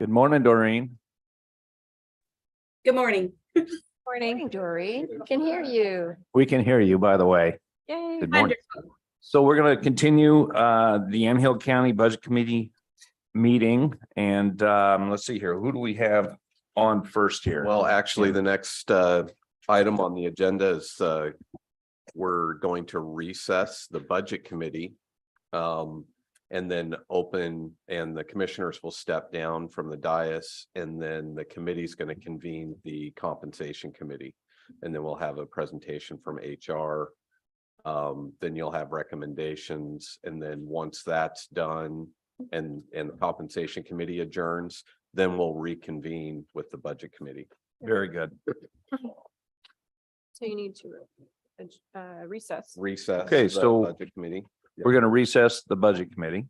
Good morning, Doreen. Good morning. Morning, Doreen. Can hear you. We can hear you, by the way. Yay. Good morning. So we're going to continue the Yamhill County Budget Committee meeting. And let's see here. Who do we have on first here? Well, actually, the next item on the agenda is we're going to recess the budget committee. And then open, and the commissioners will step down from the dais, and then the committee is going to convene the compensation committee. And then we'll have a presentation from HR. Then you'll have recommendations, and then once that's done and the compensation committee adjourns, then we'll reconvene with the budget committee. Very good. So you need to recess. Recess. Okay, the so- budget committee. We're going to recess the Budget Committee.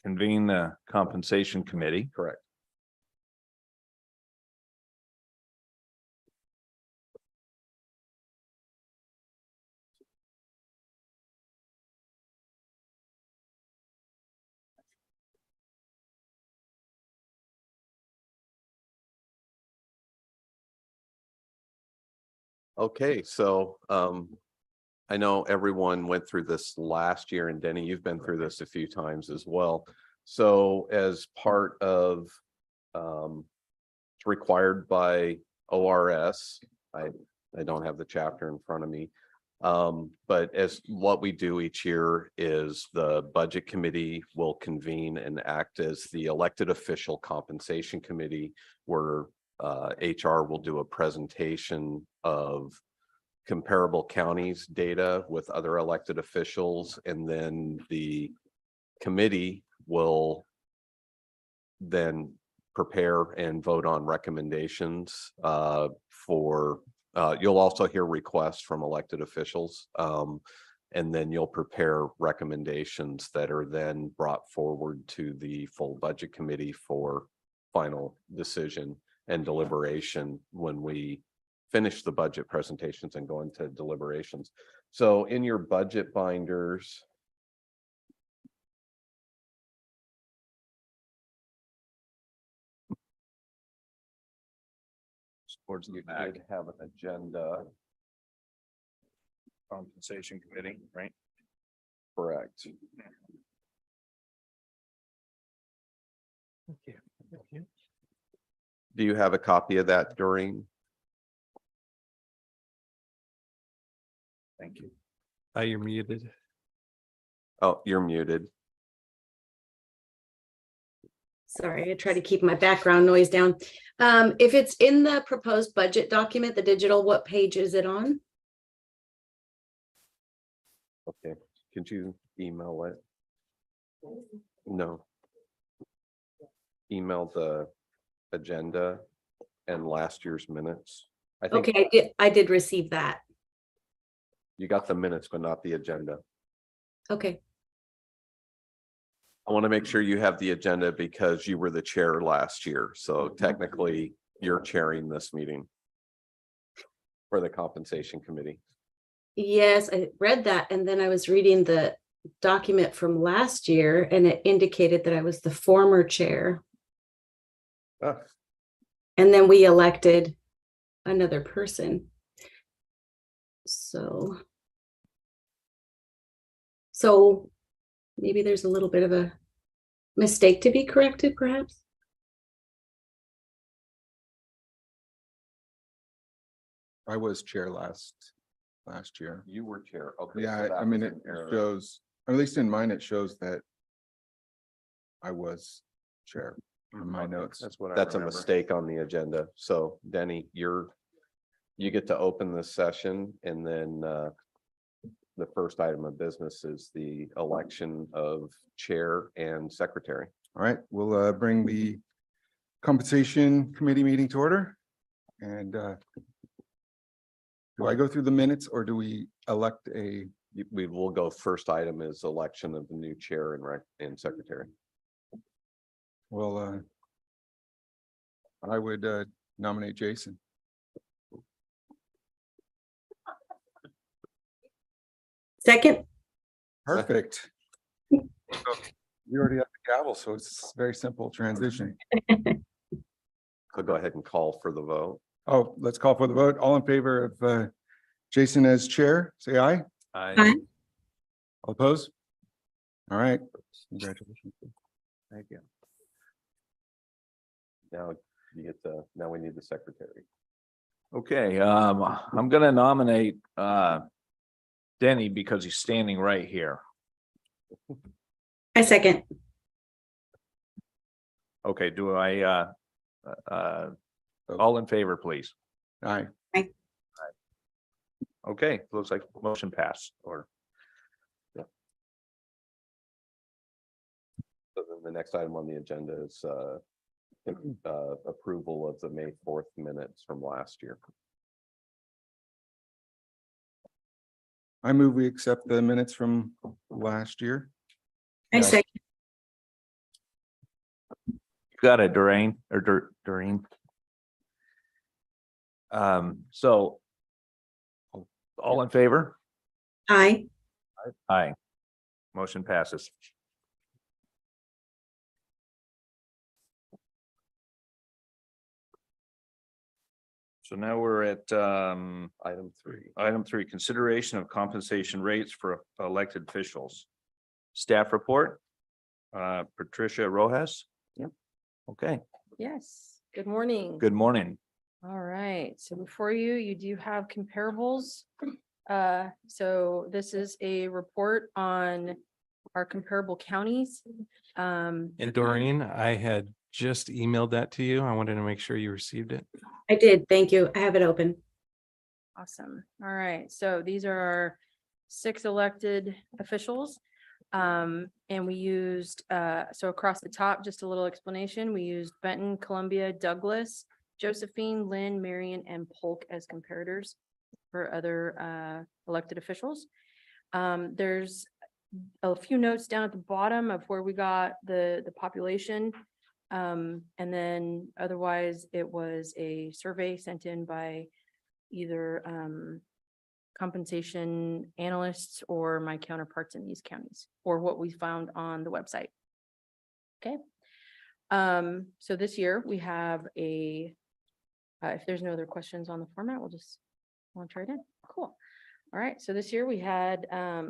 Convene the Compensation Committee. Correct. Okay, so I know everyone went through this last year, and Denny, you've been through this a few times as well. So as part of it's required by ORS, I don't have the chapter in front of me. But as what we do each year is the budget committee will convene and act as the elected official compensation committee, where HR will do a presentation of comparable counties data with other elected officials, and then the committee will then prepare and vote on recommendations for you'll also hear requests from elected officials, and then you'll prepare recommendations that are then brought forward to the full budget committee for final decision and deliberation when we finish the budget presentations and go into deliberations. So in your budget binders, Towards the you back. did have an agenda, Compensation Committee, right? correct? Do you have a copy of that, Doreen? Thank you. You're muted. Oh, you're muted. Sorry, I try to keep my background noise down. If it's in the proposed budget document, the digital, what page is it on? Okay, could you email it? No. Email the agenda and last year's minutes. I think Okay, I did receive that. you got the minutes, but not the agenda. Okay, I want to make sure you have the agenda because you were the chair last year. So technically you're chairing this meeting for the compensation committee. yes, I read that, and then I was reading the document from last year, and it indicated that I was the former chair, Ah, and then we elected another person. So maybe there's a little bit of a mistake to be corrected, perhaps? I was chair last year. You were chair. Okay. so Yeah, that I mean, was it an error. shows, or at least in mine, it shows that I was chair in my Okay, notes. That's what I That's a remember. mistake on the agenda. So Denny, you get to open this session, and then the first item of business is the election of chair and secretary. All right, we'll bring the compensation committee meeting to order. And do I go through the minutes or do we elect a, We will go, first item is election of the new chair and secretary. well, I would nominate Jason. Second, Perfect. You already have the gavel, so it's a very simple transition. So go ahead and call for the vote. Oh, let's call for the vote. All in favor of Jason as chair, say aye. Aye. All opposed? All right. Congratulations. Thank you. Now you get the, now we need the secretary. Okay, I'm gonna nominate Denny because he's standing right here. I second. Okay, do I all in favor, please? Aye. Okay, looks like motion passed or So then the next item on the agenda is approval of the May 4th minutes from last year. I move we accept the minutes from last year. I second. got it, Doreen or Doreen. So all in favor? Aye. Aye. Motion passes. So now we're at Item 3. item 3, consideration of compensation rates for elected officials. Staff report. Patricia Rojas. Yep. Okay, Yes, good morning. good morning. All right, so before you, you do have comparables. So this is a report on our comparable counties. And Doreen, I had just emailed that to you. I wanted to make sure you received it. I did. Thank you. I have it open. Awesome. All right, so these are our 6 elected officials. And we used, so across the top, just a little explanation, we used Benton, Columbia, Douglas, Josephine, Lynn, Marion, and Polk as comparators for other elected officials. There's a few notes down at the bottom of where we got the population. And then otherwise, it was a survey sent in by either compensation analysts or my counterparts in these counties, or what we found on the website. Okay. So this year we have a, if there's no other questions on the format, we'll just launch right in. Cool. All right. So this year we had a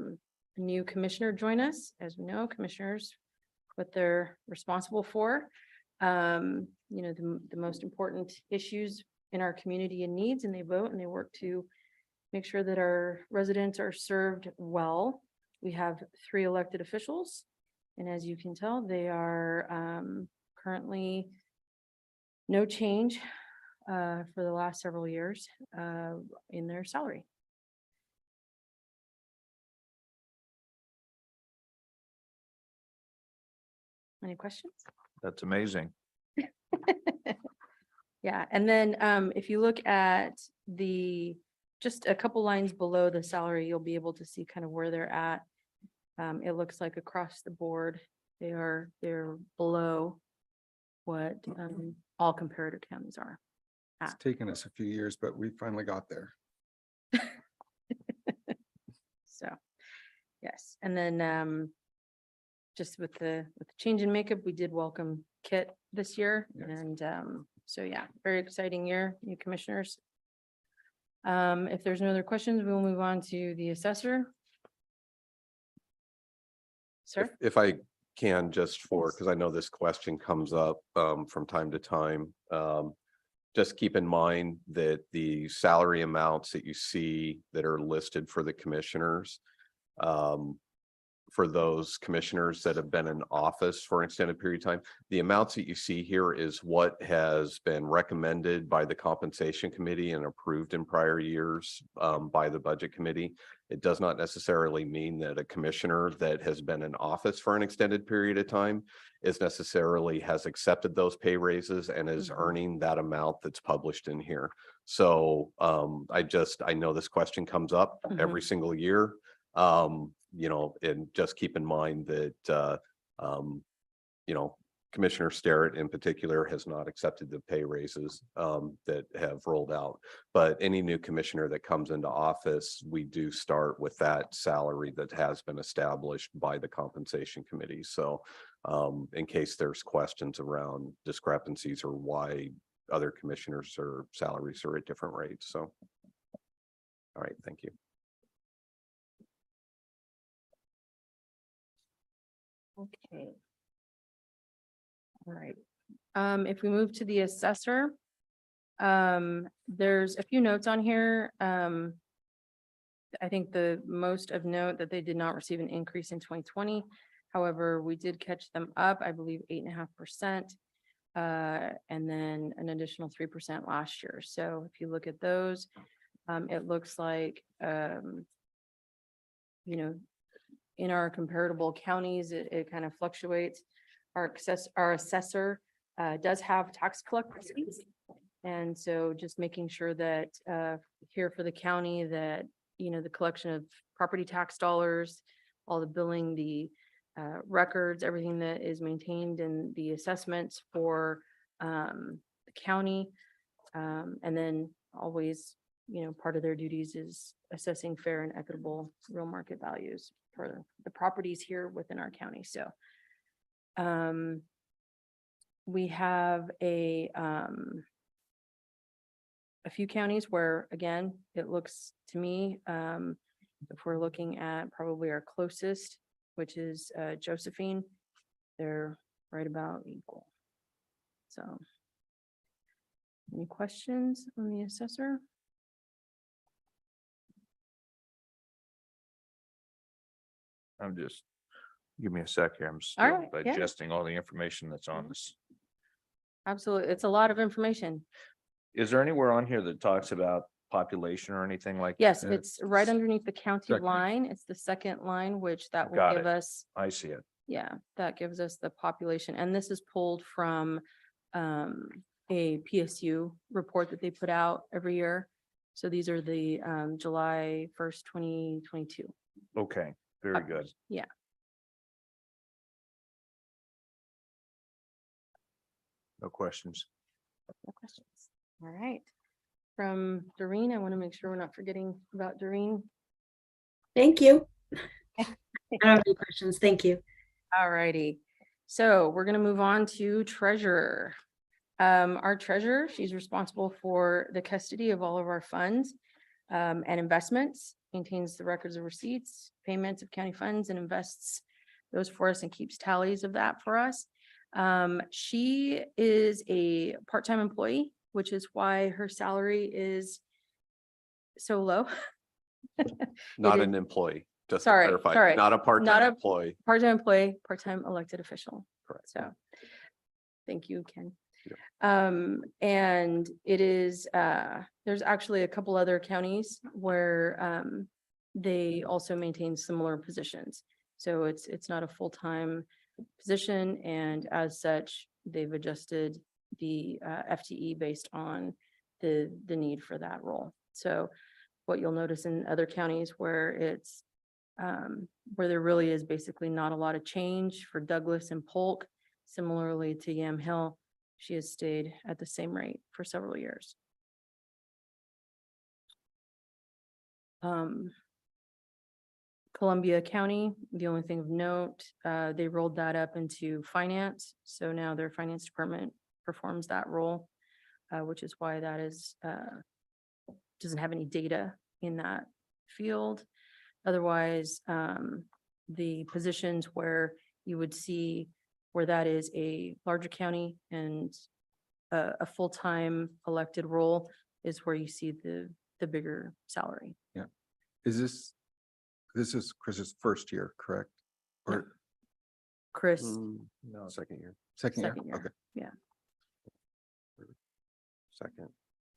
new commissioner join us. As we know, commissioners, what they're responsible for, you know, the most important issues in our community and needs, and they vote and they work to make sure that our residents are served well. We have 3 elected officials, and as you can tell, they are currently no change for the last several years in their salary. Any questions? That's amazing. Yeah, and then if you look at the, just a couple lines below the salary, you'll be able to see kind of where they're at. It looks like across the board, they're below what all comparator counties are. It's taken us a few years, but we finally got there. So, yes, and then just with the change in makeup, we did welcome Kit this year, Yes. and so yeah, very exciting year, new commissioners. If there's no other questions, we'll move on to the assessor. Sir? If I can, just for, Yes. because I know this question comes up from time to time. Just keep in mind that the salary amounts that you see that are listed for the commissioners, for those commissioners that have been in office for an extended period of time, the amounts that you see here is what has been recommended by the compensation committee and approved in prior years by the budget committee. It does not necessarily mean that a commissioner that has been in office for an extended period of time is necessarily has accepted those pay raises and is earning that amount that's published in here. So I know this question comes up every single year. You know, and just keep in mind that, you know, Commissioner Starrett in particular has not accepted the pay raises that have rolled out. But any new commissioner that comes into office, we do start with that salary that has been established by the compensation committee. So in case there's questions around discrepancies or why other commissioners or salaries are at different rates. So. All right, thank you. Okay. All right. If we move to the assessor, there's a few notes on here. I think the most of note that they did not receive an increase in 2020. However, we did catch them up, I believe 8.5%. And then an additional 3% last year. So if you look at those, it looks like, in our comparable counties, it kind of fluctuates. Our assessor does have tax collector seats. And so just making sure that here for the county that, the collection of property tax dollars, all the billing, the records, everything that is maintained in the assessments for the county. And then always, part of their duties is assessing fair and equitable real market values for the properties here within our county. So we have a few counties where, again, it looks to me, if we're looking at probably our closest, which is Josephine, they're right about equal. So any questions on the assessor? I'm just, give me a sec here. I'm All still right, yeah. digesting all the information that's on this. Absolutely. It's a lot of information. Is there anywhere on here that talks about population or anything like? Yes, that? it's right underneath the county Second. line. It's the second line, which that will Got give it. us, I see it. yeah, that gives us the population. And this is pulled from a PSU report that they put out every year. So these are the July 1st, 2022. Okay, very good. Yeah. No questions. No questions. All right. From Doreen, I want to make sure we're not forgetting about Doreen. Thank you. I don't have any questions. Thank you. All righty. So we're going to move on to treasurer. Our treasurer, she's responsible for the custody of all of our funds and investments, maintains the records of receipts, payments of county funds, and invests those for us and keeps tallies of that for us. She is a part-time employee, which is why her salary is so low. Not is- an employee, just to Sorry, clarify, sorry. not a Not part-time a- employee. Part-time employee, part-time elected official. Correct. So, thank you, Ken. Yeah. And it is, there's actually a couple other counties where, they also maintain similar positions. So it's not a full-time position, and as such, they've adjusted the, FTE based on the need for that role. So what you'll notice in other counties where it's, where there really is basically not a lot of change for Douglas and Polk, similarly to Yamhill, she has stayed at the same rate for several years. Columbia County, the only thing of note, they rolled that up into finance. So now their finance department performs that role, which is why that is, doesn't have any data in that field. Otherwise, the positions where you would see where that is a larger county and a full-time elected role is where you see the bigger salary. This is Chris's first year, correct? Or Chris, No, second year, second year? second year. Okay. Yeah, second,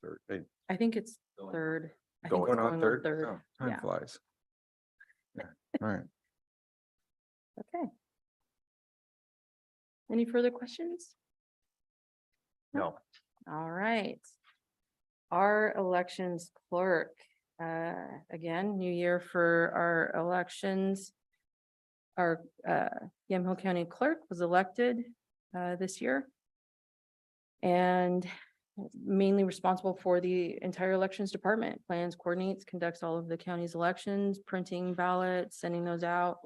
third. I think it's third. I think Going it's on third? Third, Oh, time yeah. flies. Yeah, all right. Okay. Any further questions? No. All right. Our elections clerk, again, new year for our elections. Our Yamhill County clerk was elected this year. And mainly responsible for the entire elections department, plans, coordinates, conducts all of the county's elections, printing ballots, sending those out.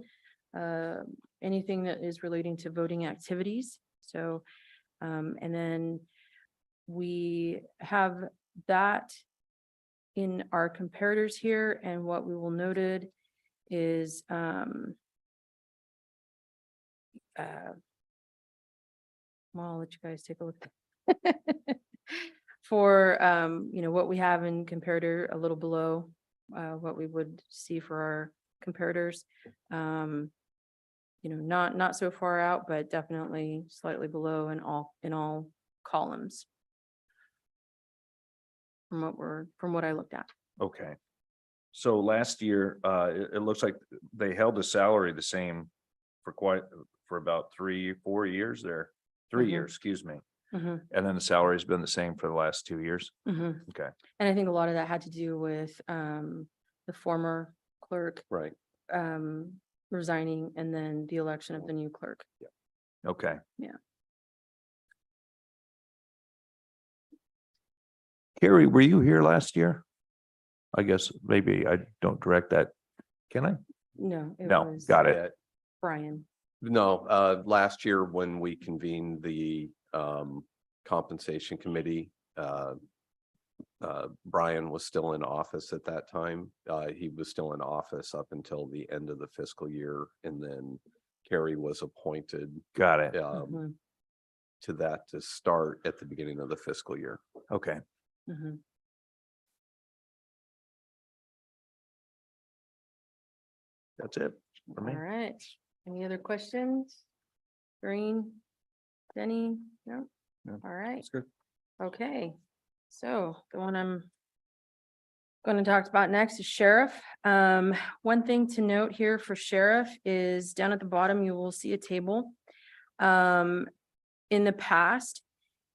Anything that is relating to voting activities. So, and then we have that in our comparators here, and what we will noted is, well, I'll let you guys take a look. For, what we have in comparator a little below, what we would see for our comparators. Not so far out, but definitely slightly below in all columns. From what I looked at. Okay. So last year, it looks like they held the salary the same for about 3-4 years there. 3 Mhm. years, excuse me. Mhm, And then the salary's been the same for the last 2 years. mhm. Okay. And I think a lot of that had to do with the former clerk Right. resigning and then the election of the new clerk. Okay. Yeah. Carrie, were you here last year? I guess maybe I don't direct that. Can I? No, it No, was got it. Yeah. Brian. No, last year when we convened the compensation committee, Brian was still in office at that time. He was still in office up until the end of the fiscal year, and then Carrie was appointed Got it. Mhm, to that to start at the beginning of the fiscal year. Okay. mhm. That's it for All me. right. Any other questions? Green, Denny? No? No, All right. That's good. Okay, so the one I'm going to talk about next is sheriff. One thing to note here for sheriff is down at the bottom, you will see a table. In the past,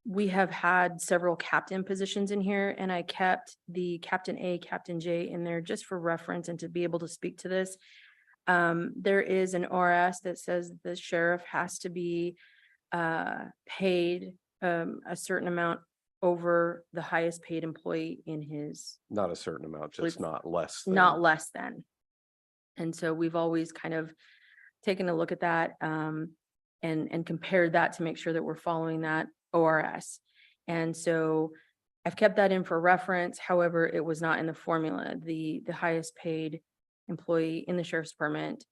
we have had several captain positions in here, and I kept the Captain A, Captain J in there just for reference and to be able to speak to this. There is an ORS that says the sheriff has to be paid a certain amount over the highest paid employee in his, Not a certain amount, just Please. not less. than. not less than. And so we've always kind of taken a look at that and compared that to make sure that we're following that ORS. And so I've kept that in for reference. However, it was not in the formula. The highest paid employee in the sheriff's department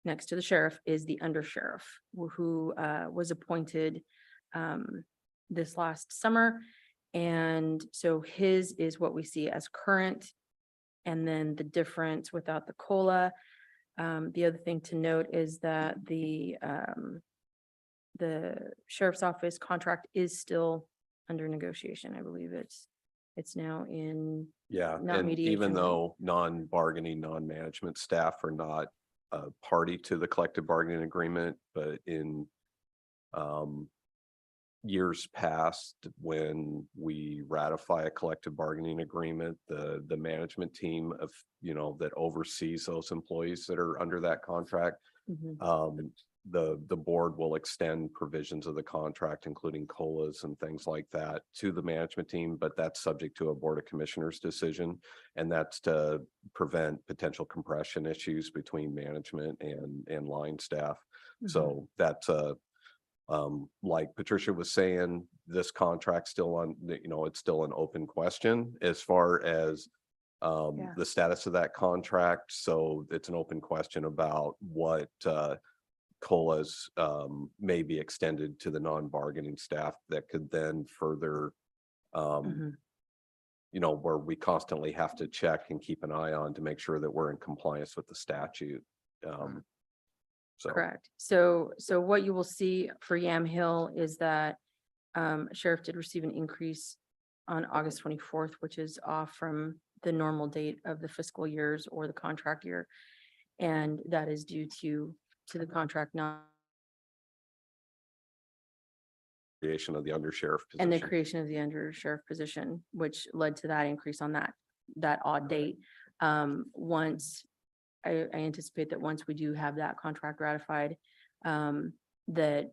next to the sheriff is the under sheriff who was appointed this last summer. And so his is what we see as current. And then the difference without the COLA. The other thing to note is that the sheriff's office contract is still under negotiation. I believe it's now in, Yeah, not and mediation, even but- though non-bargaining, non-management staff are not a party to the collective bargaining agreement, but in years past, when we ratify a collective bargaining agreement, the management team of, that oversees those employees that are under that contract, Mhm. the board will extend provisions of the contract, including COLAs and things like that, to the management team, but that's subject to a Board of Commissioners decision. And that's to prevent potential compression issues between management and line staff. Mhm. So that's like Patricia was saying, this contract's still on, it's still an open question as far as Yeah. the status of that contract. So it's an open question about what COLAs may be extended to the non-bargaining staff that could then further Mhm. where we constantly have to check and keep an eye on to make sure that we're in compliance with the statute. So. Correct. So what you will see for Yamhill is that sheriff did receive an increase on August 24th, which is off from the normal date of the fiscal years or the contract year. And that is due to the contract not, Creation of the undersheriff and the position. creation of the under sheriff position, which led to that increase on that odd date. Once I anticipate that once we do have that contract ratified, that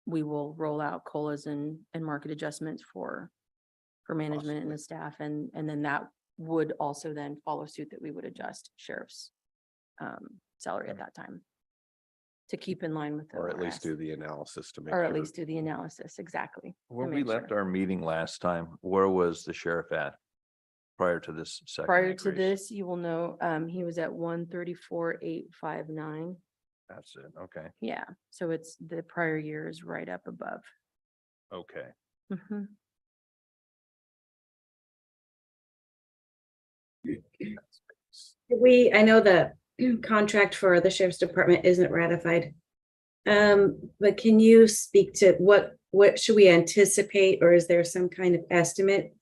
we will roll out COLAs and market adjustments for management and the staff, and then that would also then follow suit that we would adjust sheriff's salary at that time to keep in line with the Or at least ORS. do the analysis to make. Or at sure. least do the analysis, exactly. Where to we make left sure. our meeting last time, where was the sheriff at? Prior to this second. Prior to increase? this, you will know, he was at 134,859. That's it, okay, Yeah, so it's the prior year is right up above. okay. Mhm. I know the contract for the sheriff's department isn't ratified. But can you speak to what should we anticipate, or is there some kind of estimate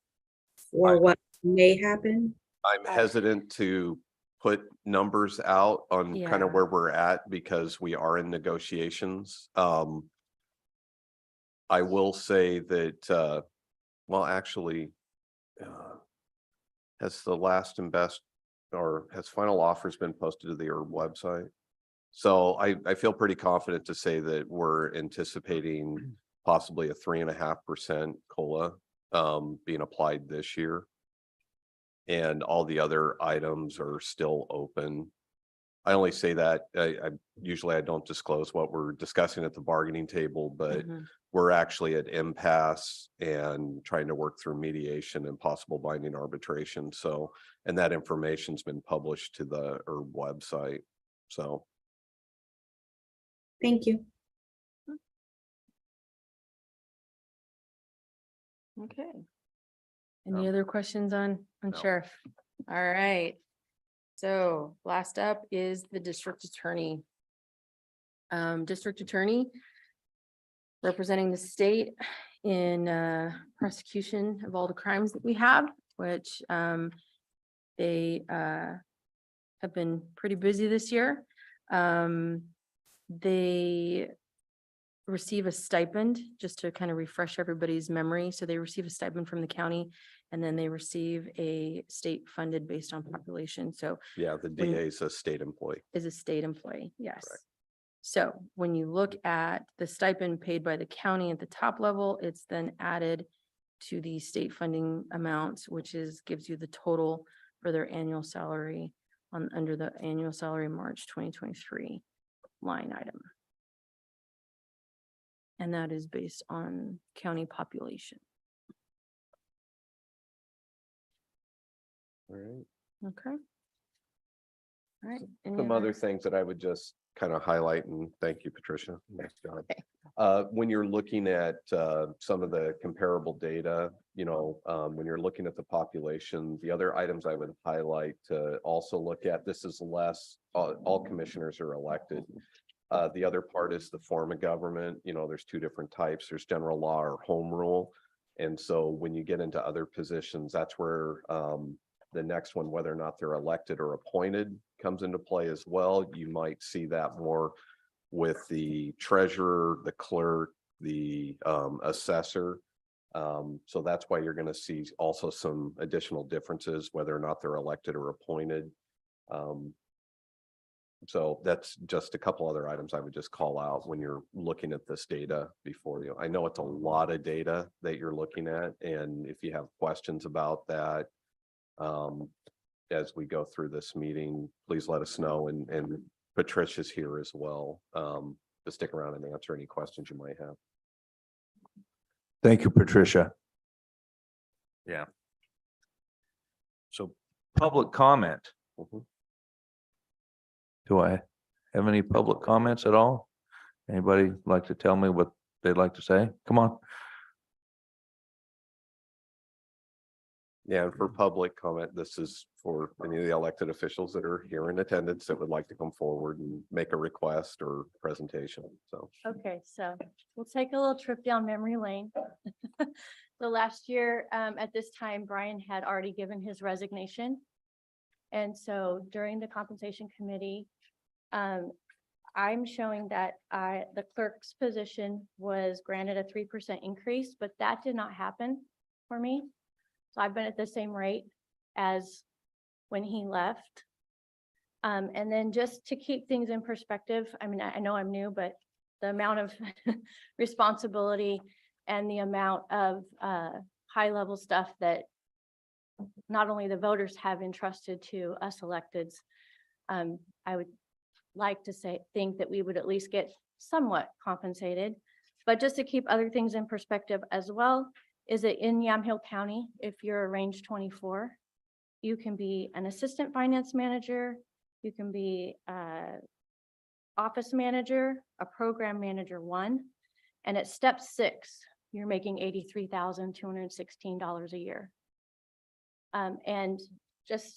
for what may happen? I'm hesitant to put numbers out on kind Yeah. of where we're at because we are in negotiations. I will say that, well, actually, has the last and best or has final offers been posted to the ERB website? So I feel pretty confident to say that we're anticipating possibly a 3.5% COLA being applied this year. And all the other items are still open. I only say that, I usually I don't disclose what we're discussing at the bargaining table, but Mhm. we're actually at impasse and trying to work through mediation and possible binding arbitration. So, and that information's been published to the ERB website. So. Thank you. Okay. Any No. other questions on No. sheriff? All right. So last up is the district attorney. District attorney representing the state in prosecution of all the crimes that we have, which they have been pretty busy this year. They receive a stipend, just to kind of refresh everybody's memory. So they receive a stipend from the county, and then they receive a state funded based on population. So Yeah, the When- DA is a state employee. is a state employee, yes. Correct. So when you look at the stipend paid by the county at the top level, it's then added to the state funding amounts, which gives you the total for their annual salary under the annual salary March 2023 line item. And that is based on county population. All right. Okay. All right. any Some other things that I would just kind of highlight, and thank you, Patricia. Nice job. Okay. When you're looking at some of the comparable data, when you're looking at the population, the other items I would highlight to also look at, this is less, all commissioners are elected. The other part is the form of government. There's two different types. There's general law or home rule. And so when you get into other positions, that's where the next one, whether or not they're elected or appointed, comes into play as well. You might see that more with the treasurer, the clerk, the assessor. So that's why you're going to see also some additional differences, whether or not they're elected or appointed. So that's just a couple other items I would just call out when you're looking at this data before you. I know it's a lot of data that you're looking at, and if you have questions about that, as we go through this meeting, please let us know, and Patricia's here as well, to stick around and answer any questions you might have. Thank you, Patricia. Yeah. So public comment. Mhm. Do I have any public comments at all? Anybody like to tell me what they'd like to say? Come on. Yeah, and for public comment, this is for any of the elected officials that are here in attendance that would like to come forward and make a request or presentation, so. Okay, so we'll take a little trip down memory lane. So last year, at this time, Brian had already given his resignation. And so during the compensation committee, I'm showing that the clerk's position was granted a 3% increase, but that did not happen for me. So I've been at the same rate as when he left. And then just to keep things in perspective, I mean, I know I'm new, but the amount of responsibility and the amount of high level stuff that not only the voters have entrusted to us electeds. I would like to think that we would at least get somewhat compensated. But just to keep other things in perspective as well, is that in Yamhill County, if you're a range 24, you can be an assistant finance manager, you can be office manager, a program manager 1, and at step 6, you're making $83,216 a year. And just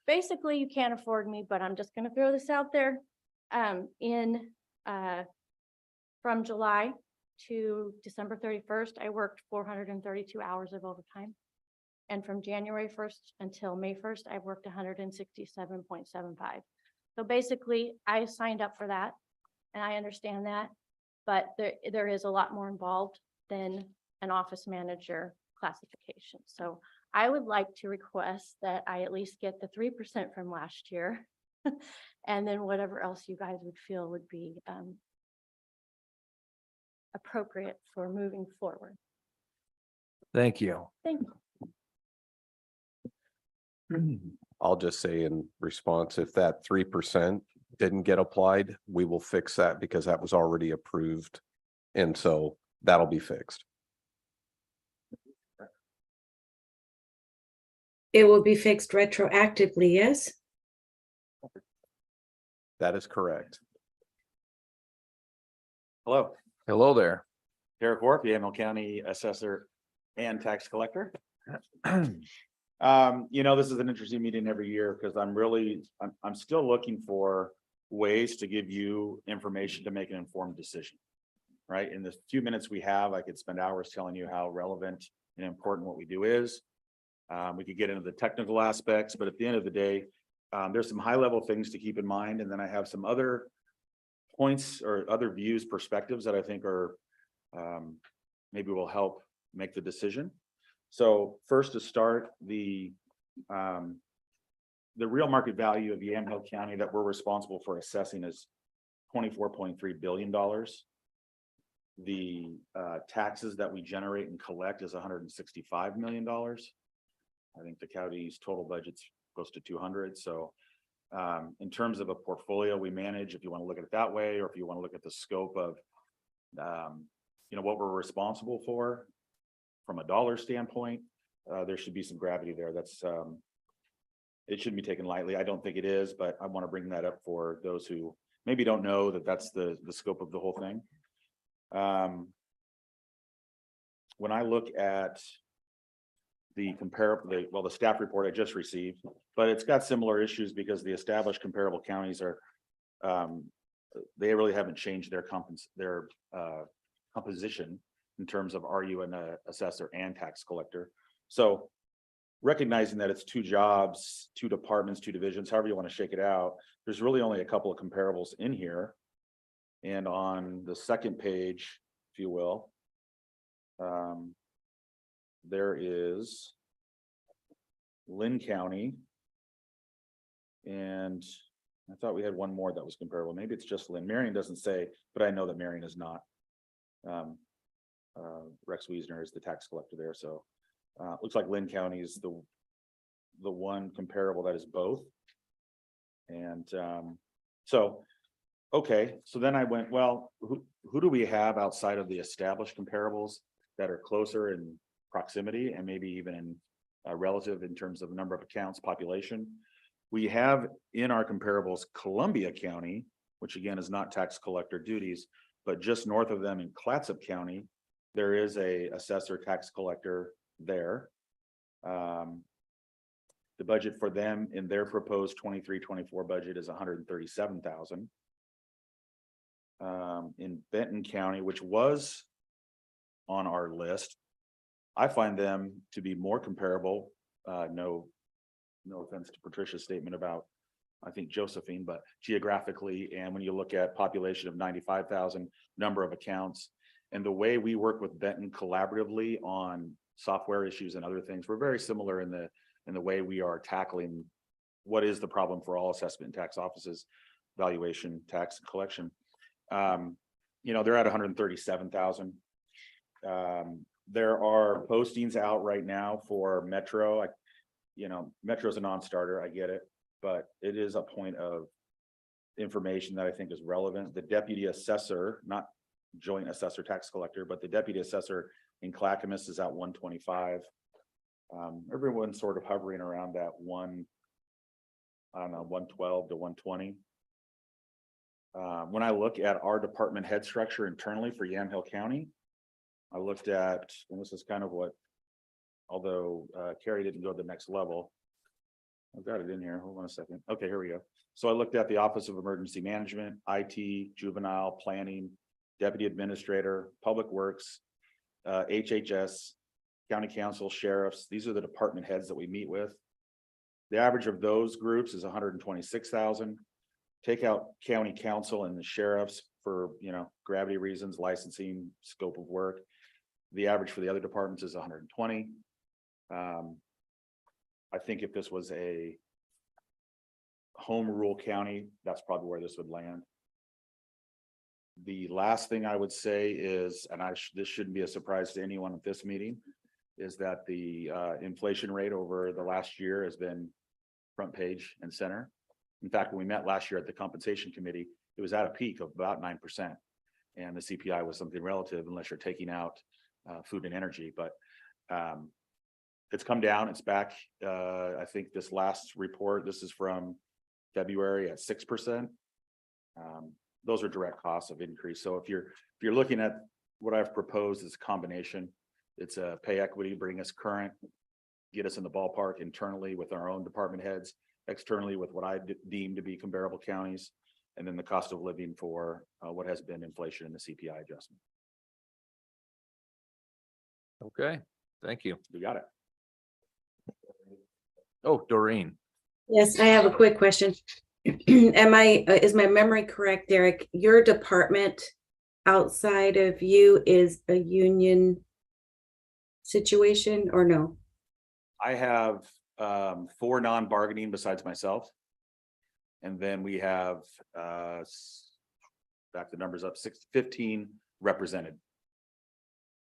basically you can't afford me, but I'm just going to throw this out there. From July to December 31st, I worked 432 hours of overtime. And from January 1st until May 1st, I worked 167.75. So basically I signed up for that and I understand that, but there is a lot more involved than an office manager classification. So I would like to request that I at least get the 3% from last year. And then whatever else you guys would feel would be appropriate for moving forward. Thank you. Thank you. I'll just say in response, if that 3% didn't get applied, we will fix that because that was already approved. And so that'll be fixed. It will be fixed retroactively, yes? That is correct. Hello, Hello there. Derek Warp, Yamhill County Assessor and Tax Collector. This is an interesting meeting every year because I'm still looking for ways to give you information to make an informed decision. Right? In the few minutes we have, I could spend hours telling you how relevant and important what we do is. We could get into the technical aspects, but at the end of the day, there's some high level things to keep in mind. And then I have some other points or other views, perspectives that I think are maybe will help make the decision. So first to start, the real market value of Yamhill County that we're responsible for assessing is $24.3 billion. The taxes that we generate and collect is $165 million. I think the county's total budget's close to 200. So in terms of a portfolio we manage, if you want to look at it that way, or if you want to look at the scope of, what we're responsible for from a dollar standpoint, there should be some gravity there. That's it shouldn't be taken lightly. I don't think it is, but I want to bring that up for those who maybe don't know that that's the scope of the whole thing. When I look at the the staff report I just received, but it's got similar issues because the established comparable counties are, they really haven't changed their composition in terms of are you an assessor and tax collector. So recognizing that it's 2 jobs, 2 departments, 2 divisions, however you want to shake it out, there's really only a couple of comparables in here. And on the second page, if you will, there is Lynn County. And I thought we had one more that was comparable. Maybe it's just Lynn. Marion doesn't say, but I know that Marion is not. Rex Wiesner is the tax collector there. So looks like Lynn County is the one comparable that is both. And okay, so then I went, well, who do we have outside of the established comparables that are closer in proximity and maybe even in relative in terms of number of accounts, population? We have in our comparables Columbia County, which again is not tax collector duties, but just north of them in Clatsop County, there is a assessor tax collector there. The budget for them in their proposed 23-24 budget is $137,000. In Benton County, which was on our list, I find them to be more comparable. No offense to Patricia's statement about, I think, Josephine, but geographically, and when you look at population of 95,000, number of accounts, and the way we work with Benton collaboratively on software issues and other things, we're very similar in the way we are tackling what is the problem for all assessment and tax offices, valuation, tax, and collection. they're at 137,000. There are postings out right now for Metro. Metro's a non-starter, I get it, but it is a point of information that I think is relevant. The deputy assessor, not joint assessor tax collector, but the deputy assessor in Clackamas is at 125. Everyone's sort of hovering around that 112 to 120. When I look at our department head structure internally for Yamhill County, I looked at, and this is kind of what, although Carrie didn't go to the next level. I've got it in here. Hold on a second. Okay, here we go. So I looked at the Office of Emergency Management, IT, Juvenile, Planning, Deputy Administrator, Public Works, HHS, County Council, Sheriffs. These are the department heads that we meet with. The average of those groups is 126,000. Take out County Council and the sheriffs for, gravity reasons, licensing, scope of work. The average for the other departments is 120. I think if this was a home rule county, that's probably where this would land. The last thing I would say is, and this shouldn't be a surprise to anyone at this meeting, is that the inflation rate over the last year has been front page and center. In fact, when we met last year at the compensation committee, it was at a peak of about 9%. And the CPI was something relative unless you're taking out food and energy, but it's come down, it's back. I think this last report, this is from February at 6%. Those are direct costs of increase. So if you're looking at what I've proposed is a combination, it's a pay equity, bring us current, get us in the ballpark internally with our own department heads, externally with what I deem to be comparable counties, and then the cost of living for what has been inflation in the CPI adjustment. Okay, thank you. We got it. Oh, Doreen. Yes, I have a quick question. Is my memory correct, Derek? Your department outside of you is a union situation or no? I have 4 non-bargaining besides myself. And then we have back the numbers up, 15 represented.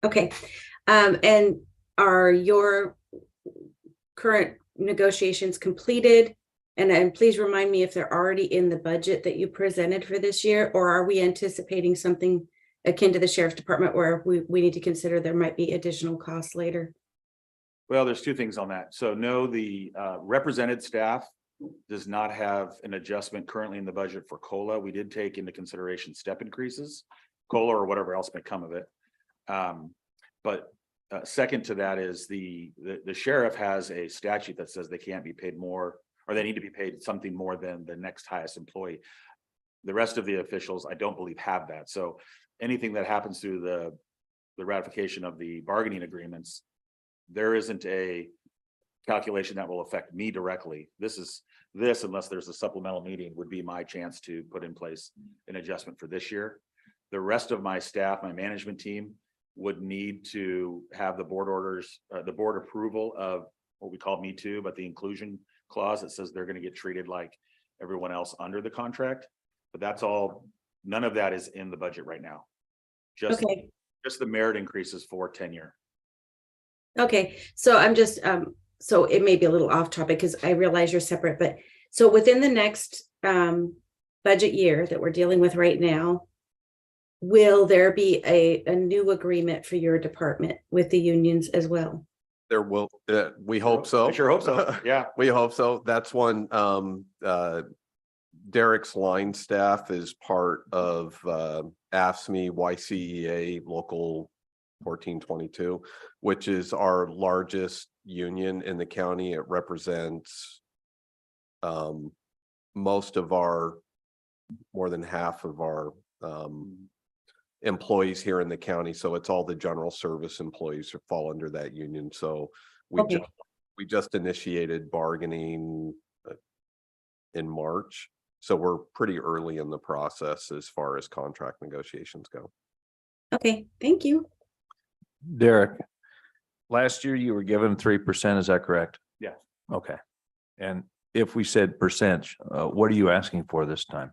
Okay, and are your current negotiations completed? And please remind me if they're already in the budget that you presented for this year, or are we anticipating something akin to the sheriff's department where we need to consider there might be additional costs later? Well, there's 2 things on that. So no, the represented staff does not have an adjustment currently in the budget for COLA. We did take into consideration step increases, COLA or whatever else may come of it. But second to that is the sheriff has a statute that says they can't be paid more, or they need to be paid something more than the next highest employee. The rest of the officials, I don't believe, have that. So anything that happens through the ratification of the bargaining agreements, there isn't a calculation that will affect me directly. This, unless there's a supplemental meeting, would be my chance to put in place an adjustment for this year. The rest of my staff, my management team, would need to have the board orders, the board approval of what we call Me Too, but the inclusion clause that says they're going to get treated like everyone else under the contract. But that's all, none of that is in the budget right now. Just the merit increases for tenure. Okay, so I'm just, so it may be a little off topic because I realize you're separate, but so within the next budget year that we're dealing with right now, will there be a new agreement for your department with the unions as well? There will, we hope so. I sure hope so. Yeah. We hope so. That's one, Derek's line staff is part of AFSCME YCEA Local 1422, which is our largest union in the county. It represents most of our, more than half of our employees here in the county. So it's all the general service employees who fall under that union. So we just initiated bargaining in March. So we're pretty early in the process as far as contract negotiations go. Okay, thank you. Derek, last year you were given 3%, is that correct? Yeah. Okay. And if we said percent, what are you asking for this time?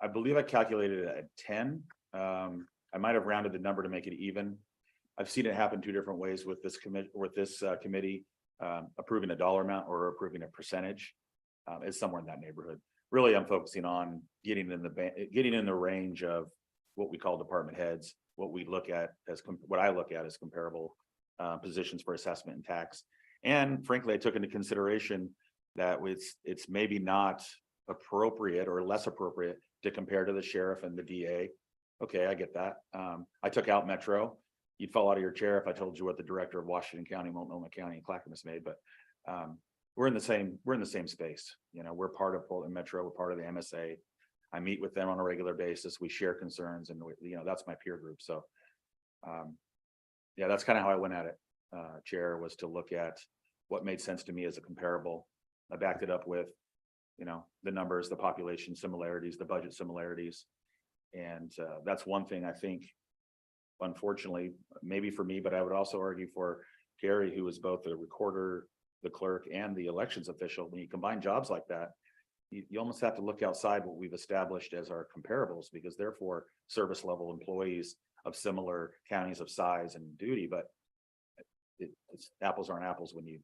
I believe I calculated it at 10. I might have rounded the number to make it even. I've seen it happen two different ways with this committee, approving a dollar amount or approving a percentage. It's somewhere in that neighborhood. Really, I'm focusing on getting in the range of what we call department heads, what we look at as what I look at as comparable positions for assessment and tax. And frankly, I took into consideration that it's maybe not appropriate or less appropriate to compare to the sheriff and the DA. Okay, I get that. I took out Metro. You'd fall out of your chair if I told you what the director of Washington County, Multnomah County, and Clackamas made, but we're in the same space. You know, we're part of Portland Metro, we're part of the MSA. I meet with them on a regular basis. We share concerns, and that's my peer group. So yeah, that's kind of how I went at it. Chair, was to look at what made sense to me as a comparable. I backed it up with, the numbers, the population similarities, the budget similarities. And that's one thing I think, unfortunately, maybe for me, but I would also argue for Gary, who is both the recorder, the clerk, and the elections official. When you combine jobs like that, you almost have to look outside what we've established as our comparables, because therefore service level employees of similar counties of size and duty, but it's apples aren't apples when you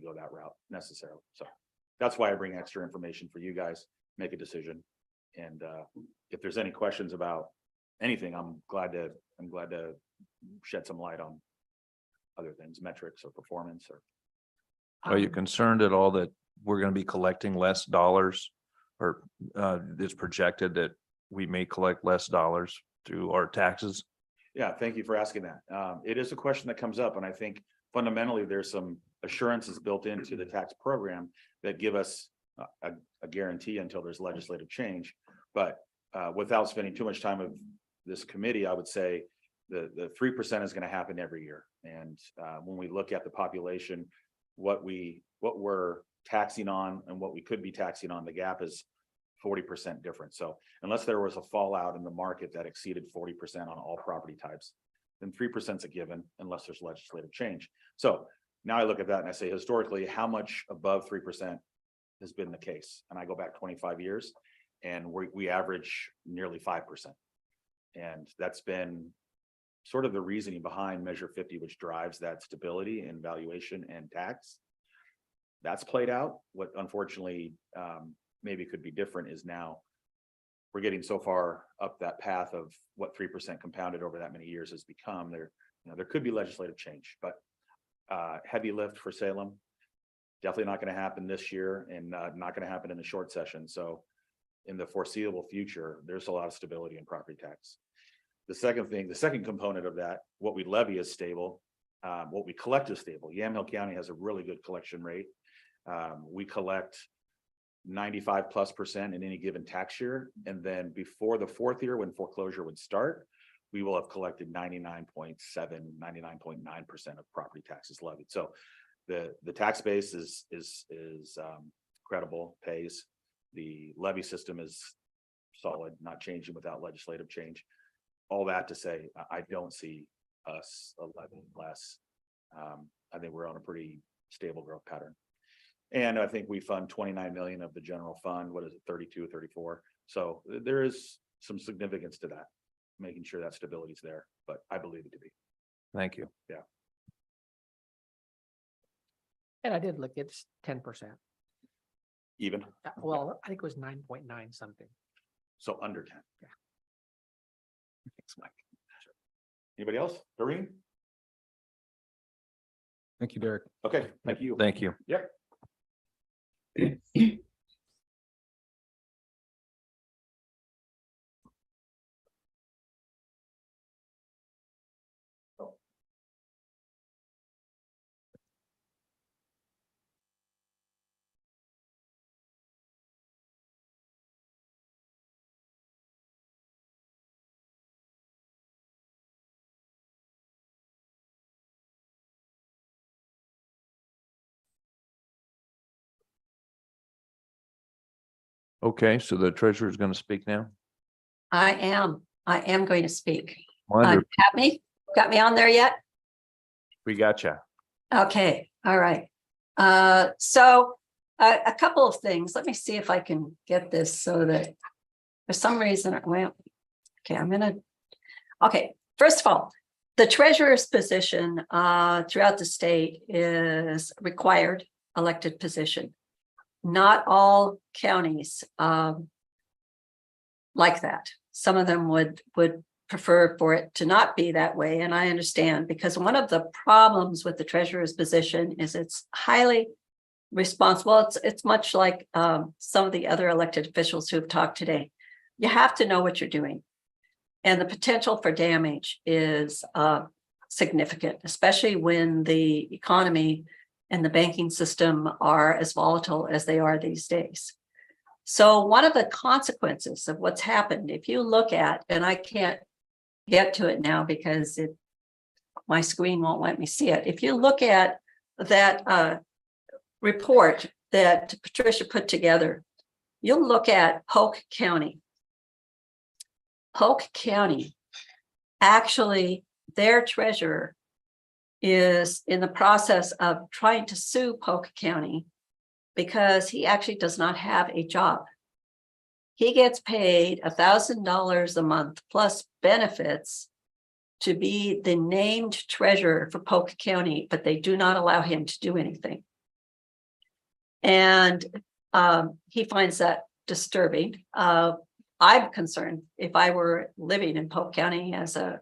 go that route necessarily. So that's why I bring extra information for you guys, make a decision. And if there's any questions about anything, I'm glad to shed some light on other things, metrics or performance or. Are you concerned at all that we're going to be collecting less dollars, or it's projected that we may collect less dollars through our taxes? Yeah, thank you for asking that. It is a question that comes up, and I think fundamentally there's some assurances built into the tax program that give us a guarantee until there's legislative change. But without spending too much time with this committee, I would say the 3% is going to happen every year. And when we look at the population, what we're taxing on and what we could be taxing on, the gap is 40% difference. So unless there was a fallout in the market that exceeded 40% on all property types, then 3% is a given unless there's legislative change. So now I look at that and I say, historically, how much above 3% has been the case? And I go back 25 years and we average nearly 5%. And that's been sort of the reasoning behind Measure 50, which drives that stability in valuation and tax. That's played out. What unfortunately maybe could be different is now we're getting so far up that path of what 3% compounded over that many years has become. There could be legislative change, but heavy lift for Salem. Definitely not going to happen this year, and not going to happen in the short session. So in the foreseeable future, there's a lot of stability in property tax. The second component of that, what we levy is stable. What we collect is stable. Yamhill County has a really good collection rate. We collect 95+% in any given tax year. And then before the fourth year, when foreclosure would start, we will have collected 99.7, 99.9% of property taxes levied. So the tax base is credible, pays. The levy system is solid, not changing without legislative change. All that to say, I don't see us levying less. I think we're on a pretty stable growth pattern. And I think we fund 29 million of the general fund. What is it, 32, 34? So there is some significance to that, making sure that stability is there, but I believe it to be. Thank you. Yeah. And I did look, it's 10%. Even, Well, I think it was 9.9 something. so under 10. Yeah. Thanks, Mike. Anybody else? Doreen? Thank you, Derek. Okay, thank you. Thank you. Yep. Okay, so the treasurer is going to speak now. I am going to speak. Wonderful. Got me on there yet? We got you. Okay, all right. So a couple of things. Let me see if I can get this so that for some reason, well, okay, I'm gonna Okay, first of all, the treasurer's position throughout the state is required elected position. Not all counties like that. Some of them would prefer for it to not be that way, and I understand, because one of the problems with the treasurer's position is it's highly responsible. It's much like some of the other elected officials who have talked today. You have to know what you're doing. And the potential for damage is significant, especially when the economy and the banking system are as volatile as they are these days. So one of the consequences of what's happened, if you look at, and I can't get to it now because my screen won't let me see it. If you look at that report that Patricia put together, you'll look at Polk County. Polk County, actually, their treasurer is in the process of trying to sue Polk County because he actually does not have a job. He gets paid $1,000 a month plus benefits to be the named treasurer for Polk County, but they do not allow him to do anything. And he finds that disturbing. I'm concerned if I were living in Polk County as a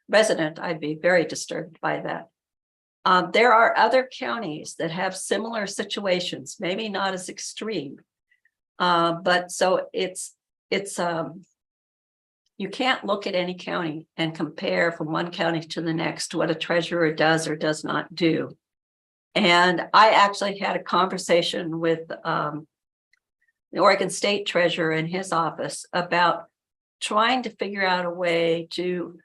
resident, I'd be very disturbed by that. There are other counties that have similar situations, maybe not as extreme. But so it's you can't look at any county and compare from one county to the next what a treasurer does or does not do. And I actually had a conversation with the Oregon State Treasurer in his office about trying to figure out a way to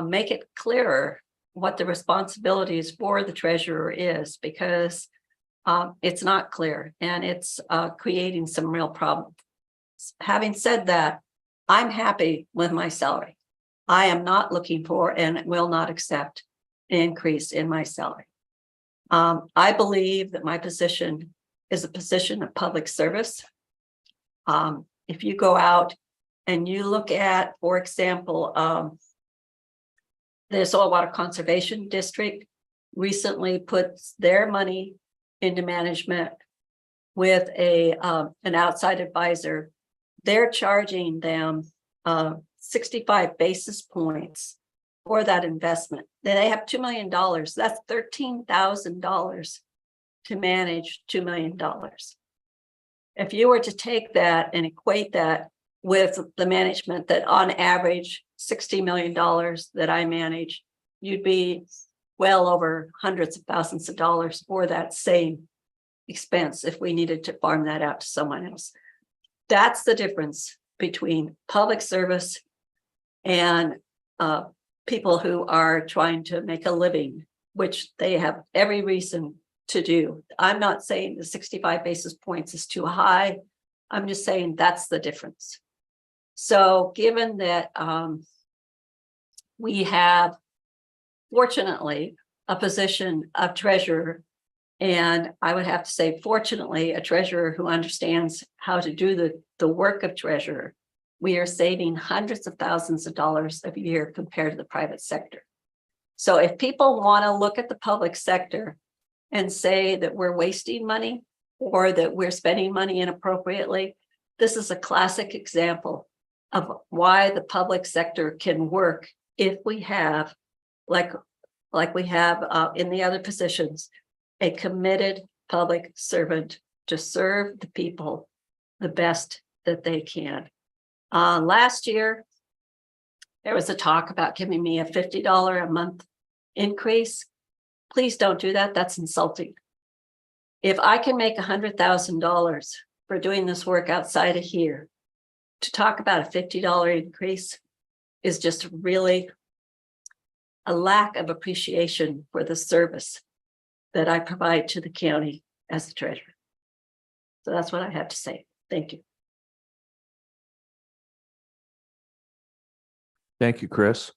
make it clearer what the responsibilities for the treasurer is, because it's not clear and it's creating some real problems. Having said that, I'm happy with my salary. I am not looking for and will not accept an increase in my salary. I believe that my position is a position of public service. If you go out and you look at, for example, the Soil Water Conservation District recently puts their money into management with an outside advisor. They're charging them 65 basis points for that investment. They have $2 million. That's $13,000 to manage $2 million. If you were to take that and equate that with the management that on average $60 million that I manage, you'd be well over hundreds of thousands of dollars for that same expense if we needed to farm that out to someone else. That's the difference between public service and people who are trying to make a living, which they have every reason to do. I'm not saying the 65 basis points is too high. I'm just saying that's the difference. So given that we have, fortunately, a position of treasurer, and I would have to say, fortunately, a treasurer who understands how to do the work of treasurer, we are saving hundreds of thousands of dollars a year compared to the private sector. So if people want to look at the public sector and say that we're wasting money or that we're spending money inappropriately, this is a classic example of why the public sector can work if we have, like we have in the other positions, a committed public servant to serve the people the best that they can. Last year, there was a talk about giving me a $50 a month increase. Please don't do that. That's insulting. If I can make $100,000 for doing this work outside of here, to talk about a $50 increase is just really a lack of appreciation for the service that I provide to the county as the treasurer. So that's what I have to say. Thank you. Thank you, Chris.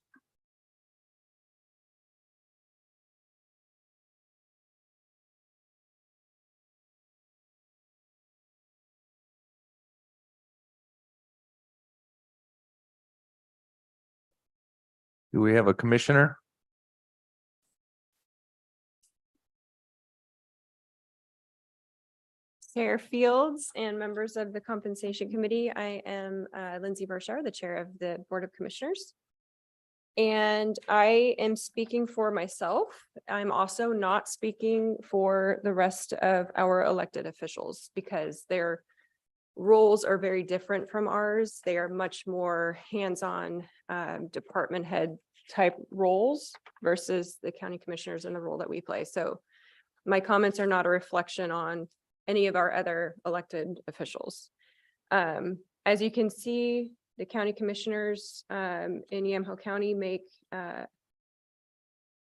Do we have a commissioner? Chair Fields and members of the Compensation Committee. I am Lindsay Bershar, the Chair of the Board of Commissioners. And I am speaking for myself. I'm also not speaking for the rest of our elected officials because their roles are very different from ours. They are much more hands-on department head type roles versus the county commissioners and the role that we play. So my comments are not a reflection on any of our other elected officials. As you can see, the county commissioners in Yamhill County make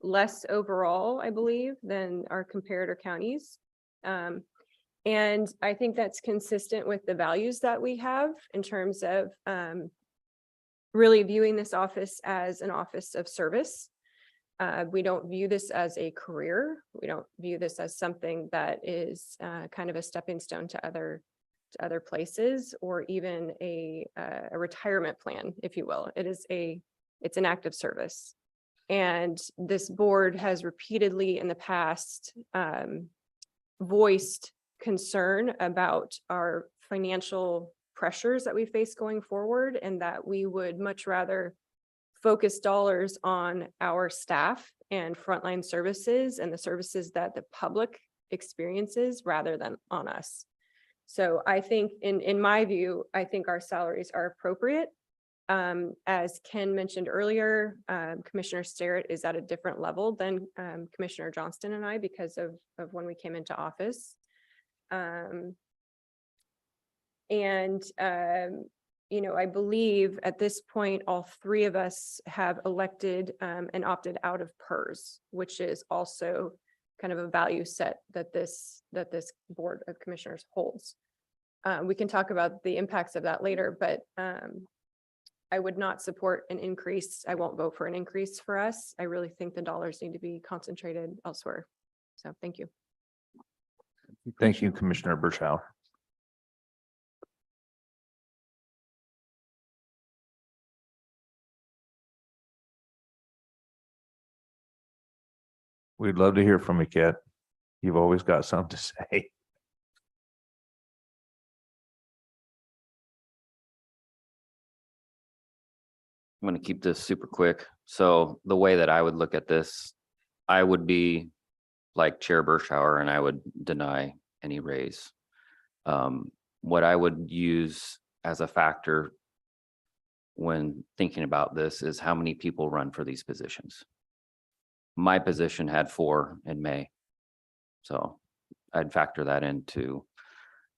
less overall, I believe, than our comparator counties. And I think that's consistent with the values that we have in terms of really viewing this office as an office of service. We don't view this as a career. We don't view this as something that is kind of a stepping stone to other places or even a retirement plan, if you will. It's an act of service. And this board has repeatedly in the past voiced concern about our financial pressures that we face going forward, and that we would much rather focus dollars on our staff and frontline services and the services that the public experiences rather than on us. So I think in my view, I think our salaries are appropriate. As Ken mentioned earlier, Commissioner Starrett is at a different level than Commissioner Johnston and I because of when we came into office. You know, I believe at this point, all three of us have elected and opted out of PERS, which is also kind of a value set that this Board of Commissioners holds. We can talk about the impacts of that later, but I would not support an increase. I won't vote for an increase for us. I really think the dollars need to be concentrated elsewhere. So thank you. Thank you, Commissioner Bershauer. We'd love to hear from you, Kat. You've always got something to say. I'm going to keep this super quick. So the way that I would look at this, I would be like Chair Bershauer and I would deny any raise. What I would use as a factor when thinking about this is how many people run for these positions. My position had 4 in May. So I'd factor that into,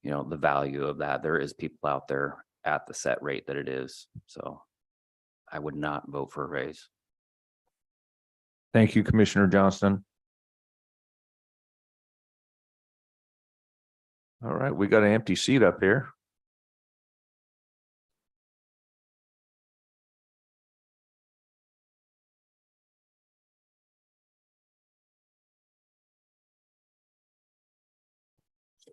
you know, the value of that. There is people out there at the set rate that it is. So I would not vote for a raise. Thank you, Commissioner Johnston. All right, we got an empty seat up here.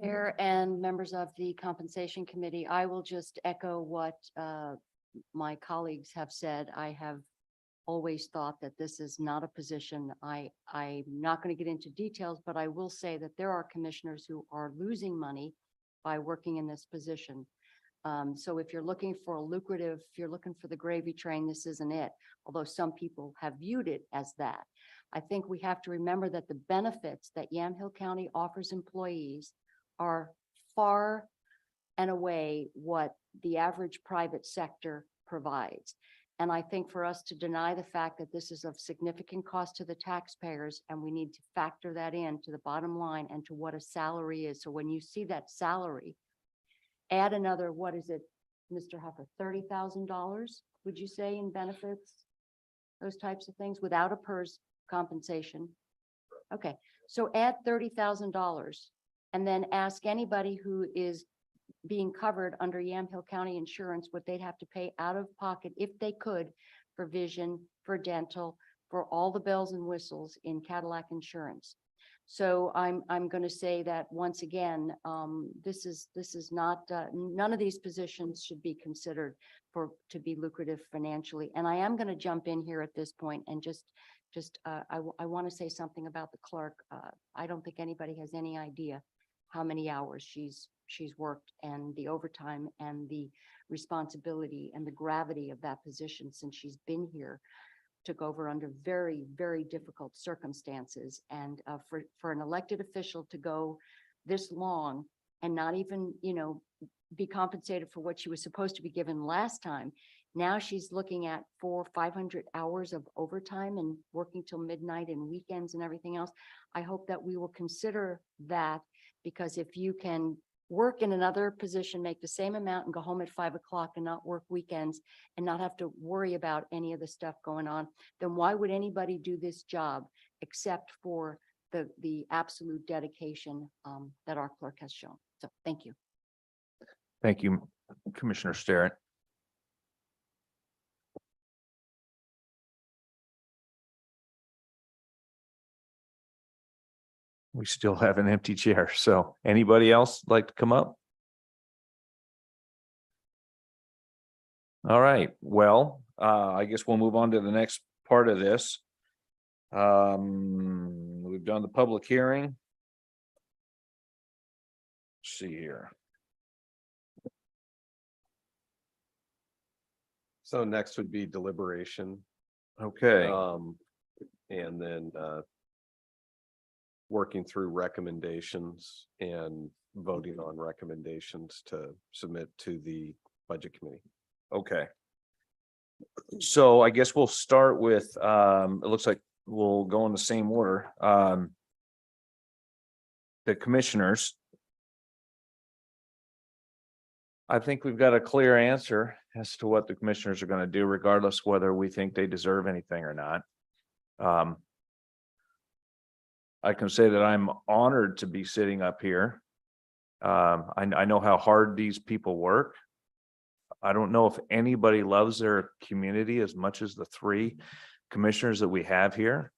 Chair and members of the Compensation Committee, I will just echo what my colleagues have said. I have always thought that this is not a position. I'm not going to get into details, but I will say that there are commissioners who are losing money by working in this position. So if you're looking for a lucrative, if you're looking for the gravy train, this isn't it. Although some people have viewed it as that. I think we have to remember that the benefits that Yamhill County offers employees are far and away what the average private sector provides. And I think for us to deny the fact that this is of significant cost to the taxpayers, and we need to factor that in to the bottom line and to what a salary is. So when you see that salary, add another, what is it, Mr. Huffer, $30,000, would you say, in benefits? Those types of things without a PERS compensation. Okay, so add $30,000 and then ask anybody who is being covered under Yamhill County insurance what they'd have to pay out of pocket if they could for vision, for dental, for all the bells and whistles in Cadillac insurance. So I'm going to say that once again, this is not, none of these positions should be considered to be lucrative financially. And I am going to jump in here at this point and I want to say something about the clerk. I don't think anybody has any idea how many hours she's worked and the overtime and the responsibility and the gravity of that position since she's been here. Took over under very, very difficult circumstances. And for an elected official to go this long and not even, be compensated for what she was supposed to be given last time. Now she's looking at 400-500 hours of overtime and working till midnight and weekends and everything else. I hope that we will consider that, because if you can work in another position, make the same amount and go home at 5 o'clock and not work weekends and not have to worry about any of the stuff going on, then why would anybody do this job except for the absolute dedication that our clerk has shown? So thank you. Thank you, Commissioner Sterrett. We still have an empty chair, so anybody else like to come up? All right, well, I guess we'll move on to the next part of this. We've done the public hearing. Let's see here. So next would be deliberation. Okay, And then working through recommendations and voting on recommendations to submit to the budget committee. okay. So I guess we'll start with, it looks like we'll go in the same order. The commissioners. I think we've got a clear answer as to what the commissioners are going to do, regardless whether we think they deserve anything or not. I can say that I'm honored to be sitting up here. I know how hard these people work. I don't know if anybody loves their community as much as the 3 commissioners that we have here.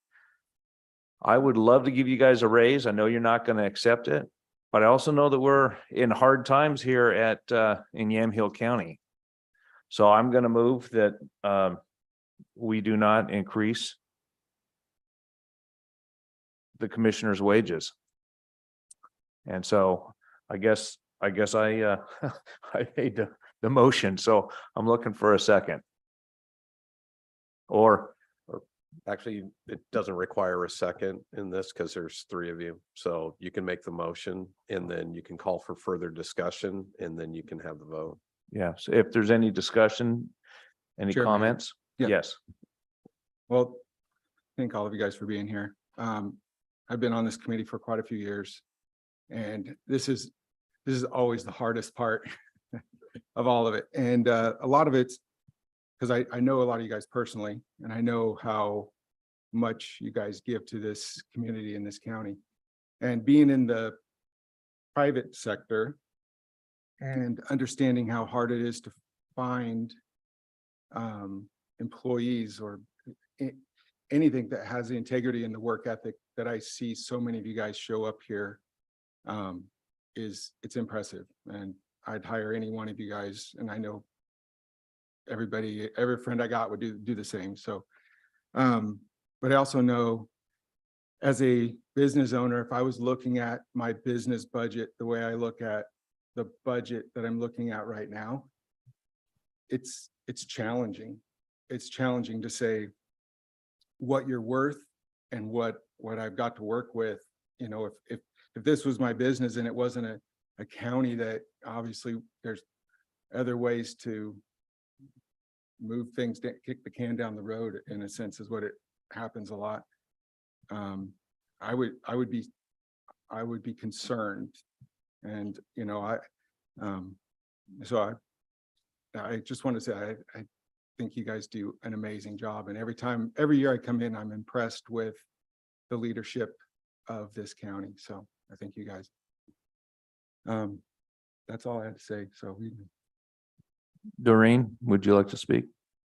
I would love to give you guys a raise. I know you're not going to accept it, but I also know that we're in hard times here in Yamhill County. So I'm going to move that we do not increase the commissioner's wages. And so I guess I I made the motion, so I'm looking for a second. Or Actually, it doesn't require a second in this because there's 3 of you. So you can make the motion and then you can call for further discussion and then you can have the vote. yeah, so if there's any discussion, any Chairman. comments? Yeah. Yes. Well, thank all of you guys for being here. I've been on this committee for quite a few years. And this is always the hardest part of all of it. And a lot of it's because I know a lot of you guys personally, and I know how much you guys give to this community in this county. And being in the private sector and understanding how hard it is to find employees or anything that has the integrity and the work ethic that I see so many of you guys show up here, it's impressive. And I'd hire any one of you guys, and I know every friend I got would do the same. So, but I also know as a business owner, if I was looking at my business budget, the way I look at the budget that I'm looking at right now, it's challenging. It's challenging to say what you're worth and what I've got to work with. You know, if this was my business and it wasn't a county that obviously there's other ways to move things, kick the can down the road, in a sense, is what it happens a lot. I would be concerned, and you know, I just want to say I think you guys do an amazing job, and every year I come in, I'm impressed with the leadership of this county. So I thank you guys. That's all I had to say. So Doreen, would you like to speak?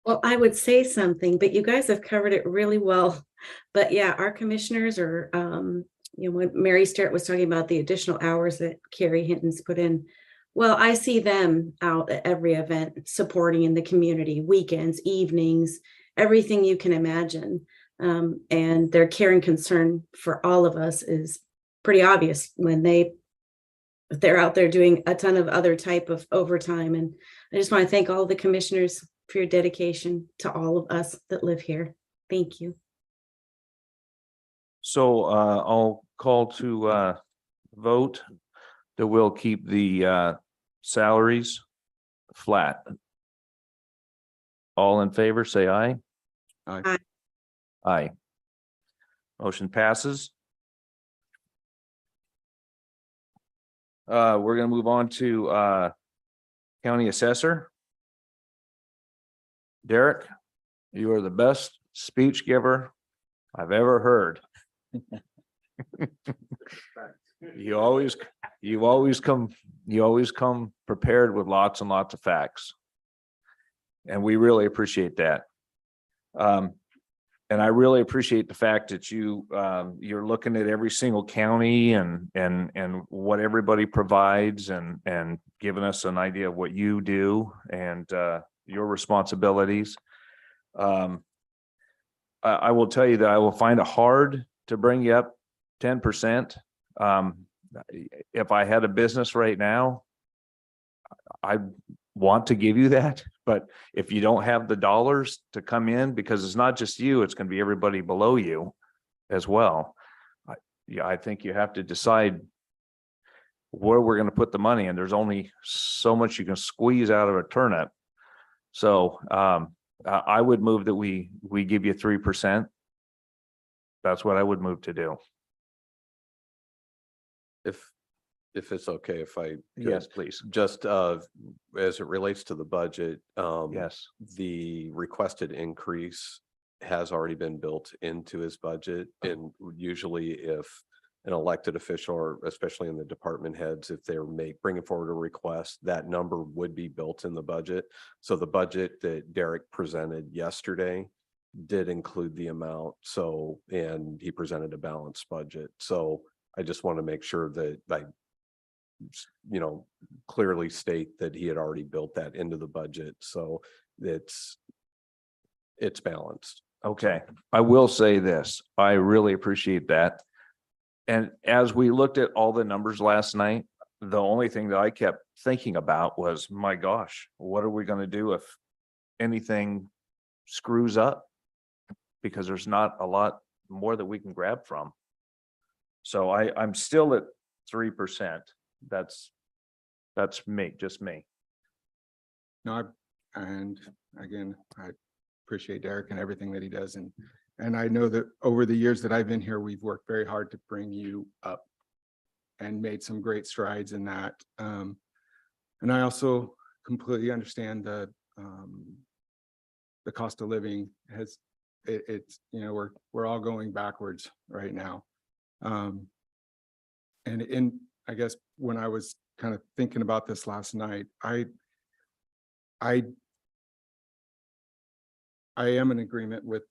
Well, I would say something, but you guys have covered it really well. But yeah, our commissioners are you know, when Mary Start was talking about the additional hours that Carrie Hinton's put in. Well, I see them out at every event, supporting in the community, weekends, evenings, everything you can imagine. And their care and concern for all of us is pretty obvious when they're out there doing a ton of other type of overtime. And I just want to thank all the commissioners for your dedication to all of us that live here. Thank you. So I'll call to vote that we'll keep the salaries flat. All in favor, say aye. Aye. Aye. Aye. Motion passes. We're gonna move on to county assessor. Derek, you are the best speech giver I've ever heard. You always come prepared with lots and lots of facts. And we really appreciate that. And I really appreciate the fact that you're looking at every single county and what everybody provides and giving us an idea of what you do and your responsibilities. I will tell you that I will find it hard to bring you up 10%. If I had a business right now, I want to give you that, but if you don't have the dollars to come in, because it's not just you, it's going to be everybody below you as well. I think you have to decide where we're going to put the money, and there's only so much you can squeeze out of a turnip. So I would move that we give you 3%. That's what I would move to do. If it's okay, if I. could, Yes, please. Just as it relates to the budget, Yes. the requested increase has already been built into his budget. And usually if an elected official, or especially in the department heads, if they're bringing forward a request, that number would be built in the budget. So the budget that Derek presented yesterday did include the amount. So, and he presented a balanced budget. So I just want to make sure that clearly state that he had already built that into the budget. So it's balanced. Okay, I will say this, I really appreciate that. And as we looked at all the numbers last night, the only thing that I kept thinking about was, my gosh, what are we gonna do if anything screws up? Because there's not a lot more that we can grab from. So I'm still at 3%. That's me, just me. No, and again, I appreciate Derek and everything that he does. And I know that over the years that I've been here, we've worked very hard to bring you up and made some great strides in that. And I also completely understand the cost of living it's, we're all going backwards right now. And I guess when I was kind of thinking about this last night, I am in agreement with,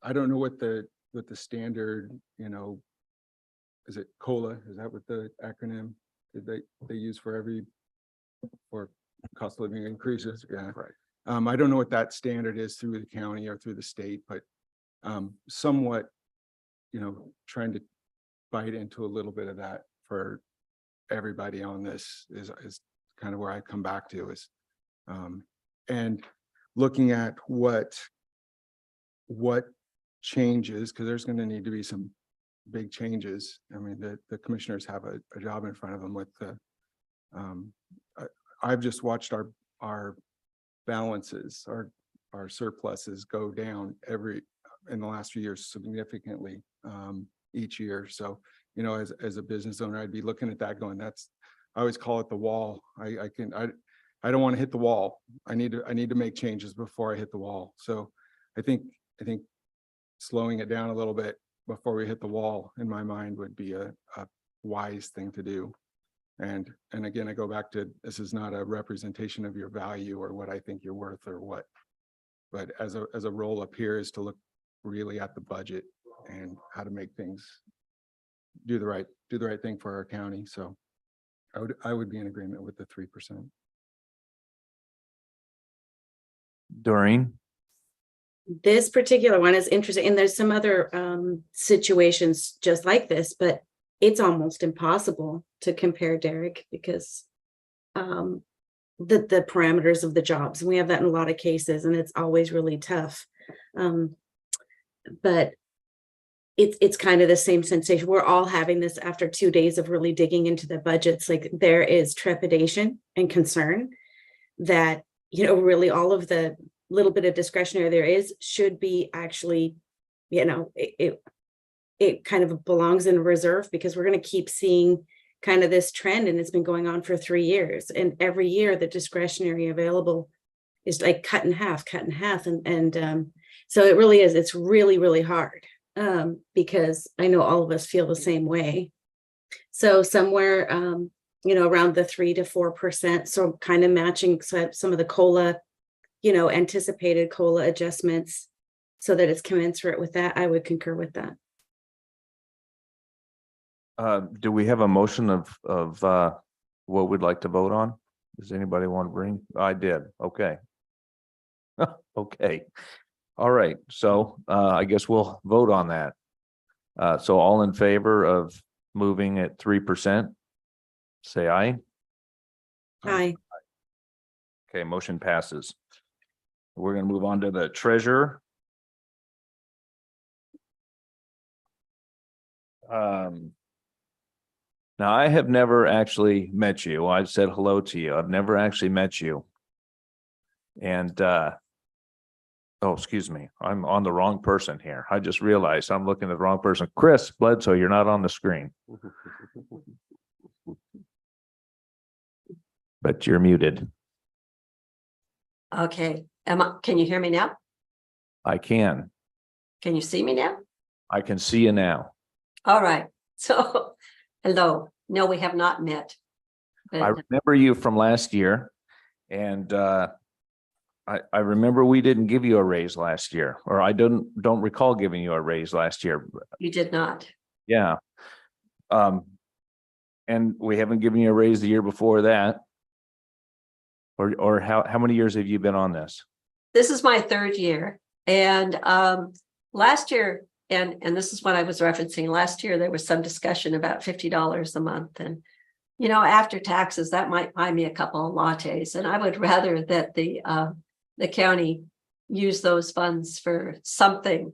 I don't know what the standard, is it COLA? Is that what the acronym that they use for cost of living increases? Yeah. Right. I don't know what that standard is through the county or through the state, but somewhat, trying to bite into a little bit of that for everybody on this is kind of where I come back to is, and looking at what changes, because there's going to need to be some big changes. I mean, the commissioners have a job in front of them with the, I've just watched our balances, our surpluses go down in the last few years significantly, each year. So, as a business owner, I'd be looking at that going, I always call it the wall. I don't want to hit the wall. I need to make changes before I hit the wall. So I think slowing it down a little bit before we hit the wall, in my mind, would be a wise thing to do. And again, I go back to, this is not a representation of your value or what I think you're worth or what, but as a role up here is to look really at the budget and how to make things do the right thing for our county. So I would be in agreement with the 3%. Doreen? This particular one is interesting, and there's some other situations just like this, but it's almost impossible to compare, Derek, because the parameters of the jobs, and we have that in a lot of cases, and it's always really tough. But it's kind of the same sensation. We're all having this after 2 days of really digging into the budgets. Like, there is trepidation and concern that, you know, really all of the little bit of discretionary there is should be actually, you know, it kind of belongs in reserve, because we're going to keep seeing kind of this trend, and it's been going on for 3 years. And every year the discretionary available is like cut in half. And so it really is, it's really, really hard, because I know all of us feel the same way. So somewhere, you know, around the 3 to 4%. So kind of matching some of the COLA, you know, anticipated COLA adjustments, so that it's commensurate with that. I would concur with that. Do we have a motion of what we'd like to vote on? Does anybody want to bring? I did. Okay. Okay. All right. So I guess we'll vote on that. So all in favor of moving at 3%, say aye. Aye. Okay, motion passes. We're going to move on to the treasurer. Now, I have never actually met you. I've said hello to you. I've never actually met you. And oh, excuse me, I'm on the wrong person here. I just realized I'm looking at the wrong person. Chris Bledsoe, you're not on the screen. But you're muted. Okay, can you hear me now? I can. Can you see me now? I can see you now. All right, so, hello. No, we have not met. I But remember you from last year, and I remember we didn't give you a raise last year, or I don't recall giving you a raise last year. you did not. Yeah. And we haven't given you a raise the year before that. Or how many years have you been on this? This is my 3rd year, and last year, and this is what I was referencing, last year, there was some discussion about $50 a month, and you know, after taxes, that might buy me a couple of lattes, and I would rather that the county use those funds for something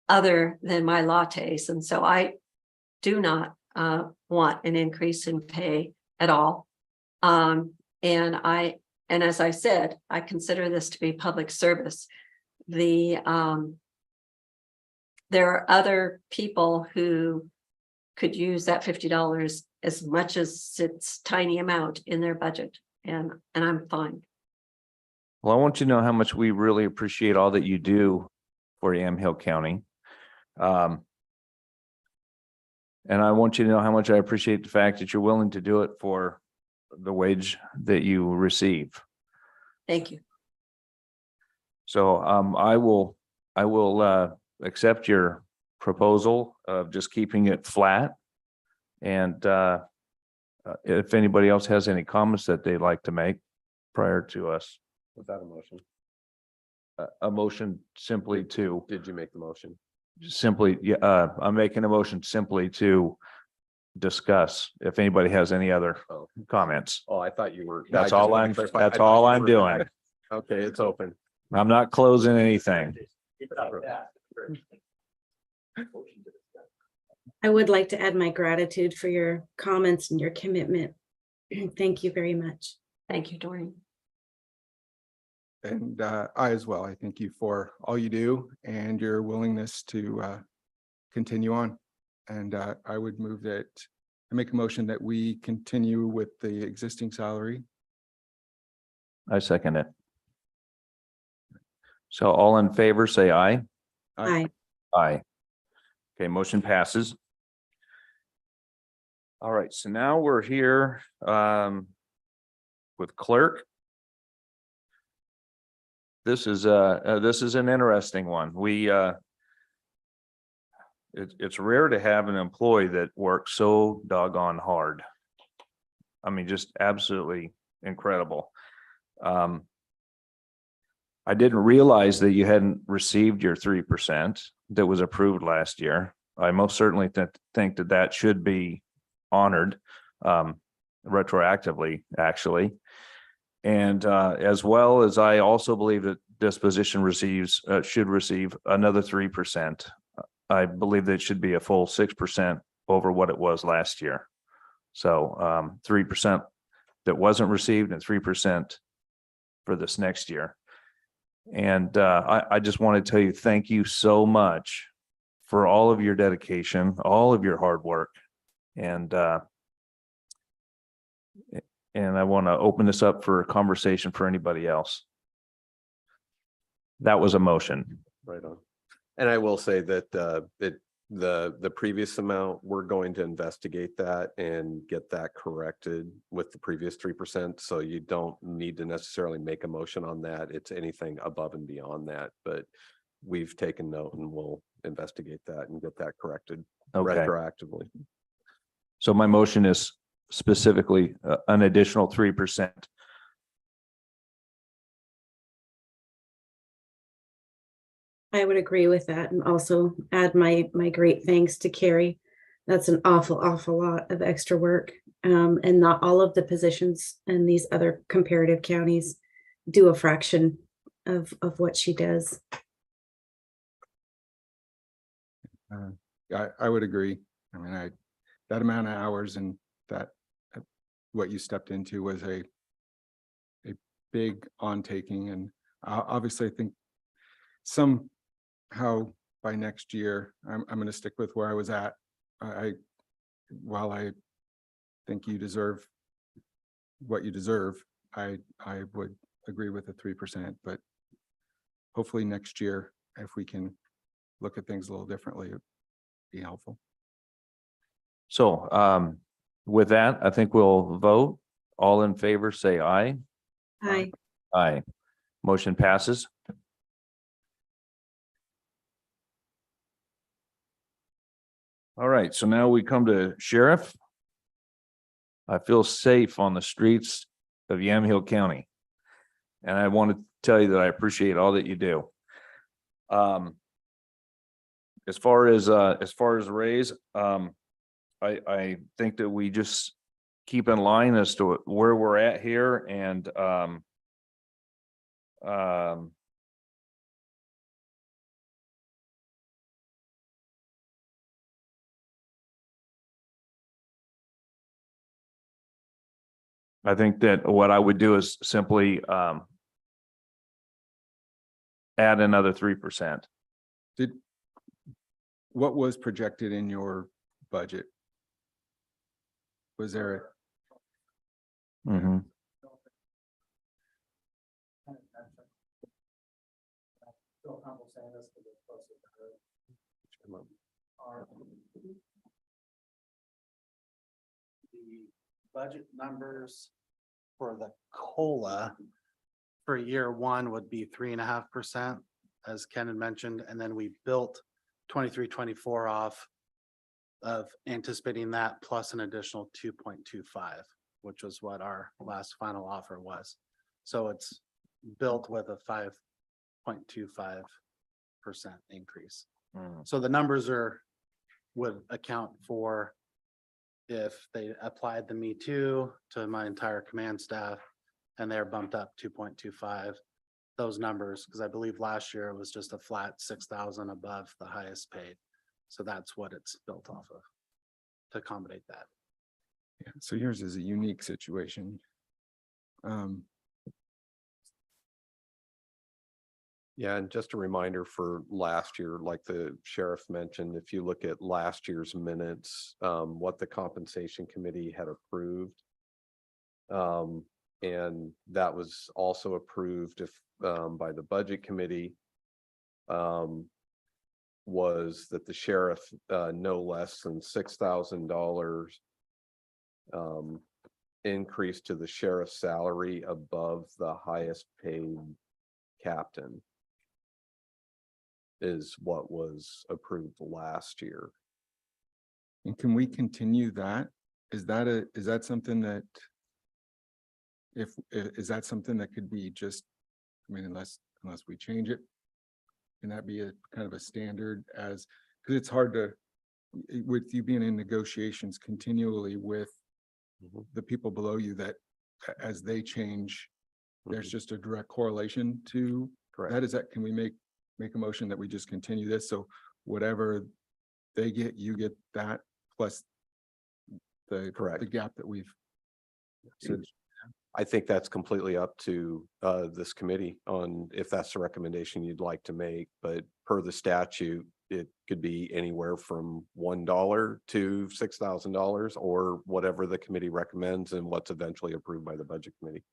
other than my lattes, and so I do not want an increase in pay at all. And as I said, I consider this to be public service. There are other people who could use that $50 as much as its tiny amount in their budget, and I'm fine. Well, I want you to know how much we really appreciate all that you do for Yamhill County. And I want you to know how much I appreciate the fact that you're willing to do it for the wage that you receive. Thank you. So I will accept your proposal of just keeping it flat. And if anybody else has any comments that they'd like to make prior to us. Without a motion. A motion simply to, Did you make the motion? I'm making a motion simply to discuss if anybody has any other comments. Oh, I thought you were. That's I just all wanted I'm, to clarify. that's I thought all you I'm were- doing. Okay, it's open. I'm not closing anything. I would like to add my gratitude for your comments and your commitment. Thank you very much. Thank you, Doreen. And I as well, I thank you for all you do and your willingness to continue on. And I would move that, I make a motion that we continue with the existing salary. I second it. So all in favor, say aye. Aye. Aye. Okay, motion passes. All right, so now we're here with clerk. This is an interesting one. It's rare to have an employee that works so doggone hard. I mean, just absolutely incredible. I didn't realize that you hadn't received your 3% that was approved last year. I most certainly think that that should be honored retroactively, actually. And as well as I also believe that this position should receive another 3%. I believe that it should be a full 6% over what it was last year. So 3% that wasn't received and 3% for this next year. And I just want to tell you, thank you so much for all of your dedication, all of your hard work. And I want to open this up for a conversation for anybody else. That was a motion. Right on. And I will say that the previous amount, we're going to investigate that and get that corrected with the previous 3%. So you don't need to necessarily make a motion on that. It's anything above and beyond that, but we've taken note and we'll investigate that and get that corrected Okay. retroactively. So my motion is specifically an additional 3%. I would agree with that and also add my great thanks to Carrie. That's an awful lot of extra work. And not all of the positions in these other comparative counties do a fraction of what she does. I would agree. I mean, that amount of hours and that what you stepped into was a big on-taking, and obviously I think somehow by next year, I'm going to stick with where I was at. While I think you deserve what you deserve, I would agree with the 3%, but hopefully next year, if we can look at things a little differently, it'd be helpful. So with that, I think we'll vote. All in favor, say aye. Aye. Aye. Motion passes. All right, so now we come to Sheriff. I feel safe on the streets of Yamhill County. And I want to tell you that I appreciate all that you do. As far as raise, I think that we just keep in line as to where we're at here and I think that what I would do is simply add another 3%. What was projected in your budget? Was there Mm-hmm. The budget numbers for the COLA for year one would be 3.5%, as Ken had mentioned, and then we built 23-24 off of anticipating that plus an additional 2.25, which was what our last final offer was. So it's built with a 5.25% increase. So the numbers would account for if they applied the Me Too to my entire command staff and they're bumped up 2.25, those numbers, because I believe last year it was just a flat 6,000 above the highest paid. So that's what it's built off of to accommodate that. Yeah, so yours is a unique situation. Yeah, and just a reminder for last year, like the sheriff mentioned, if you look at last year's minutes, what the compensation committee had approved. And that was also approved by the budget committee. Was that the sheriff no less than $6,000 increase to the sheriff's salary above the highest paid captain. is what was approved last year. And can we continue that? Is that something that is that something that could be just, I mean, unless we change it? Can that be a kind of a standard as, because it's hard to, with you being in negotiations continually with Mhm. the people below you that as they change, there's just a direct correlation to Correct. that. Is that, can we make a motion that we just continue this? So whatever they get, you get that plus Correct. the gap that we've said. I think that's completely up to this committee on if that's the recommendation you'd like to make, but per the statute, it could be anywhere from $1 to $6,000 or whatever the committee recommends and what's eventually approved by the budget committee.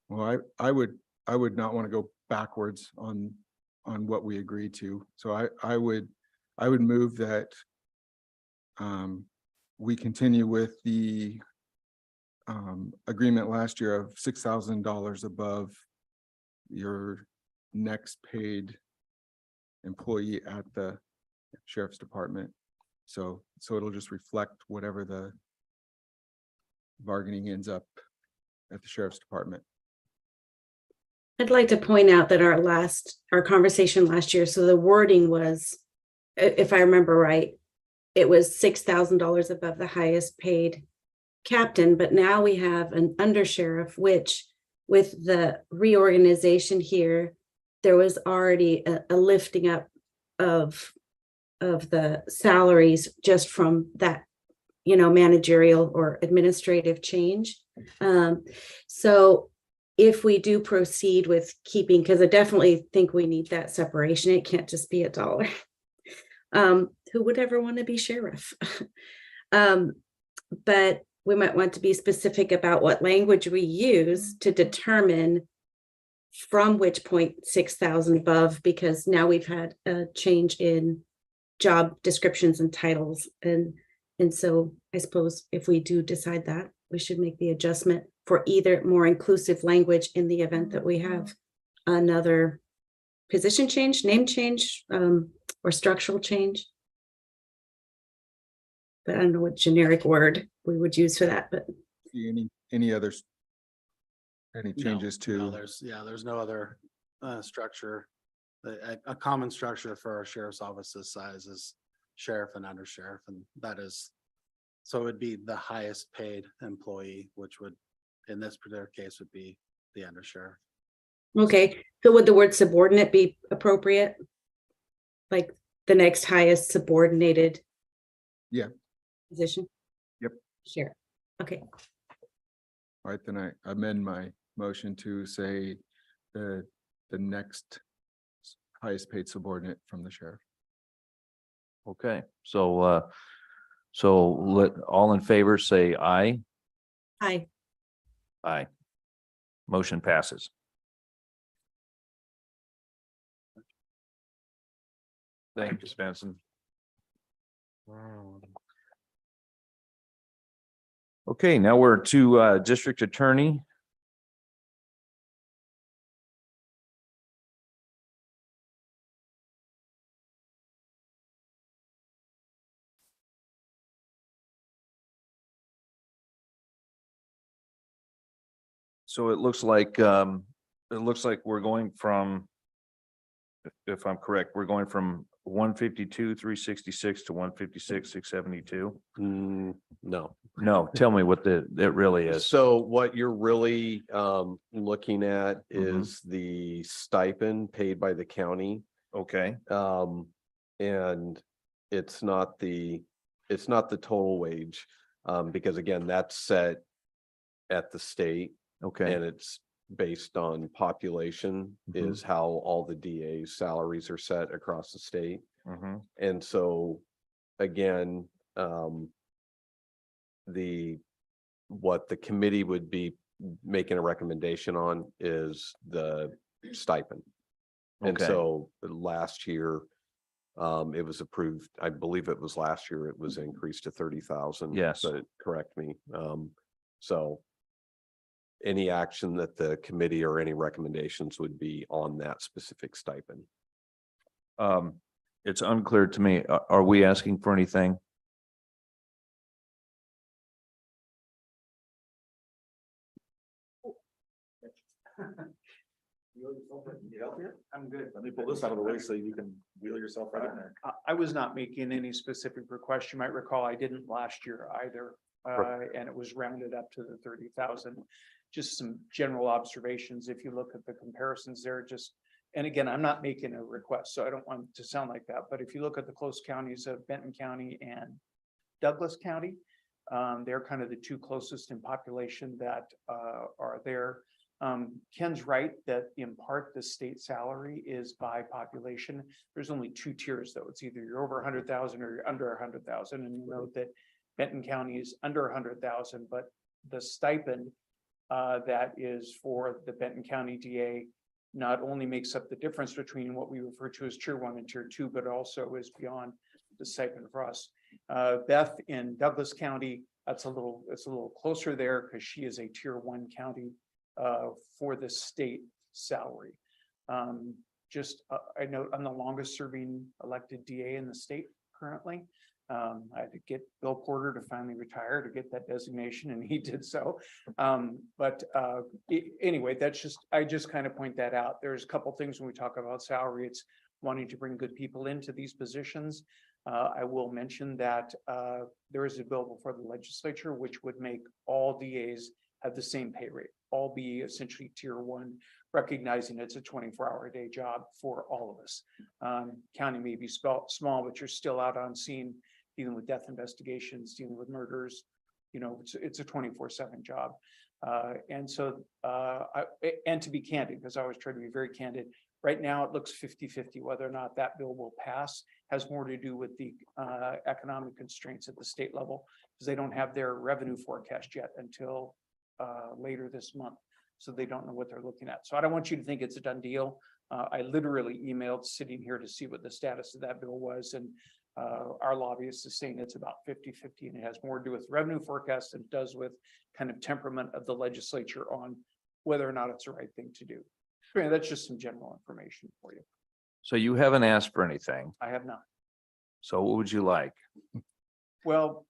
Well, I would not want to go backwards on what we agreed to. So I would move that we continue with the agreement last year of $6,000 above your next paid employee at the sheriff's department. So it'll just reflect whatever the bargaining ends up at the sheriff's department. I'd like to point out that our conversation last year, so the wording was, if I remember right, it was $6,000 above the highest paid captain, but now we have an undersheriff, which with the reorganization here, there was already a lifting up of the salaries just from that, managerial or administrative change. So if we do proceed with keeping, because I definitely think we need that separation, it can't just be $1. Who would ever want to be sheriff? But we might want to be specific about what language we use to determine from which point 6,000 above, because now we've had a change in job descriptions and titles. And so I suppose if we do decide that, we should make the adjustment for either more inclusive language in the event that we have another position change, name change, or structural change. But I don't know what generic word we would use for that, but Any others? Any No, changes no, to? there's no other structure. A common structure for our sheriff's office's size is sheriff and undersheriff, and that is, so it would be the highest paid employee, which would, in this particular case, would be the undersheriff. okay. So would the word subordinate be appropriate? Like the next highest subordinated? Yeah. Position? Yep. Sure. Okay. All right, then I amend my motion to say the next highest paid subordinate from the sheriff. Okay, so let all in favor say aye. Hi. Aye. Motion passes. Thank you, Svensson. Okay, now we're to district attorney. So it looks like we're going from, if I'm correct, we're going from 152, 366 to 156, 672. No. No, tell me what it really is. So what you're really looking at Mhm. is the stipend paid by the county. Okay, And it's not the total wage, because again, that's set at the state okay, and it's based on population Mhm. is how all the DA's salaries are set across the state. mhm, And so, again, what the committee would be making a recommendation on is the stipend. And Okay. so last year, it was approved, I believe it was last year, it was increased to 30,000. Yes. But correct me. So any action that the committee or any recommendations would be on that specific stipend. It's unclear to me. Are we asking for anything? I'm good. Let me pull this out of the way so you can wheel yourself right in there. I was not making any specific request. You might recall I didn't last year either. And it was rounded up to the 30,000. Just some general observations. If you look at the comparisons there, just, and again, I'm not making a request, so I don't want to sound like that. But if you look at the close counties of Benton County and Douglas County, they're kind of the two closest in population that are there. Ken's right that in part the state salary is by population. There's only two tiers though. It's either you're over 100,000 or you're under 100,000. And you know that Benton County is under 100,000, but the stipend that is for the Benton County DA not only makes up the difference between what we refer to as tier 1 and tier 2, but also is beyond the stipend for us. Beth in Douglas County, it's a little closer there because she is a tier 1 county for the state salary. I know I'm the longest serving elected DA in the state currently. I had to get Bill Porter to finally retire to get that designation, and he did so. Anyway, I just kind of point that out. There's a couple things when we talk about salary. It's wanting to bring good people into these positions. I will mention that there is a bill before the legislature which would make all DAs have the same pay rate, all be essentially tier 1, recognizing it's a 24-hour-a-day job for all of us. County may be small, but you're still out on scene dealing with death investigations, dealing with murders. You know, it's a 24/7 job. And to be candid, because I always try to be very candid, right now it looks 50-50 whether or not that bill will pass. Has more to do with the economic constraints at the state level, because they don't have their revenue forecast yet until later this month. So they don't know what they're looking at. So I don't want you to think it's a done deal. I literally emailed sitting here to see what the status of that bill was. And our lobbyist is saying it's about 50-50, and it has more to do with revenue forecast than it does with kind of temperament of the legislature on whether or not it's the right thing to do. Granted, that's just some general information for you. So you haven't asked for anything. I have not. So what would you like? Well,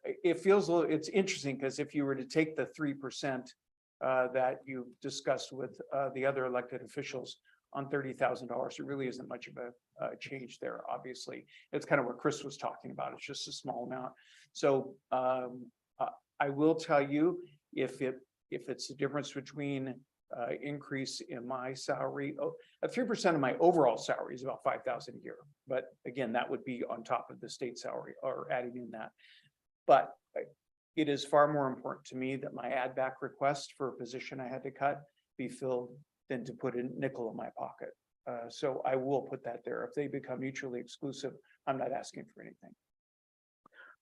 it feels a little, it's interesting because if you were to take the 3% that you discussed with the other elected officials on $30,000, it really isn't much of a change there. Obviously, it's kind of what Chris was talking about. It's just a small amount. So I will tell you, if it's the difference between increase in my salary, 3% of my overall salary is about $5,000 a year. But again, that would be on top of the state salary or adding in that. But it is far more important to me that my add back request for a position I had to cut be filled than to put a nickel in my pocket. So I will put that there. If they become mutually exclusive, I'm not asking for anything.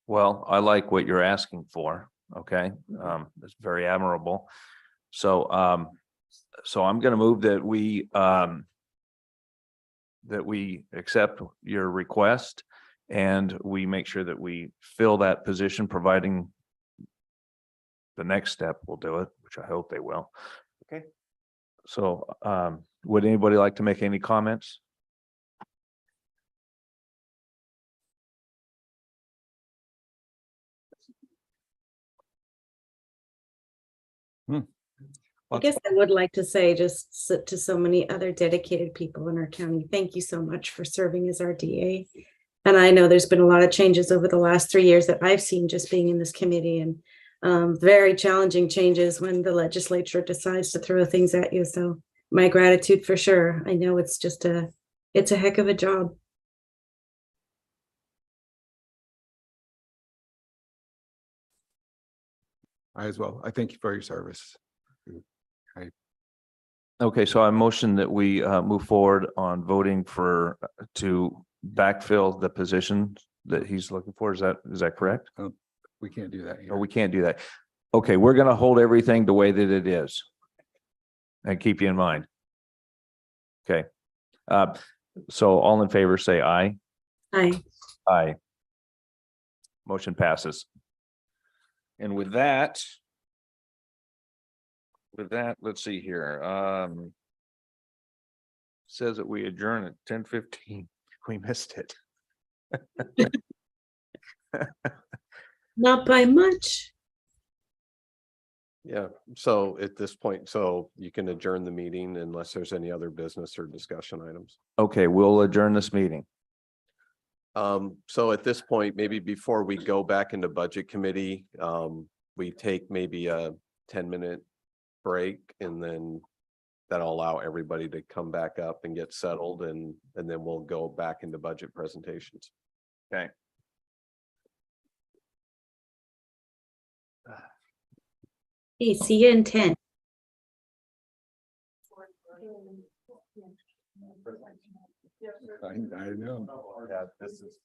Well, I like what you're asking for. Okay. It's very admirable. So I'm going to move that we accept your request and we make sure that we fill that position, providing the next step will do it, which I hope they will. Okay. So would anybody like to make any comments? I guess I would like to say to so many other dedicated people in our county, thank you so much for serving as our DA. And I know there's been a lot of changes over the last 3 years that I've seen just being in this committee, and very challenging changes when the legislature decides to throw things at you. So my gratitude for sure. I know it's a heck of a job. I as well. I thank you for your service. Okay, so I motion that we move forward on voting to backfill the position that he's looking for. Is that correct? We can't do that Or here. we can't do that. Okay, we're gonna hold everything the way that it is. And keep you in mind. Okay. So all in favor, say aye. Aye. Aye. Motion passes. And with that, let's see here. Says that we adjourn at 10:15. we missed it. Not by much. Yeah, so at this point, so you can adjourn the meeting unless there's any other business or discussion items. Okay, we'll adjourn this meeting. So at this point, maybe before we go back into budget committee, we take maybe a 10-minute break and then that'll allow everybody to come back up and get settled and then we'll go back into budget presentations. Okay. Hey, see you in 10. I know. Yeah, this is.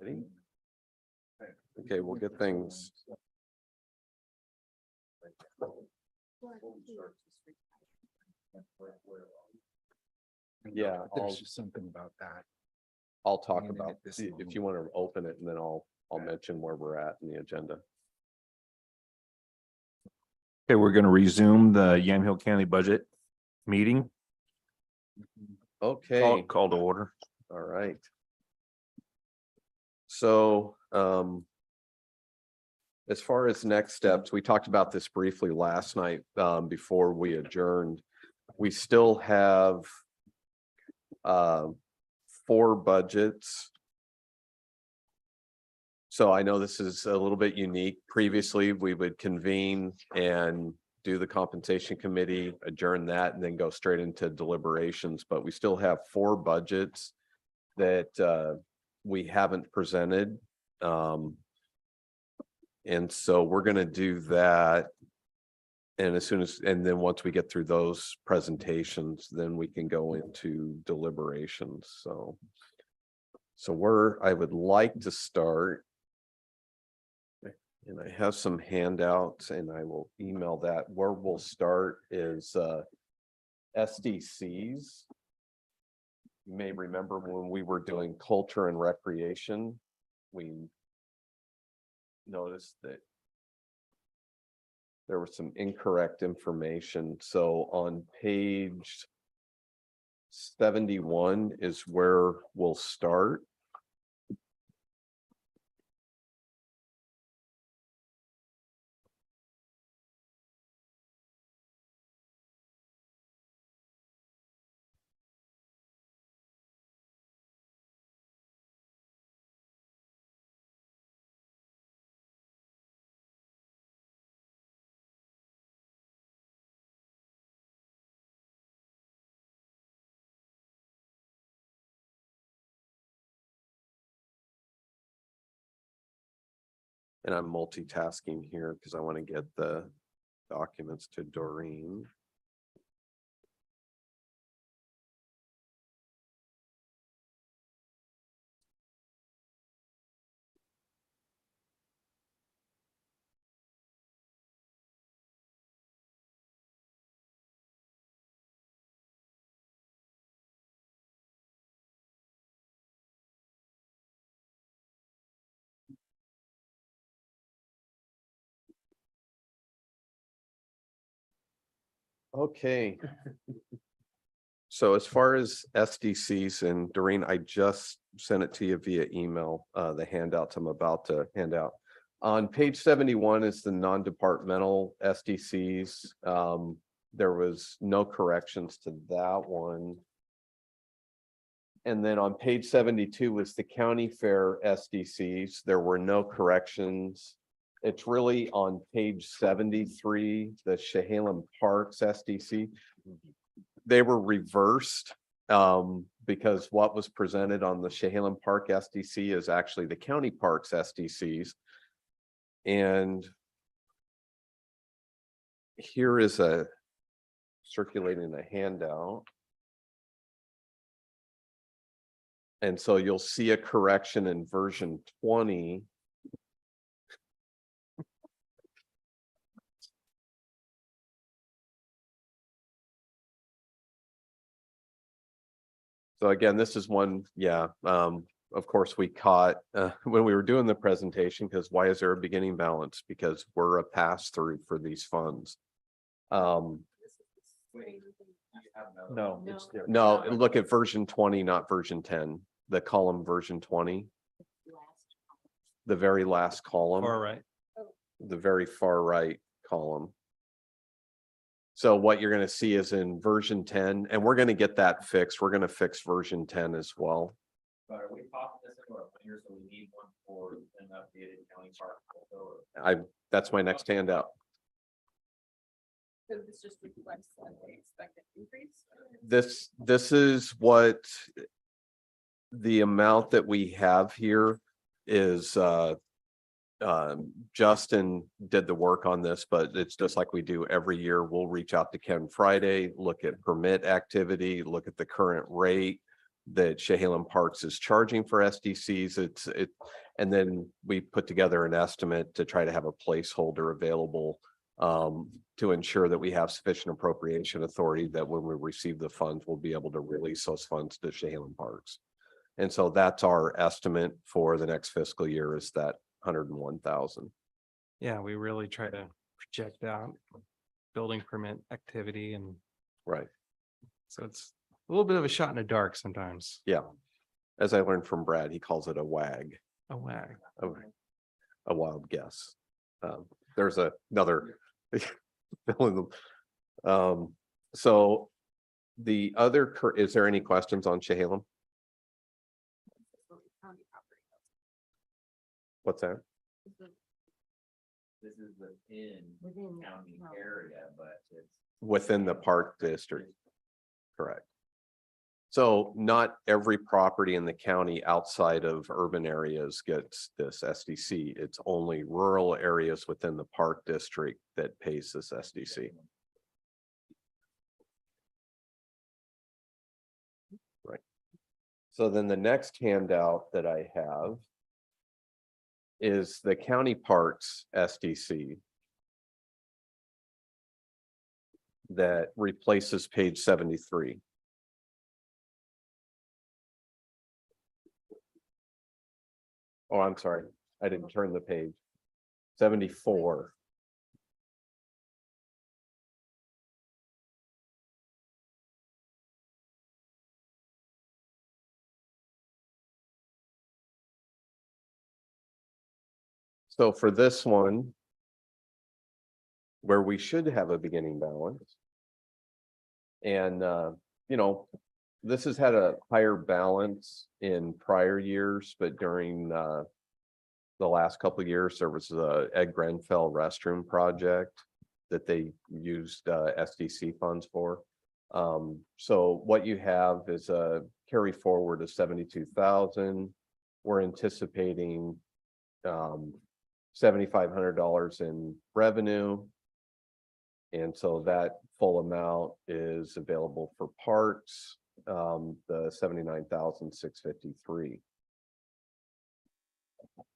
Ready? Okay, we'll get things. Yeah, There's just something about that. I'll talk handing about, it this if long. you want to open it and then I'll mention where we're at in the agenda. Okay, we're gonna resume the Yamhill County budget meeting. Okay. Call to order. All right. So, as far as next steps, we talked about this briefly last night, before we adjourned. We still have, 4 budgets. So I know this is a little bit unique. Previously, we would convene and do the compensation committee, adjourn that, and then go straight into deliberations, but we still have 4 budgets that we haven't presented. And so we're gonna do that. And and then once we get through those presentations, then we can go into deliberations, so. So I would like to start. And I have some handouts and I will email that. Where we'll start is SDCs. You may remember when we were doing culture and recreation, we noticed that there was some incorrect information. So on page 71 is where we'll start. And I'm multitasking here because I want to get the documents to Doreen. Okay. So as far as SDCs, and Doreen, I just sent it to you via email, the handouts I'm about to hand out. On page 71 is the non-departmental SDCs. There was no corrections to that one. And then on page 72 was the county fair SDCs. There were no corrections. It's really on page 73, the Chehalem Parks SDC. They were reversed because what was presented on the Chehalem Park SDC is actually the county parks SDCs. And here is circulating a handout. And so you'll see a correction in version 20. So again, this is one, of course, we caught when we were doing the presentation, because why is there a beginning balance? Because we're a pass through for these funds. No, it's there. No, look at version 20, not version 10, the column version 20. The very last column. All right. The very far right column. So what you're going to see is in version 10, and we're going to get that fixed. We're going to fix version 10 as well. But are we popping this into our planners, so we need one for an updated county park? That's my next handout. So this just reflects the expected increase? This is what the amount that we have here is, Justin did the work on this, but it's just like we do every year. We'll reach out to Ken Friday, look at permit activity, look at the current rate. that Chehalem Parks is charging for SDCs. And then we put together an estimate to try to have a placeholder available to ensure that we have sufficient appropriation authority that when we receive the funds, we'll be able to release those funds to Chehalem Parks. And so that's our estimate for the next fiscal year, is that 101,000. Yeah, we really try to project out building permit activity, and Right. so it's a little bit of a shot in the dark sometimes. Yeah. As I learned from Brad, he calls it a WAG, A wag. a wild guess. There's another. fill in the- So the other, is there any questions on Chehalem? What's that? This is within county area, but it's. Within the park district. Correct. So not every property in the county outside of urban areas gets this SDC. It's only rural areas within the park district that pays this SDC. Right. So then the next handout that I have is the county parks SDC that replaces page 73. Oh, I'm sorry. I didn't turn the page. 74. So for this one, where we should have a beginning balance. And, this has had a higher balance in prior years, but during, the last couple of years, there was a Ed Grenfell restroom project that they used, SDC funds for. So what you have is a carry forward of 72,000. We're anticipating, $7,500 in revenue. And so that full amount is available for parks, the 79,653.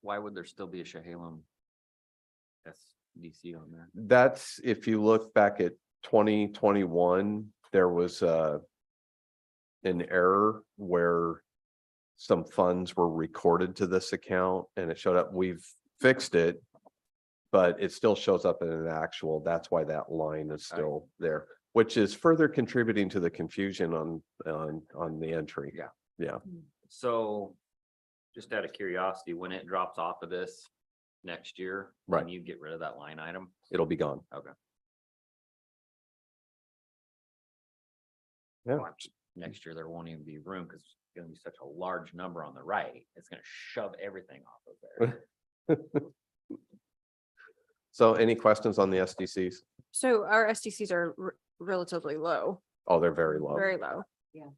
Why would there still be a Chehalem SDC on there? That's, if you look back at 2021, there was an error where some funds were recorded to this account and it showed up. We've fixed it, but it still shows up in an actual. That's why that line is still there, which is further contributing to the confusion on the entry. Yeah. Yeah. So just out of curiosity, when it drops off of this next year, Right. when you get rid of that line item, It'll be gone. okay. Yeah. Next year, there won't even be room because it's gonna be such a large number on the right. It's gonna shove everything off of there. So any questions on the SDCs? So our SDCs are relatively low, Oh, they're very low. very low. Yeah.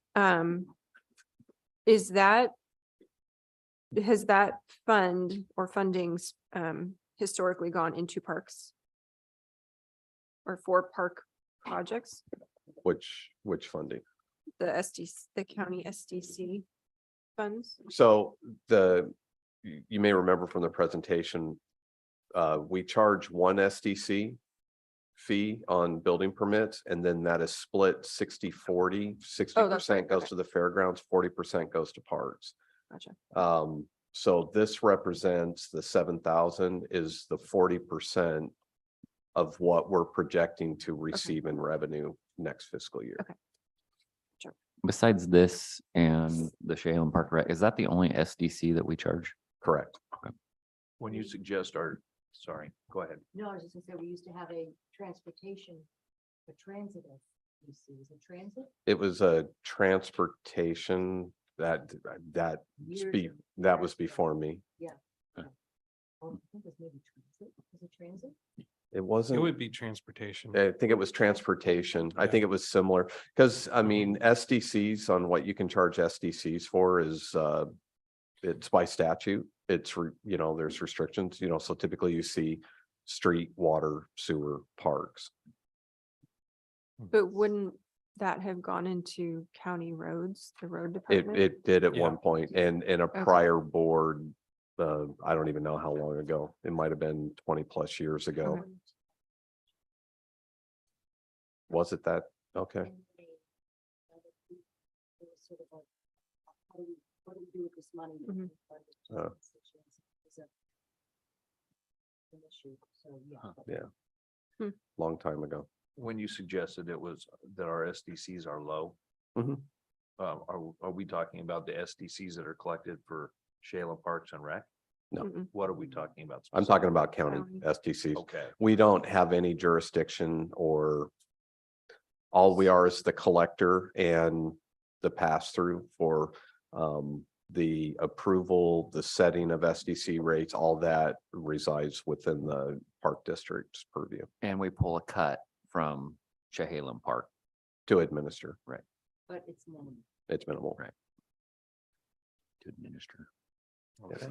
Is that, has that fund or fundings historically gone into parks? Or for park projects, Which funding? the SDC, the county SDC funds? So you may remember from the presentation, we charge one SDC fee on building permits, and then that is split 60-40. 60% goes okay. to the fairgrounds, 40% goes to parks. Gotcha. So this represents the 7,000 is the 40% of what we're projecting to receive in revenue next fiscal year. Okay. Besides this and the Chehalem Park Rec, is that the only SDC that we charge? Correct. When you suggest sorry, go ahead. No, I was just gonna say, we used to have a transportation, a transit SDC. Is it transit? It was a transportation that Years was before me. Oh, I think it was maybe transit. Was it transit? It It wasn't. would be transportation. I think it was transportation. I think it was similar, because I mean, SDCs on what you can charge SDCs for is it's by statute. It's, there's restrictions, so typically you see street, water, sewer, parks. But wouldn't that have gone into county roads, the road It, department? it did at Yeah. one point and in a Okay. prior board, I don't even know how long ago. It might have been 20+ years ago. Okay. Was it that? Okay. And they, it was sort of like, what do we do with this money? that Mhm. we funded to Uh. constituents? It was an issue, so, yeah. Yeah. Long time ago. When you suggested it was that our SDCs are low. Mhm. Are we talking about the SDCs that are collected for Shayla Parks and Rec? No. Mm-mm. What are we talking about? I'm talking about county County. STCs. Okay, We don't have any jurisdiction or all we are is the collector and the pass-through for the approval, the setting of SDC rates, all that resides within the park district's purview And we pull a cut from Chehalem Park. to administer. But it's minimal. It's minimal. Right. To administer. Yes.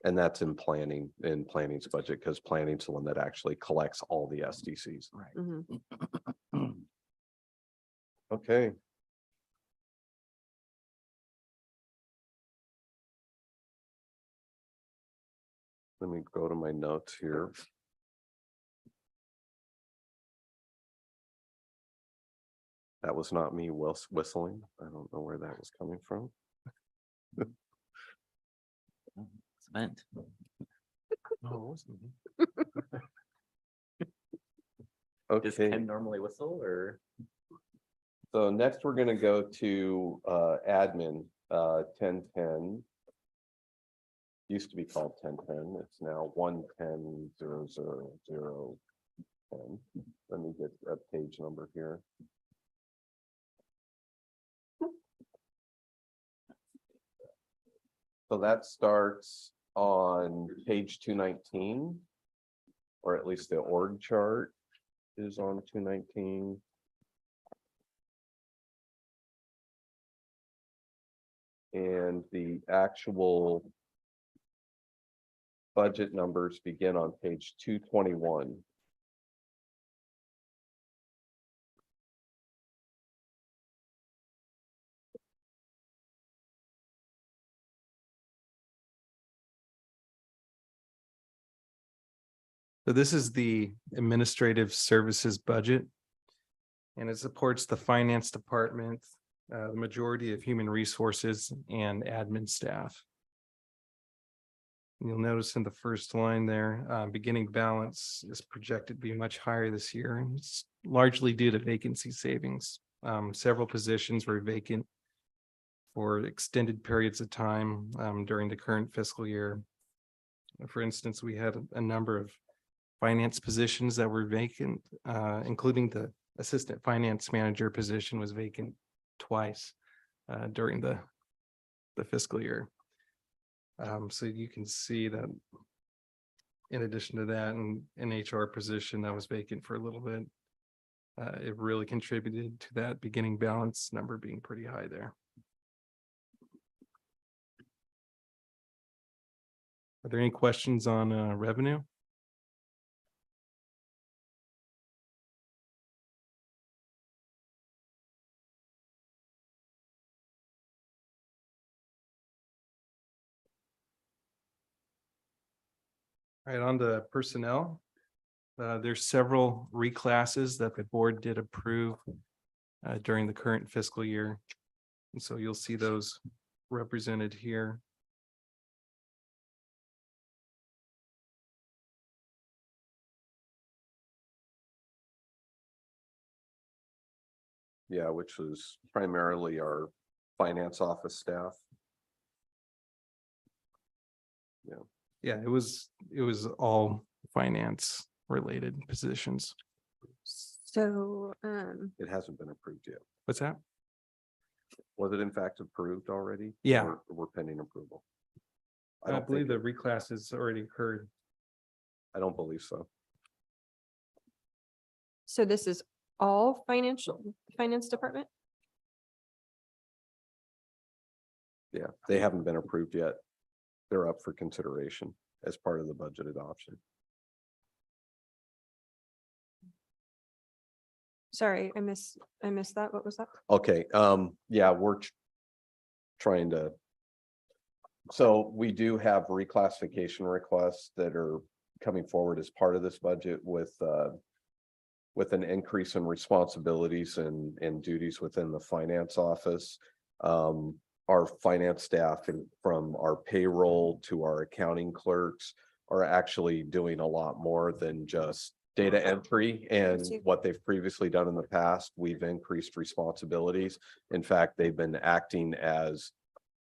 And that's in planning's budget, because planning's the one that actually collects all the SDCs. Right. Mhm. Okay. Let me go to my notes here. That was not me whistling. I don't know where that was coming from. Cement. Oh, Does Okay, Ken normally whistle or? so next we're gonna go to admin, 1010. Used to be called 1010. It's now 110-000-10. Let me get a page number here. So that starts on page 219. Or at least the org chart is on 219. And the actual budget numbers begin on page 221. So this is the administrative services budget. And it supports the finance department, the majority of human resources and admin staff. You'll notice in the first line there, beginning balance is projected to be much higher this year. And it's largely due to vacancy savings. Several positions were vacant for extended periods of time during the current fiscal year. For instance, we had a number of finance positions that were vacant, including the assistant finance manager position was vacant twice during the fiscal year. So you can see that in addition to that, an HR position that was vacant for a little bit, it really contributed to that beginning balance number being pretty high there. Are there any questions on revenue? All right, on to personnel. There's several reclasses that the board did approve during the current fiscal year. And so you'll see those represented here. Yeah, which was primarily our finance office staff. Yeah, it was all finance related positions. So, It hasn't been approved yet. What's that? Was it in fact approved already? Yeah. Or we're pending approval. I don't believe think the reclass has already occurred. I don't believe so. so this is all finance department? Yeah, they haven't been approved yet. They're up for consideration as part of the budget adoption. Sorry, I missed that. What was that? Okay, yeah, we're trying to. So we do have reclassification requests that are coming forward as part of this budget with an increase in responsibilities and duties within the finance office. Our finance staff from our payroll to our accounting clerks are actually doing a lot more than just data entry and what they've previously done in the past. We've increased responsibilities. In fact, they've been acting as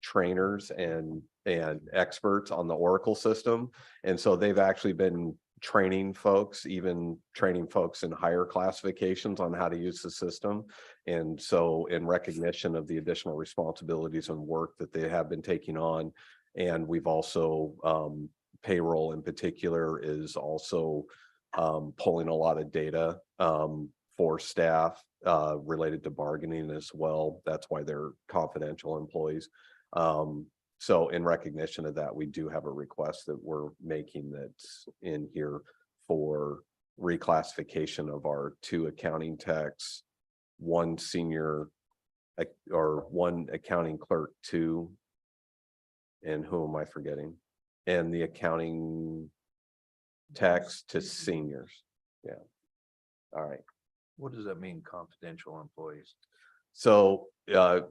trainers and experts on the Oracle system. And so they've actually been training folks, even training folks in higher classifications on how to use the system. And so in recognition of the additional responsibilities and work that they have been taking on, and we've also payroll in particular is also pulling a lot of data for staff related to bargaining as well. That's why they're confidential employees. So in recognition of that, we do have a request that we're making that's in here for reclassification of our 2 accounting techs, 1 senior or 1 accounting clerk 2. And who am I forgetting? And the accounting techs to seniors. Yeah. All right. What does that mean, confidential employees? So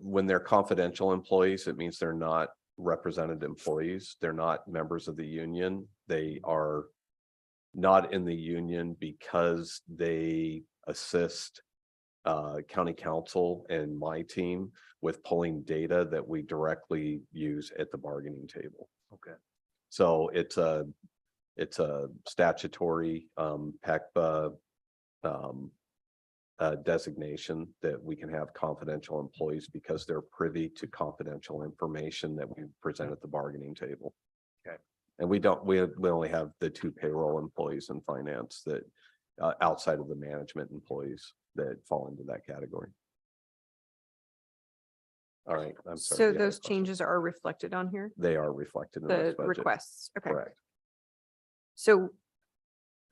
when they're confidential employees, it means they're not represented employees. They're not members of the union. They are not in the union because they assist county council and my team with pulling data that we directly use at the bargaining table. Okay. So it's a statutory PECBA designation that we can have confidential employees because they're privy to confidential information that we present at the bargaining table. Okay. And we only have the 2 payroll employees in finance that outside of the management employees that fall into that category. All right, I'm sorry. So you had a those question. changes are reflected on here, They are reflected in this the budget. requests. Okay. Correct. So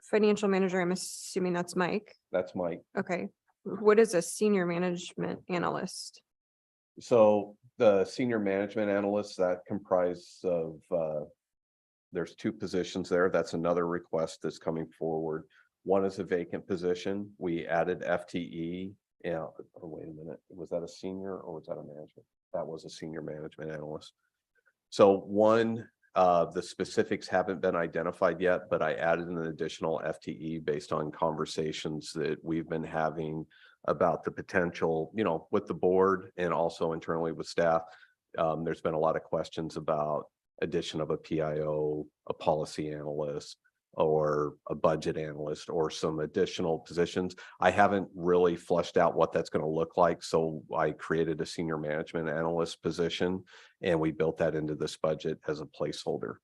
financial manager, I'm assuming that's Mike. That's Mike. Okay. What is a senior management analyst? So the senior management analysts that comprise of, there's 2 positions there. That's another request that's coming forward. One is a vacant position. We added FTE. Yeah, oh, wait a minute. Was that a senior or was that a management? That was a senior management analyst. So one, the specifics haven't been identified yet, but I added an additional FTE based on conversations that we've been having about the potential, with the board and also internally with staff. There's been a lot of questions about addition of a PIO, a policy analyst, or a budget analyst, or some additional positions. I haven't really fleshed out what that's going to look like. So I created a senior management analyst position and we built that into this budget as a placeholder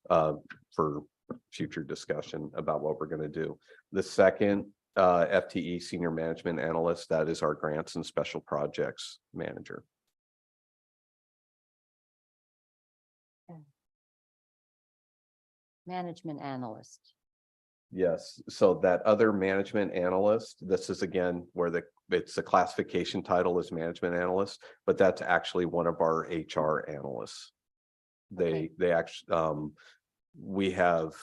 for future discussion about what we're going to do. The second FTE senior management analyst, that is our grants and special projects manager. Management analyst. Yes, so that other management analyst, this is again where it's a classification title is management analyst, but that's actually one of our HR analysts. They actually, we have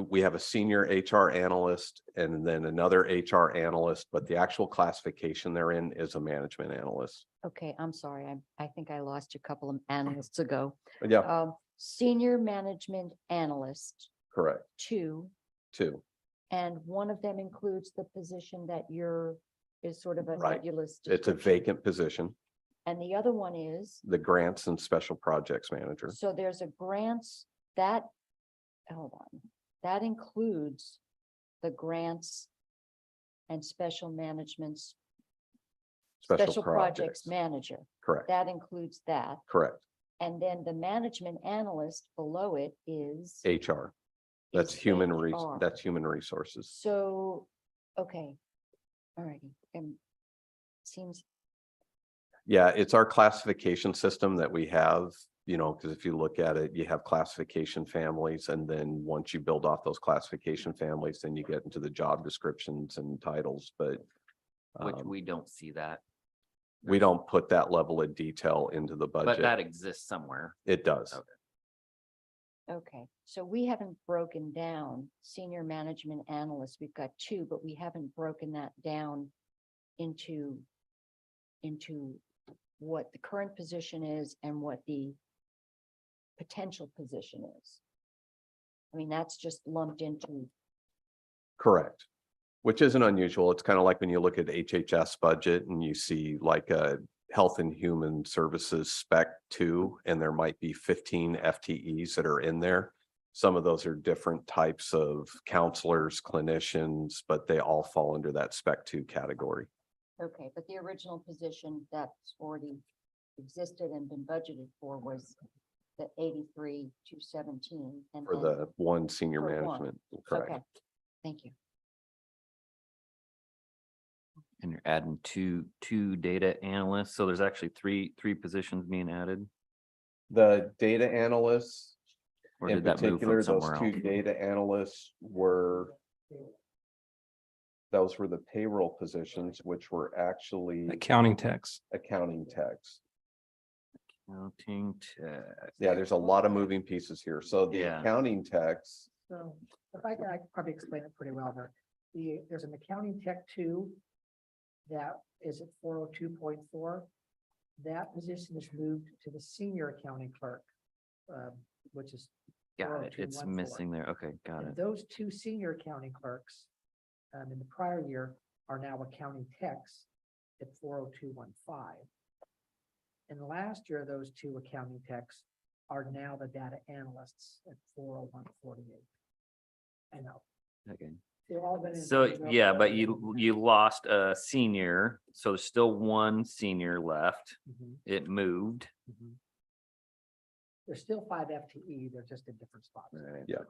a senior HR analyst and then another HR analyst, but the actual classification they're in is a management analyst. Okay, I'm sorry. I think I lost you a couple of analysts ago. Yeah, Senior management analyst correct, 2, 2. and one of them includes the position that is sort of a Right. nebulous. It's a description. vacant position, And the other one is, the grants and special projects manager. so there's a grants that, hold on, that includes the grants and special managements, special projects manager. Correct, That includes that. correct. And then the management analyst below it is. HR. That's is human HR. that's human resources. So, okay, all righty, seems, Yeah, it's our classification system that we have, because if you look at it, you have classification families. And then once you build off those classification families, then you get into the job descriptions and titles. But Which Um, we don't see that, We don't put that level of detail into the but that budget. exists somewhere. It does. Okay. Okay, so we haven't broken down senior management analysts. We've got two, but we haven't broken that down into what the current position is and what the potential position is. I mean, that's just lumped into, Correct. Which isn't unusual. It's kind of like when you look at HHS budget and you see like a Health and Human Services spec 2, and there might be 15 FTEs that are in there. Some of those are different types of counselors, clinicians, but they all fall under that spec 2 category. okay, but the original position that's already existed and been budgeted for was the 83,217. And For then- the one senior For one. management, correct? Okay, thank you. And you're adding two data analysts, so there's actually three positions being added? The data analysts, Or in did that move particular, from those somewhere two else? data analysts were. Those were the payroll positions, which were actually Accounting techs. accounting techs. Accounting tech. Yeah, there's a lot of moving pieces here. So the Yeah. accounting techs, So if I could probably explain it pretty well there. There's an accounting tech 2 that is at 402.4. That position is moved to the senior accounting clerk, which is Got it. It's 40214. missing there. Okay, got And it. those two senior accounting clerks in the prior year are now accounting techs at 40215. And last year, those two accounting techs are now the data analysts at 40148. I know. Okay. They've all been. So, yeah, but you lost a senior, so there's still one senior left. Mhm, It moved. mhm. There's still 5 FTE, they're just in different spots. Right. yeah,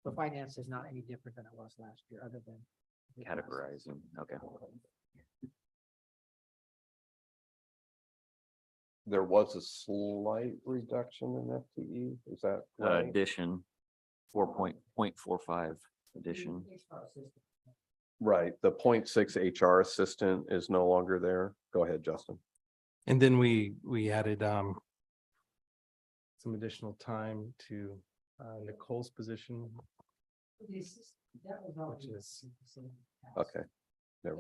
The finance is not any different than it was last year, other than. the classes. Categorizing, okay. there was a slight reduction in FTE, is that right? Addition, 4.45 addition. Right, the 0.6 HR assistant is no longer there. Go ahead, Justin. And then we added some additional time to Nicole's position, which is, Okay. There-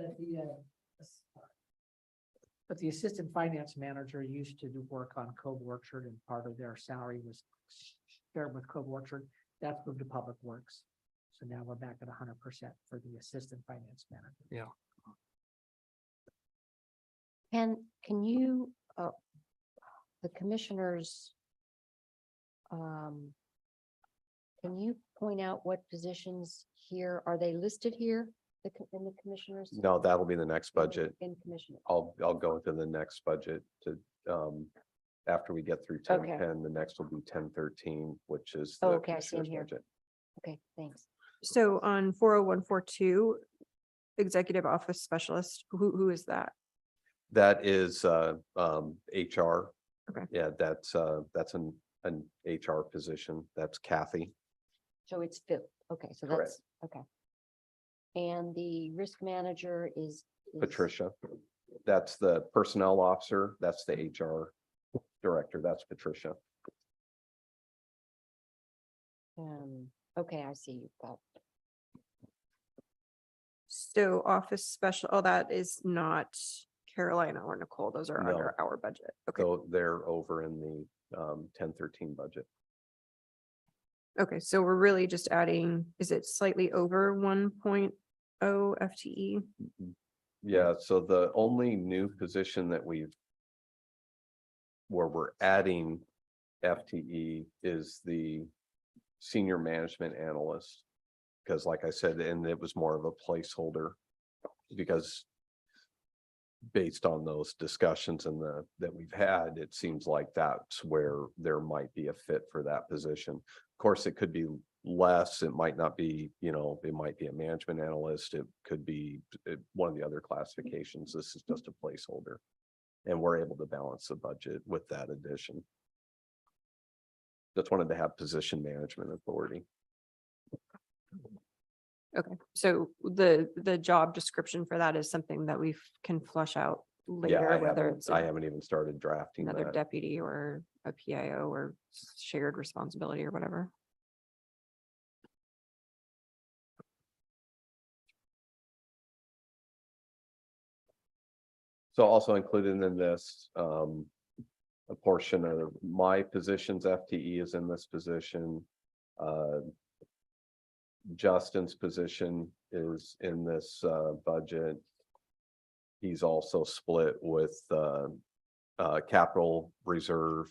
But the assistant finance manager used to do work on Cove Orchard, and part of their salary was shared with Cove Orchard. That's moved to Public Works. So now we're back at 100% for the assistant finance manager. yeah. Can you, the commissioners, can you point out what positions here, are they listed here? In the commissioners? No, that'll be the next budget. In commissioner. I'll go into the next budget to, after we get through Okay. 1010, the next will be 1013, which is. Oh, the okay, I see 'em commissioner's here. budget. Okay, thanks. So on 40142, executive office specialist, who is that? That is HR. Okay. Yeah, that's an HR position. That's Kathy. So it's filled. Okay, so Correct. that's, okay. And the risk manager is. Patricia. That's the personnel officer. That's the HR director. That's Patricia. Okay, I see you've got. So office special, oh, that is not Carolina or Nicole. Those are No. under our budget. Okay, So they're over in the 1013 budget. okay, so we're really just adding, is it slightly over 1.0 FTE? Yeah, so the only new position that where we're adding FTE is the senior management analyst. Because like I said, and it was more of a placeholder because based on those discussions and that we've had, it seems like that's where there might be a fit for that position. Of course, it could be less, it might not be, it might be a management analyst, it could be one of the other classifications. This is just a placeholder. And we're able to balance the budget with that addition. Just wanted to have position management authority. Okay, so the job description for that is something that we can flush out Yeah, later, whether it's I a- haven't even started drafting another that. deputy or a PIO or shared responsibility or whatever. So also included in this, a portion of my position's FTE is in this position. Justin's position is in this, budget. He's also split with, capital reserve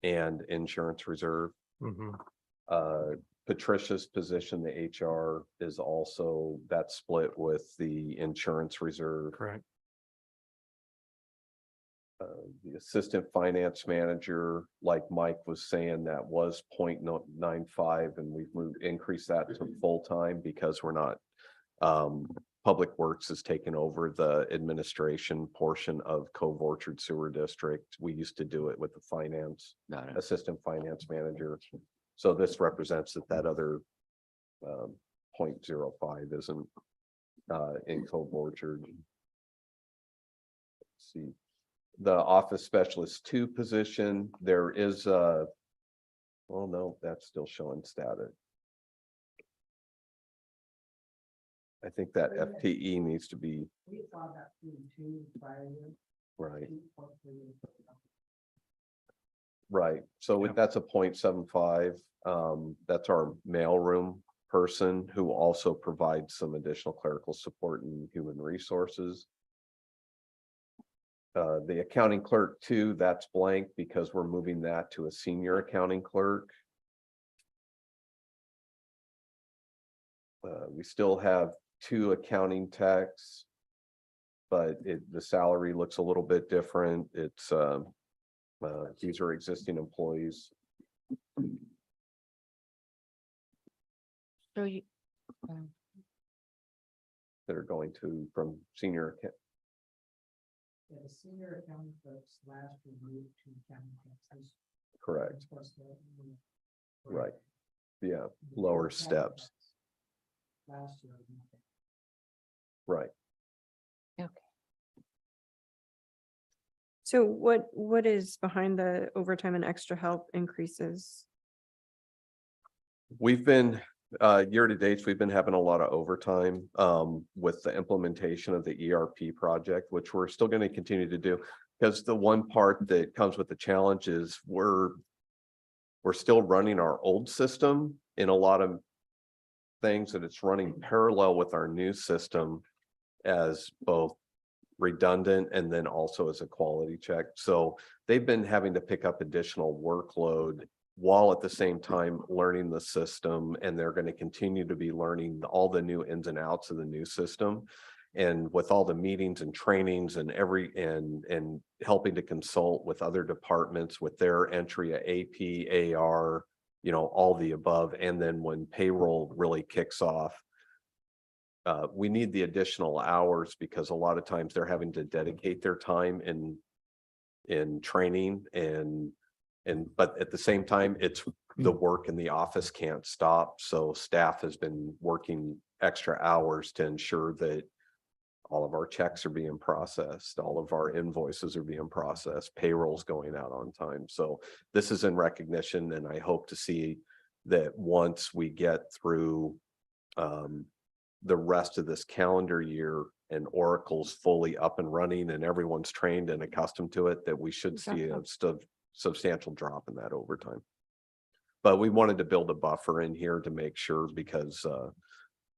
and insurance reserve. Mhm. Patricia's position, the HR, is also that split with the insurance reserve. Correct. The assistant finance manager, like Mike was saying, that was 0.95, and we've increased that to full-time because we're not. Public Works has taken over the administration portion of Cove Orchard Sewer District. We used to do it with the finance, Got it. assistant finance manager. So this represents that other 0.05 isn't in Cove Orchard. Let's see. The office specialist 2 position, there is a, well, no, that's still showing static. I think that FTE needs to be We saw that two prior year. right, 2.3. right. So Yep. that's a 0.75. That's our mailroom person who also provides some additional clerical support and human resources. The accounting clerk 2, that's blank because we're moving that to a senior accounting clerk. We still have 2 accounting techs, but the salary looks a little bit different. It's, these are existing employees. So you, That are going to from senior. Yeah, the senior accounting clerks last year moved to county taxes. Correct, Plus the- right. Yeah, lower steps, Last year. nothing. right. So what is behind the overtime and extra help increases? We've been, year to date, we've been having a lot of overtime, with the implementation of the ERP project, which we're still going to continue to do. Because the one part that comes with the challenge is we're still running our old system in a lot of things, that it's running parallel with our new system as both redundant and then also as a quality check. So they've been having to pick up additional workload while at the same time learning the system, and they're going to continue to be learning all the new ins and outs of the new system. And with all the meetings and trainings and and helping to consult with other departments with their entry of AP, AR, all the above. And then when payroll really kicks off, we need the additional hours because a lot of times they're having to dedicate their time in training but at the same time, it's the work in the office can't stop. So staff has been working extra hours to ensure that all of our checks are being processed, all of our invoices are being processed, payroll's going out on time. So this is in recognition, and I hope to see that once we get through the rest of this calendar year and Oracle's fully up and running and everyone's trained and accustomed to it, that we should see a substantial drop in that overtime. But we wanted to build a buffer in here to make sure because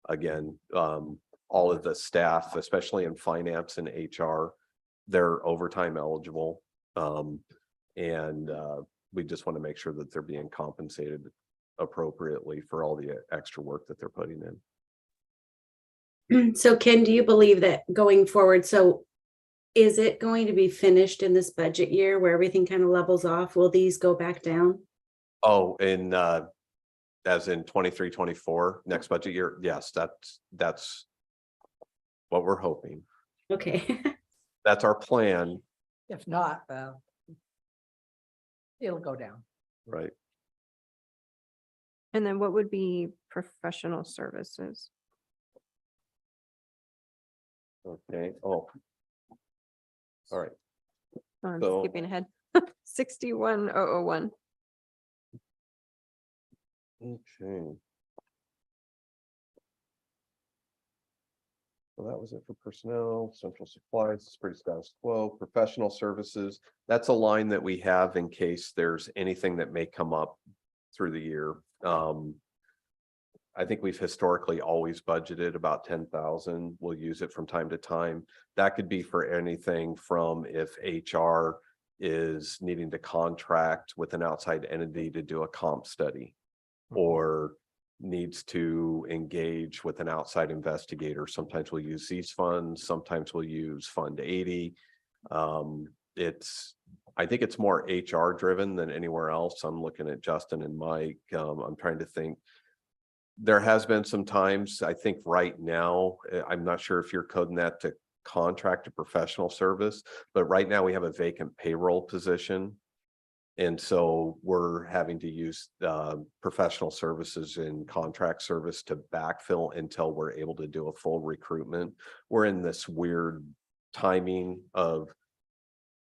again, all of the staff, especially in finance and HR, they're overtime eligible. And we just want to make sure that they're being compensated appropriately for all the extra work that they're putting in. So Ken, do you believe that going forward, so is it going to be finished in this budget year where everything kind of levels off? Will these go back down? Oh, in as in 23-24 next budget year, yes, that's what we're hoping. Okay. That's our plan, If not, it'll go down. right? And then what would be professional services? Okay, oh. All right, I'm So- skipping ahead. 61001. okay. So that was it for personnel, central supplies, it's pretty status quo, professional services. That's a line that we have in case there's anything that may come up through the year. I think we've historically always budgeted about 10,000. We'll use it from time to time. That could be for anything from if HR is needing to contract with an outside entity to do a comp study, or needs to engage with an outside investigator. Sometimes we'll use these funds, sometimes we'll use Fund 80. I think it's more HR driven than anywhere else. I'm looking at Justin and Mike. I'm trying to think. There has been some times, I think right now, I'm not sure if you're coding that to contract a professional service, but right now we have a vacant payroll position. And so we're having to use professional services and contract service to backfill until we're able to do a full recruitment. We're in this weird timing of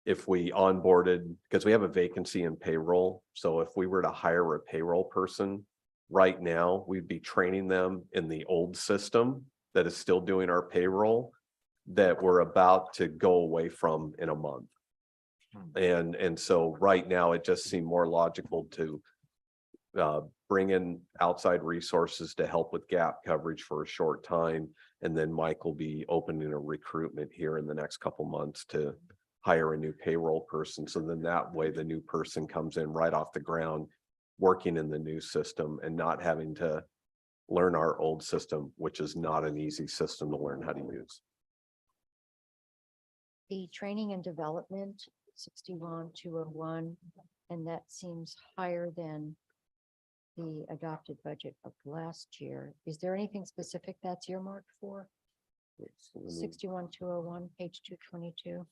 if we onboarded, because we have a vacancy in payroll. So if we were to hire a payroll person right now, we'd be training them in the old system that is still doing our payroll that we're about to go away from in a month. And so right now it just seemed more logical to bring in outside resources to help with gap coverage for a short time. And then Mike will be opening a recruitment here in the next couple months to hire a new payroll person. So then that way the new person comes in right off the ground, working in the new system and not having to learn our old system, which is not an easy system to learn how to use. The training and development, 61,201, and that seems higher than the adopted budget of last year. Is there anything specific that's earmarked for? 61,201, page 222.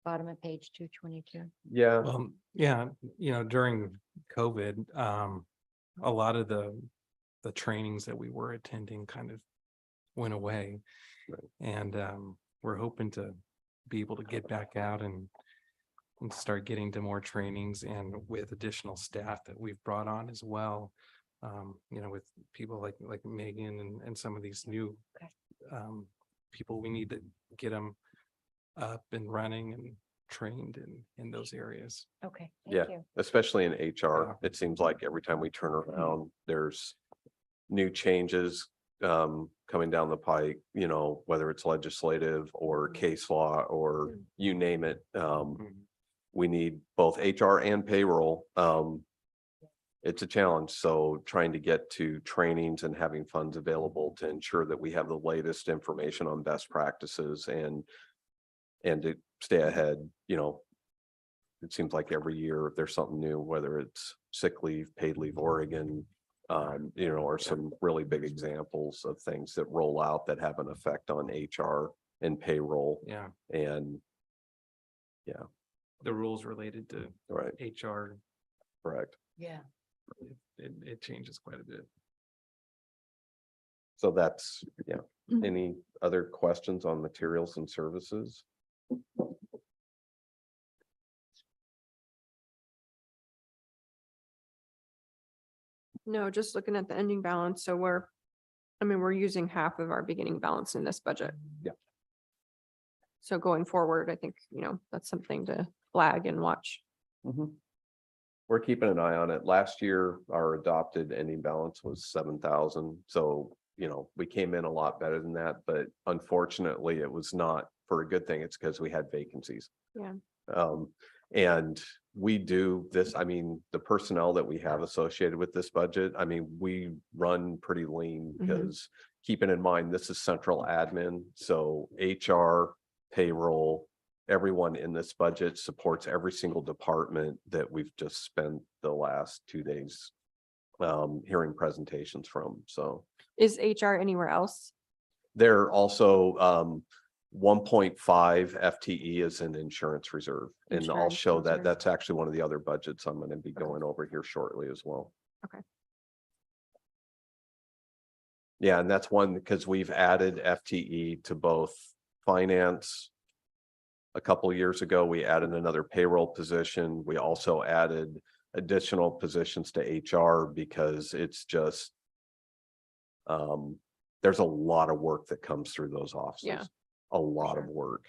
Bottom of page 222. Yeah, Well, yeah, during COVID, a lot of the trainings that we were attending kind of went away. Right. And we're hoping to be able to get back out and start getting to more trainings, and with additional staff that we've brought on as well. With people like Megan and some of these new Okay. people, we need to get them up and running and trained in those areas. Okay, Yeah. thank you. especially in HR. It seems like every time we turn around, there's new changes coming down the pike, whether it's legislative or case law or you name it. We need both HR and payroll. It's a challenge. So trying to get to trainings and having funds available to ensure that we have the latest information on best practices and to stay ahead, it seems like every year there's something new, whether it's sick leave, paid leave, Oregon, or some really big examples of things that roll out that have an effect on HR and payroll. Yeah, And the rules related to right, HR, correct. Yeah. it changes quite a bit. So that's, Any other questions on materials and services? No, just looking at the ending balance. So we're using half of our beginning balance in this budget. Yeah. So going forward, I think, that's something to flag and watch. We're keeping an eye on it. Last year, our adopted ending balance was 7,000. So, we came in a lot better than that, but unfortunately it was not for a good thing. It's because we had vacancies. Yeah. And we do this, the personnel that we have associated with this budget, we run pretty lean because keeping in mind, this is central admin. So HR, payroll, everyone in this budget supports every single department that we've just spent the last 2 days hearing presentations from. So Is HR anywhere else? they're also 1.5 FTE is an insurance reserve. And I'll Insurance show that reserve. that's actually one of the other budgets I'm going to be going over here shortly as well. Yeah, and that's one because we've added FTE to both finance. A couple of years ago, we added another payroll position. We also added additional positions to HR because it's just there's a lot of work that comes through those offices. A lot of work.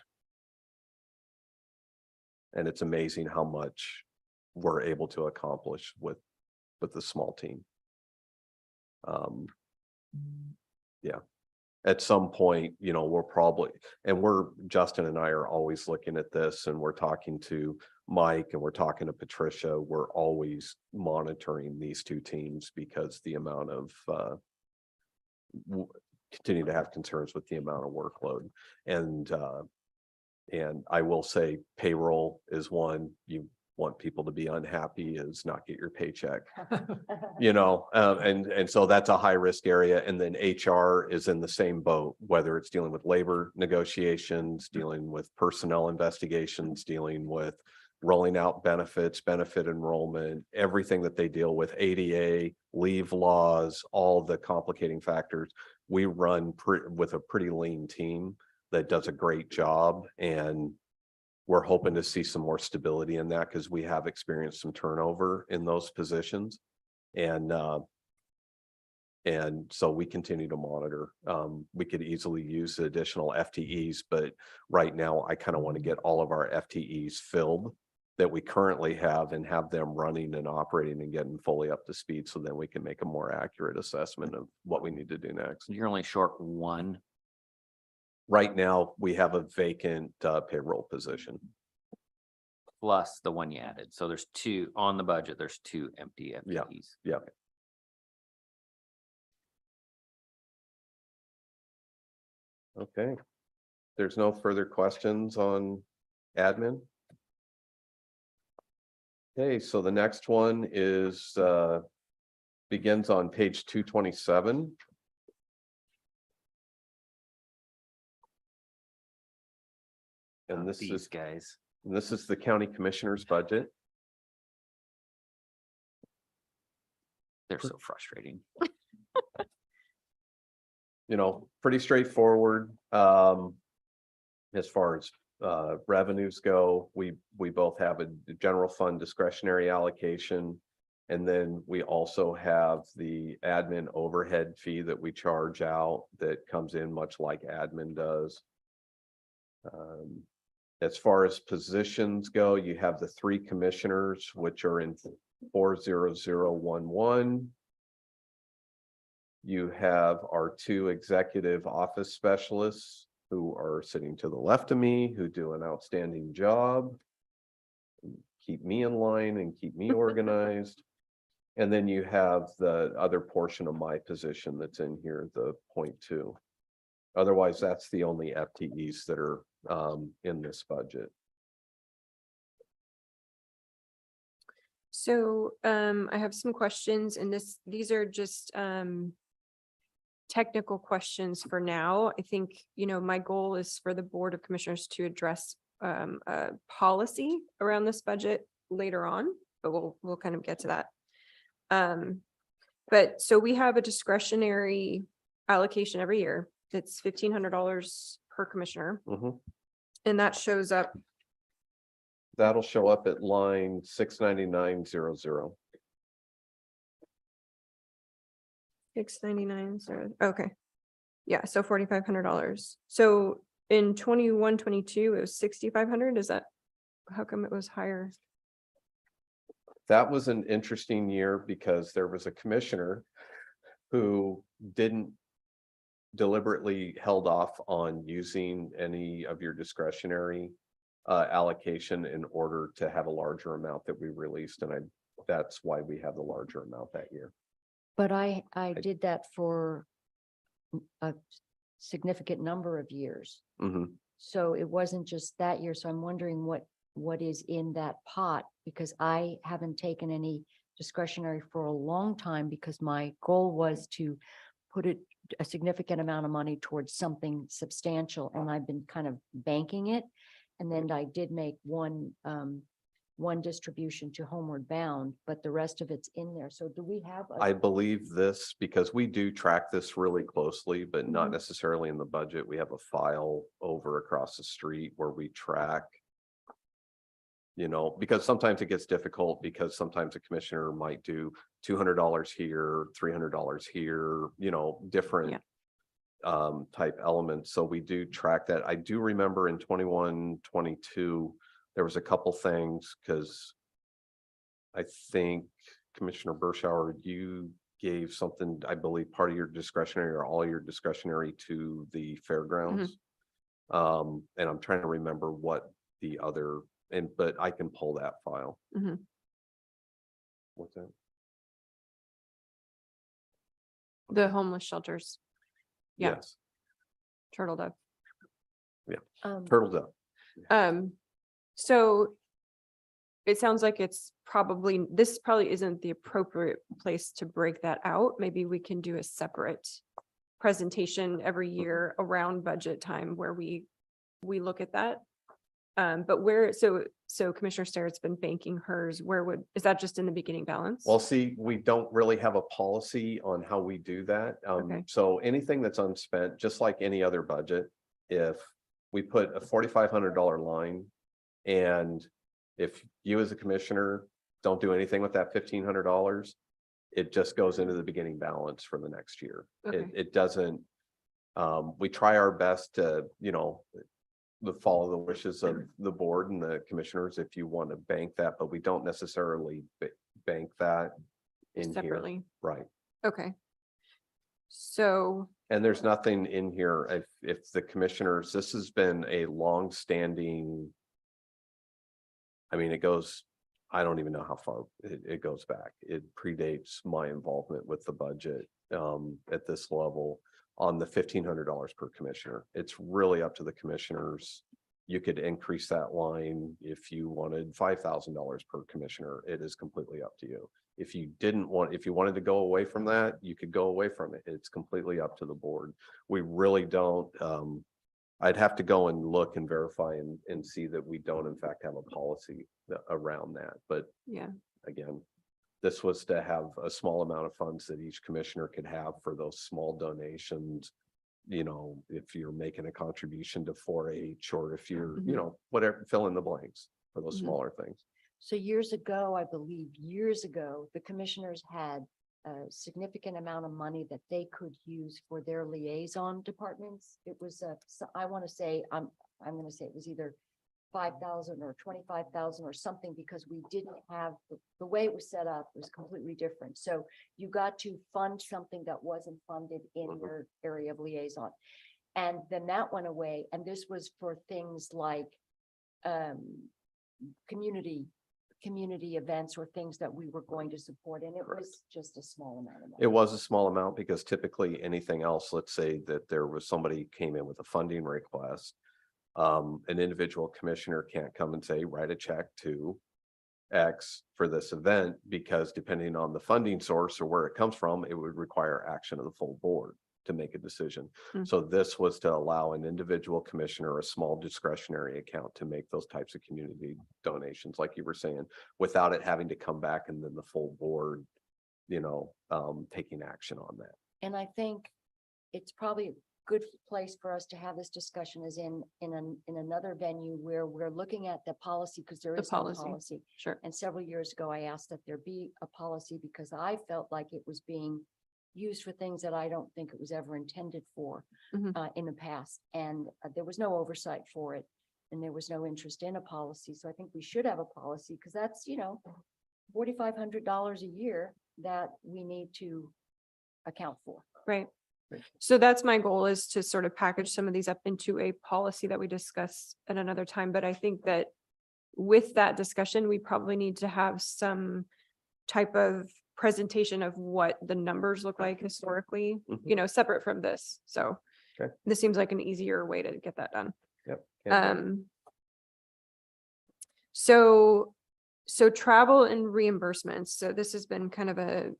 And it's amazing how much we're able to accomplish with the small team. Yeah. At some point, you know, we're probably, and Justin and I are always looking at this, and we're talking to Mike and we're talking to Patricia. We're always monitoring these two teams because the amount of continue to have concerns with the amount of workload. And I will say payroll is one you want people to be unhappy is not get your paycheck, you know, and so that's a high risk area. And then HR is in the same boat, whether it's dealing with labor negotiations, dealing with personnel investigations, dealing with rolling out benefits, benefit enrollment, everything that they deal with, ADA, leave laws, all the complicating factors. We run with a pretty lean team that does a great job, and we're hoping to see some more stability in that because we have experienced some turnover in those positions. And so we continue to monitor. We could easily use additional FTEs, but right now I kind of want to get all of our FTEs filled that we currently have and have them running and operating and getting fully up to speed. So then we can make a more accurate assessment of what we need to do next. You're only short one. Right now, we have a vacant payroll position. Plus the one you added. So there's two on the budget. There's two empty FTEs. Yeah. Okay. There's no further questions on admin. Okay, so the next one is begins on page 227. And this These is guys. the county commissioner's budget. They're so frustrating. You know, pretty straightforward. As far as revenues go, we both have a general fund discretionary allocation. And then we also have the admin overhead fee that we charge out that comes in much like admin does. As far as positions go, you have the three commissioners, which are in 40011. You have our two executive office specialists who are sitting to the left of me, who do an outstanding job. Keep me in line and keep me organized. And then you have the other portion of my position that's in here, the 0.2. Otherwise, that's the only FTEs that are in this budget. So I have some questions, and these are just technical questions for now. I think, you know, my goal is for the Board of Commissioners to address a policy around this budget later on, but we'll kind of get to that. But so we have a discretionary allocation every year. It's $1,500 per commissioner. And that shows up. That'll show up at line 69900. 699, so, okay. Yeah, so $4,500. So in 21-22, it was 6,500. Is that, how come it was higher? That was an interesting year because there was a commissioner who didn't deliberately held off on using any of your discretionary allocation in order to have a larger amount that we released. And that's why we have the larger amount that year. But I did that for a significant number of years. So it wasn't just that year. So I'm wondering what is in that pot, because I haven't taken any discretionary for a long time because my goal was to put a significant amount of money towards something substantial, and I've been kind of banking it. And then I did make one one distribution to Homeward Bound, but the rest of it's in there. So do we have? I believe this because we do track this really closely, but not Mhm. necessarily in the budget. We have a file over across the street where we track. You know, because sometimes it gets difficult because sometimes a commissioner might do $200 here, $300 here, you know, different. Type elements. So we do track that. I do remember in 21, 22, there was a couple things because. I think Commissioner Bershauer, you gave something, I believe, part of your discretionary or all your discretionary to the fairgrounds. And I'm trying to remember what the other, but I can pull that file. Mhm. What's that? The homeless shelters. Yeah. Yes, Turtle Dove. Turtle Dove. So it sounds like this probably isn't the appropriate place to break that out. Maybe we can do a separate presentation every year around budget time where we look at that. But so Commissioner Starrett's been banking hers, is that just in the beginning balance? Well, see, we don't really have a policy on how we do that. Okay. So anything that's unspent, just like any other budget, if we put a $4,500 line and if you as a commissioner don't do anything with that $1,500, it just goes into the beginning balance for the next year. Okay. It doesn't, we try our best to, follow the wishes of the board and the commissioners if you want to bank that, but we don't necessarily bank that in here. Separately. Right. Okay. So, And there's nothing in here, if the commissioners, this has been a long-standing. I mean, it goes, I don't even know how far it goes back. It predates my involvement with the budget at this level on the $1,500 per commissioner. It's really up to the commissioners. You could increase that line if you wanted $5,000 per commissioner. It is completely up to you. If you wanted to go away from that, you could go away from it. It's completely up to the board. We really don't, I'd have to go and look and verify and see that we don't in fact have a policy around that. But yeah. again, this was to have a small amount of funds that each commissioner could have for those small donations. If you're making a contribution to 4-H or if you're, whatever, fill in the blanks for those smaller things. So years ago, I believe the commissioners had a significant amount of money that they could use for their liaison departments. It was, I want to say, I'm going to say it was either 5,000 or 25,000 or something, because we didn't have, the way it was set up was completely different. So you got to fund something that wasn't funded in your area of liaison. And then that went away. And this was for things like community events or things that we were going to support. And it was just a small amount of money. It was a small amount because typically anything else, let's say that there was somebody came in with a funding request. An individual commissioner can't come and say, write a check to X for this event, because depending on the funding source or where it comes from, it would require action of the full board to make a decision. So this was to allow an individual commissioner a small discretionary account to make those types of community donations, like you were saying, without it having to come back and then the full board, taking action on that. And I think it's probably a good place for us to have this discussion is in another venue where we're looking at the policy, because there is no policy. Sure. And several years ago, I asked that there be a policy because I felt like it was being used for things that I don't think it was ever intended for in the past. And there was no oversight for it. And there was no interest in a policy. So I think we should have a policy, because that's, $4,500 a year that we need to account for. Right. So that's my goal, is to sort of package some of these up into a policy that we discuss at another time. But I think that with that discussion, we probably need to have some type of presentation of what the numbers look like historically, separate from this. So this seems like an easier way to get that done. Yep. So travel and reimbursements. So this has been kind of a,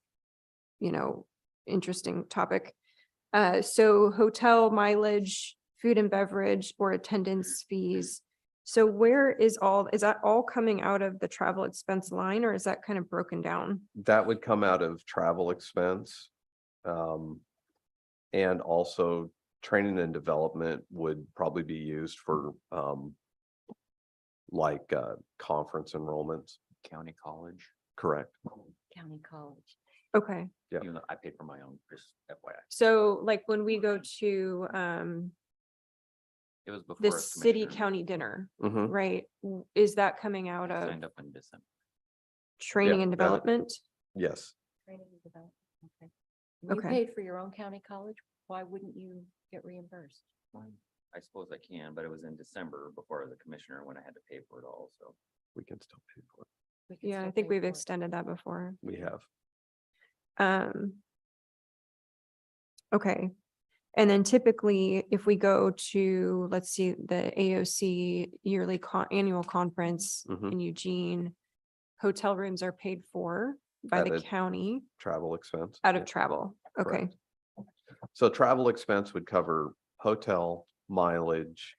interesting topic. So hotel mileage, food and beverage, or attendance fees. So where is that all coming out of the travel expense line, or is that kind of broken down? That would come out of travel expense. And also training and development would probably be used for, like, conference enrollments. County college, Correct. County College. Okay, Yeah. even though I paid for my own, just FYI. so like when we go to It was before. the as city commissioner. county dinner, Mhm. right? Is that coming out I of Signed up in December. training Yeah, and that- development? Yes. Training and development, okay. You Okay. paid for your own county college, why wouldn't you get reimbursed? I suppose I can, but it was in December before the commissioner when I had to pay for it all, so. We can still pay for it. We can Yeah, I still think pay we've for it. extended that before. We have. Okay. And then typically, if we go to, let's see, the AOC yearly annual conference Mhm. in Eugene, hotel rooms are paid for by At the a- county Travel expense. out Yeah. of travel. Okay, Correct. So travel expense would cover hotel, mileage,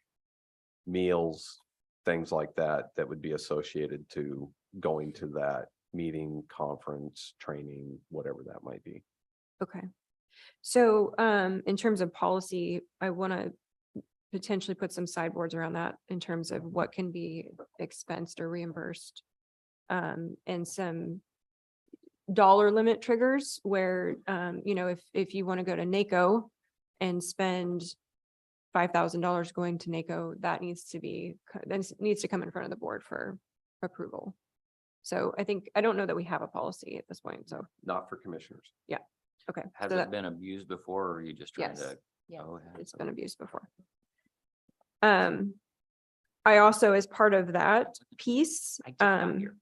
meals, things like that, that would be associated to going to that meeting, conference, training, whatever that might be. okay. So in terms of policy, I want to potentially put some sideboards around that in terms of what can be expensed or reimbursed. And some dollar limit triggers where, if you want to go to NACO and spend $5,000 going to NACO, that needs to come in front of the board for approval. So I don't know that we have a policy at this point, so, Not for commissioners. okay. Has so it that- been abused before, or are you just trying Yes. to? Yes. Oh, it has, It's okay. been abused before. I also, as part of that piece, I just got here.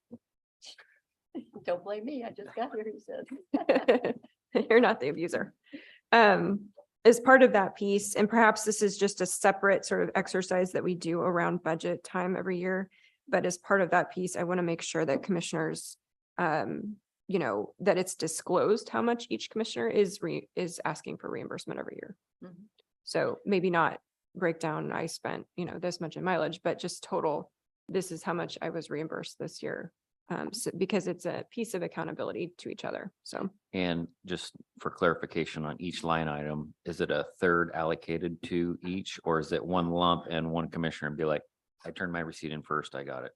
Don't blame me, I just got here, he said. you're not the abuser. As part of that piece, and perhaps this is just a separate sort of exercise that we do around budget time every year. But as part of that piece, I want to make sure that commissioners, that it's disclosed how much each commissioner is asking for reimbursement every year. Mhm. So maybe not break down, I spent, this much in mileage, but just total, this is how much I was reimbursed this year. Because it's a piece of accountability to each other, so. And just for clarification on each line item, is it a third allocated to each, or is it one lump and one commissioner and be like, I turned my receipt in first, I got it?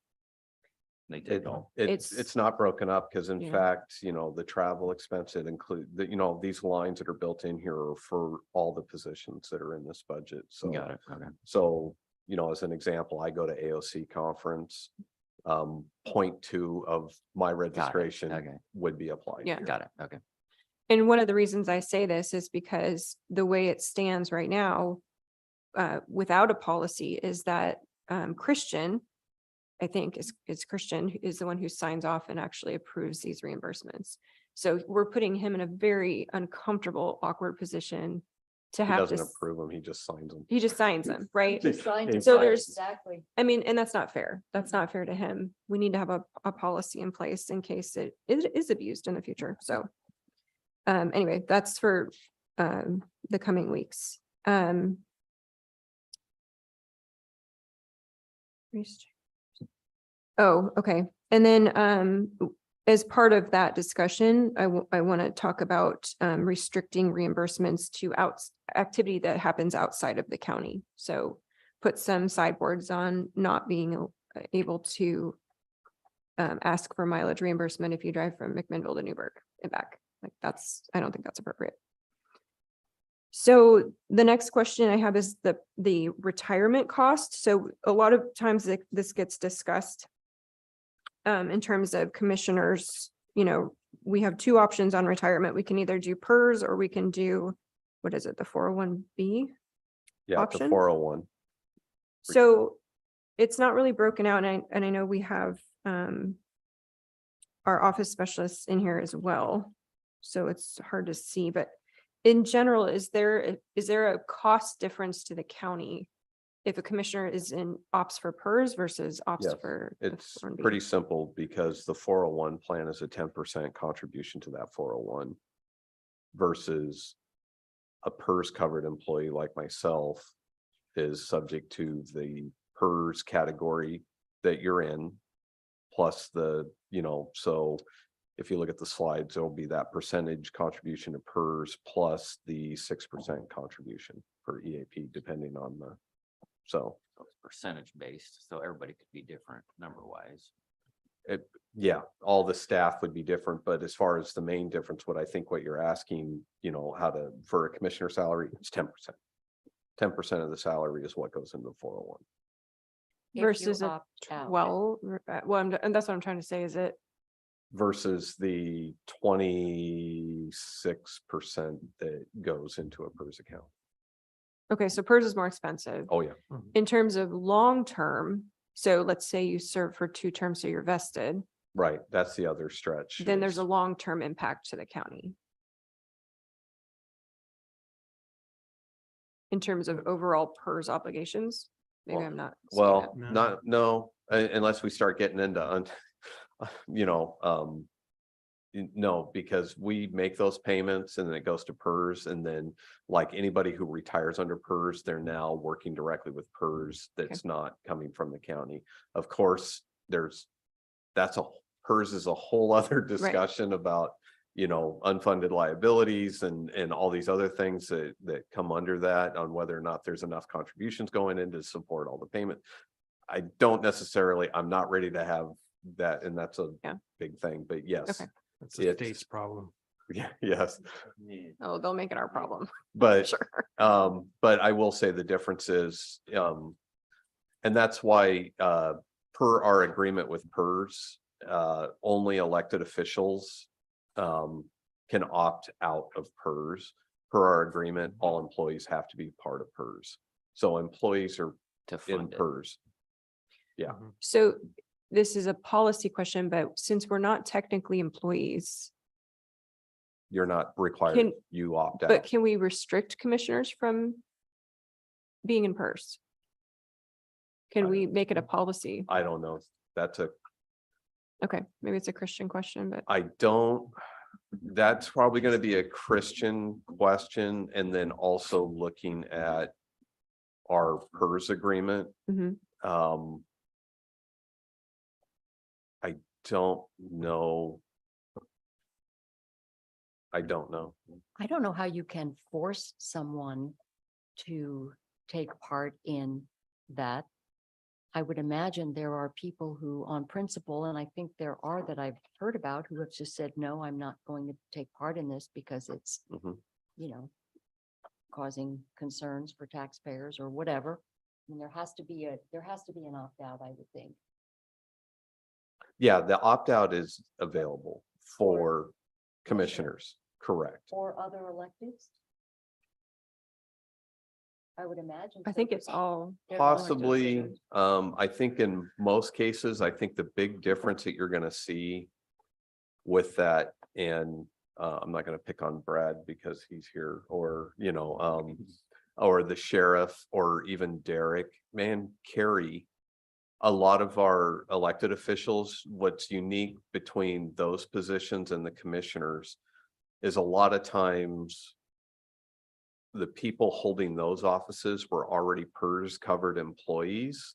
They take it all. It's It's- not broken up because in Yeah. fact, the travel expense, it include these lines that are built in here are for all the positions that are in this budget. So. Got it, okay. So, as an example, I go to AOC conference. 0.2 of my registration okay. would be applied. Yeah. Got it, okay. And one of the reasons I say this is because the way it stands right now, without a policy, is that Christian, I think is Christian, is the one who signs off and actually approves these reimbursements. So we're putting him in a very uncomfortable, awkward position to He have to, doesn't approve them, he just signs them. he just signs them, right? Just signed it, So right, there's- Exactly. I mean, and that's not fair. That's not fair to him. We need to have a policy in place in case it is abused in the future. So anyway, that's for the coming weeks. Oh, okay. And then as part of that discussion, I want to talk about restricting reimbursements to activity that happens outside of the county. So put some sideboards on not being able to ask for mileage reimbursement if you drive from McMinnville to Newburgh and back. Like I don't think that's appropriate. So the next question I have is the retirement cost. So a lot of times this gets discussed in terms of commissioners, we have two options on retirement. We can either do PERS or we can do, what is it, the 401B? Yeah, the Option? 401. So it's not really broken out, and I know we have our office specialists in here as well. So it's hard to see, but in general, is there a cost difference to the county if a commissioner opts for PERS versus opts Yes, for the It's 401B? pretty simple because the 401 plan is a 10% contribution to that 401 versus a PERS covered employee like myself is subject to the PERS category that you're in. Plus the, so if you look at the slides, there'll be that percentage contribution to PERS plus the 6% contribution for EAP, depending on the, so. So it's percentage based, so everybody could be different number wise. Yeah, all the staff would be different, but as far as the main difference, what you're asking, for a commissioner salary, it's 10%. 10% of the salary is what goes into the 401. If you Versus a opt out. 12, and that's what I'm trying to say, is it, Versus the 26% that goes into a PERS account. okay, so PERS is more expensive. Oh, yeah. In terms of long-term, so let's say you serve for 2 terms, so you're vested, Right, that's the other stretch. then there's is- a long-term impact to the county. In terms of overall PERS obligations, maybe Well- I'm not. seeing it. Well, No. no, unless we start getting into, no, because we make those payments and then it goes to PERS, and then like anybody who retires under PERS, they're now working directly with PERS that's not coming from the county. Of course, PERS is a whole other discussion about, unfunded liabilities and all these other things that come under that, on whether or not there's enough contributions going in to support all the payment. I'm not ready to have that, and that's a Yeah. big thing, but yes. Okay. That's the It's- state's problem. Yeah, yes, Oh, they'll make it our problem. but Sure. but I will say the difference is, and that's why, per our agreement with PERS, only elected officials can opt out of PERS. Per our agreement, all employees have to be part of PERS. So employees are To in fund it. PERS. Yeah. Mhm. So this is a policy question, but since we're not technically employees, You're not required, Can- you opt but out. can we restrict commissioners from being in PERS? Can we make it a policy? I don't know. Okay, maybe it's a Christian question, but That's probably gonna be a Christian question, and then also looking at our PERS agreement. Mhm. I don't know. I don't know. I don't know how you can force someone to take part in that. I would imagine there are people who on principle, and I think there are that I've heard about, who have just said, no, I'm not going to take part in this because it's, Mhm. causing concerns for taxpayers or whatever. And there has to be an opt-out, I would think. Yeah, the opt-out is available for commissioners, correct? Or other electeds? I would imagine. I so, think but it's all. they're the ones that Possibly, decisions. I think in most cases, I think the big difference that you're gonna see with that, and I'm not gonna pick on Brad because he's here, or, or the sheriff, or even Derek, man, Carrie. A lot of our elected officials, what's unique between those positions and the commissioners is a lot of times the people holding those offices were already PERS covered employees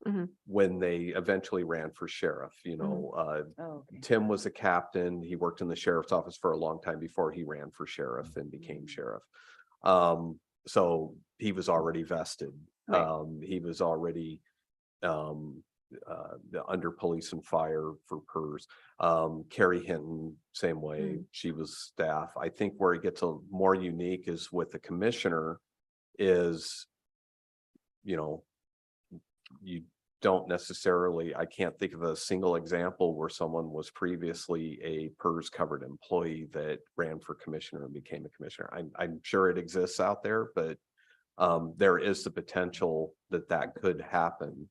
Mhm. when they eventually ran for sheriff, Oh, okay. Tim was a captain. He worked in the sheriff's office for a long time before he ran for sheriff and became sheriff. So he was already vested. Right. He was already the under police and fire for PERS. Carrie Hinton, same way, she was staff. I think where it gets a more unique is with the commissioner is, you don't necessarily, I can't think of a single example where someone was previously a PERS covered employee that ran for commissioner and became a commissioner. I'm sure it exists out there, but there is the potential that could happen.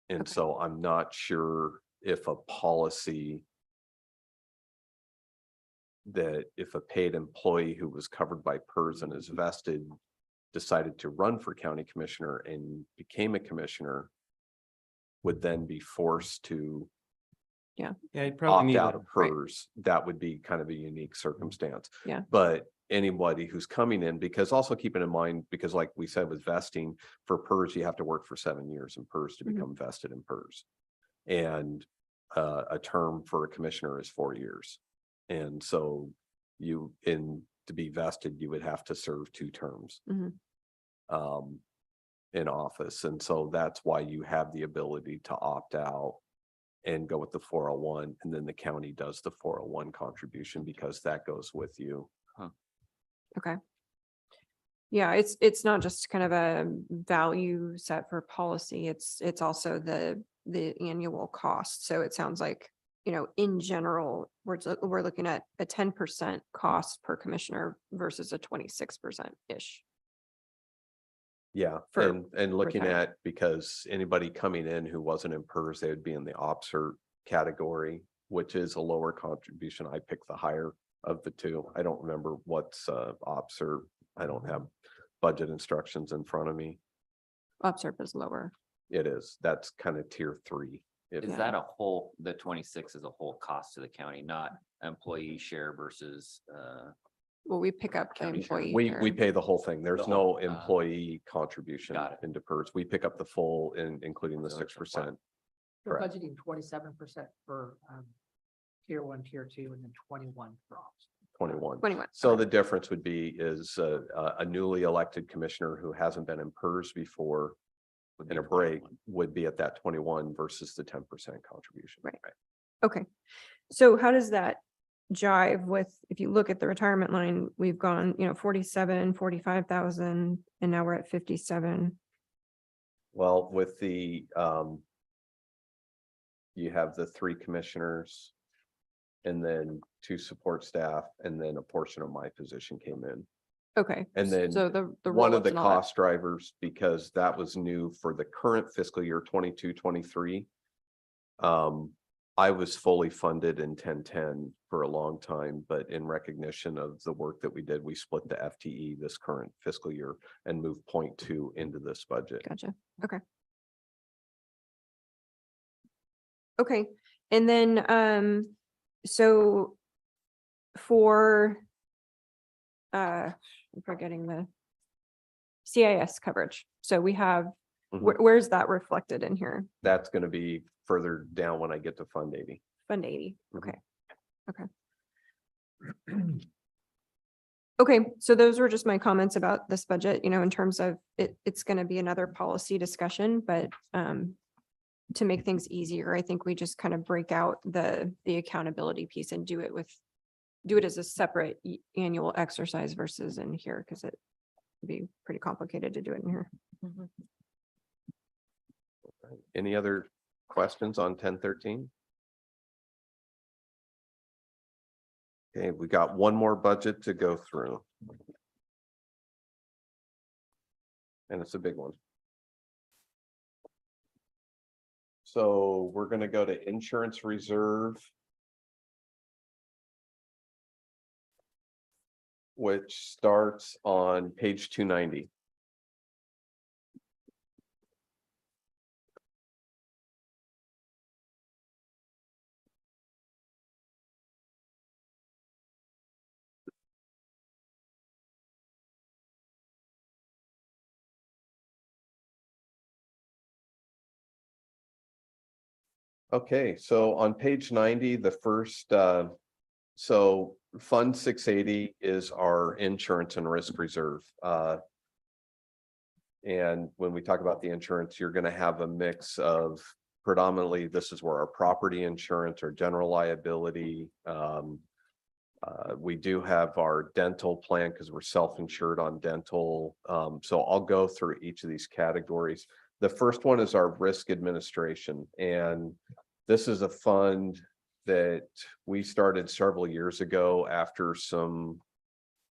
And so I'm not sure if a policy that if a paid employee who was covered by PERS and is vested decided to run for county commissioner and became a commissioner would then be forced to Yeah, you'd probably opt need out a- of PERS, that would be kind of a unique circumstance. Yeah. But anybody who's coming in, because also keeping in mind, because like we said with vesting, for PERS, you have to work for 7 years in PERS to Mhm. become vested in PERS. And a term for a commissioner is 4 years. And so to be vested, you would have to serve 2 terms. Mhm. In office. And so that's why you have the ability to opt out and go with the 401, and then the county does the 401 contribution because that goes with you. Okay. Yeah, it's not just kind of a value set for policy. It's also the annual cost. So it sounds like, in general, we're looking at a 10% cost per commissioner versus a 26%-ish. Yeah, For and looking retirement. at, because anybody coming in who wasn't in PERS, they would be in the OPSERT category, which is a lower contribution. I picked the higher of the two. I don't remember what's OPSERT. I don't have budget instructions in front of me. OPSRP is lower. It is, that's kind of tier 3. Is that a whole, the 26 is a whole cost to the county, not employee share versus, Well, we pick up the County share. employee. We share. pay the whole thing. There's The no whole, employee contribution got it. into PERS. We pick up the full, including the So it's a 6%. We're Correct. budgeting 27% for tier 1, tier 2, and then 21 for ops. 21. 21. So okay. the difference would be is a newly elected commissioner who hasn't been in PERS before would be in a break 21. would be at that 21 versus the 10% contribution. Right. Okay. So how does that jive with, if you look at the retirement line, we've gone, 47, 45,000, and now we're at 57. Well, with the you have the 3 commissioners and then 2 support staff, and then a portion of my position came in. Okay. And then So the one of roll-ups the and all that. cost drivers, because that was new for the current fiscal year 22-23. I was fully funded in 10-10 for a long time, but in recognition of the work that we did, we split the FTE this current fiscal year and moved 0.2 into this budget. Gotcha. Okay. Okay. And then, so for, I'm forgetting the CIS coverage. So we have, Mhm. where's that reflected in here? That's going to be further down when I get to Fund 80. Fund 80. Mhm. Okay. Okay. Okay, so those were just my comments about this budget, in terms of it's going to be another policy discussion, but to make things easier, I think we just kind of break out the accountability piece and do it as a separate annual exercise versus in here, because it would be pretty complicated to do it in here. Any other questions on 1013? Okay, we got one more budget to go through. And it's a big one. So we're gonna go to insurance reserve, which starts on page 290. Okay, so on page 90, the first, so Fund 680 is our insurance and risk reserve. And when we talk about the insurance, you're gonna have a mix of predominantly, this is where our property insurance or general liability. We do have our dental plan because we're self-insured on dental. So I'll go through each of these categories. The first one is our risk administration, and this is a fund that we started several years ago after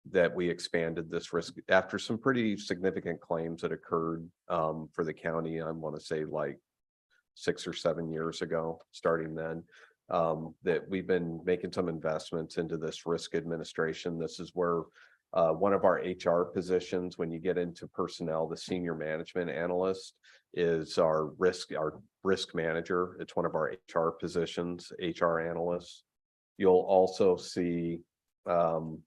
that we expanded this risk after some pretty significant claims that occurred for the county. I want to say like 6 or 7 years ago, starting then, that we've been making some investments into this risk administration. This is where One of our HR positions, when you get into personnel, the senior management analyst is our risk manager. It's one of our HR positions, HR analysts. You'll also see the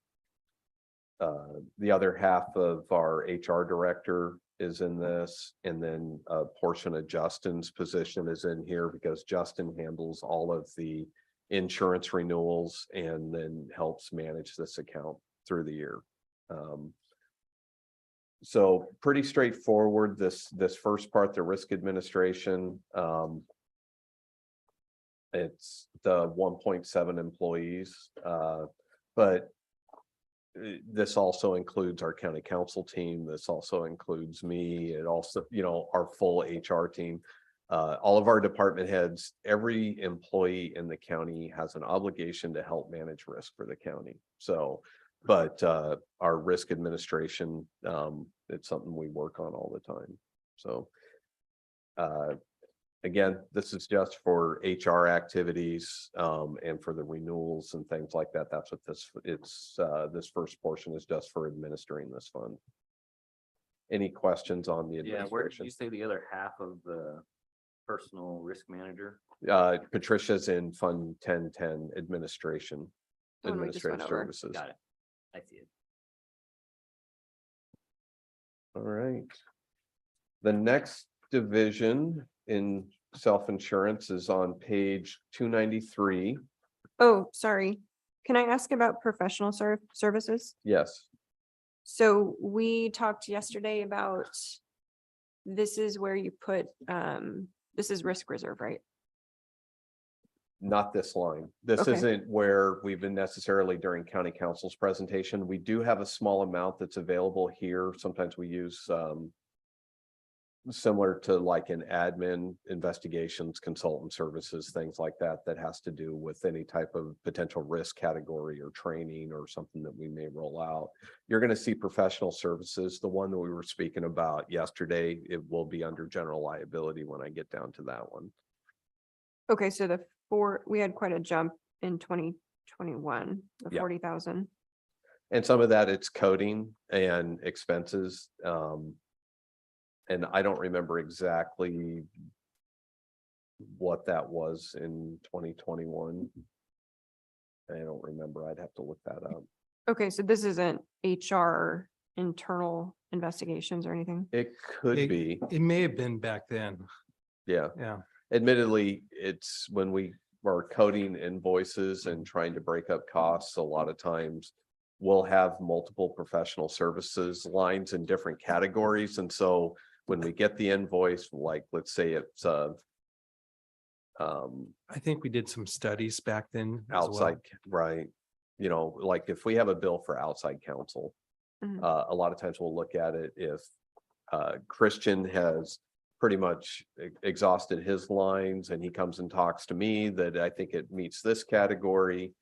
other half of our HR director is in this, and then a portion of Justin's position is in here because Justin handles all of the insurance renewals and then helps manage this account through the year. So pretty straightforward, this first part, the risk administration. It's the 1.7 employees, but this also includes our county council team. This also includes me. It also, our full HR team. All of our department heads, every employee in the county has an obligation to help manage risk for the county. So, but our risk administration, it's something we work on all the time. So again, this is just for HR activities and for the renewals and things like that. That's what this first portion is just for administering this fund. Any questions on the Yeah, where did administration? you say the other half of the personal risk manager? Patricia's in Fund 1010 administration, The one we just went administrative over. services. Got it. I see it. All right. The next division in self-insurance is on page 293. Oh, sorry. Can I ask about professional services? Yes, So we talked yesterday about this is where you put, this is risk reserve, right? not this line. This Okay. isn't where we've been necessarily during county council's presentation. We do have a small amount that's available here. Sometimes we use similar to like an admin, investigations, consultant services, things like that, that has to do with any type of potential risk category or training or something that we may roll out. You're going to see professional services. The one that we were speaking about yesterday, it will be under general liability when I get down to that one. Okay, so we had quite a jump in 2021, the Yeah. 40,000. And some of that it's coding and expenses. And I don't remember exactly what that was in 2021. I don't remember. I'd have to look that up. Okay, so this isn't HR internal investigations or anything? It could It- be, It may have been back then. yeah. Yeah. Admittedly, it's when we are coding invoices and trying to break up costs, a lot of times we'll have multiple professional services lines in different categories. And so when we get the invoice, like, let's say it's I think we did some studies back then. as well. outside, right? Like if we have a bill for outside counsel, Mhm. a lot of times we'll look at it if Christian has pretty much exhausted his lines and he comes and talks to me that I think it meets this category.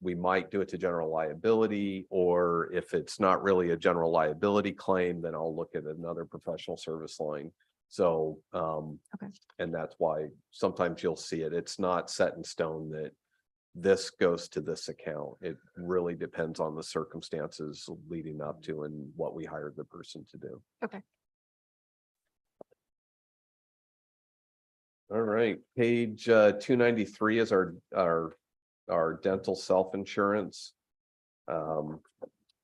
We might do it to general liability, or if it's not really a general liability claim, then I'll look at another professional service line. So, and that's why sometimes you'll see it. It's not set in stone that this goes to this account. It really depends on the circumstances leading up to and what we hired the person to do. Okay. All right, page 293 is our dental self-insurance.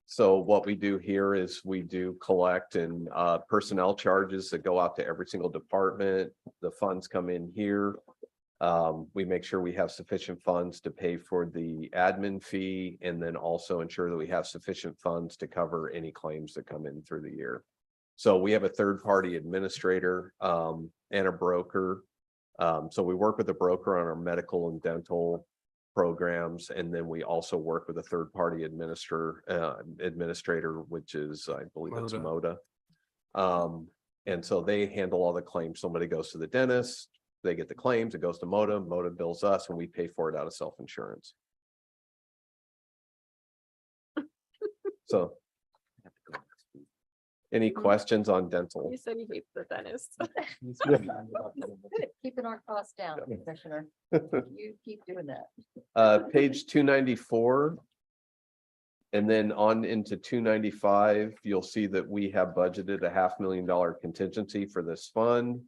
So what we do here is we do collect and personnel charges that go out to every single department. The funds come in here. We make sure we have sufficient funds to pay for the admin fee and then also ensure that we have sufficient funds to cover any claims that come in through the year. So we have a third-party administrator and a broker. So we work with a broker on our medical and dental programs, and then we also work with a third-party administrator, which is, I believe it's MODA. MODA. And so they handle all the claims. Somebody goes to the dentist, they get the claims, it goes to MODA, MODA bills us, and we pay for it out of self-insurance. So any questions on dental? You said you hate the dentist. Good, keeping our costs down, Commissioner. You keep doing that. Page 294 And then on into 295, you'll see that we have budgeted a $500,000 contingency for this fund.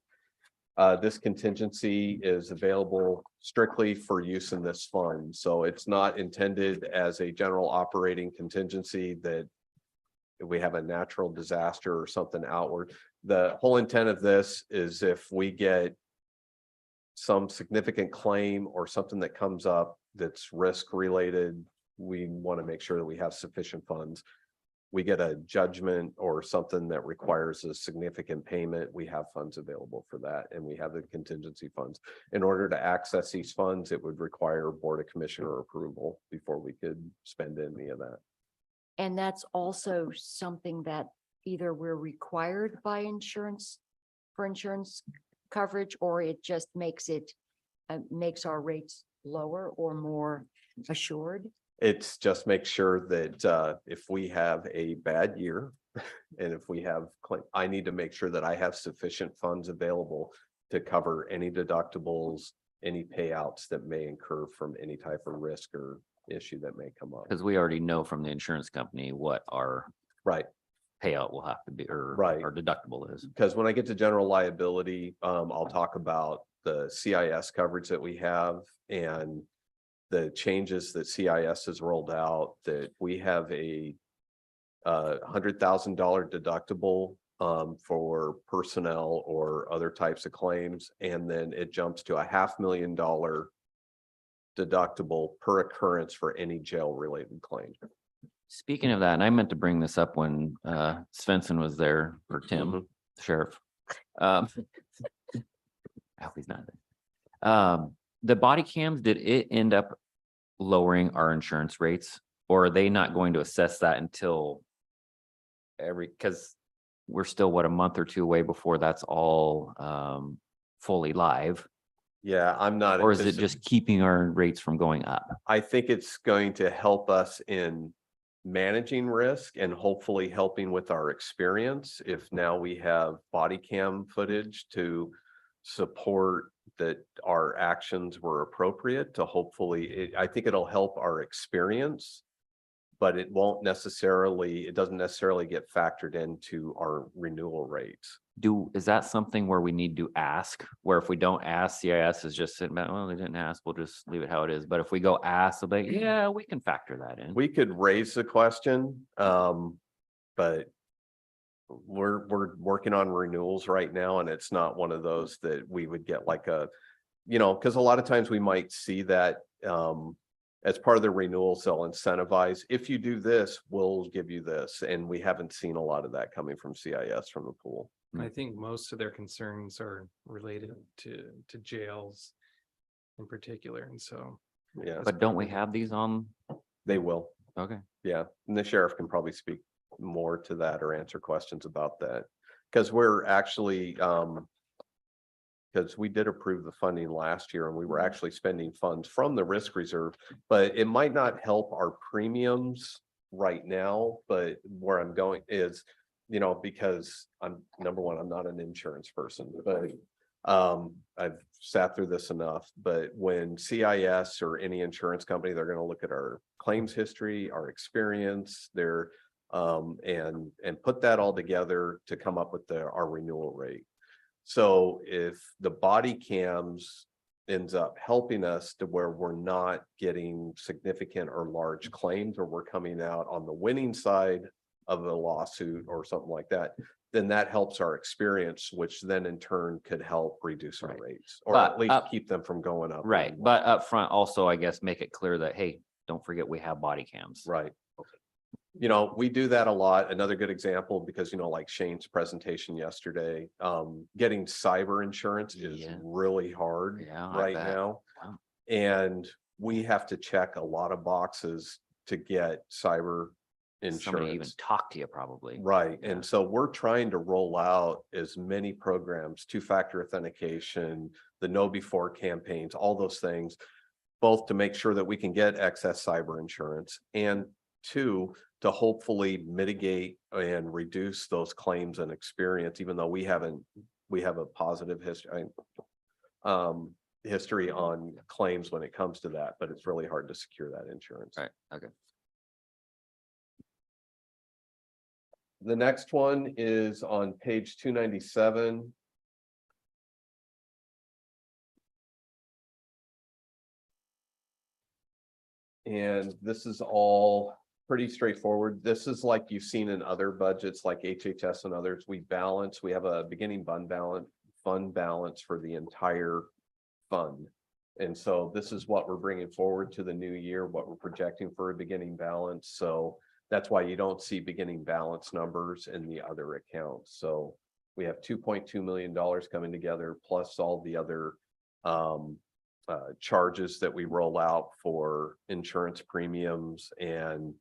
This contingency is available strictly for use in this fund, so it's not intended as a general operating contingency that if we have a natural disaster or something outward. The whole intent of this is if we get some significant claim or something that comes up that's risk related, we want to make sure that we have sufficient funds. We get a judgment or something that requires a significant payment, we have funds available for that, and we have the contingency funds. In order to access these funds, it would require Board of Commissioner approval before we could spend any of that. And that's also something that either we're required by insurance for insurance coverage, or it just makes it, makes our rates lower or more assured. It's just make sure that if we have a bad year and if we have, I need to make sure that I have sufficient funds available to cover any deductibles, any payouts that may incur from any type of risk or issue that may come up. Because we already know from the insurance company what our Right. payout will have to be, or Right. our deductible is. Because when I get to general liability, I'll talk about the CIS coverage that we have and the changes that CIS has rolled out, that we have a $100,000 deductible for personnel or other types of claims, and then it jumps to a $500,000 deductible per occurrence for any jail related claim. Speaking of that, and I meant to bring this up when Svensson was there, or Tim, the sheriff. I hope he's not there. The body cams, did it end up lowering our insurance rates, or are they not going to assess that until because we're still, what, a month or two away before that's all fully live? Yeah, I'm not. Or is it just keeping our rates from going up? I think it's going to help us in managing risk and hopefully helping with our experience. If now we have body cam footage to support that our actions were appropriate, to hopefully, I think it'll help our experience, but it won't necessarily, it doesn't necessarily get factored into our renewal rates. Is that something where we need to ask, where if we don't ask, CIS is just sitting back, well, they didn't ask, we'll just leave it how it is. But if we go ask, they'll be, yeah, we can factor that in. We could raise the question, but we're working on renewals right now, and it's not one of those that we would get like a, because a lot of times we might see that as part of the renewals, they'll incentivize, if you do this, we'll give you this. And we haven't seen a lot of that coming from CIS from the pool. I think most of their concerns are related to jails in particular, and so. Yeah, But don't we have these on? they will. Okay. Yeah, and the sheriff can probably speak more to that or answer questions about that. Because we're actually, because we did approve the funding last year and we were actually spending funds from the risk reserve, but it might not help our premiums right now, but where I'm going is, because number one, I'm not an insurance person, but I've sat through this enough. But when CIS or any insurance company, they're going to look at our claims history, our experience, their and put that all together to come up with our renewal rate. So if the body cams ends up helping us to where we're not getting significant or large claims, or we're coming out on the winning side of a lawsuit or something like that, then that helps our experience, which then in turn could help reduce our rates, or But at least keep them from going up. Right. But up front, also, I guess, make it clear that, hey, don't forget we have body cams. Right. We do that a lot. Another good example, because, like Shane's presentation yesterday, getting cyber insurance is Yeah. really hard Yeah, I right bet. now. Wow. And we have to check a lot of boxes to get cyber Somebody even insurance. talk to you probably. Right. Yeah. And so we're trying to roll out as many programs, two-factor authentication, the Know Before campaigns, all those things, both to make sure that we can get excess cyber insurance, and two, to hopefully mitigate and reduce those claims and experience, even though we have a positive history on claims when it comes to that, but it's really hard to secure that insurance. Right. Okay. The next one is on page 297. And this is all pretty straightforward. This is like you've seen in other budgets like HHS and others. We have a beginning fund balance for the entire fund. And so this is what we're bringing forward to the new year, what we're projecting for a beginning balance. So that's why you don't see beginning balance numbers in the other accounts. So we have $2.2 million coming together, plus all the other charges that we roll out for insurance premiums and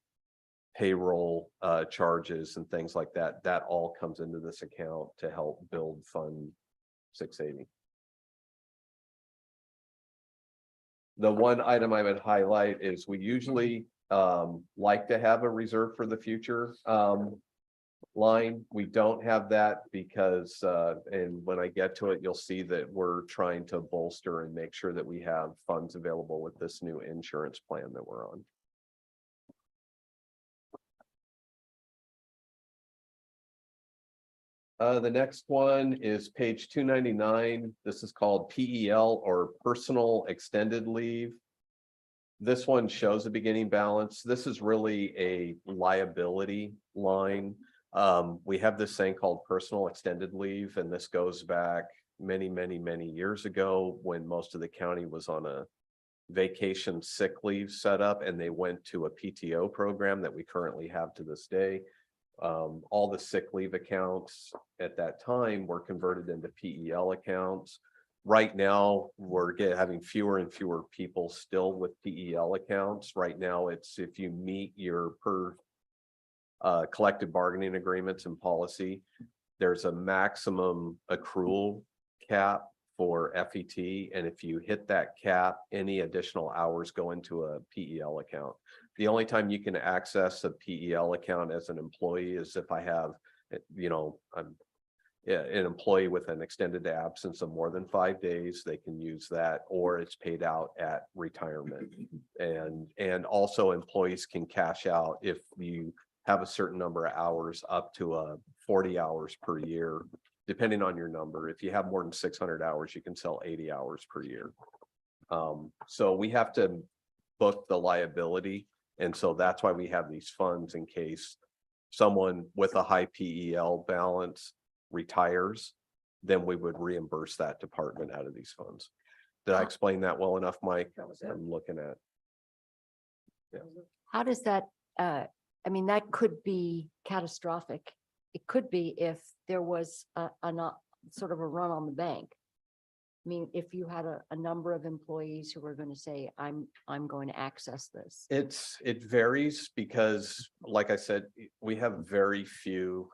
payroll charges and things like that. That all comes into this account to help build Fund 680. The one item I would highlight is we usually like to have a reserve for the future line. We don't have that because and when I get to it, you'll see that we're trying to bolster and make sure that we have funds available with this new insurance plan that we're on. The next one is page 299. This is called PEL, or personal extended leave. This one shows a beginning balance. This is really a liability line. We have this thing called personal extended leave, and this goes back many, many, many years ago when most of the county was on a vacation sick leave setup, and they went to a PTO program that we currently have to this day. All the sick leave accounts at that time were converted into PEL accounts. Right now, we're having fewer and fewer people still with PEL accounts. Right now, it's if you meet your collective bargaining agreements and policy, there's a maximum accrual cap for FET. And if you hit that cap, any additional hours go into a PEL account. The only time you can access a PEL account as an employee is if I have, I'm an employee with an extended absence of more than 5 days, they can use that, or it's paid out at retirement. And also employees can cash out if you have a certain number of hours, up to 40 hours per year, depending on your number. If you have more than 600 hours, you can sell 80 hours per year. So we have to book the liability. And so that's why we have these funds in case someone with a high PEL balance retires, then we would reimburse that department out of these funds. Did I explain that well enough, Mike? I'm looking at. Yeah. How does that, I mean, that could be catastrophic. It could be if there was not sort of a run on the bank. I mean, if you had a number of employees who were going to say, I'm going to access this. It varies because, like I said, we have very few.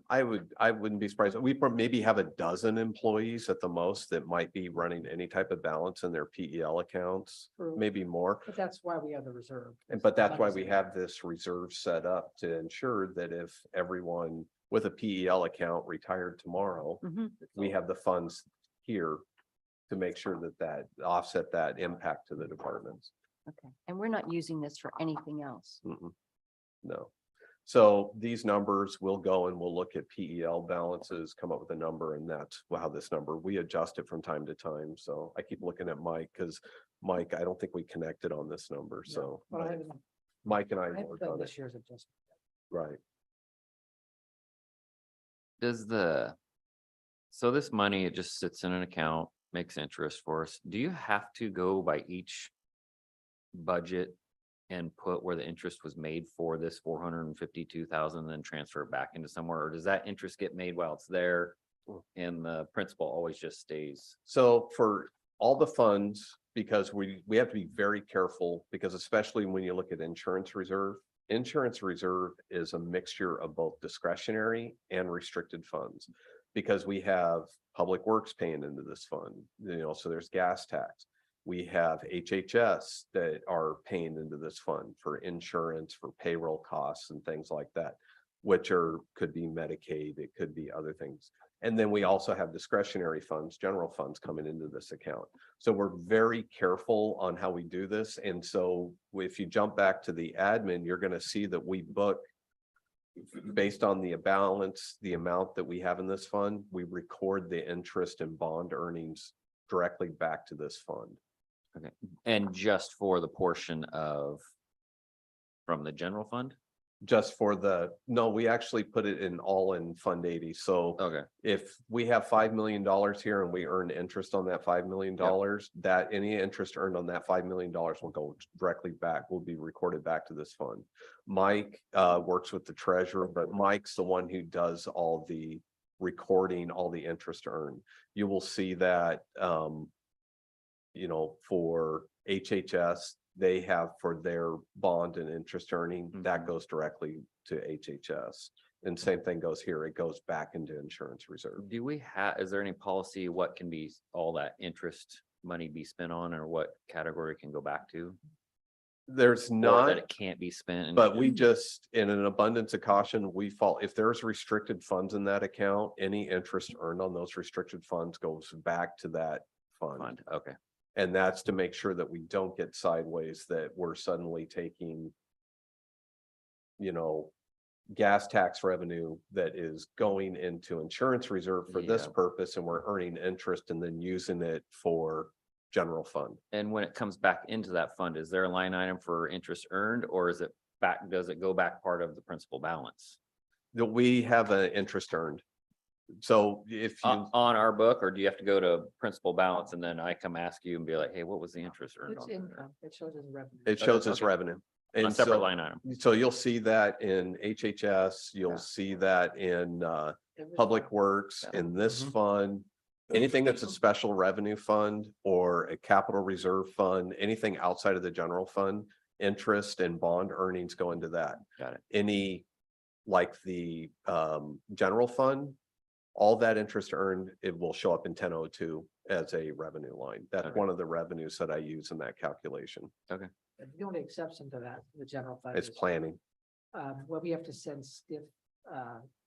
I wouldn't be surprised. We maybe have a dozen employees at the most that might be running any type of balance in their PEL accounts, True. maybe more. But that's why we have the reserve. But that's why we have this reserve set up to ensure that if everyone with a PEL account retired tomorrow, we have the funds here to make sure that offset that impact to the departments. Okay. And we're not using this for anything else. No. So these numbers will go and we'll look at PEL balances, come up with a number, and that's how this number, we adjust it from time to time. So I keep looking at Mike because Mike, I don't think we connected on this number. So But I haven't, Mike and I I haven't worked done on it. this year's adjustment. Right. So this money, it just sits in an account, makes interest for us. Do you have to go by each budget and put where the interest was made for this 452,000, then transfer it back into somewhere? Or does that interest get made while it's there and the principal always just stays? So for all the funds, because we have to be very careful, because especially when you look at insurance reserve is a mixture of both discretionary and restricted funds, because we have public works paying into this fund, so there's gas tax. We have HHS that are paying into this fund for insurance, for payroll costs and things like that. which could be Medicaid, it could be other things. And then we also have discretionary funds, general funds coming into this account. So we're very careful on how we do this. And so if you jump back to the admin, you're gonna see that we book based on the balance, the amount that we have in this fund, we record the interest and bond earnings directly back to this fund. Okay, and just for the portion of from the general fund? Just for no, we actually put it in all in Fund 80. So Okay, if we have $5 million here and we earn interest on that $5 million, that any interest earned on that $5 million will go directly back, will be recorded back to this fund. Mike works with the treasurer, but Mike's the one who does all the recording, all the interest earned. You will see that, for HHS, they have for their bond and interest earning, that goes directly to HHS. And same thing goes here. It goes back into insurance reserve. do we have, is there any policy, what can be, all that interest money be spent on, or what category it can go back to? There's Or not. that it can't be spent? and But we just, in an abundance of caution, if there's restricted funds in that account, any interest earned on those restricted funds goes back to that fund. Okay, And that's to make sure that we don't get sideways, that we're suddenly taking, gas tax revenue that is going into insurance reserve for this Yeah. purpose, and we're earning interest and then using it for general fund. and when it comes back into that fund, is there a line item for interest earned, or is it back, does it go back part of the principal balance? That we have an interest earned. So if you. On our book, or do you have to go to principal balance and then I come ask you and be like, hey, what was the interest earned It's on? that? income. It shows as revenue. It shows as Okay. revenue. A And separate so, line item. so you'll see that in HHS, Yeah. you'll see that in Every Public fund. Works, Yeah. in this Mhm. fund. Anything that's a special revenue fund or a capital reserve fund, anything outside of the general fund, interest and bond earnings go into that. Got it. Any, like the general fund, all that interest earned, it will show up in 1002 as a revenue line. That's Okay. one of the revenues that I use in that calculation. And the only exception to that, the general fund. It's is, planning, Well, we have to send stiff,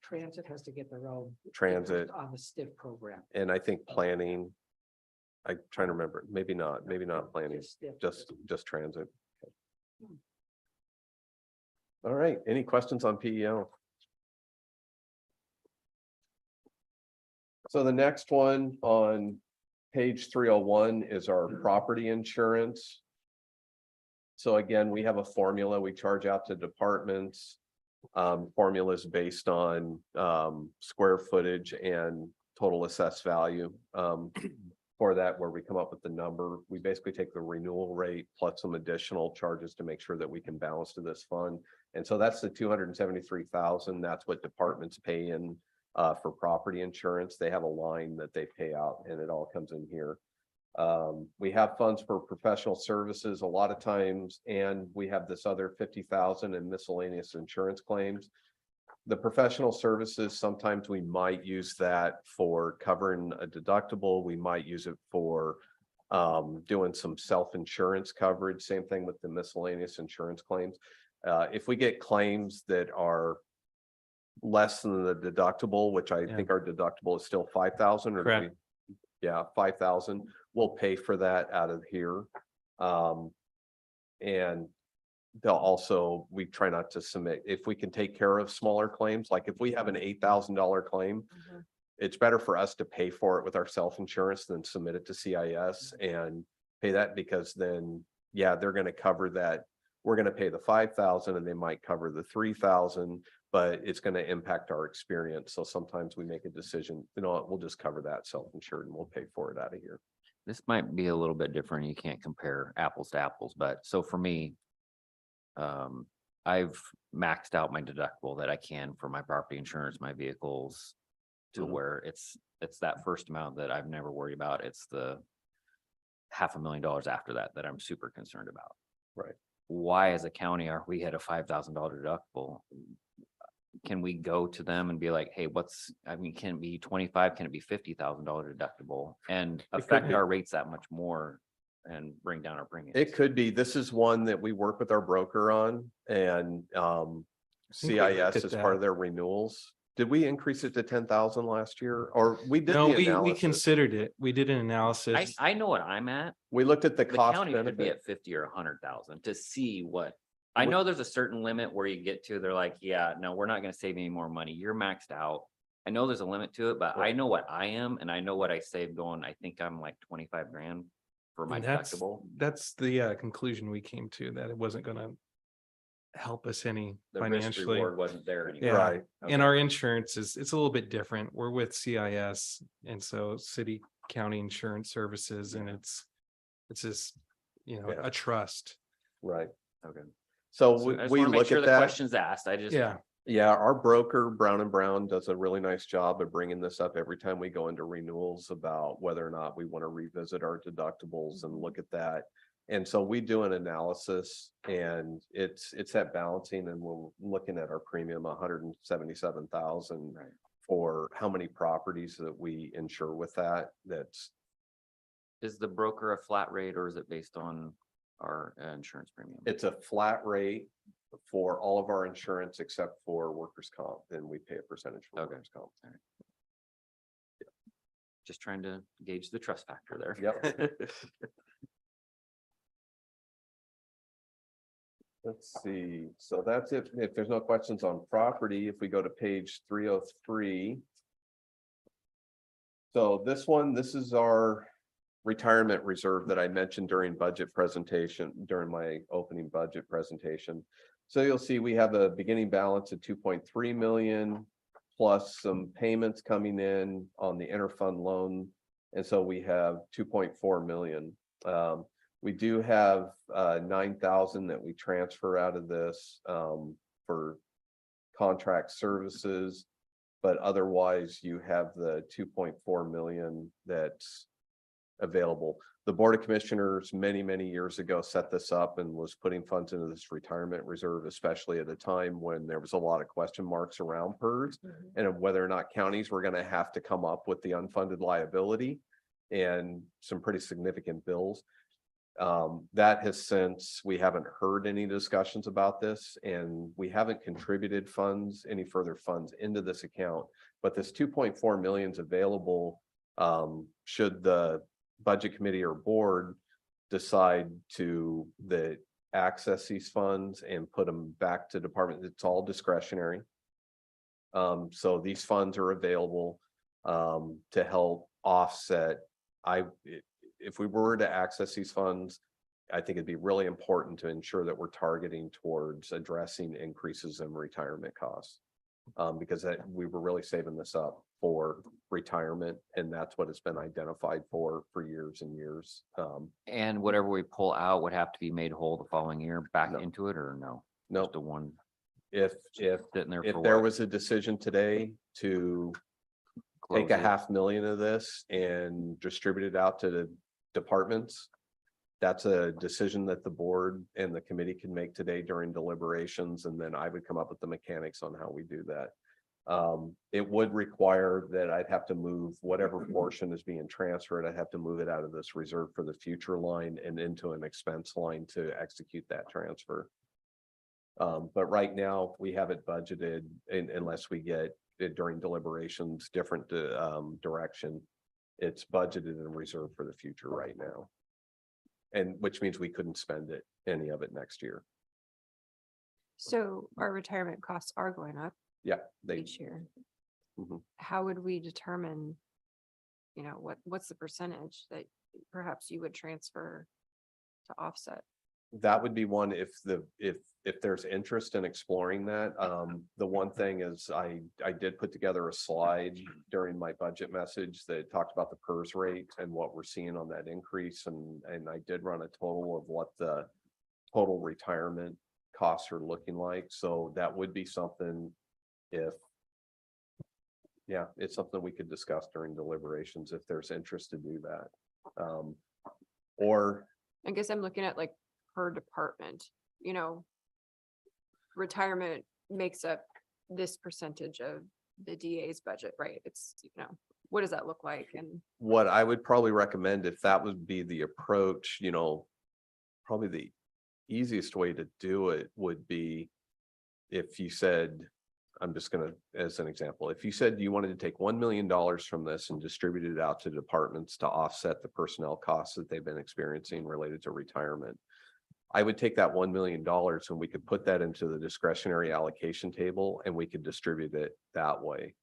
transit has to get their own. transit, interest on the stiff program. and I think planning. I'm trying to remember, maybe not planning, Stiff. just transit. All right, any questions on PEO? So the next one on page 301 is our property insurance. So again, we have a formula we charge out to departments. Formula is based on square footage and total assessed value. For that, where we come up with the number, we basically take the renewal rate plus some additional charges to make sure that we can balance to this fund. And so that's the 273,000. That's what departments pay in for property insurance. They have a line that they pay out, and it all comes in here. We have funds for professional services a lot of times, and we have this other 50,000 in miscellaneous insurance claims. The professional services, sometimes we might use that for covering a deductible. We might use it for doing some self-insurance coverage. Same thing with the miscellaneous insurance claims. If we get claims that are less than the deductible, which I Yeah. think our deductible is still 5,000 or. do Correct. Yeah, 5,000, we'll pay for that out of here. And they'll also, we try not to submit, if we can take care of smaller claims, like if we have an $8,000 claim, it's better for us to pay for it with our self-insurance than submit it to CIS and pay that, because then, yeah, they're gonna cover that. We're gonna pay the 5,000 and they might cover the 3,000, but it's gonna impact our experience. So sometimes we make a decision, we'll just cover that self-insured and we'll pay for it out of here. This might be a little bit different. You can't compare apples to apples, but so for me, I've maxed out my deductible that I can for my property insurance, my vehicles, to Mhm. where it's that first amount that I've never worried about. It's the $500,000 after that that I'm super concerned about. Right. Why as a county are we at a $5,000 deductible? Can we go to them and be like, hey, can it be 25? Can it be $50,000 deductible and affect be. our rates that much more and bring down our premiums? It could be, this is one that we work with our broker on, and think we looked CIS at as part of that. their renewals. Did we increase it to 10,000 last year? Or we did No, the we analysis? considered it. We did an analysis. I know what I'm at. We looked at the The cost county should be benefit. at 50 or 100,000 to see what. I What- know there's a certain limit where you get to, they're like, yeah, no, we're not gonna save any more money. You're maxed out. I know there's a limit to it, but I Right. know what I am and I know what I saved going. I think I'm like 25 grand for my And that's, deductible. that's the conclusion we came to, that it wasn't gonna help us any The risk financially. reward wasn't there anymore. Yeah, Right. and Okay. our insurance is, it's a little bit different. We're with CIS, and so city county insurance services, and it's just, you know, Yeah. a trust. Right. Okay. So So I just we wanna make look sure at the that. question's asked. I just. Yeah, Yeah, our broker, Brown and Brown, does a really nice job of bringing this up every time we go into renewals about whether or not we want to revisit our deductibles and look at that. And so we do an analysis, and it's that balancing, and we're looking at our premium, 177,000 Right. for how many properties that we insure with that. That's, Is the broker a flat rate or is it based on our insurance premium? it's a flat rate for all of our insurance except for workers' comp, and we pay a percentage for Okay. workers' comp. Just trying to gauge the trust factor there. Yep. Let's see, so that's it. If there's no questions on property, if we go to page 303. So this is our retirement reserve that I mentioned during my opening budget presentation. So you'll see we have a beginning balance of 2.3 million plus some payments coming in on the interfund loan. And so we have 2.4 million. We do have 9,000 that we transfer out of this for contract services. But otherwise, you have the 2.4 million that's available. The Board of Commissioners many, many years ago set this up and was putting funds into this retirement reserve, especially at a time when there was a lot of question marks around PERS and of whether or not counties were going to have to come up with the unfunded liability and some pretty significant bills. That has since, we haven't heard any discussions about this, and we haven't contributed any further funds into this account. But this 2.4 million is available should the budget committee or board decide to access these funds and put them back to department. It's all discretionary. So these funds are available to help offset. If we were to access these funds, I think it'd be really important to ensure that we're targeting towards addressing increases in retirement costs. Because we were really saving this up for retirement, and that's what it's been identified for years and years. And whatever we pull out would have to be made whole the following year back No. into it, or no? No, Just the one if sitting there if for there what? was a decision today to Close take a it? 500,000 of this and distribute it out to the departments, that's a decision that the board and the committee can make today during deliberations, and then I would come up with the mechanics on how we do that. It would require that I'd have to move whatever portion is being transferred. I'd have to move it out of this reserve for the future line and into an expense line to execute that transfer. But right now, we have it budgeted unless we get it during deliberations, different direction. It's budgeted and reserved for the future right now. And which means we couldn't spend any of it next year. So our retirement costs are going up Yeah, they, each year. Mhm. How would we determine, what's the percentage that perhaps you would transfer to offset? that would be one if there's interest in exploring that. The one thing is I did put together a slide during my budget message that talked about the PERS rate and what we're seeing on that increase. And I did run a total of what the total retirement costs are looking like. So that would be something it's something we could discuss during deliberations if there's interest to do that. Or I guess I'm looking at like per department, retirement makes up this percentage of the DA's budget, right? It's, what does that look like? And what I would probably recommend, if that would be the approach, probably the easiest way to do it would be if you said, I'm just gonna, as an example, if you said you wanted to take $1 million from this and distribute it out to departments to offset the personnel costs that they've been experiencing related to retirement. I would take that $1 million and we could put that into the discretionary allocation table and we could distribute it that way.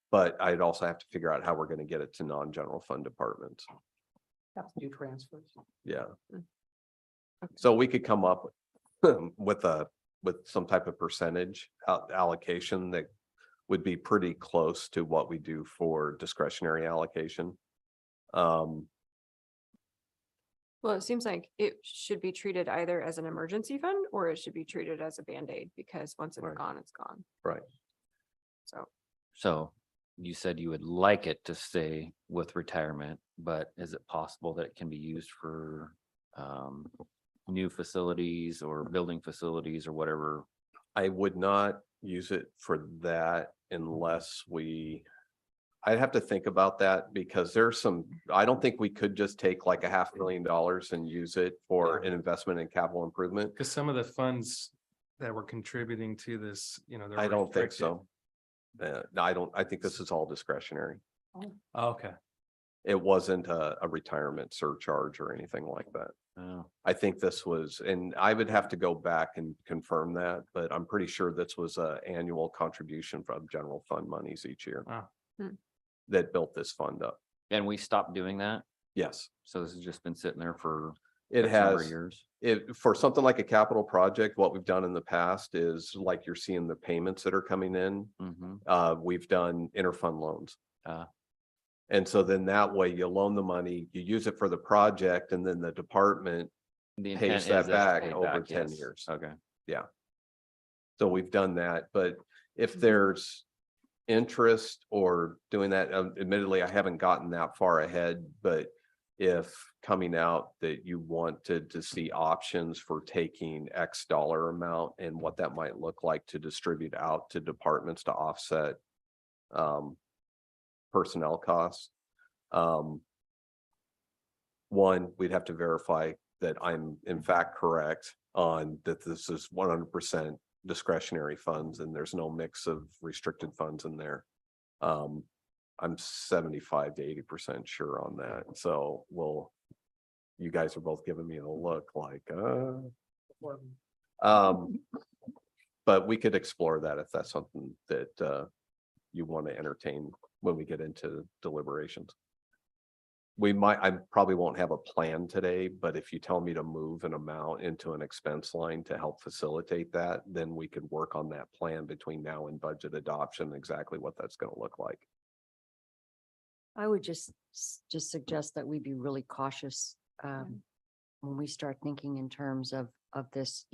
But I'd also have to figure out how we're gonna get it to non-general fund departments. Have to do transfers. Yeah. Mm. So we could come up with some type of percentage allocation that would be pretty close to what we do for discretionary allocation. Well, it seems like it should be treated either as an emergency fund or it should be treated as a Band-Aid because once it's Right. gone, it's gone. Right. So you said you would like it to stay with retirement, but is it possible that it can be used for new facilities or building facilities or whatever? I would not use it for that unless I'd have to think about that because I don't think we could just take like $500,000 and use it for an investment in capital improvement. Because some of the funds that were contributing to this, they're I don't think restricted. so. No, I think this is all discretionary. Okay. It wasn't a retirement surcharge or anything like that. Oh, I think this was, and I would have to go back and confirm that, but I'm pretty sure this was an annual contribution from general fund monies each year. Wow. That built this fund up. and we stopped doing that? Yes, So this has just been sitting there for it X number of has. years? For something like a capital project, what we've done in the past is like you're seeing the payments that are coming in. Mm-hmm. We've done interfund loans. Ah. And so then that way you loan the money, you use it for the project and then the department The pays intent that is to back pay over back, 10 yes. years. Okay. So we've done that, but if there's interest or doing that, admittedly, I haven't gotten that far ahead, but if coming out that you wanted to see options for taking X dollar amount and what that might look like to distribute out to departments to offset personnel costs. One, we'd have to verify that I'm in fact correct on that this is 100% discretionary funds and there's no mix of restricted funds in there. I'm 75 to 80% sure on that. So you guys are both giving me a look like, but we could explore that if that's something that you want to entertain when we get into deliberations. I probably won't have a plan today, but if you tell me to move an amount into an expense line to help facilitate that, then we could work on that plan between now and budget adoption, exactly what that's going to look like. I would just suggest that we be really cautious when we start thinking in terms of this,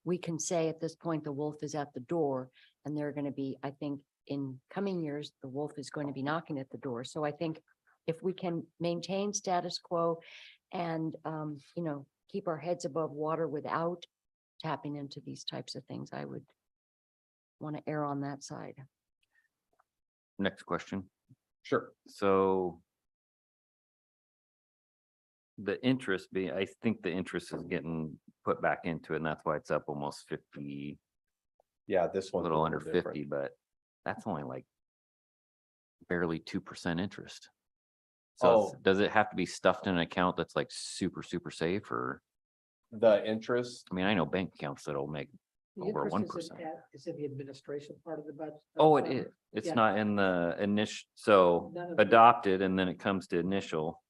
we can say at this point, the wolf is at the door and they're going to be, I think in coming years, the wolf is going to be knocking at the door. So I think if we can maintain status quo and, keep our heads above water without tapping into these types of things, I would want to err on that side. Next question. Sure. So I think the interest is getting put back into it, and that's why it's up almost 50, Yeah, this a one's little under different. 50, but that's only like barely 2% interest. So does it have to be stuffed in an account that's like super, super safe, or, The interest, I mean, I know bank accounts that'll make The over interest 1%. is in the administration part of the budget. Oh, it is. It's Yeah. not in the initial, so None of the- adopted and then it comes to initial.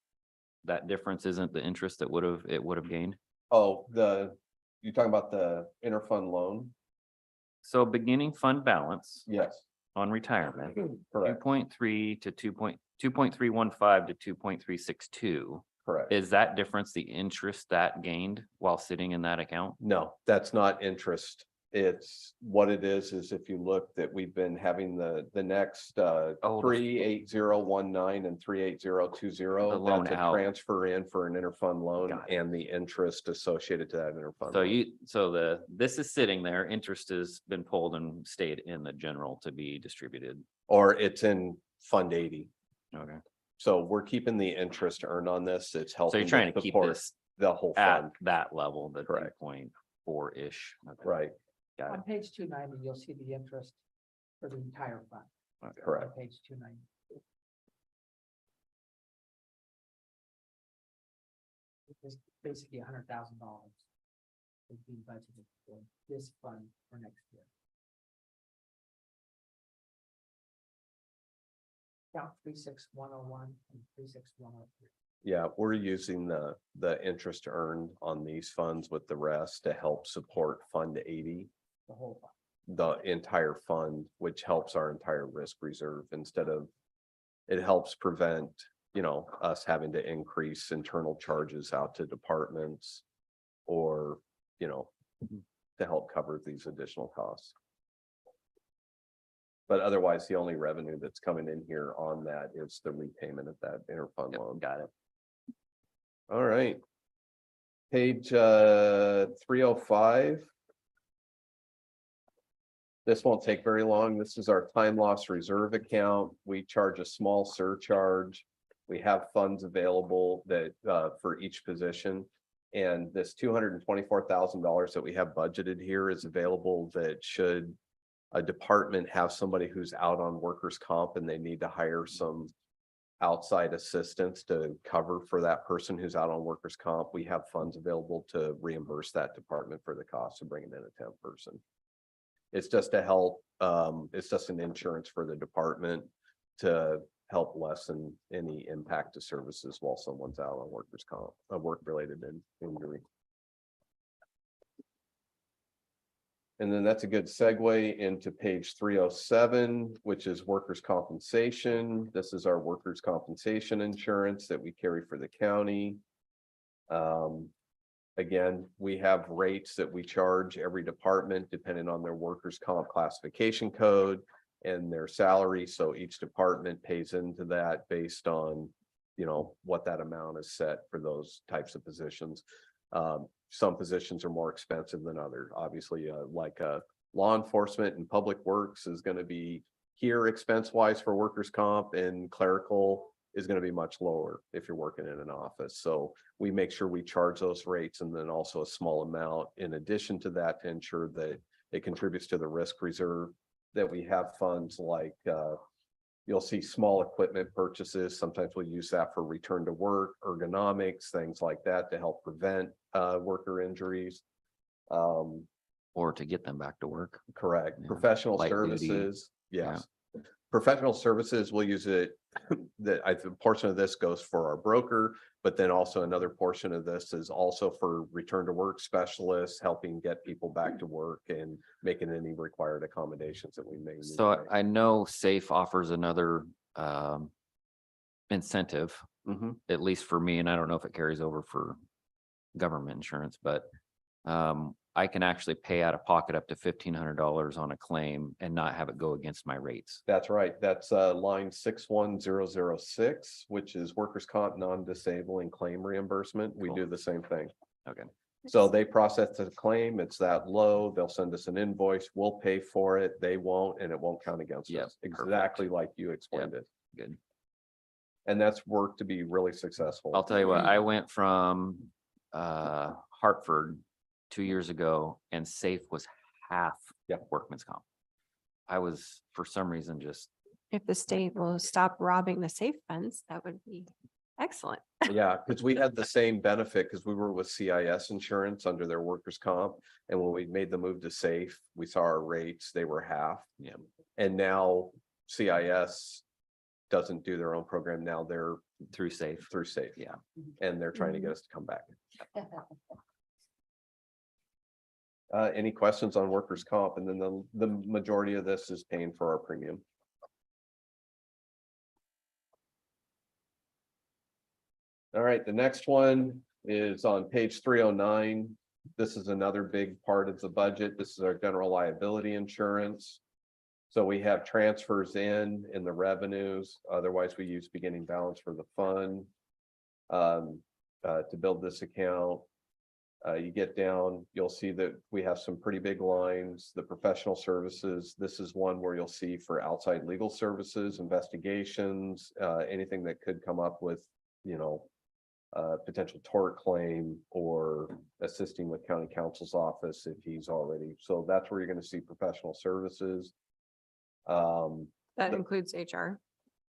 That difference isn't the interest that it would have gained. you're talking about the interfund loan? So beginning fund balance Yes, on retirement, two correct, point three to 2.315 to 2.362. correct. Is that difference the interest that gained while sitting in that account? No, that's not interest. It's what it is if you look that we've been having the next the- 38019 and 38020. The loan That's a out. transfer in for an interfund loan Got it. and the interest associated to that interfund. So loan. this is sitting there, interest has been pulled and stayed in the general to be distributed. Or it's in Fund 80. Okay. So we're keeping the interest earned on this. It's helping. So you're trying to keep support this the whole at fund. that level, the Correct. 2.3. 4-ish. Okay. Right, Got it. On page 290, you'll see the interest for the entire fund. correct. On page 290. It's basically $100,000 is being budgeted for this fund for next year. Count 36101 and 36103. Yeah, we're using the interest earned on these funds with the rest to help support Fund 80, The whole fund. the entire fund, which helps our entire risk reserve instead of, it helps prevent, you know, us having to increase internal charges out to departments or, you know, to help cover these additional costs. But otherwise, the only revenue that's coming in here on that is the repayment of that interfund loan. Got it. All right. Page 305. This won't take very long. This is our time loss reserve account. We charge a small surcharge. We have funds available that for each position. And this $224,000 that we have budgeted here is available that should a department have somebody who's out on workers' comp and they need to hire some outside assistance to cover for that person who's out on workers' comp, we have funds available to reimburse that department for the cost of bringing in a temp person. It's just to help, it's just an insurance for the department to help lessen any impact to services while someone's out on workers' comp, a work-related injury. And then that's a good segue into page 307, which is workers' compensation. This is our workers' compensation insurance that we carry for the county. Again, we have rates that we charge every department depending on their workers' comp classification code and their salary. So each department pays into that based on, you know, what that amount is set for those types of positions. Some positions are more expensive than others. Obviously, like law enforcement and public works is going to be here expense wise for workers' comp, and clerical is going to be much lower if you're working in an office. So we make sure we charge those rates and then also a small amount in addition to that to ensure that it contributes to the risk reserve, that we have funds like you'll see small equipment purchases. Sometimes we'll use that for return to work, ergonomics, things like that to help prevent worker injuries. Or to get them back to work. Correct. Yeah. Professional Light duty. services. Yes. Professional services, we'll use it. That a portion of this goes for our broker, but then also another portion of this is also for return to work specialists, helping get people back to work and making any required accommodations that we may need. So I know SAFE offers another incentive, Mhm. at least for me, and I don't know if it carries over for government insurance, but I can actually pay out of pocket up to $1,500 on a claim and not have it go against my rates. That's right. That's line 61006, which is workers' comp non-disabling claim reimbursement. We Cool. do the same thing. Okay. So they process the claim, it's that low, they'll send us an invoice, we'll pay for it, they won't, and it won't count against Yep, us. Exactly like you explained it. Good. And that's worked to be really successful. I'll tell you what, I went from Hartford 2 years ago and SAFE was half workman's comp. I was, for some reason, just If the state will stop robbing the safe funds, that would be excellent. Yeah, because we had the same benefit because we were with CIS insurance under their workers' comp. And when we made the move to SAFE, we saw our rates, they were half. Yeah. And now CIS doesn't do their own program. Now they're through SAFE. through SAFE. Yeah. And they're trying to get us to come back. Any questions on workers' comp? And then the majority of this is paying for our premium. All right, the next one is on page 309. This is another big part of the budget. This is our general liability insurance. So we have transfers in the revenues. Otherwise, we use beginning balance for the fund to build this account. You get down, you'll see that we have some pretty big lines. The professional services, this is one where you'll see for outside legal services, investigations, anything that could come up with, you know, potential tort claim or assisting with county counsel's office if he's already, so that's where you're gonna see professional services. That The- includes HR.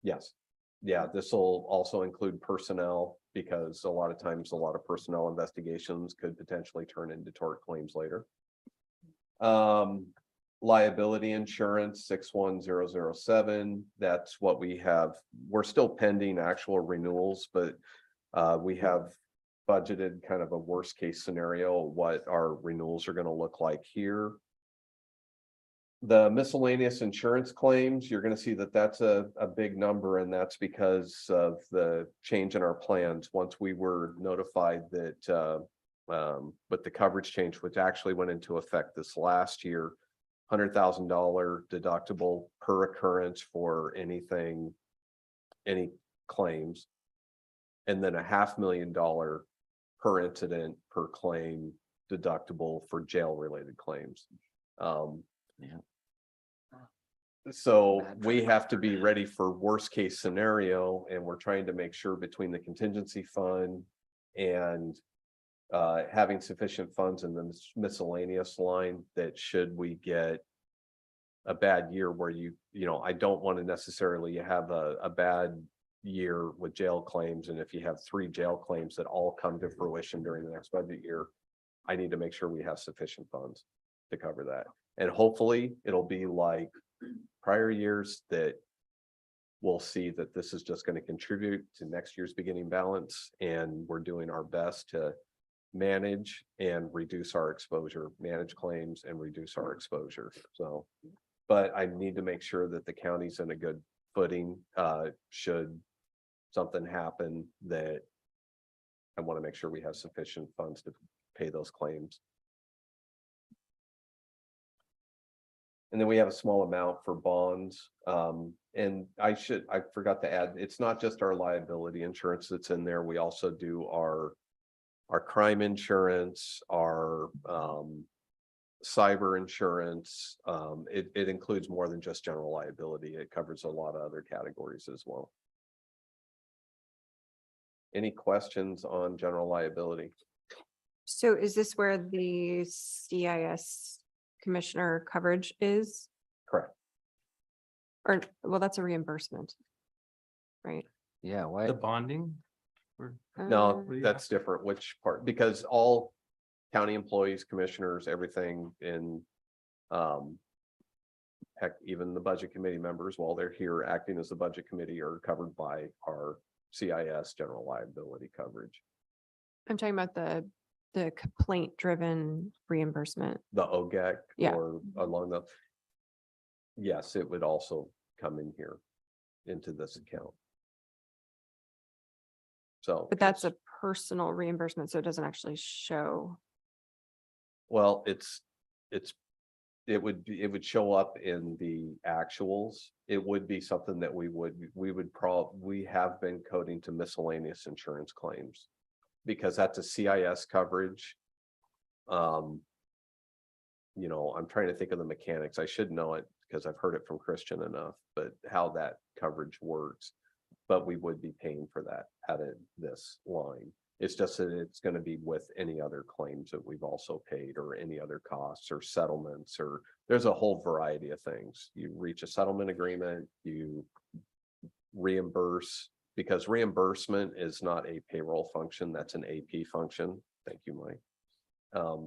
Yes. Yeah, this will also include personnel because a lot of times, a lot of personnel investigations could potentially turn into tort claims later. Liability insurance, 61007, that's what we have. We're still pending actual renewals, but we have budgeted kind of a worst case scenario, what our renewals are gonna look like here. The miscellaneous insurance claims, you're gonna see that that's a big number, and that's because of the change in our plans. Once we were notified that with the coverage change, which actually went into effect this last year, $100,000 deductible per occurrence for anything, any claims. And then $500,000 per incident per claim deductible for jail related claims. So we have to be ready for worst case scenario, and we're trying to make sure between the contingency fund and having sufficient funds in the miscellaneous line that should we get a bad year where you know, I don't want to necessarily have a bad year with jail claims. And if you have 3 jail claims that all come to fruition during the next budget year, I need to make sure we have sufficient funds to cover that. And hopefully it'll be like prior years that we'll see that this is just going to contribute to next year's beginning balance. And we're doing our best to manage and reduce our exposure, manage claims and reduce our exposure. So, but I need to make sure that the county's in a good footing, should something happen, that I want to make sure we have sufficient funds to pay those claims. And then we have a small amount for bonds. And I forgot to add, it's not just our liability insurance that's in there. We also do our crime insurance, our cyber insurance. It includes more than just general liability. It covers a lot of other categories as well. Any questions on general liability? So is this where the CIS commissioner coverage is? Correct. Or, well, that's a reimbursement. Right? Yeah, why? The bonding? Or- No, Uh, that's different. Which part? Because all county employees, commissioners, everything in, heck, even the budget committee members, while they're here acting as the budget committee, are covered by our CIS general liability coverage. I'm talking about the complaint driven reimbursement. The OGAC Yeah. or along the. Yes, it would also come in here into this account. So. But that's a personal reimbursement, so it doesn't actually show. Well, it would show up in the actuals. It would be something that we have been coding to miscellaneous insurance claims. Because that's a CIS coverage. You know, I'm trying to think of the mechanics. I should know it because I've heard it from Christian enough, but how that coverage works. But we would be paying for that out of this line. It's just that it's going to be with any other claims that we've also paid, or any other costs or settlements, or there's a whole variety of things. You reach a settlement agreement, you reimburse, because reimbursement is not a payroll function, that's an AP function. Thank you, Mike.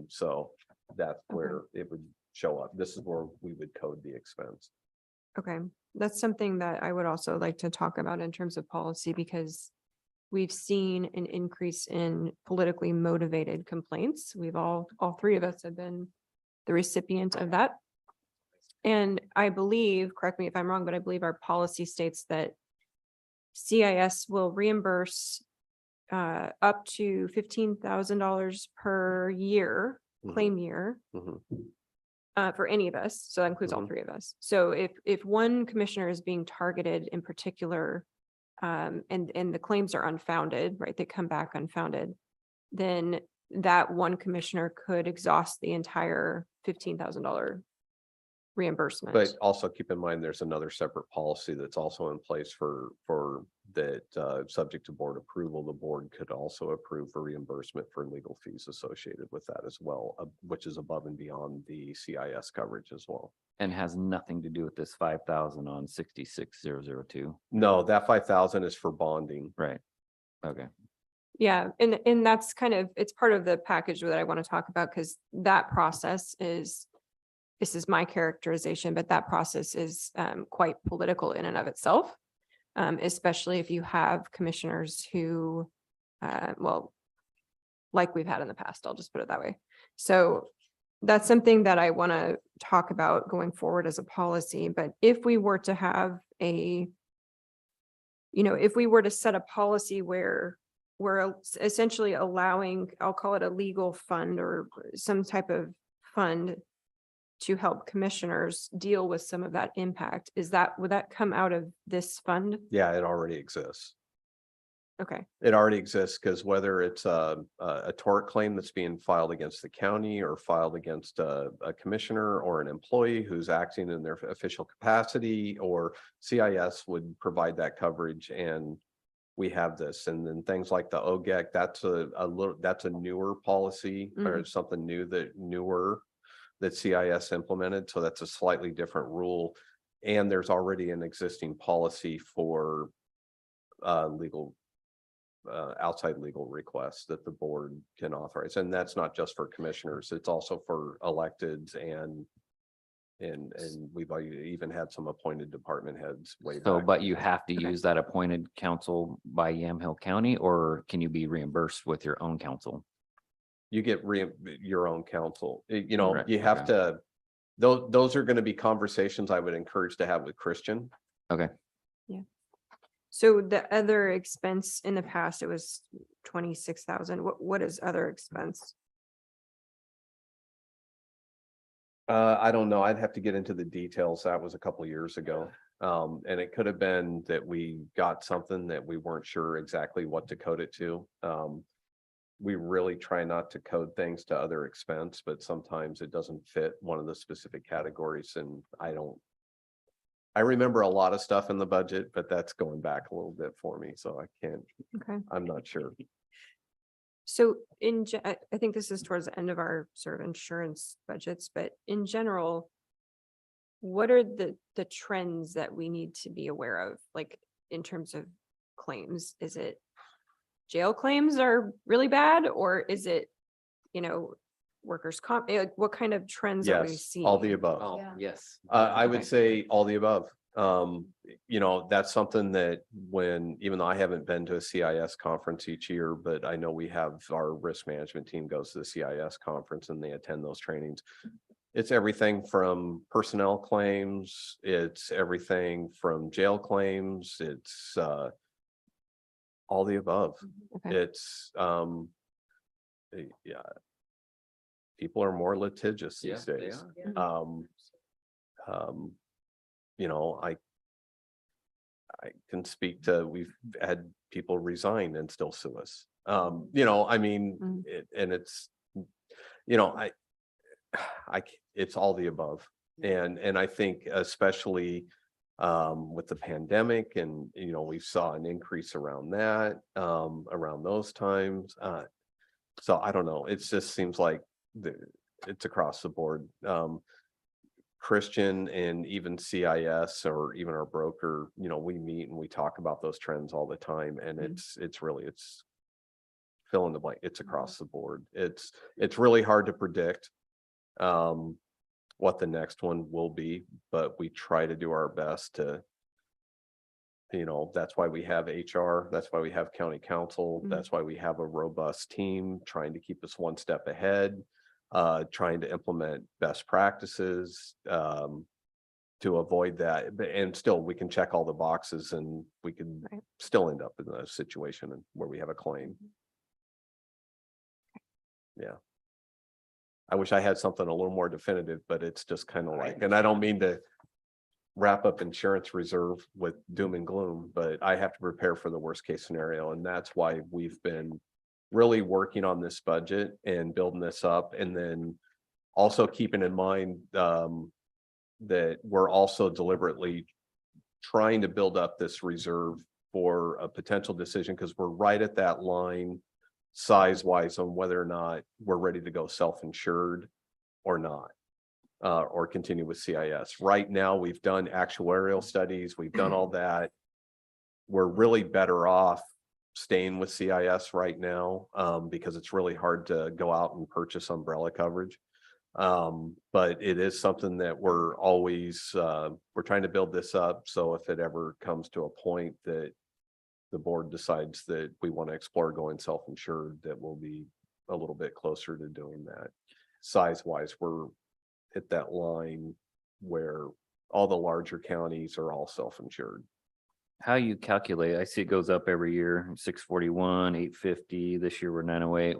So that's where it would show up. This is where we would code the expense. Okay, that's something that I would also like to talk about in terms of policy, because we've seen an increase in politically motivated complaints. We've all 3 of us have been the recipient of that. And I believe, correct me if I'm wrong, but I believe our policy states that CIS will reimburse up to $15,000 per year, Mhm. claim year. Mhm. For any of us, so that includes all Mhm. 3 of us. So if one commissioner is being targeted in particular, and the claims are unfounded, right, they come back unfounded, then that one commissioner could exhaust the entire $15,000 reimbursement. But also keep in mind, there's another separate policy that's also in place for that, subject to board approval. The board could also approve for reimbursement for legal fees associated with that as well, which is above and beyond the CIS coverage as well. And has nothing to do with this 5,000 on 66,002. No, that 5,000 is for bonding. Right. Okay. Yeah, and that's kind of, it's part of the package that I want to talk about, because that process is, this is my characterization, but that process is quite political in and of itself. Especially if you have commissioners who, well, like we've had in the past, I'll just put it that way. So that's something that I want to talk about going forward as a policy. But if we were to have a, if we were to set a policy where we're essentially allowing, I'll call it a legal fund or some type of fund to help commissioners deal with some of that impact, would that come out of this fund? Yeah, it already exists. Okay, It already exists because whether it's a tort claim that's being filed against the county or filed against a commissioner or an employee who's acting in their official capacity, or CIS would provide that coverage, and we have this. And then things like the OGEC, that's a newer policy or something newer that CIS implemented. So that's a slightly different rule. And there's already an existing policy for outside legal requests that the board can authorize. And that's not just for commissioners, it's also for electeds and we've even had some appointed department heads way back. So, but you have to use that appointed counsel by Yamhill County, or can you be reimbursed with your own counsel? You get your own counsel. Right, You have okay. to, those are going to be conversations I would encourage to have with Christian. Okay. so the other expense in the past, it was 26,000. What is other expense? I don't know. I'd have to get into the details. That was a couple of years ago. And it could have been that we got something that we weren't sure exactly what to code it to. We really try not to code things to other expense, but sometimes it doesn't fit one of the specific categories. And I remember a lot of stuff in the budget, but that's going back a little bit for me. So I'm not sure. So I think this is towards the end of our sort of insurance budgets, but in general, what are the trends that we need to be aware of, like in terms of claims? Is it jail claims are really bad, or is it, workers' comp? Like, what kind of trends are we Yes, seeing? all the above. Oh, Yeah. yes. I would say all the above. That's something that even though I haven't been to a CIS conference each year, but I know we have our risk management team goes to the CIS conference and they attend those trainings. It's everything from personnel claims, it's everything from jail claims, it's all the above. Okay. It's yeah. People are more litigious these Yeah, they days. are. I can speak to, we've had people resign and still sue us. It's all the above. And I think especially with the pandemic and, we saw an increase around that, around those times. So I don't know, it just seems like it's across the board. Christian and even CIS or even our broker, we meet and we talk about those trends all the time. And it's fill in the blank. It's across the board. It's really hard to predict what the next one will be, but we try to do our best to, that's why we have HR. That's why we have county council. That's why we have a robust team trying to keep us one step ahead. Trying to implement best practices to avoid that. And still, we can check all the boxes and we can still end up in a situation where we have a claim. Yeah. I wish I had something a little more definitive, but it's just kind of like, and I don't mean to wrap up insurance reserve with doom and gloom, but I have to prepare for the worst case scenario. And that's why we've been really working on this budget and building this up, and then also keeping in mind that we're also deliberately trying to build up this reserve for a potential decision, because we're right at that line size wise on whether or not we're ready to go self-insured or not. Or continue with CIS. Right now, we've done actuarial studies, we've done all that. We're really better off staying with CIS right now, because it's really hard to go out and purchase umbrella coverage. But it is something that we're always, we're trying to build this up, so if it ever comes to a point that the board decides that we want to explore going self-insured, that we'll be a little bit closer to doing that. Size-wise, we're at that line where all the larger counties are all self-insured. How you calculate, I see it goes up every year, 641, 850, this year we're 908.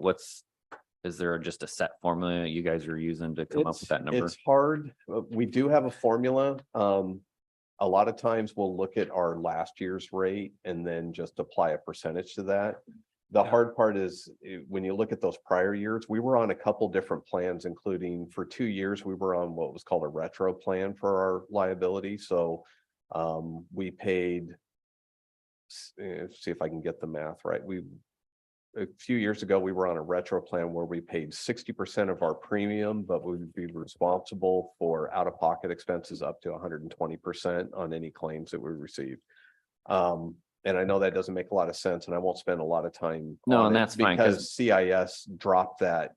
Is there just a set formula you guys are using to come up with that number? It's hard. We do have a formula. A lot of times we'll look at our last year's rate and then just apply a percentage to that. The hard part is when you look at those prior years, we were on a couple different plans, including for 2 years, we were on what was called a retro plan for our liability. So we paid, see if I can get the math right. A few years ago, we were on a retro plan where we paid 60% of our premium, but we would be responsible for out-of-pocket expenses up to 120% on any claims that we received. And I know that doesn't make a lot of sense, and I won't spend a lot of time. No, on and it that's fine, because CIS dropped that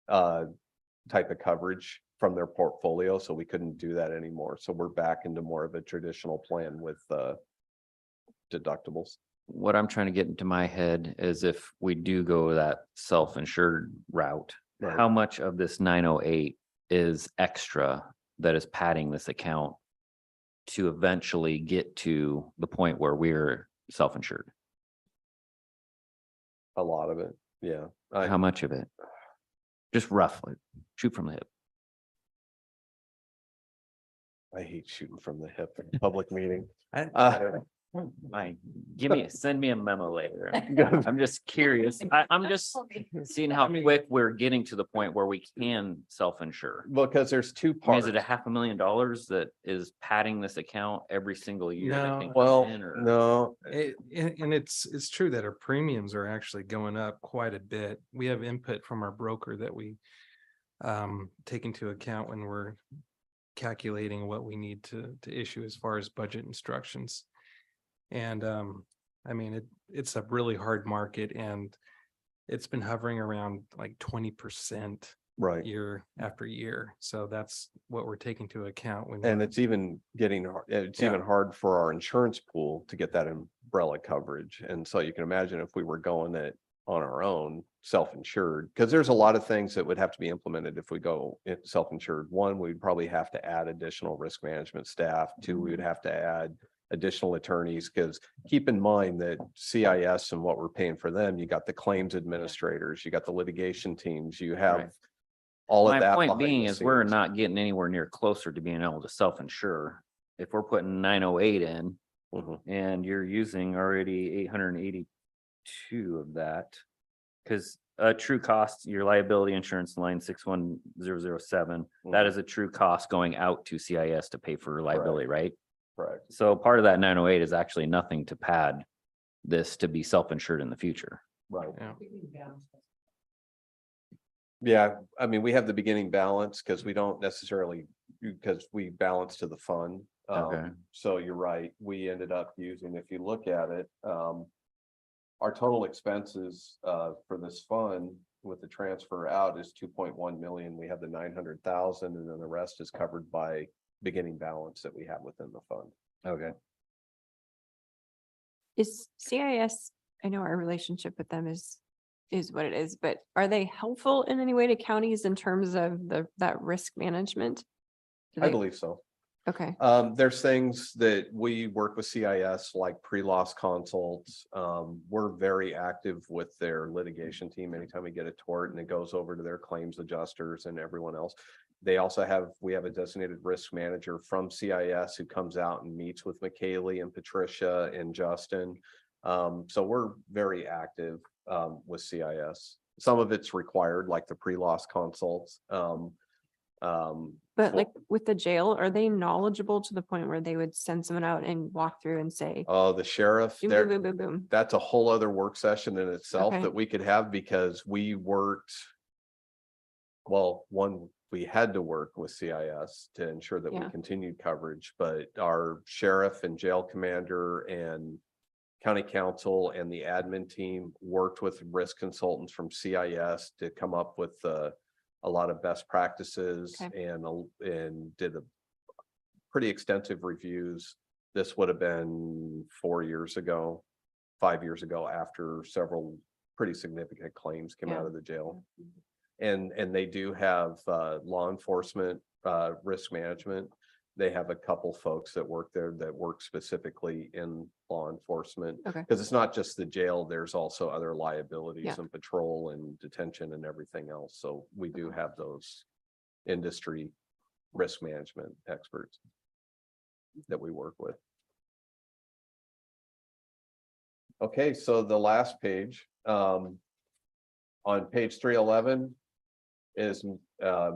type of coverage from their portfolio, so we couldn't do that anymore. So we're back into more of a traditional plan with deductibles. What I'm trying to get into my head is if we do go that self-insured route, Right. how much of this 908 is extra that is padding this account to eventually get to the point where we're self-insured? A lot of it, yeah. How much of it? Just roughly, shoot from the hip. I hate shooting from the hip in a public meeting. Fine, send me a memo later. I'm just curious. I'm just seeing how quick we're getting to the point where we can self-insure. Because there's two I mean, parts. is it $500,000 that is padding this account every single year? that No. can come Well, in, or- no, And it's true that our premiums are actually going up quite a bit. We have input from our broker that we take into account when we're calculating what we need to issue as far as budget instructions. And I mean, it's a really hard market, and it's been hovering around like 20% right. year after year. So that's what we're taking into account when. And it's even even hard for our insurance pool to get that umbrella coverage. And so you can imagine if we were going it on our own, self-insured, because there's a lot of things that would have to be implemented if we go self-insured. One, we'd probably have to add additional risk management staff. Two, we would have to add additional attorneys, because keep in mind that CIS and what we're paying for them, you got the claims administrators, you got the litigation teams, you have Right. all of My that. point behind being the is we're scenes. not getting anywhere near closer to being able to self-insure. If we're putting 908 in Mhm. and you're using already 882 of that. Because a true cost, your liability insurance line 61007, that is a true cost going out to CIS to pay for liability, right? Correct. So part of that 908 is actually nothing to pad this to be self-insured in the future. Right. Yeah. Yeah, I mean, we have the beginning balance because we don't necessarily, because we balance to the fund. Okay. So you're right, we ended up using, if you look at it, our total expenses for this fund with the transfer out is 2.1 million. We have the 900,000, and then the rest is covered by beginning balance that we have within the fund. Okay. Is CIS, I know our relationship with them is what it is, but are they helpful in any way to counties in terms of that risk management? Do I they- believe so. Okay, There's things that we work with CIS like pre-loss consults. We're very active with their litigation team. Anytime we get a tort and it goes over to their claims adjusters and everyone else. We have a designated risk manager from CIS who comes out and meets with McKaylee and Patricia and Justin. So we're very active with CIS. Some of it's required, like the pre-loss consults. But for- like with the jail, are they knowledgeable to the point where they would send someone out and walk through and say, the sheriff, boom, there- boom, boom, boom, boom? that's a whole other work session in itself Okay. that we could have because we worked. Well, one, we had to work with CIS to ensure that we Yeah. continued coverage, but our sheriff and jail commander and county council and the admin team worked with risk consultants from CIS to come up with a lot of best practices Okay. and did a pretty extensive reviews. This would have been 4 years ago, 5 years ago, after several pretty significant claims came out Yeah. of the jail. And they do have law enforcement, risk management. They have a couple folks that work there that work specifically in law enforcement. Okay. Because it's not just the jail, there's also other liabilities Yeah. and patrol and detention and everything else. So we do have those industry risk management experts that we work with. Okay, so the last page, on page 311 is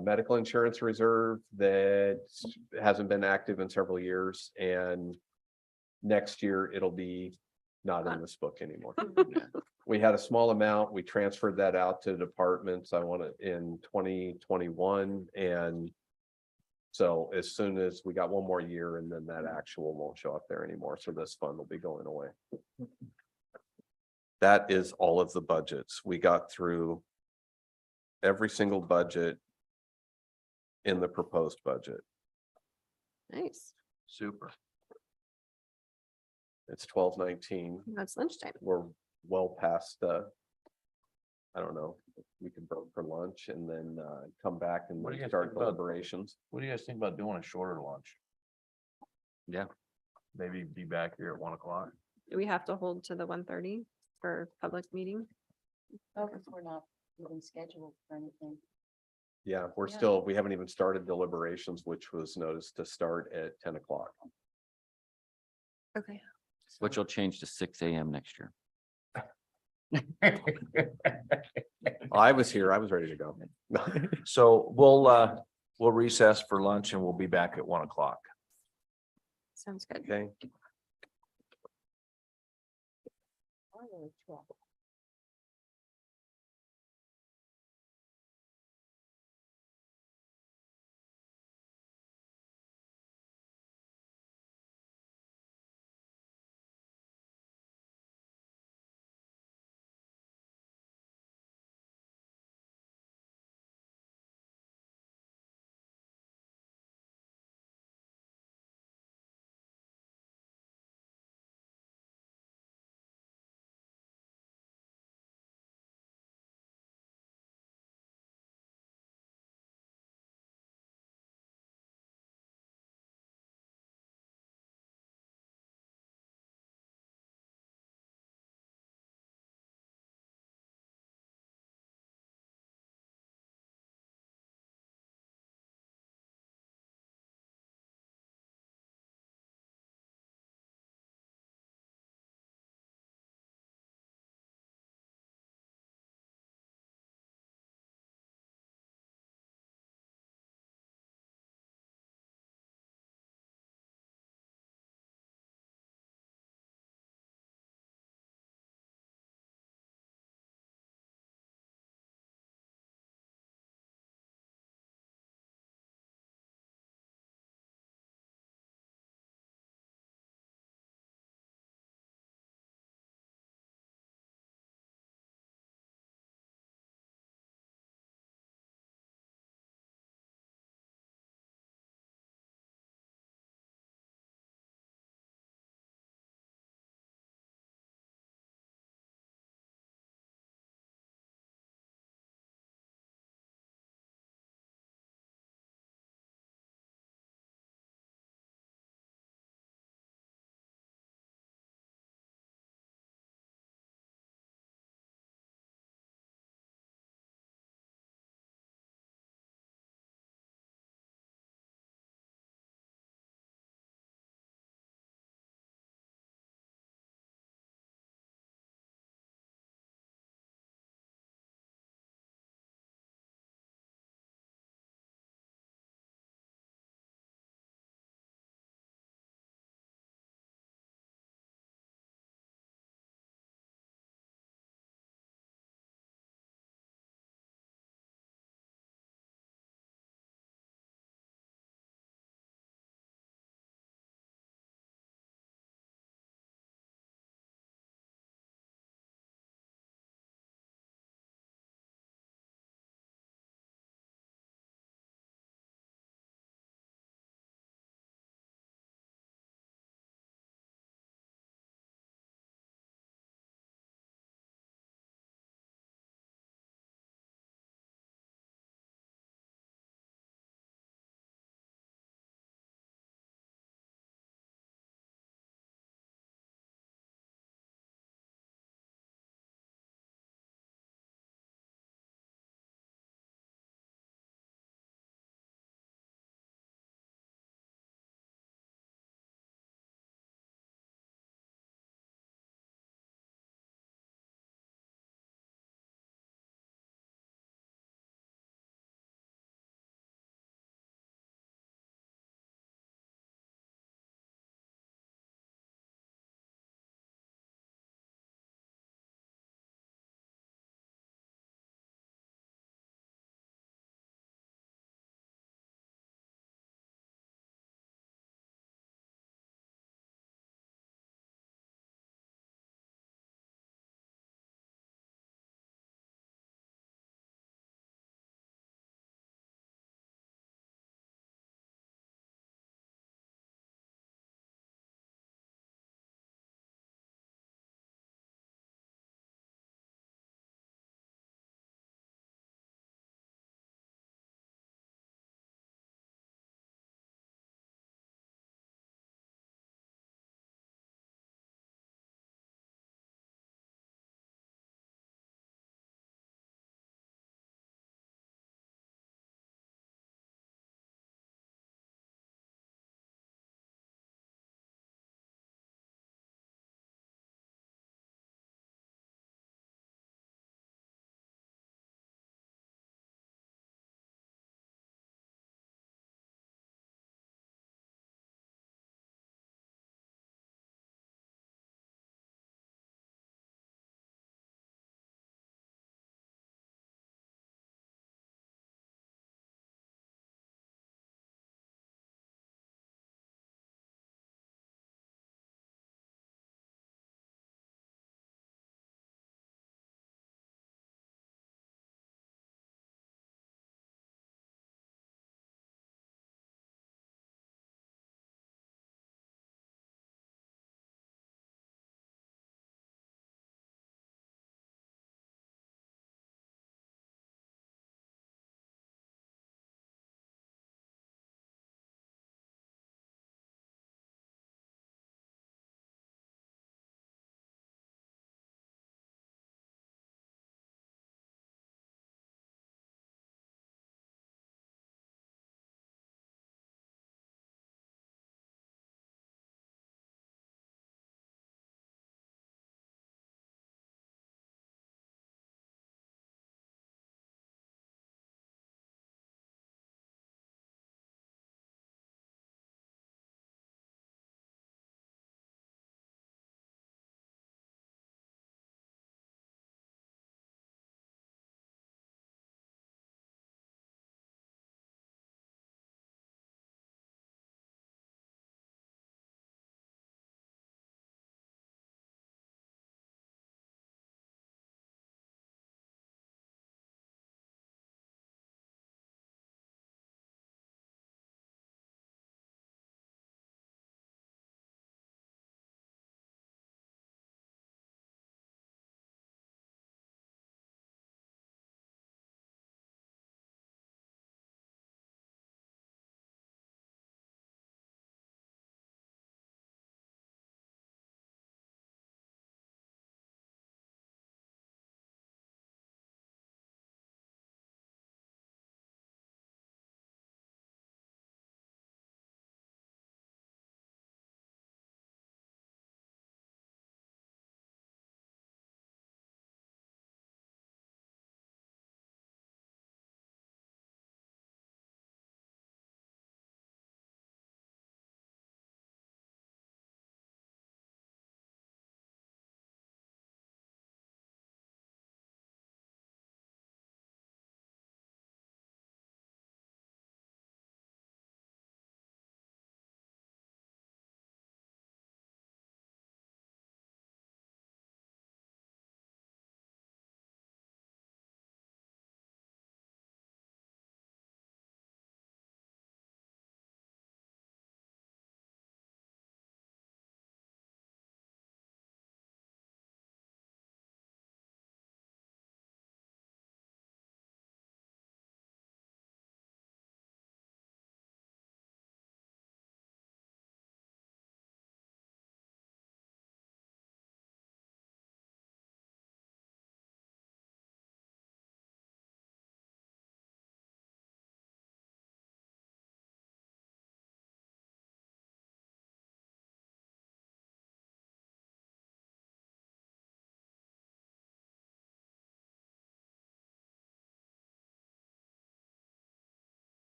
medical insurance reserve that hasn't been active in several years, and next year it'll be not in this book anymore. We had a small amount, we transferred that out to departments, I want it in 2021, and so as soon as we got one more year, and then that actual won't show up there anymore, so this fund will be going away. That is all of the budgets. We got through every single budget in the proposed budget. Nice. Super. It's 12:19. That's lunchtime. We're well past I don't know, we could break for lunch and then come back and What do you guys start think about- deliberations. What do you guys think about doing a shorter lunch? Yeah. Maybe be back here at 1 o'clock. Do we have to hold to the 1:30 for public meeting? Oh, because we're not even scheduled for anything. Yeah, we're Yeah. still, we haven't even started deliberations, which was noticed to start at 10 o'clock. Okay. Which will change to 6 AM next year. I was here, I was ready to go. So we'll recess for lunch and we'll be back at 1 o'clock. Sounds good. Okay.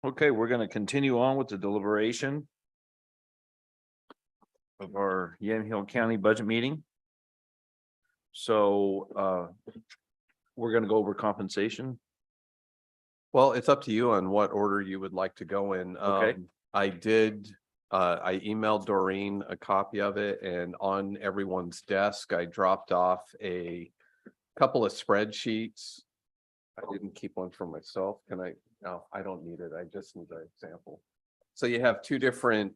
Okay, we're gonna continue on with the deliberation of our Yamhill County budget meeting. So, we're gonna go over compensation. Well, it's up to you on what order you would like to go in. Okay. I emailed Doreen a copy of it, and on everyone's desk, I dropped off a couple of spreadsheets. I didn't keep one for myself. Can I? No, I don't need it. I just need an example. So you have two different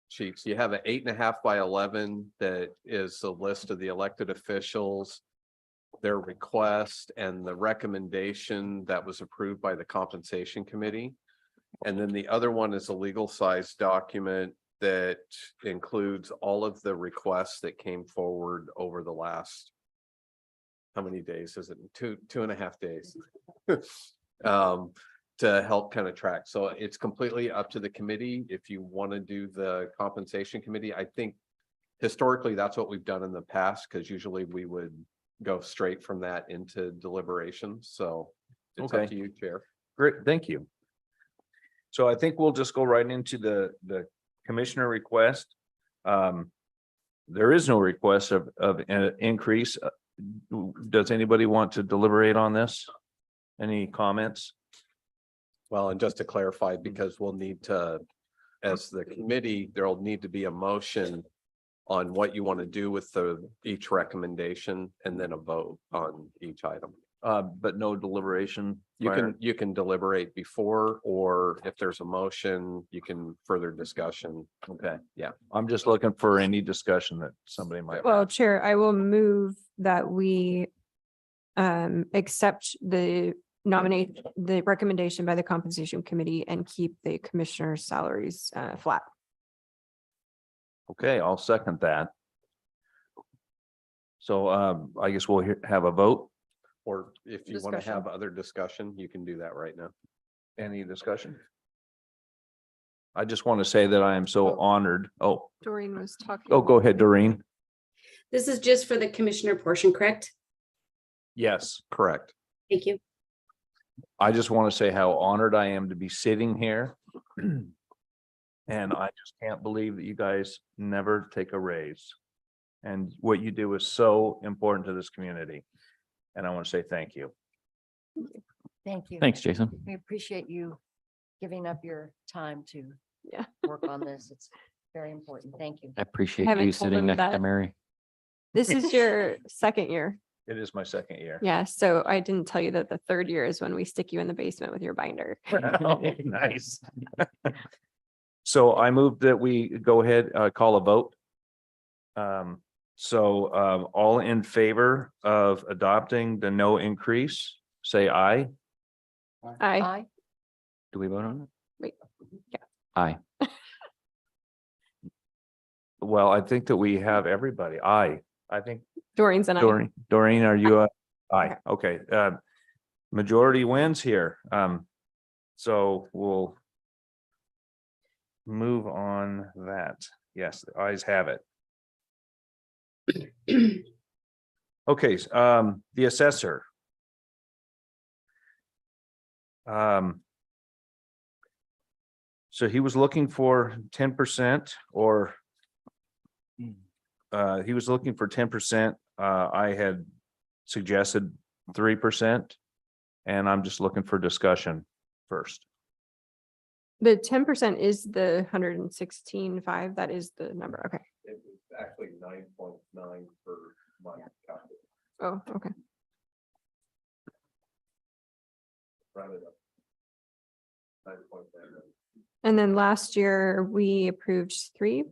sheets. You have an 8.5 by 11 that is a list of the elected officials, their request and the recommendation that was approved by the compensation committee. And then the other one is a legal size document that includes all of the requests that came forward over the last, how many days is it? 2.5 days. To help kind of track. So it's completely up to the committee. If you want to do the compensation committee, I think historically that's what we've done in the past, because usually we would go straight from that into deliberations. So it's up Okay. to you, Chair. Great, thank you. So I think we'll just go right into the commissioner request. There is no request of an increase. Does anybody want to deliberate on this? Any comments? Well, and just to clarify, because we'll need to, as the committee, there'll need to be a motion on what you want to do with each recommendation, and then a vote on each item. But no deliberation. You can deliberate before, or if there's a motion, you can further discussion. Okay, Yeah. I'm just looking for any discussion that somebody might. Well, Chair, I will move that we accept the recommendation by the compensation committee and keep the commissioner's salaries flat. Okay, I'll second that. So I guess we'll have a vote. Or if you want to Discussion. have other discussion, you can do that right now. Any discussion? I just want to say that I am so honored. Oh, Doreen was talking. go ahead, Doreen. This is just for the commissioner portion, correct? Yes, Correct. Thank you. I just want to say how honored I am to be sitting here. And I just can't believe that you guys never take a raise. And what you do is so important to this community. And I want to say thank you. Thank you. Thanks, Jason. We appreciate you giving up your time to Yeah. work on this. It's very important. Thank you. I appreciate Haven't you told sitting him next to that. Mary. This is your second year. It is my second year. Yeah, so I didn't tell you that the third year is when we stick you in the basement with your binder. Oh, nice. So I move that we go ahead, call a vote. All in favor of adopting the no increase, say aye. Aye. Aye. Do we vote on it? Wait, yeah. Aye. Well, I think that we have everybody. Aye. I think Doreen's and I. Doreen, are you aye? Okay, majority wins here. So we'll move on that. Yes, the ayes have it. Okay, the assessor. So he was looking for 10% or he was looking for 10%. I had suggested 3%. And I'm just looking for discussion first. The 10% is the 116.5. That is the number. Okay. It was actually 9.9 for my calculation. Oh, okay. Rounded up. 9.9. And then last year we approved 3%.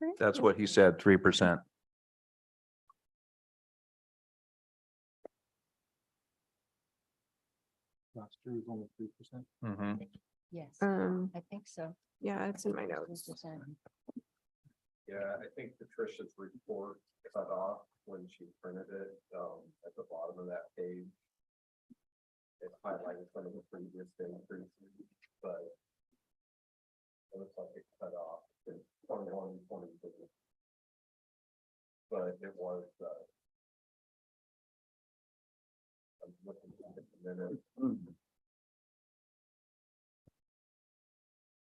Right? That's what he said, 3%. Last year was only 3%. Mhm. Yes, Um, I think so. yeah, it's in my notes. 3%. Yeah, I think Patricia's report cut off when she printed it, at the bottom of that page. It highlighted some of the previous increases, but it looks like it cut off in 21, 22. But it was, I'm looking at the minute.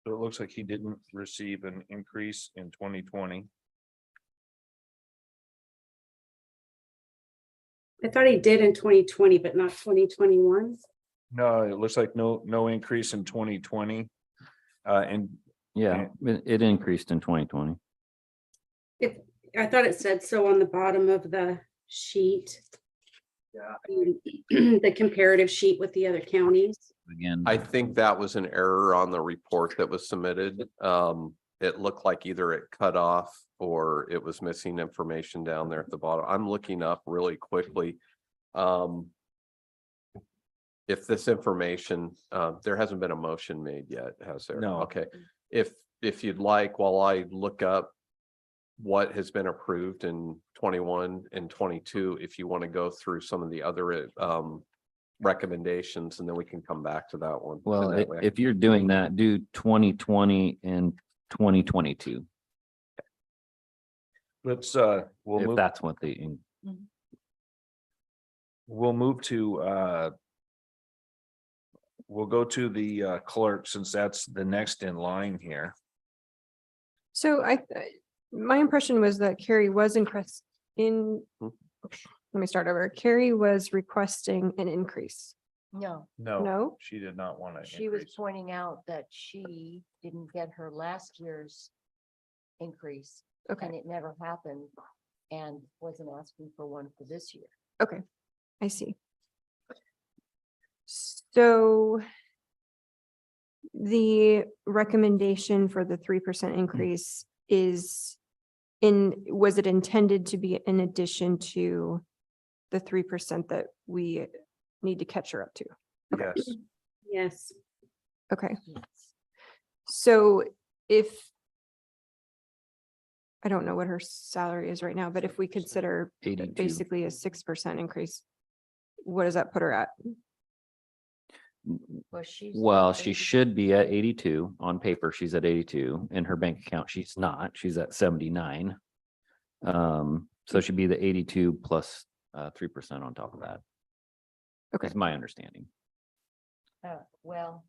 So it looks like he didn't receive an increase in 2020. I thought he did in 2020, but not 2021. No, it looks like no increase in 2020. And Yeah, it increased in 2020. I thought it said so on the bottom of the sheet. Yeah. The comparative sheet with the other counties. Again, I think that was an error on the report that was submitted. It looked like either it cut off or it was missing information down there at the bottom. I'm looking up really quickly. If this information, there hasn't been a motion made yet, has there? No. Okay, if you'd like, while I look up what has been approved in 21 and 22, if you want to go through some of the other recommendations, and then we can come back to that one. well, And that way I if you're doing that, do 2020 and 2022, let's we'll if move, that's what they, we'll move to we'll go to the clerk, since that's the next in line here. So my impression was that Carrie was let me start over. Carrie was requesting an increase. No, No? She did not want to she was increase. pointing out that she didn't get her last year's increase and Okay, it never happened and wasn't asking for one for this year. okay, I see. So the recommendation for the 3% increase was it intended to be in addition to the 3% that we need to catch her up to? Yes, Yes. Okay, Yes. so if I don't know what her salary is right now, but if we consider 82. basically a 6% increase, what does that put her at? Well, she's. well, she 80. should be at 82. On paper, she's at 82. In her bank account, she's not. She's at 79. So she'd be the 82 plus 3% on top of that. Okay. Is my understanding. Well.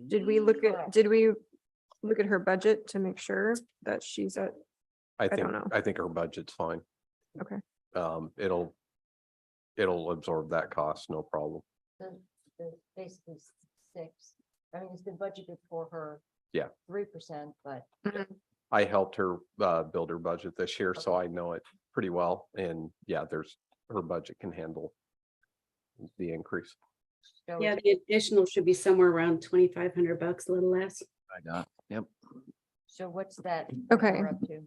Did we look at her budget to make sure that she's at, I don't think, know. I think her budget's fine. Okay. It'll absorb that cost, no problem. The basically 6. I mean, it's been budgeted for her. Yeah. 3%, but I helped her build her budget this year, so I know it pretty well. And yeah, her budget can handle the increase. so Yeah, the additional should be somewhere around $2,500, a little less. I got, yep. So what's that? bring Okay. her Up to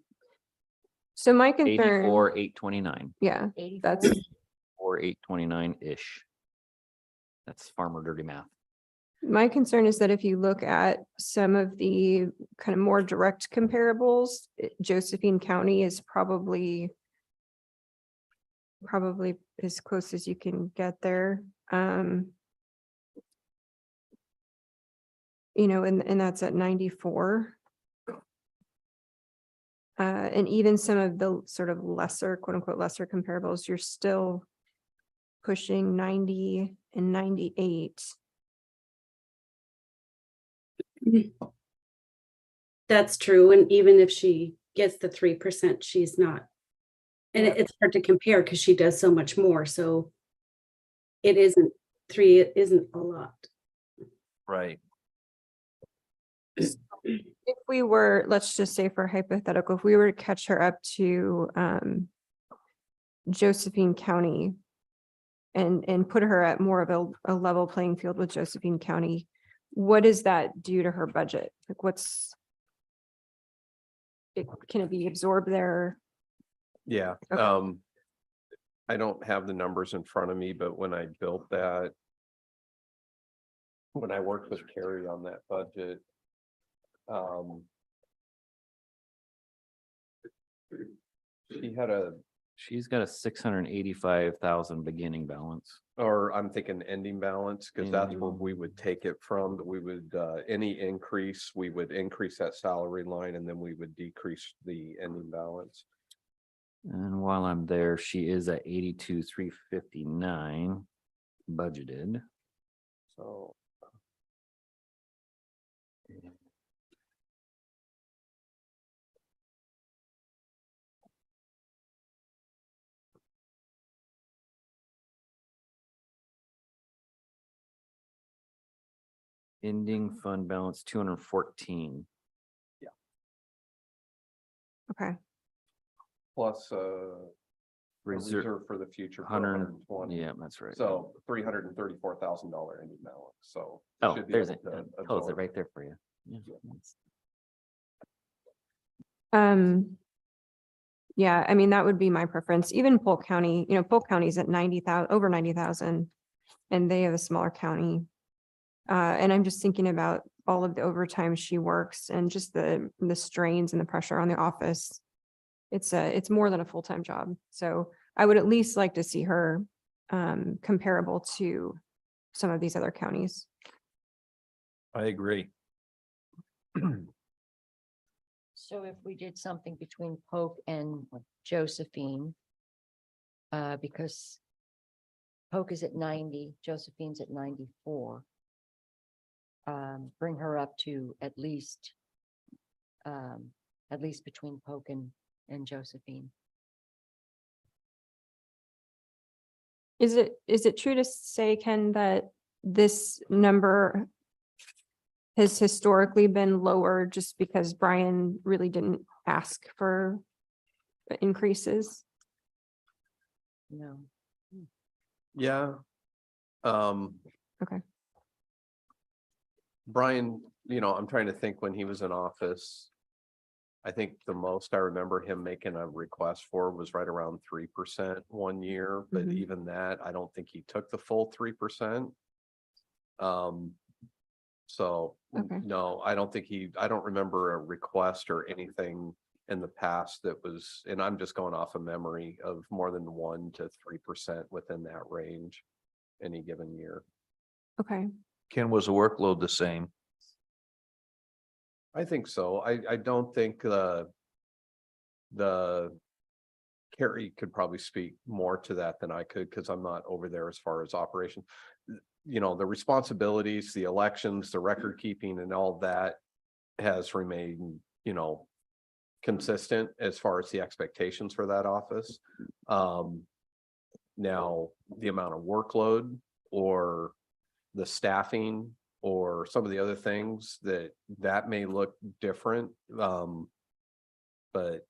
so my concern, 84, 829 yeah, 84? that's, or 829-ish. That's farmer dirty math. my concern is that if you look at some of the kind of more direct comparables, Josephine County is probably as close as you can get there. And that's at 94. And even some of the sort of lesser, quote unquote, lesser comparables, you're still pushing 90 and 98. That's true. And even if she gets the 3%, she's not. And it's hard to compare because she does so much more. So it isn't it isn't a lot. right. If we were, let's just say for hypothetical, if we were to catch her up to Josephine County and put her at more of a level playing field with Josephine County, what does that do to her budget? Like can it be absorbed there? Yeah, Okay. I don't have the numbers in front of me, but when I built that, when I worked with Carrie on that budget, She's got a 685,000 beginning balance. or I'm thinking ending balance, because that's where Ending. we would take it from. We would, any increase, we would increase that salary line and then we would decrease the ending balance. And while I'm there, she is at 82,359 budgeted. So Ending fund balance 214. Okay, Plus, Reserve reserve for the future. for 100, 120. yeah, that's right. So $334,000 ending balance, so. Oh, should be there's able it. to Tells it absorb. right there for you. Yeah. yeah, I mean, that would be my preference. Even Polk County, Polk County's at 90,000, over 90,000. And they have a smaller county. And I'm just thinking about all of the overtime she works and just the strains and the pressure on the office. It's more than a full-time job. So I would at least like to see her comparable to some of these other counties. I agree. So if we did something between Polk and Josephine, because Polk is at 90, Josephine's at 94. Bring her up to at least between Polk and Josephine. Is it true to say, Ken, that this number has historically been lower just because Brian really didn't ask for increases? No. Yeah. Okay. Brian, I'm trying to think when he was in office. I think the most I remember him making a request for was right around 3% one year, but Mhm. even that, I don't think he took the full 3%. So, Okay. no, I don't remember a request or anything in the past that was, and I'm just going off of memory of more than 1 to 3% within that range any given year. Okay. Ken, was the workload the same? I think so. I don't think the Carrie could probably speak more to that than I could, because I'm not over there as far as operation. The responsibilities, the elections, the record keeping and all that has remained, consistent as far as the expectations for that office. Now, the amount of workload or the staffing or some of the other things that may look different. But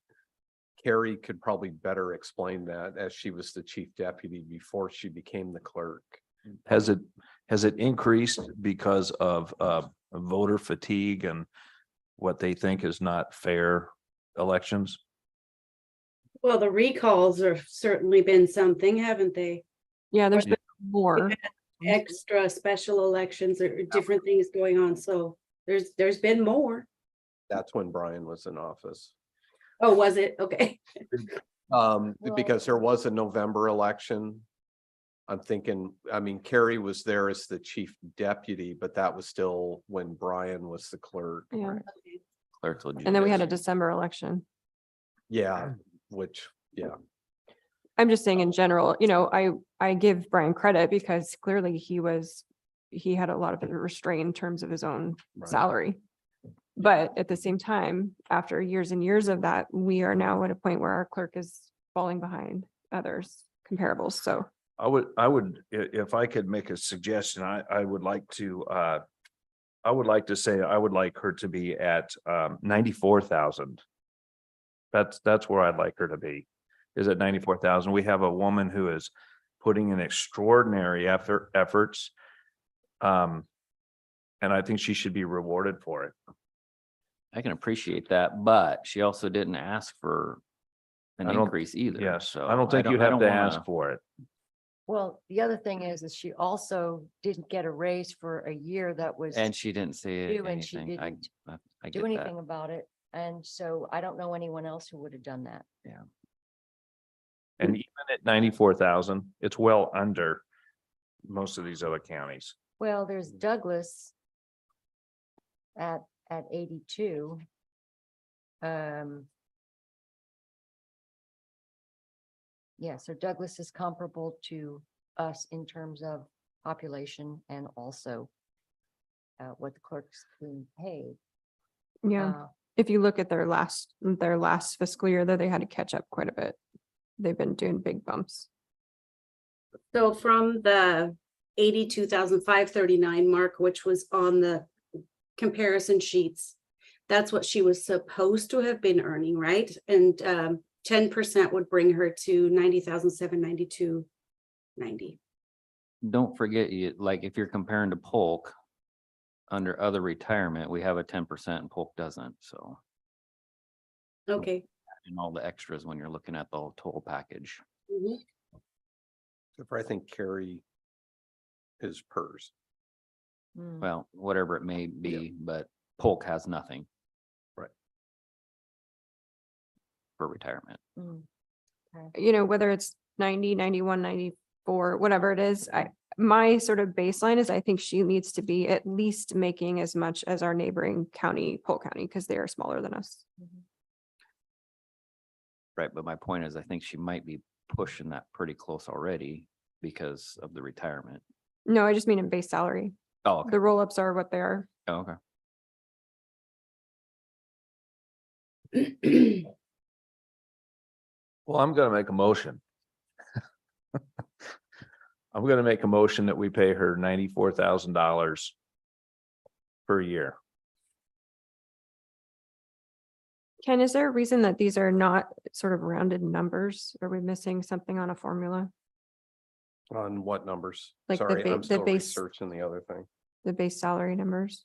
Carrie could probably better explain that, as she was the chief deputy before she became the clerk. Has it increased because of voter fatigue and what they think is not fair elections? Well, the recalls have certainly been something, haven't they? Yeah, there's Yeah. been more. Extra special elections or different things going on. So there's been more. That's when Brian was in office. Oh, was it? Okay. Because there was a November election. I'm thinking, Carrie was there as the chief deputy, but that was still when Brian was the clerk. Yeah. Clerk till And then we had a June. December election. Yeah, which, yeah. I'm just saying in general, I give Brian credit because clearly he had a lot of restraint in terms of his own Right. salary. But at the same time, after years and years of that, we are now at a point where our clerk is falling behind others comparables. So I would, if I could make a suggestion, I would like to say, I would like her to be at 94,000. That's where I'd like her to be, is at 94,000. We have a woman who is putting in extraordinary efforts. And I think she should be rewarded for it. I can appreciate that, but she also didn't ask for an I don't- increase either. Yes, So I don't think you have to ask wanna- for it. Well, the other thing is she also didn't get a raise for a year that was And she didn't say due and she anything. didn't I do get that. anything about it. And so I don't know anyone else who would have done that. And even at 94,000, it's well under most of these other counties. Well, there's Douglas at 82. Yeah, so Douglas is comparable to us in terms of population and also what the clerk's being paid. Yeah, if you look at their last fiscal year, though, they had to catch up quite a bit. They've been doing big bumps. So from the 82,539 mark, which was on the comparison sheets, that's what she was supposed to have been earning, right? And 10% would bring her to 90,792.90. Don't forget you, like, if you're comparing to Polk, under other retirement, we have a 10% and Polk doesn't, so. Okay. And all the extras when you're looking at the total package. Mhm. If I think Carrie is PERS. Mm. Well, whatever it may be, but Polk has nothing. Right. For retirement. Mm. You know, whether it's 90, 91, 94, whatever it is, my sort of baseline is I think she needs to be at least making as much as our neighboring county, Polk County, because they are smaller than us. Right, but my point is, I think she might be pushing that pretty close already because of the retirement. No, I just mean in base salary. Oh, okay. The roll-ups are what they are. Oh, okay. Well, I'm gonna make a motion. I'm gonna make a motion that we pay her $94,000 per year. Ken, is there a reason that these are not sort of rounded numbers? Are we missing something on a formula? On what numbers? Like the Sorry, ba- I'm the still base- researching the other thing. The base salary numbers,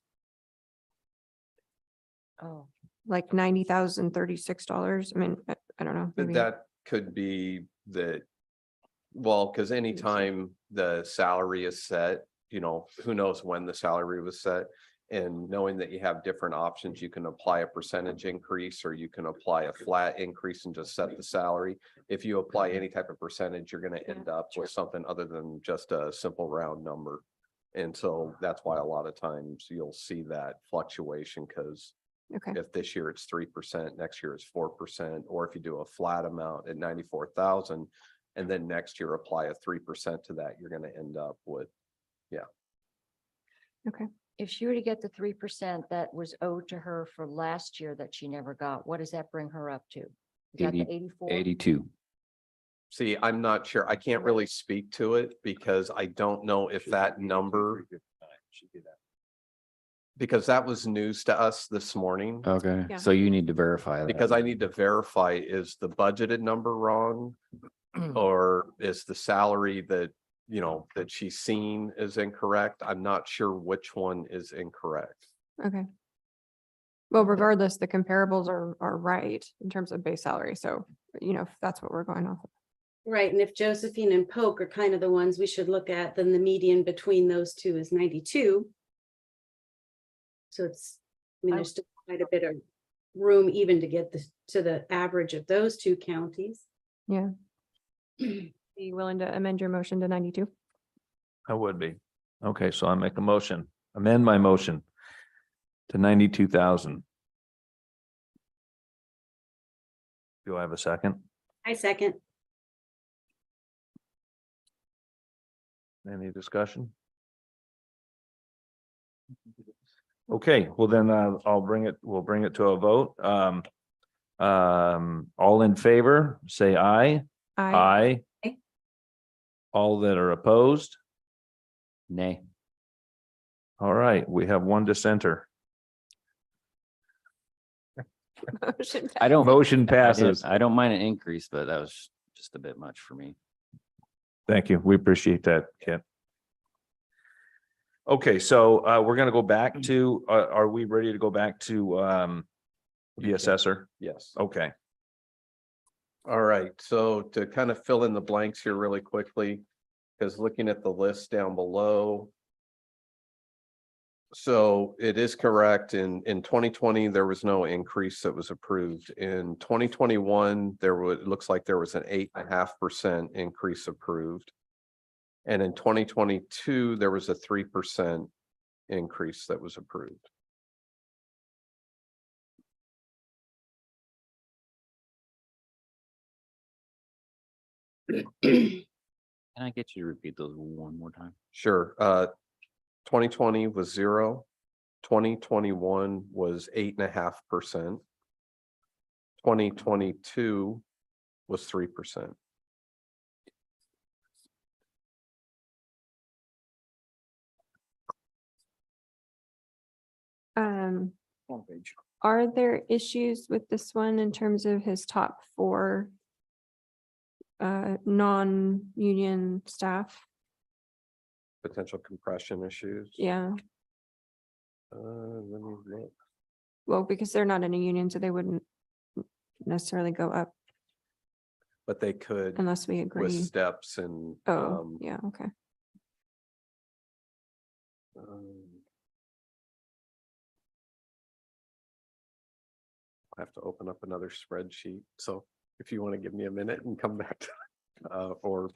Oh, like $90,036. I mean, I don't know. maybe- That could be the, well, because anytime the salary is set, you know, who knows when the salary was set? And knowing that you have different options, you can apply a percentage increase or you can apply a flat increase and just set the salary. If you apply any type of percentage, you're gonna end up with something other than just a simple round number. And so that's why a lot of times you'll see that fluctuation, because Okay, if this year it's 3%, next year it's 4%, or if you do a flat amount at 94,000. And then next year apply a 3% to that, you're gonna end up with, if she were to get the 3% that was owed to her for last year that she never got, what does that bring her up to? Is that the 84? 82. see, I'm not sure. I can't really speak to it because I don't know if that number, because that was news to us this morning. Okay, Yeah. so you need to verify that. Because I need to verify, is the budgeted number wrong? Or is the salary that, you know, that she's seen is incorrect? I'm not sure which one is incorrect. okay. Well, regardless, the comparables are right in terms of base salary. So, you know, if that's what we're going off of. Right, and if Josephine and Polk are kind of the ones we should look at, then the median between those two is 92. So it's, I mean, there's still quite a bit of room even to get to the average of those two counties. Yeah. Be willing to amend your motion to 92? I would be. Okay, so I make a motion, amend my motion to 92,000. Do I have a second? I second. Any discussion? Okay, well then, we'll bring it to a vote. All in favor, say aye. Aye. Aye. All that are opposed? Nay. All right, we have one dissenter. Motion I don't. Motion I did- passes. I don't mind an increase, but that was just a bit much for me. Thank you. We appreciate that, Kent. Okay, so we're gonna go back to, are we ready to go back to the assessor? Yes. Okay, All right, so to kind of fill in the blanks here really quickly, because looking at the list down below. So it is correct. In 2020, there was no increase that was approved. In 2021, it looks like there was an 8.5% increase approved. And in 2022, there was a 3% increase that was approved. Can I get you to repeat those one more time? Sure, 2020 was 0, 2021 was 8.5%. 2022 was 3%. Are there issues with this one in terms of his top four non-union staff? Potential compression issues. Yeah, Let me look. well, because they're not in a union, so they wouldn't necessarily go up But they could unless we with agree. steps and. Oh, yeah, okay. um, I have to open up another spreadsheet. So if you want to give me a minute and come back to, or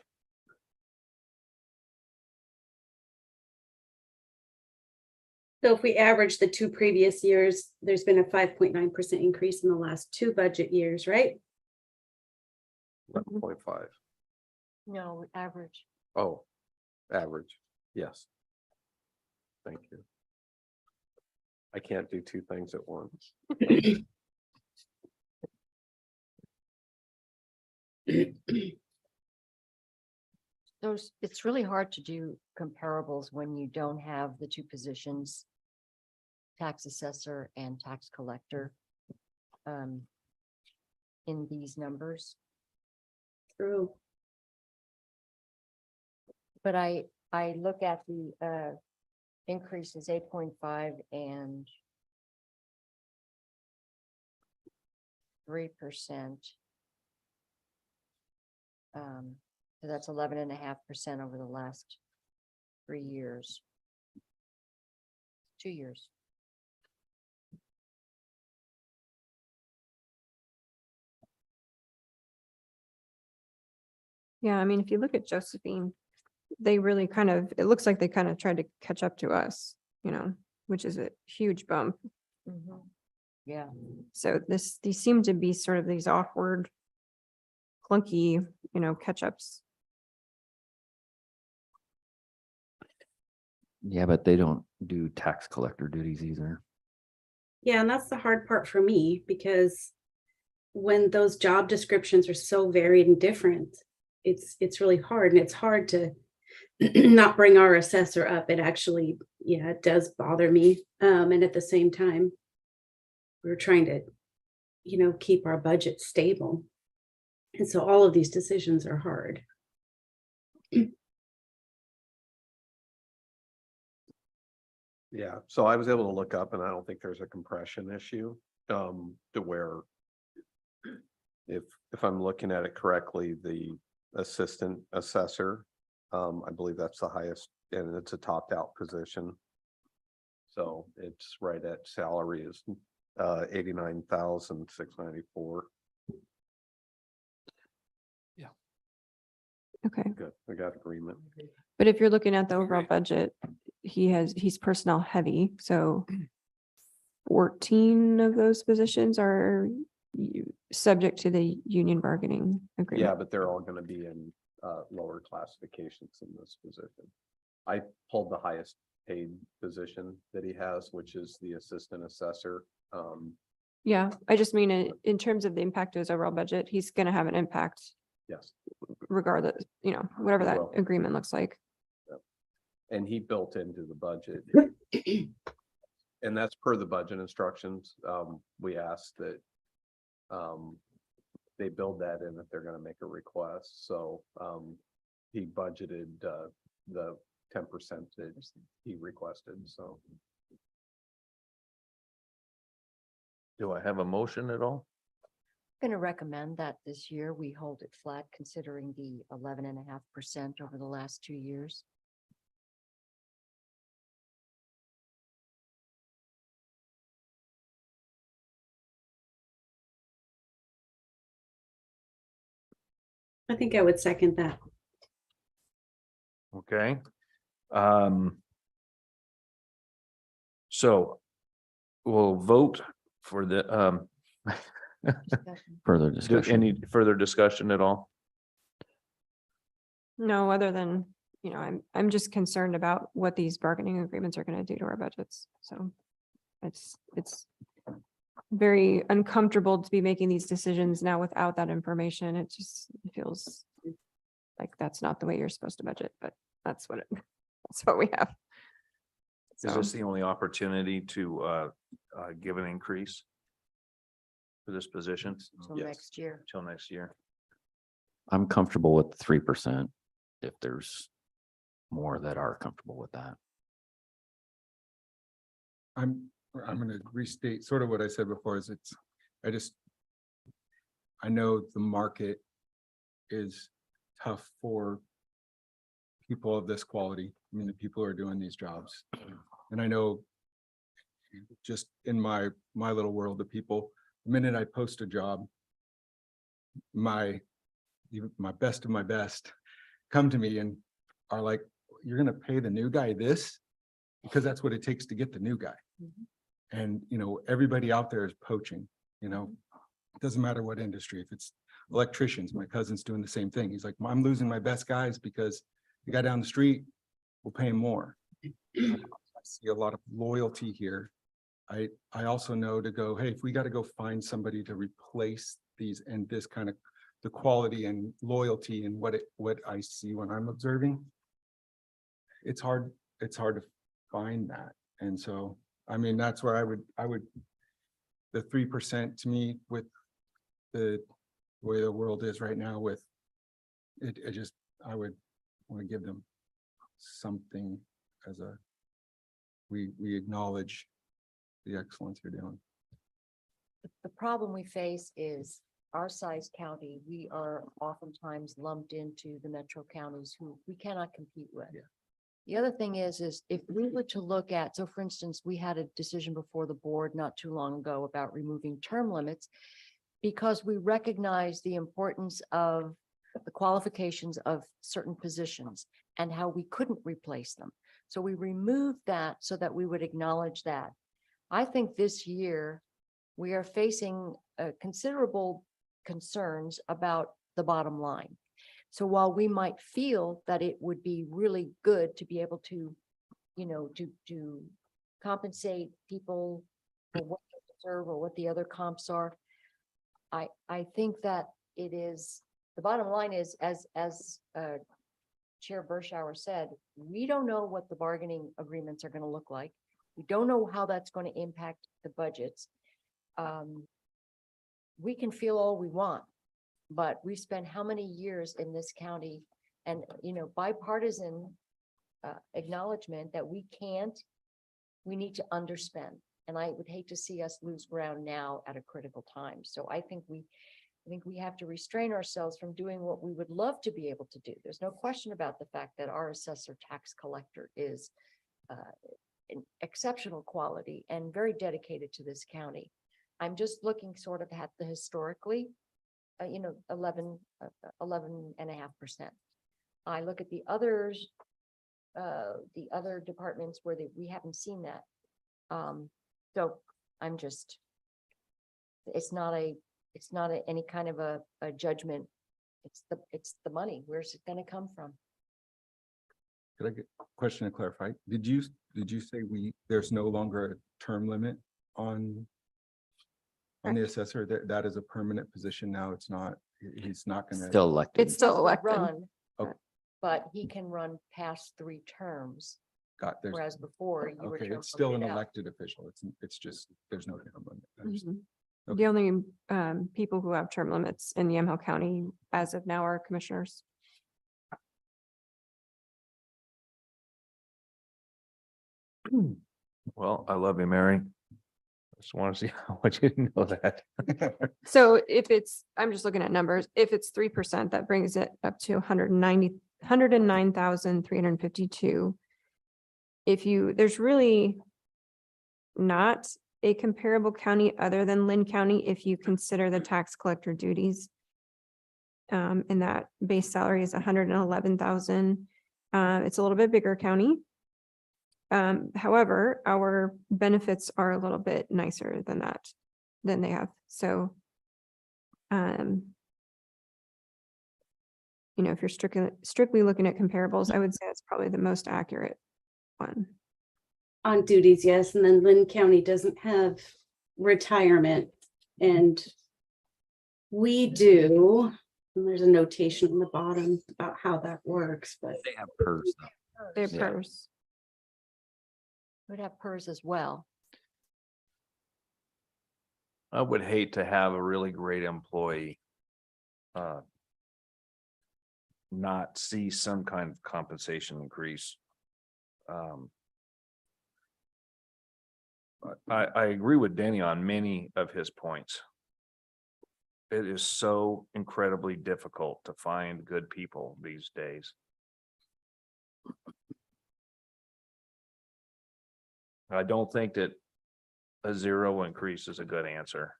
So if we average the two previous years, there's been a 5.9% increase in the last two budget years, right? 11.5. No, average. Oh, average. Yes. Thank you. I can't do two things at once. It's really hard to do comparables when you don't have the two positions, tax assessor and tax collector, in these numbers. True. But I look at the increases 8.5 and 3%. So that's 11.5% over the last 3 years. 2 years. Yeah, I mean, if you look at Josephine, they really kind of, it looks like they kind of tried to catch up to us, which is a huge bump. Yeah. So these seem to be sort of these awkward, clunky, catch-ups. Yeah, but they don't do tax collector duties either. Yeah, and that's the hard part for me because when those job descriptions are so varied and different, it's really hard, and it's hard to not bring our assessor up. It actually, yeah, it does bother me. And at the same time, we're trying to, keep our budget stable. And so all of these decisions are hard. Yeah, so I was able to look up and I don't think there's a compression issue, to where if I'm looking at it correctly, the assistant assessor, I believe that's the highest, and it's a topped out position. So it's right at salary is 89,694. Okay, Good, I got agreement. but if you're looking at the overall budget, he's personnel heavy, so 14 of those positions are subject to the union bargaining Yeah, agreement. but they're all gonna be in lower classifications in this position. I pulled the highest paid position that he has, which is the assistant assessor. Yeah, I just mean in terms of the impact to his overall budget, he's gonna have an impact Yes, regardless, whatever that Well. agreement looks like. and he built into the budget. And that's per the budget instructions. We asked that they build that in if they're gonna make a request. So he budgeted the 10% that he requested, so. Do I have a motion at all? Going to recommend that this year we hold it flat considering the 11.5% over the last 2 years. I think I would second that. Okay. So we'll vote for the, Further do discussion. any further discussion at all? No, other than, I'm just concerned about what these bargaining agreements are gonna do to our budgets, so. It's very uncomfortable to be making these decisions now without that information. It just feels like that's not the way you're supposed to budget, but that's that's what we have. Is So, this the only opportunity to give an increase for this position Till next year. till next year? I'm comfortable with 3% if there's more that are comfortable with that. I'm gonna restate sort of what I said before is I know the market is tough for people of this quality. I mean, the people who are doing these jobs. And I know just in my little world, the people, the minute I post a job, even my best of my best come to me and are like, you're gonna pay the new guy this? Because that's what it takes to get the new guy. And, everybody out there is poaching, it doesn't matter what industry, if it's electricians, my cousin's doing the same thing. He's like, I'm losing my best guys because the guy down the street will pay him more. I see a lot of loyalty here. I also know to go, hey, if we got to go find somebody to replace these and this kind of the quality and loyalty and what I see when I'm observing, it's hard to find that. And so, I mean, that's where I would, the 3% to me with the way the world is right now with it, I would want to give them something as we acknowledge the excellence you're doing. The problem we face is our size county, we are oftentimes lumped into the metro counties who we cannot compete with. Yeah. The other thing is if we were to look at, so for instance, we had a decision before the board not too long ago about removing term limits because we recognize the importance of the qualifications of certain positions and how we couldn't replace them. So we removed that so that we would acknowledge that. I think this year we are facing considerable concerns about the bottom line. So while we might feel that it would be really good to be able to, to compensate people for what they deserve or what the other comps are, I think that it is, the bottom line is, as Chair Bershauer said, we don't know what the bargaining agreements are going to look like. We don't know how that's going to impact the budgets. We can feel all we want, but we spent how many years in this county and, bipartisan acknowledgement that we need to underspend. And I would hate to see us lose ground now at a critical time. So I think we have to restrain ourselves from doing what we would love to be able to do. There's no question about the fact that our assessor tax collector is an exceptional quality and very dedicated to this county. I'm just looking sort of at the historically, 11.5%. I look at the others, the other departments where we haven't seen that. So I'm just, it's not any kind of a judgment. It's the money. Where's it going to come from? Could I get a question to clarify? Did you say there's no longer a term limit on the assessor? That is a permanent position now. It's not, he's not gonna. Still elected. it's still He elected. run, Okay. but he can run past 3 terms, There's, whereas before you were. okay, term it's still an limited out. elected official. It's just, there's no term limit. I understand. Mhm. Okay. The only people who have term limits in Yamhill County as of now are commissioners. Well, I love you, Mary. I just want to see, I want you to know that. So if it's, I'm just looking at numbers, if it's 3%, that brings it up to 109,352. There's really not a comparable county other than Lynn County, if you consider the tax collector duties. And that base salary is 111,000. It's a little bit bigger county. However, our benefits are a little bit nicer than they have. So, if you're strictly looking at comparables, I would say that's probably the most accurate one. On duties, yes, and then Lynn County doesn't have retirement, and we do. And there's a notation on the bottom about how that works, but They have PERS though. Their Yeah. PERS. Would have PERS as well. I would hate to have a really great employee not see some kind of compensation increase. I agree with Denny on many of his points. It is so incredibly difficult to find good people these days. I don't think that a zero increase is a good answer.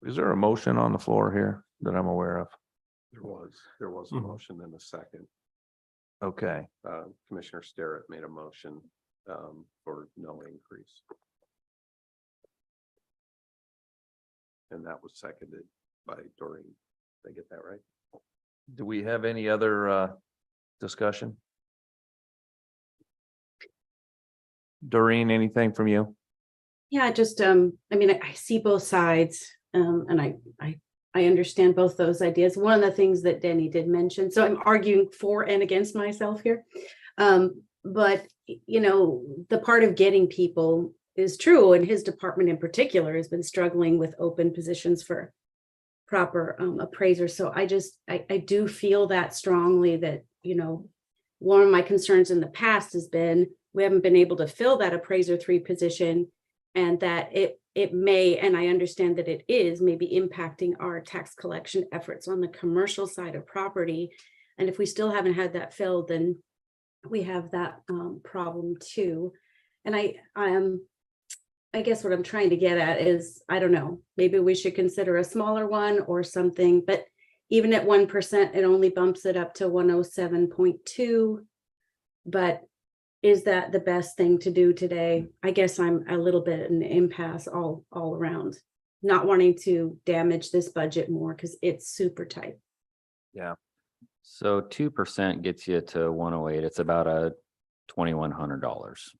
Is there a motion on the floor here that I'm aware of? There was a Mhm. motion in a second. Okay, Commissioner Starrett made a motion for no increase. And that was seconded by Doreen. Did I get that right? do we have any other discussion? Doreen, anything from you? yeah, just, I mean, I see both sides, and I understand both those ideas. One of the things that Denny did mention, so I'm arguing for and against myself here. But, you know, the part of getting people is true, and his department in particular has been struggling with open positions for proper appraisers. So I do feel that strongly that, you know, one of my concerns in the past has been we haven't been able to fill that appraiser 3 position, and that it may, and I understand that it is maybe impacting our tax collection efforts on the commercial side of property. And if we still haven't had that filled, then we have that problem too. And I guess what I'm trying to get at is, I don't know, maybe we should consider a smaller one or something, but even at 1%, it only bumps it up to 107.2. But is that the best thing to do today? I guess I'm a little bit in an impasse all around, not wanting to damage this budget more because it's super tight. Yeah, So 2% gets you to 108. It's about a $2,100.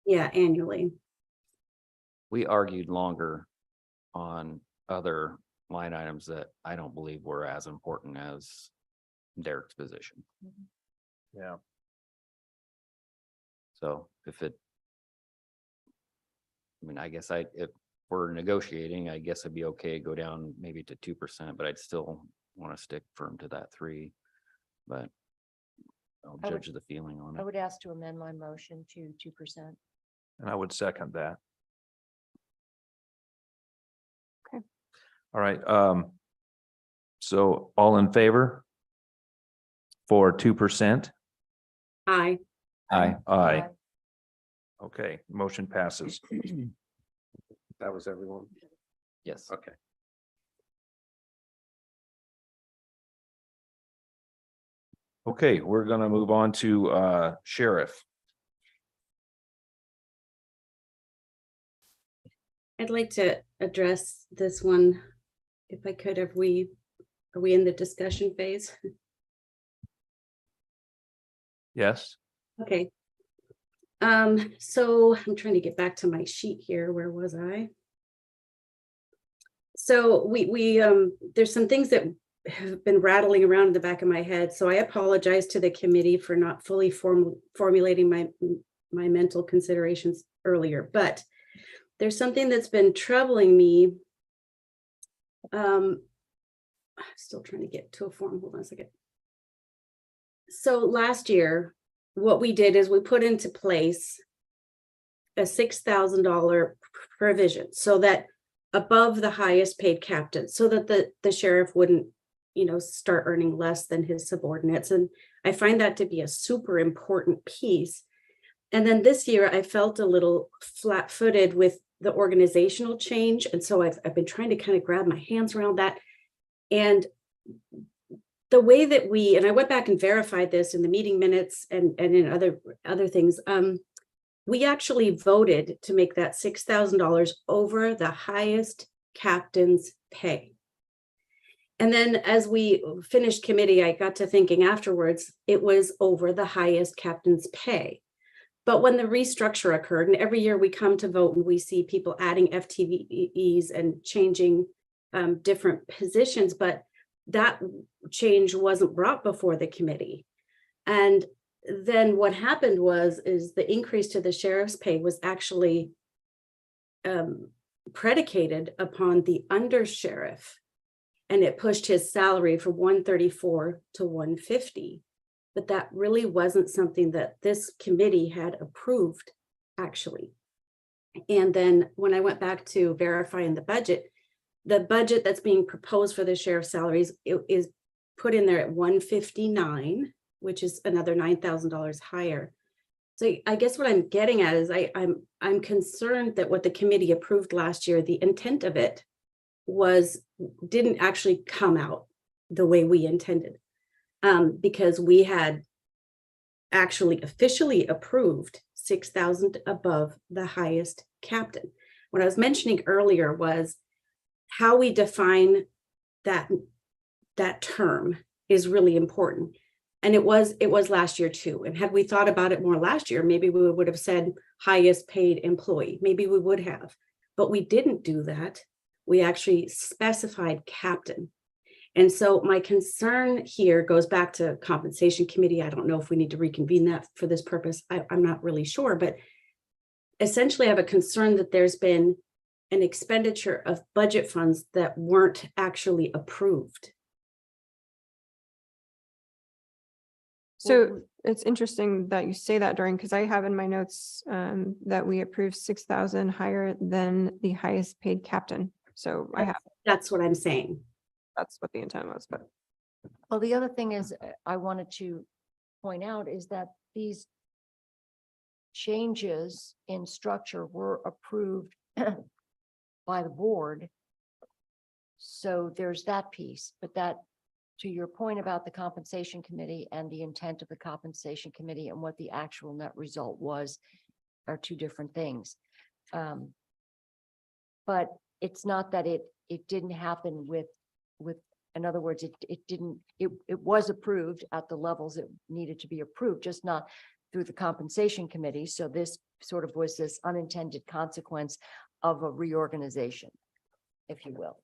Yeah, annually. We argued longer on other line items that I don't believe were as important as Derek's position. yeah. So if it, I mean, I guess if we're negotiating, I guess it'd be okay, go down maybe to 2%, but I'd still want to stick firm to that 3. But I'll I would- judge the feeling on I it. would ask to amend my motion to 2%. And I would second that. Okay. All right, so all in favor? For 2%? Aye. Aye. Okay, motion passes. That was everyone? Yes. Okay. Okay, we're gonna move on to sheriff. I'd like to address this one, if I could. Are we in the discussion phase? Yes, Okay. So I'm trying to get back to my sheet here. Where was I? So we there's some things that have been rattling around in the back of my head. So I apologize to the committee for not fully formulating my mental considerations earlier, but there's something that's been troubling me. I'm still trying to get to a form. Hold on a second. So last year, what we did is we put into place a $6,000 provision so that above the highest paid captain, so that the sheriff wouldn't, you know, start earning less than his subordinates. And I find that to be a super important piece. And then this year I felt a little flat-footed with the organizational change. And so I've been trying to kind of grab my hands around that. And the way that and I went back and verified this in the meeting minutes and in other things. we actually voted to make that $6,000 over the highest captain's pay. And then as we finished committee, I got to thinking afterwards, it was over the highest captain's pay. But when the restructure occurred, and every year we come to vote and we see people adding FTEs and changing different positions, but that change wasn't brought before the committee. And then what happened is the increase to the sheriff's pay was actually predicated upon the undersheriff. And it pushed his salary from 134 to 150. But that really wasn't something that this committee had approved, actually. And then when I went back to verifying the budget that's being proposed for the sheriff's salaries is put in there at 159, which is another $9,000 higher. So I guess what I'm getting at is I'm concerned that what the committee approved last year, the intent of it didn't actually come out the way we intended. Because we had actually officially approved 6,000 above the highest captain. What I was mentioning earlier was how we define that term is really important. And it was last year too. And had we thought about it more last year, maybe we would have said highest paid employee. Maybe we would have, but we didn't do that. We actually specified captain. And so my concern here goes back to compensation committee. I don't know if we need to reconvene that for this purpose. I'm not really sure, but essentially I have a concern that there's been an expenditure of budget funds that weren't actually approved. So it's interesting that you say that, Doreen, because I have in my notes that we approved 6,000 higher than the highest paid captain. So That's what I'm saying. that's what the intent was, but. Well, the other thing is, I wanted to point out is that these changes in structure were approved by the board. So there's that piece, but that, to your point about the compensation committee and the intent of the compensation committee and what the actual net result was are two different things. But it's not that it didn't happen with, in other words, it was approved at the levels it needed to be approved, just not through the compensation committee. So this sort of was this unintended consequence of a reorganization, if you will.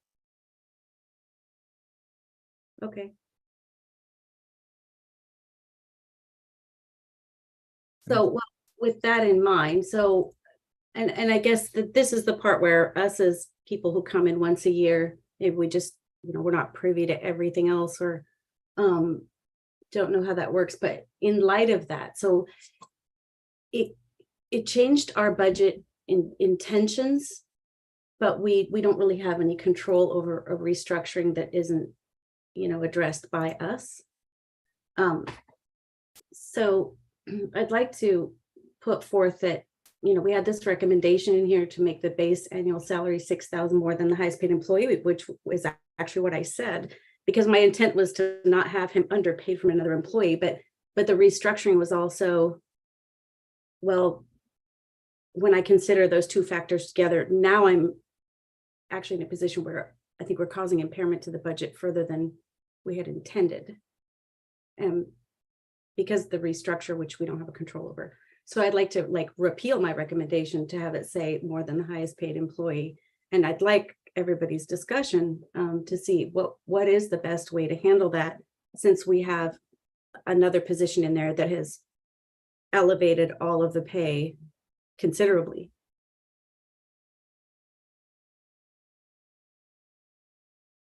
Okay. So well, with that in mind, so, and I guess that this is the part where us as people who come in once a year, maybe we just, we're not privy to everything else or don't know how that works, but in light of that, so it changed our budget intentions, but we don't really have any control over a restructuring that isn't, addressed by us. So I'd like to put forth that, we had this recommendation in here to make the base annual salary 6,000 more than the highest paid employee, which was actually what I said, because my intent was to not have him underpaid from another employee, but the restructuring was also, well, when I consider those two factors together, now I'm actually in a position where I think we're causing impairment to the budget further than we had intended. Because the restructure, which we don't have a control over. So I'd like to repeal my recommendation to have it say more than the highest paid employee. And I'd like everybody's discussion to see what is the best way to handle that, since we have another position in there that has elevated all of the pay considerably.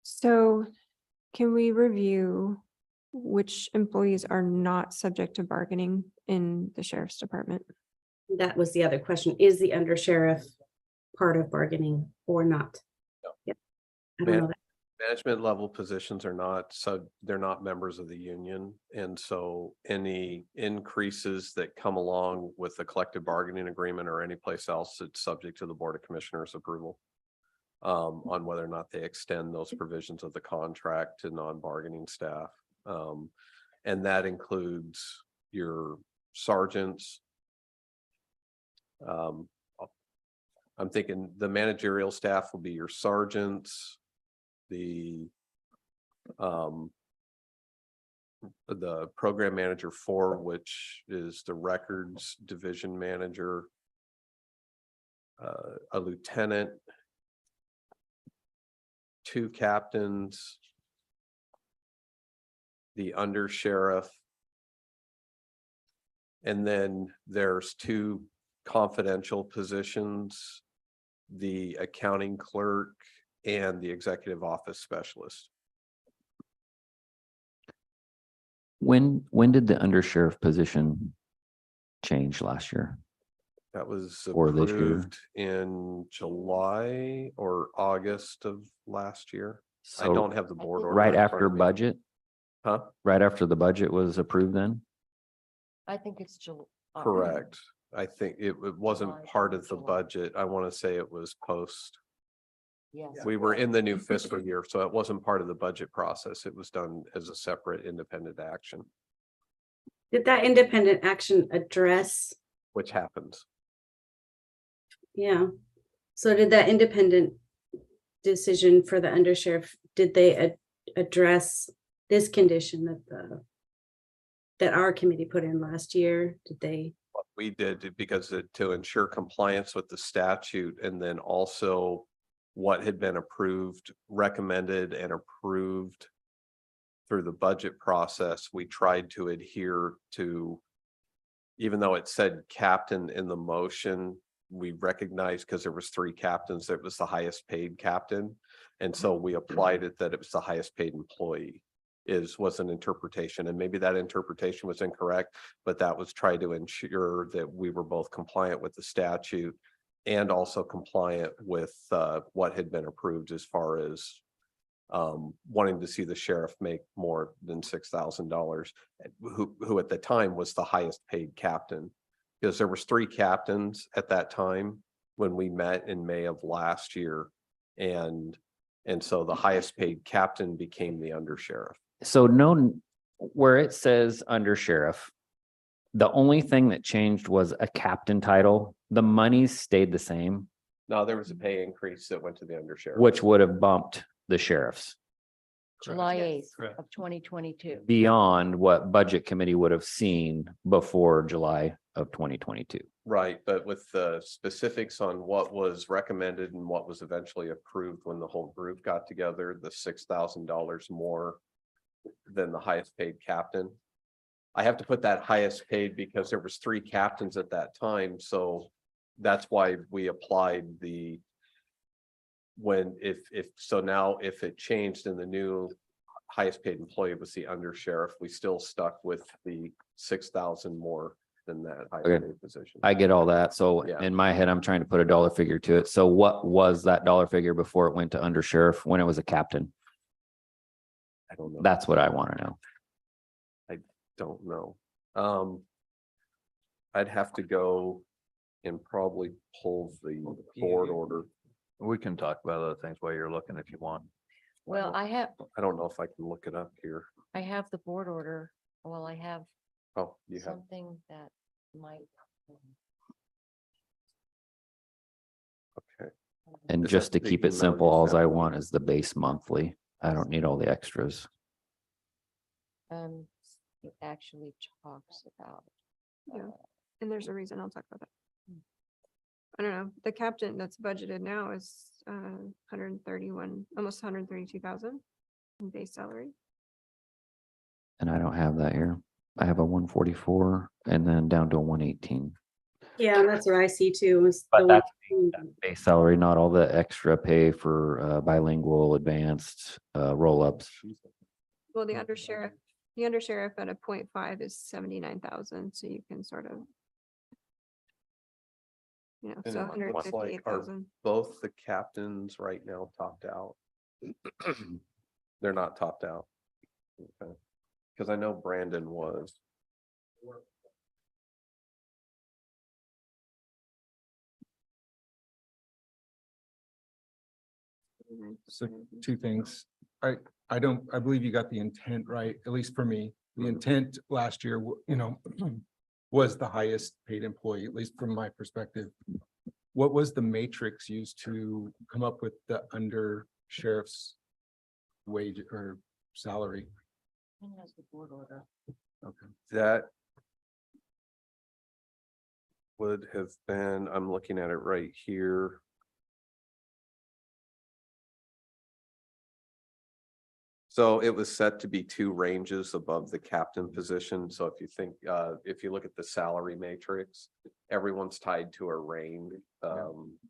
So can we review which employees are not subject to bargaining in the sheriff's department? That was the other question. Is the undersheriff part of bargaining or not? Yep. I don't know that. Management level positions are not, so they're not members of the union. And so any increases that come along with the collective bargaining agreement or any place else, it's subject to the Board of Commissioners approval on whether or not they extend those provisions of the contract to non-bargaining staff. And that includes your sergeants, I'm thinking the managerial staff will be your sergeants, the program manager 4, which is the records division manager, a lieutenant, 2 captains, the under sheriff, and then there's 2 confidential positions, the accounting clerk and the executive office specialist. When did the undersheriff position change last year? That was Or this year. approved in July or August of last year. I So don't have the board order. right in front after of me. budget, Huh? right after the budget was approved then? I think it's July. Correct. I think it wasn't July, part of the July. budget. I want to say it was post. Yes. We were in the new fiscal year, so it wasn't part of the budget process. It was done as a separate independent action, Did that independent action address? which happens. Yeah. So did that independent decision for the undersheriff, did they address this condition that our committee put in last year? Did they? What we did because to ensure compliance with the statute, and then also what had been approved, recommended and approved through the budget process, we tried to adhere to, even though it said captain in the motion, we recognized because there was 3 captains, that it was the highest paid captain. And so we applied it that it was the highest paid employee was an interpretation, and maybe that interpretation was incorrect, but that was tried to ensure that we were both compliant with the statute and also compliant with what had been approved as far as wanting to see the sheriff make more than $6,000, who at the time was the highest paid captain. Because there was 3 captains at that time when we met in May of last year. And so the highest paid captain became the undersheriff. So no, where it says undersheriff, the only thing that changed was a captain title. The monies stayed the same, No, there was a pay increase that went to the undersheriff. which would have bumped the sheriffs July 8th Correct. of 2022. beyond what budget committee would have seen before July of 2022. Right, but with the specifics on what was recommended and what was eventually approved when the whole group got together, the $6,000 more than the highest paid captain. I have to put that highest paid because there was 3 captains at that time, so that's why we applied now if it changed in the new highest paid employee was the undersheriff, we still stuck with the 6,000 more than that highest Okay. paid position. I get all that. So Yeah. in my head, I'm trying to put a dollar figure to it. So what was that dollar figure before it went to undersheriff when it was a captain? I don't know. That's what I want to know. Don't know. I'd have to go and probably pull the board order. We can talk about other things while you're looking if you want. Well, I have don't know if I can look it up here. the board order. Well, I have Oh, you have, something that might. okay. And Is just that to the keep it email simple, you all sent I me? want is the base monthly. I don't need all the extras. It actually talks about. Yeah. And there's a reason I'll talk about that. I don't know, the captain that's budgeted now is 131, almost 132,000 in base salary. And I don't have that here. I have a 144 and then down to a 118. Yeah, that's what I see too. Was But the that's one- Base salary, not all the extra pay for bilingual, advanced, roll-ups. Well, the undersheriff at a 0.5 is 79,000, so you can sort of. You know, And so it looks like 158,000. both the captains right now topped out. They're not topped out. Okay. Because I know Brandon was. So 2 things. I believe you got the intent right, at least for me. The intent last year, was the highest paid employee, at least from my perspective. What was the matrix used to come up with the under sheriff's wage or salary? Okay. That would have been, I'm looking at it right here. So it was set to be 2 ranges above the captain position. So if you think, if you look at the salary matrix, everyone's tied to a range,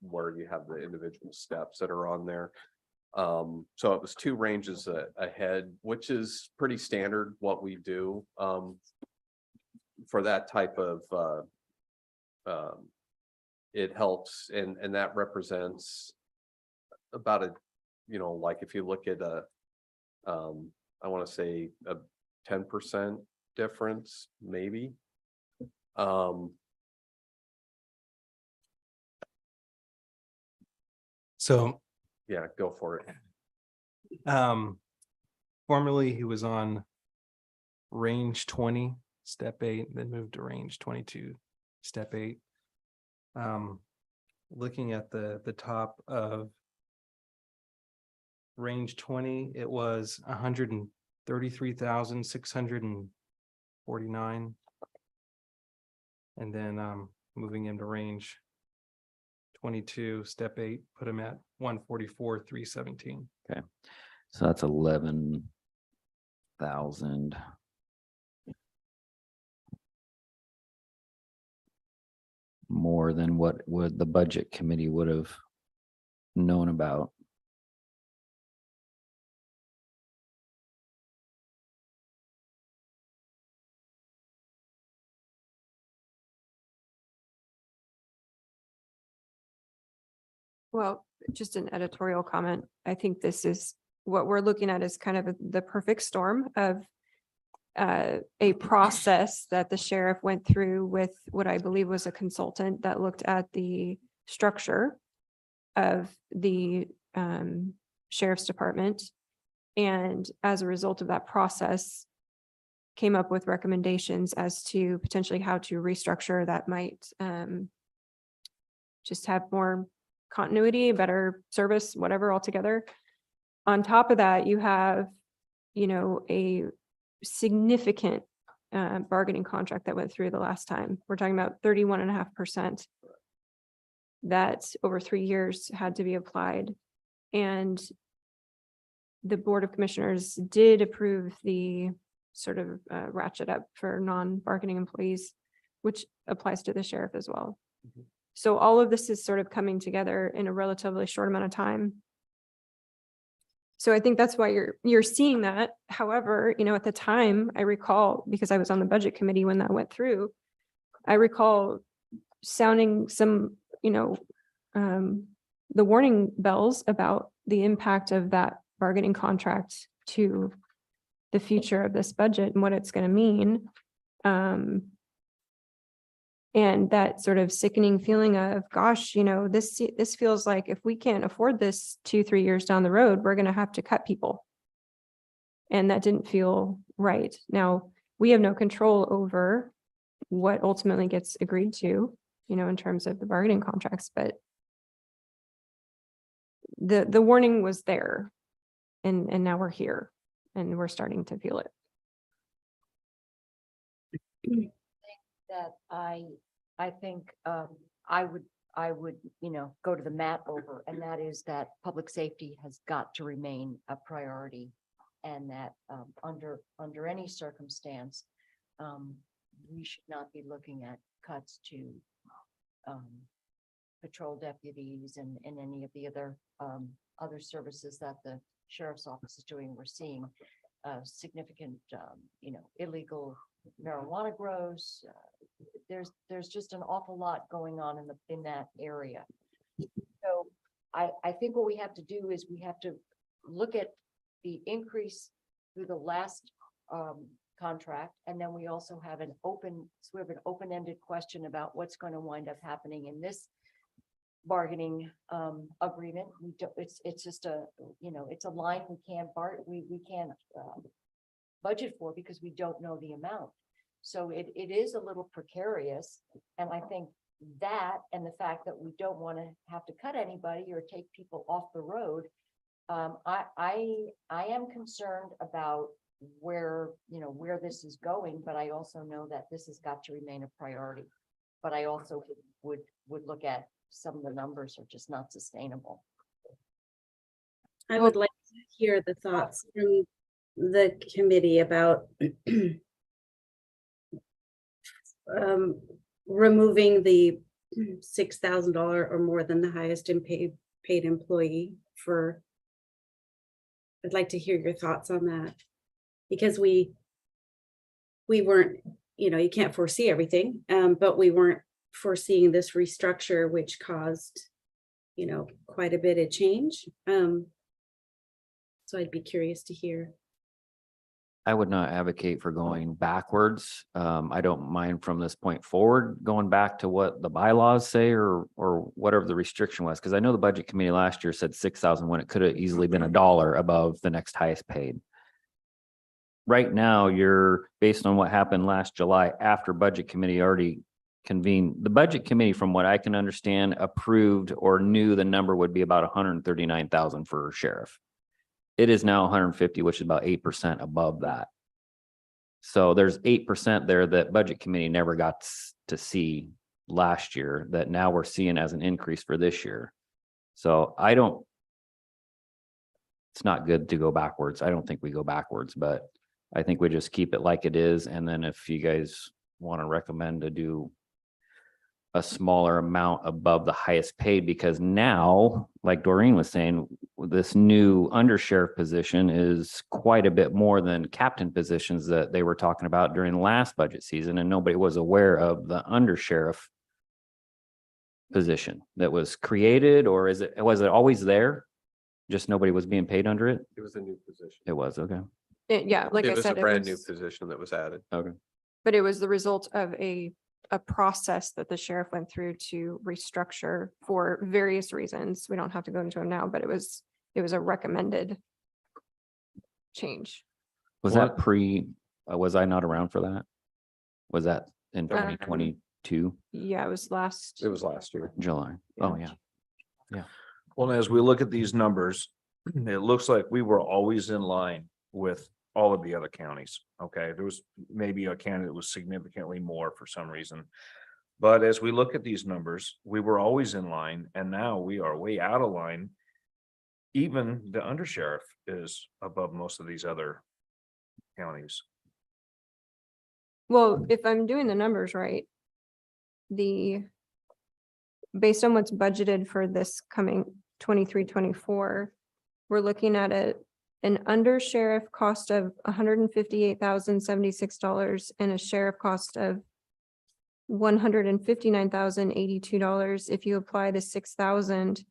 where you have the individual steps that are on there. So it was 2 ranges ahead, which is pretty standard what we do, for that type of, it helps, and that represents about a, like if you look at I want to say a 10% difference, maybe. So Yeah, go for it. formerly he was on range 20, step 8, then moved to range 22, step 8. Looking at the top of range 20, it was 133,649. And then moving into range 22, step 8, put him at 144,317. Okay, so that's 11,000. More than what would the budget committee would have known about. Well, just an editorial comment. I think this is what we're looking at is kind of the perfect storm of a process that the sheriff went through with what I believe was a consultant that looked at the structure of the sheriff's department. And as a result of that process, came up with recommendations as to potentially how to restructure that might just have more continuity, better service, whatever altogether. On top of that, you have, a significant bargaining contract that went through the last time. We're talking about 31.5% that over 3 years had to be applied. And the Board of Commissioners did approve the sort of ratchet up for non-bargaining employees, which applies to the sheriff as well. So all of this is sort of coming together in a relatively short amount of time. So I think that's why you're seeing that. However, at the time, I recall, because I was on the budget committee when that went through, I recall sounding some, the warning bells about the impact of that bargaining contract to the future of this budget and what it's going to mean. And that sort of sickening feeling of, gosh, this feels like if we can't afford this 2-3 years down the road, we're going to have to cut people. And that didn't feel right. Now, we have no control over what ultimately gets agreed to, in terms of the bargaining contracts, but the warning was there, and now we're here and we're starting to feel it. That I think I would, go to the mat over, and that is that public safety has got to remain a priority. And that under any circumstance, we should not be looking at cuts to patrol deputies and any of the other services that the sheriff's office is doing. We're seeing significant, illegal marijuana grows. There's just an awful lot going on in that area. So I think what we have to do is we have to look at the increase through the last contract, and then we also have an open-ended question about what's going to wind up happening in this bargaining agreement. It's just it's a line we can't budget for because we don't know the amount. So it is a little precarious. And I think that and the fact that we don't want to have to cut anybody or take people off the road. I am concerned about where, where this is going, but I also know that this has got to remain a priority. But I also would look at some of the numbers are just not sustainable. I would like to hear the thoughts from the committee about removing the $6,000 or more than the highest in paid employee for. I'd like to hear your thoughts on that, because we weren't, you can't foresee everything, but we weren't foreseeing this restructure, which caused, quite a bit of change. So I'd be curious to hear. I would not advocate for going backwards. I don't mind from this point forward, going back to what the bylaws say or whatever the restriction was. Cause I know the budget committee last year said 6,000 when it could have easily been $1 above the next highest paid. Right now, you're based on what happened last July after budget committee already convened. The budget committee, from what I can understand, approved or knew the number would be about 139,000 for sheriff. It is now 150, which is about 8% above that. So there's 8% there that budget committee never got to see last year that now we're seeing as an increase for this year. So it's not good to go backwards. I don't think we go backwards, but I think we just keep it like it is. And then if you guys want to recommend to do a smaller amount above the highest paid, because now, like Doreen was saying, this new undersheriff position is quite a bit more than captain positions that they were talking about during the last budget season, and nobody was aware of the undersheriff position that was created, or was it always there? Just nobody was being paid under it? It was a new position. It was, okay. Yeah, like I It was a said, brand new position that was added. Okay. but it was the result of a process that the sheriff went through to restructure for various reasons. We don't have to go into them now, but it was a recommended change. Was that was I not around for that? Was that in 2022, Yeah, it was last. It was last year. July? Oh, yeah. Well, as we look at these numbers, it looks like we were always in line with all of the other counties. Okay, there was maybe a county that was significantly more for some reason. But as we look at these numbers, we were always in line, and now we are way out of line. Even the undersheriff is above most of these other counties. Well, if I'm doing the numbers right, based on what's budgeted for this coming 23-24, we're looking at an undersheriff cost of $158,076 and a sheriff cost of $159,082. If you apply the $6,000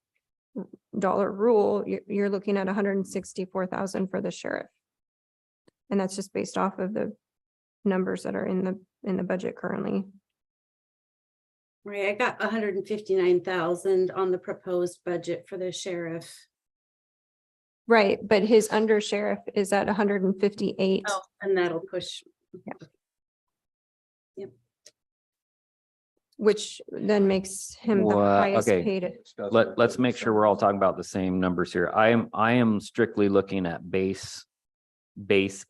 rule, you're looking at $164,000 for the sheriff. And that's just based off of the numbers that are in the budget currently. Right, I got 159,000 on the proposed budget for the sheriff. Right, but his undersheriff is at 158. Oh, and that'll push. Which then makes him the Well, highest okay. paid. Let's make sure we're all talking about the same numbers here. I am strictly looking at base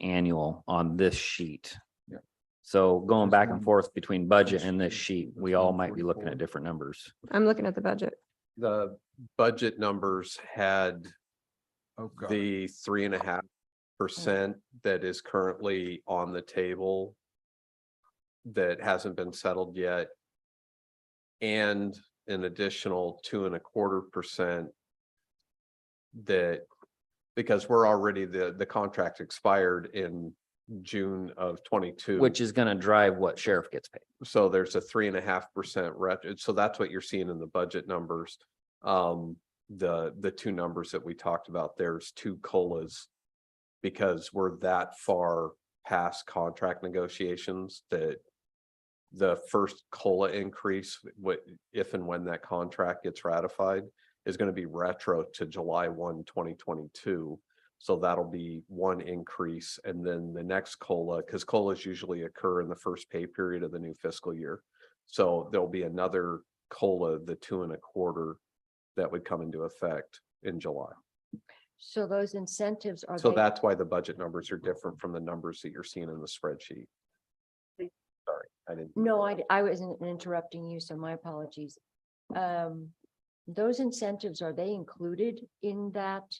annual on this sheet. Yeah. So going back and forth between budget and this sheet, we all might be looking at different numbers. I'm looking at the budget. The budget numbers had Oh, God. the 3.5% that is currently on the table that hasn't been settled yet, and an additional 2.25% that, because we're already, the contract expired in June of 22. Which is gonna drive what sheriff gets paid. So there's a 3.5% so that's what you're seeing in the budget numbers. The two numbers that we talked about, there's two COLAs. Because we're that far past contract negotiations that the first COLA increase, if and when that contract gets ratified, is going to be retro to July 1, 2022. So that'll be one increase. And then the next COLA, because COLAs usually occur in the first pay period of the new fiscal year. So there'll be another COLA, the 2.25, that would come into effect in July. So those incentives are. So they- that's why the budget numbers are different from the numbers that you're seeing in the spreadsheet. Sorry, I didn't. No, I wasn't interrupting you, so my apologies. Those incentives, are they included in that?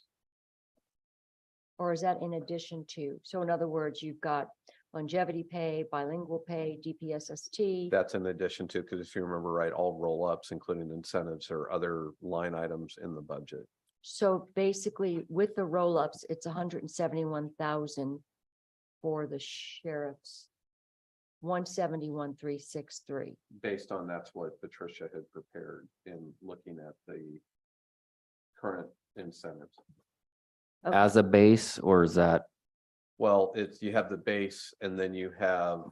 Or is that in addition to? So in other words, you've got longevity pay, bilingual pay, DPSST. That's in addition to, because if you remember right, all roll-ups, including incentives or other line items in the budget. So basically, with the roll-ups, it's 171,000 for the sheriff's. 171,363. Based on that's what Patricia had prepared in looking at the current incentives. Okay. As a base, or is that, Well, it's, you have the base and then you have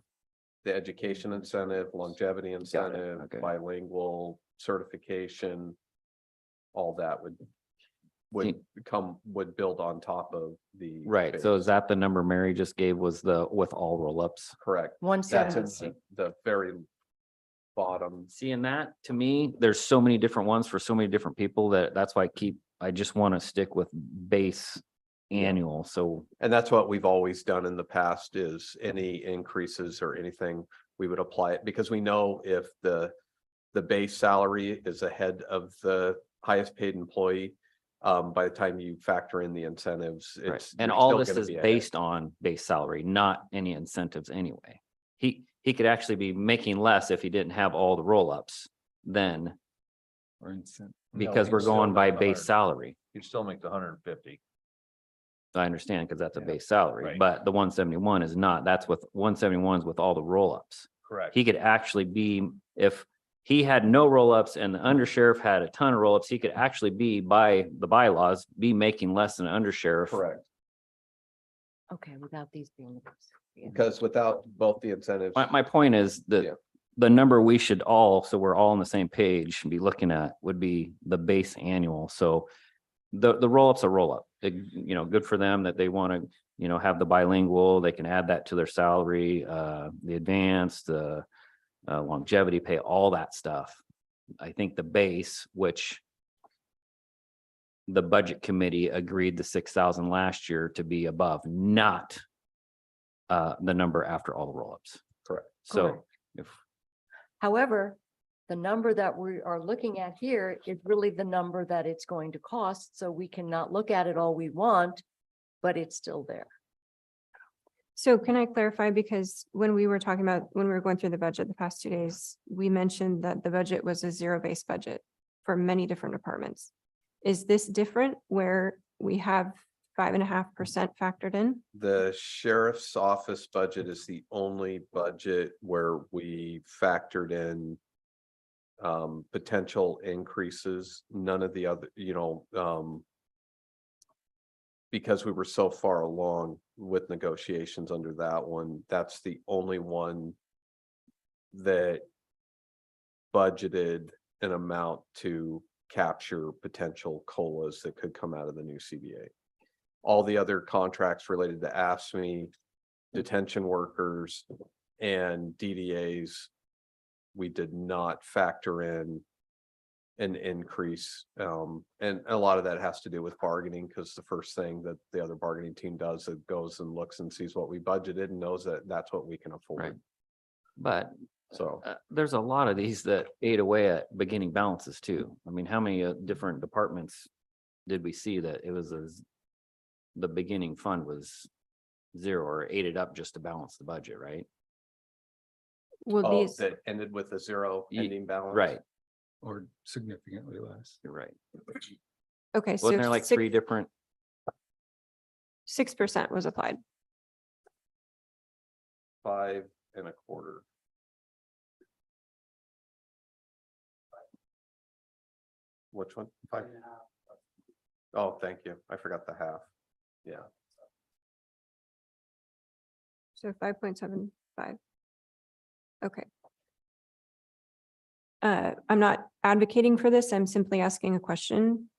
the education incentive, longevity incentive, okay. bilingual certification. All that would build on top of the. right, so base. is that the number Mary just gave was the with all roll-ups? Correct. That's in 170. the very bottom. Seeing that, to me, there's so many different ones for so many different people that's why I just want to stick with base annual, so. And that's what we've always done in the past is any increases or anything, we would apply it because we know if the base salary is ahead of the highest paid employee, by the time you factor in the incentives, Right. it's. And you're all still this gonna is be ahead. based on base salary, not any incentives anyway. He could actually be making less if he didn't have all the roll-ups then, Or incentive. because he'd we're still going by make the base 100. salary. You'd still make the 150. I understand, because that's a Yeah. base salary, Right. but the 171 is not, that's with 171 is with all the roll-ups. Correct. He could actually be, if he had no roll-ups and the undersheriff had a ton of roll-ups, he could actually be, by the bylaws, be making less than an undersheriff. Correct, Okay, without these being. the base. Yeah. because without both the incentives. My point is Yeah. that the number we should all, so we're all on the same page, be looking at would be the base annual. So the roll-up's a roll-up. Good for them that they want to, have the bilingual, they can add that to their salary, the advanced, longevity pay, all that stuff. I think the base, which the budget committee agreed the 6,000 last year to be above, not the number after all the roll-ups. Correct. So if, However, the number that we are looking at here is really the number that it's going to cost, so we cannot look at it all we want, but it's still there. So can I clarify, because when we were talking about, when we were going through the budget the past 2 days, we mentioned that the budget was a zero-based budget for many different departments. Is this different where we have 5.5% factored in? The sheriff's office budget is the only budget where we factored in potential increases, none of the other, because we were so far along with negotiations under that one, that's the only one that budgeted an amount to capture potential COLAs that could come out of the new CBA. All the other contracts related to AFSCME, detention workers, and DDAs, we did not factor in an increase. And a lot of that has to do with bargaining, because the first thing that the other bargaining team does, it goes and looks and sees what we budgeted and knows that that's what we can Right. afford. but So, there's a lot of these that ate away at beginning balances too. I mean, how many different departments did we see that it was the beginning fund was zero or ate it up just to balance the budget, right? Will oh, these, that ended with a zero Ye- ending balance. Right, Or significantly less. you're right. okay, so Wasn't there like three different? 6% was applied. 5.25. Which one? 5. Oh, thank you. I forgot the half. Yeah. So 5.75. Okay. I'm not advocating for this. I'm simply asking a question.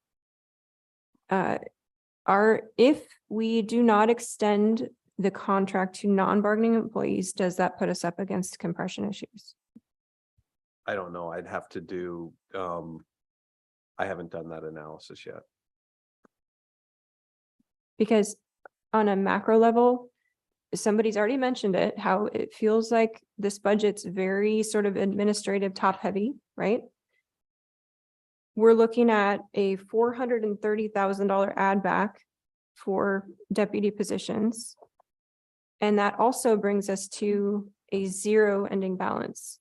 if we do not extend the contract to non-bargaining employees, does that put us up against compression issues? I don't know. I'd have to do, I haven't done that analysis yet. Because on a macro level, somebody's already mentioned it, how it feels like this budget's very sort of administrative top heavy, right? We're looking at a $430,000 add back for deputy positions. And that also brings us to a 0 ending balance.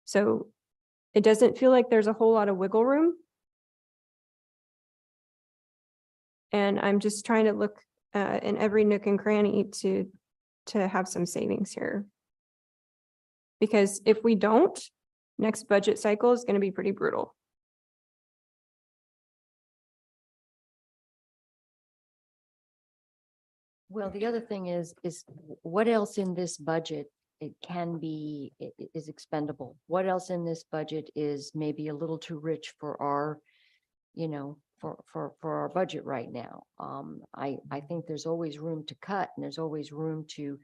So it doesn't feel like there's a whole lot of wiggle room. And I'm just trying to look in every nook and cranny to have some savings here. Because if we don't, next budget cycle is going to be pretty brutal. Well, the other thing is what else in this budget it can be, is expendable? What else in this budget is maybe a little too rich for our, you know, for our budget right now? I think there's always room to cut, and there's always room to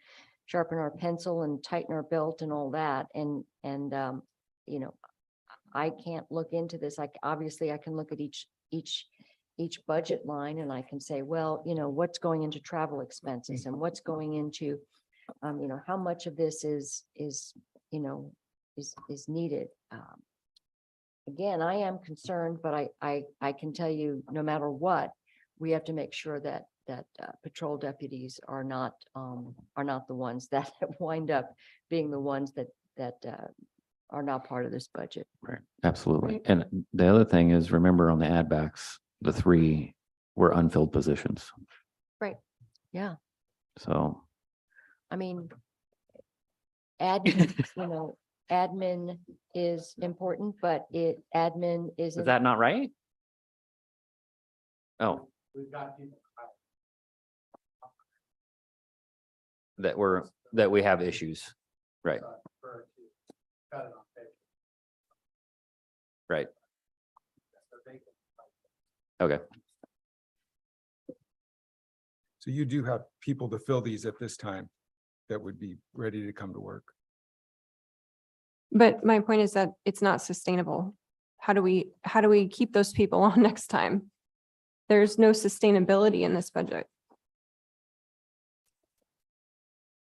sharpen our pencil and tighten our belt and all that. And you know, I can't look into this. Like, obviously I can look at each budget line and I can say, well, you know, what's going into travel expenses and what's going into, you know, how much of this is you know, is needed. Again, I am concerned, but I can tell you, no matter what, we have to make sure that patrol deputies are not the ones that wind up being the ones that are not part of this budget. Right, absolutely. And the other thing is, remember on the add backs, the 3 were unfilled positions. Yeah, So I mean, admin, you know, admin is important, but admin isn't. is that not right? Oh, that we have issues. Right. Right. Okay. So you do have people to fill these at this time that would be ready to come to work. But my point is that it's not sustainable. How do we keep those people on next time? There's no sustainability in this budget.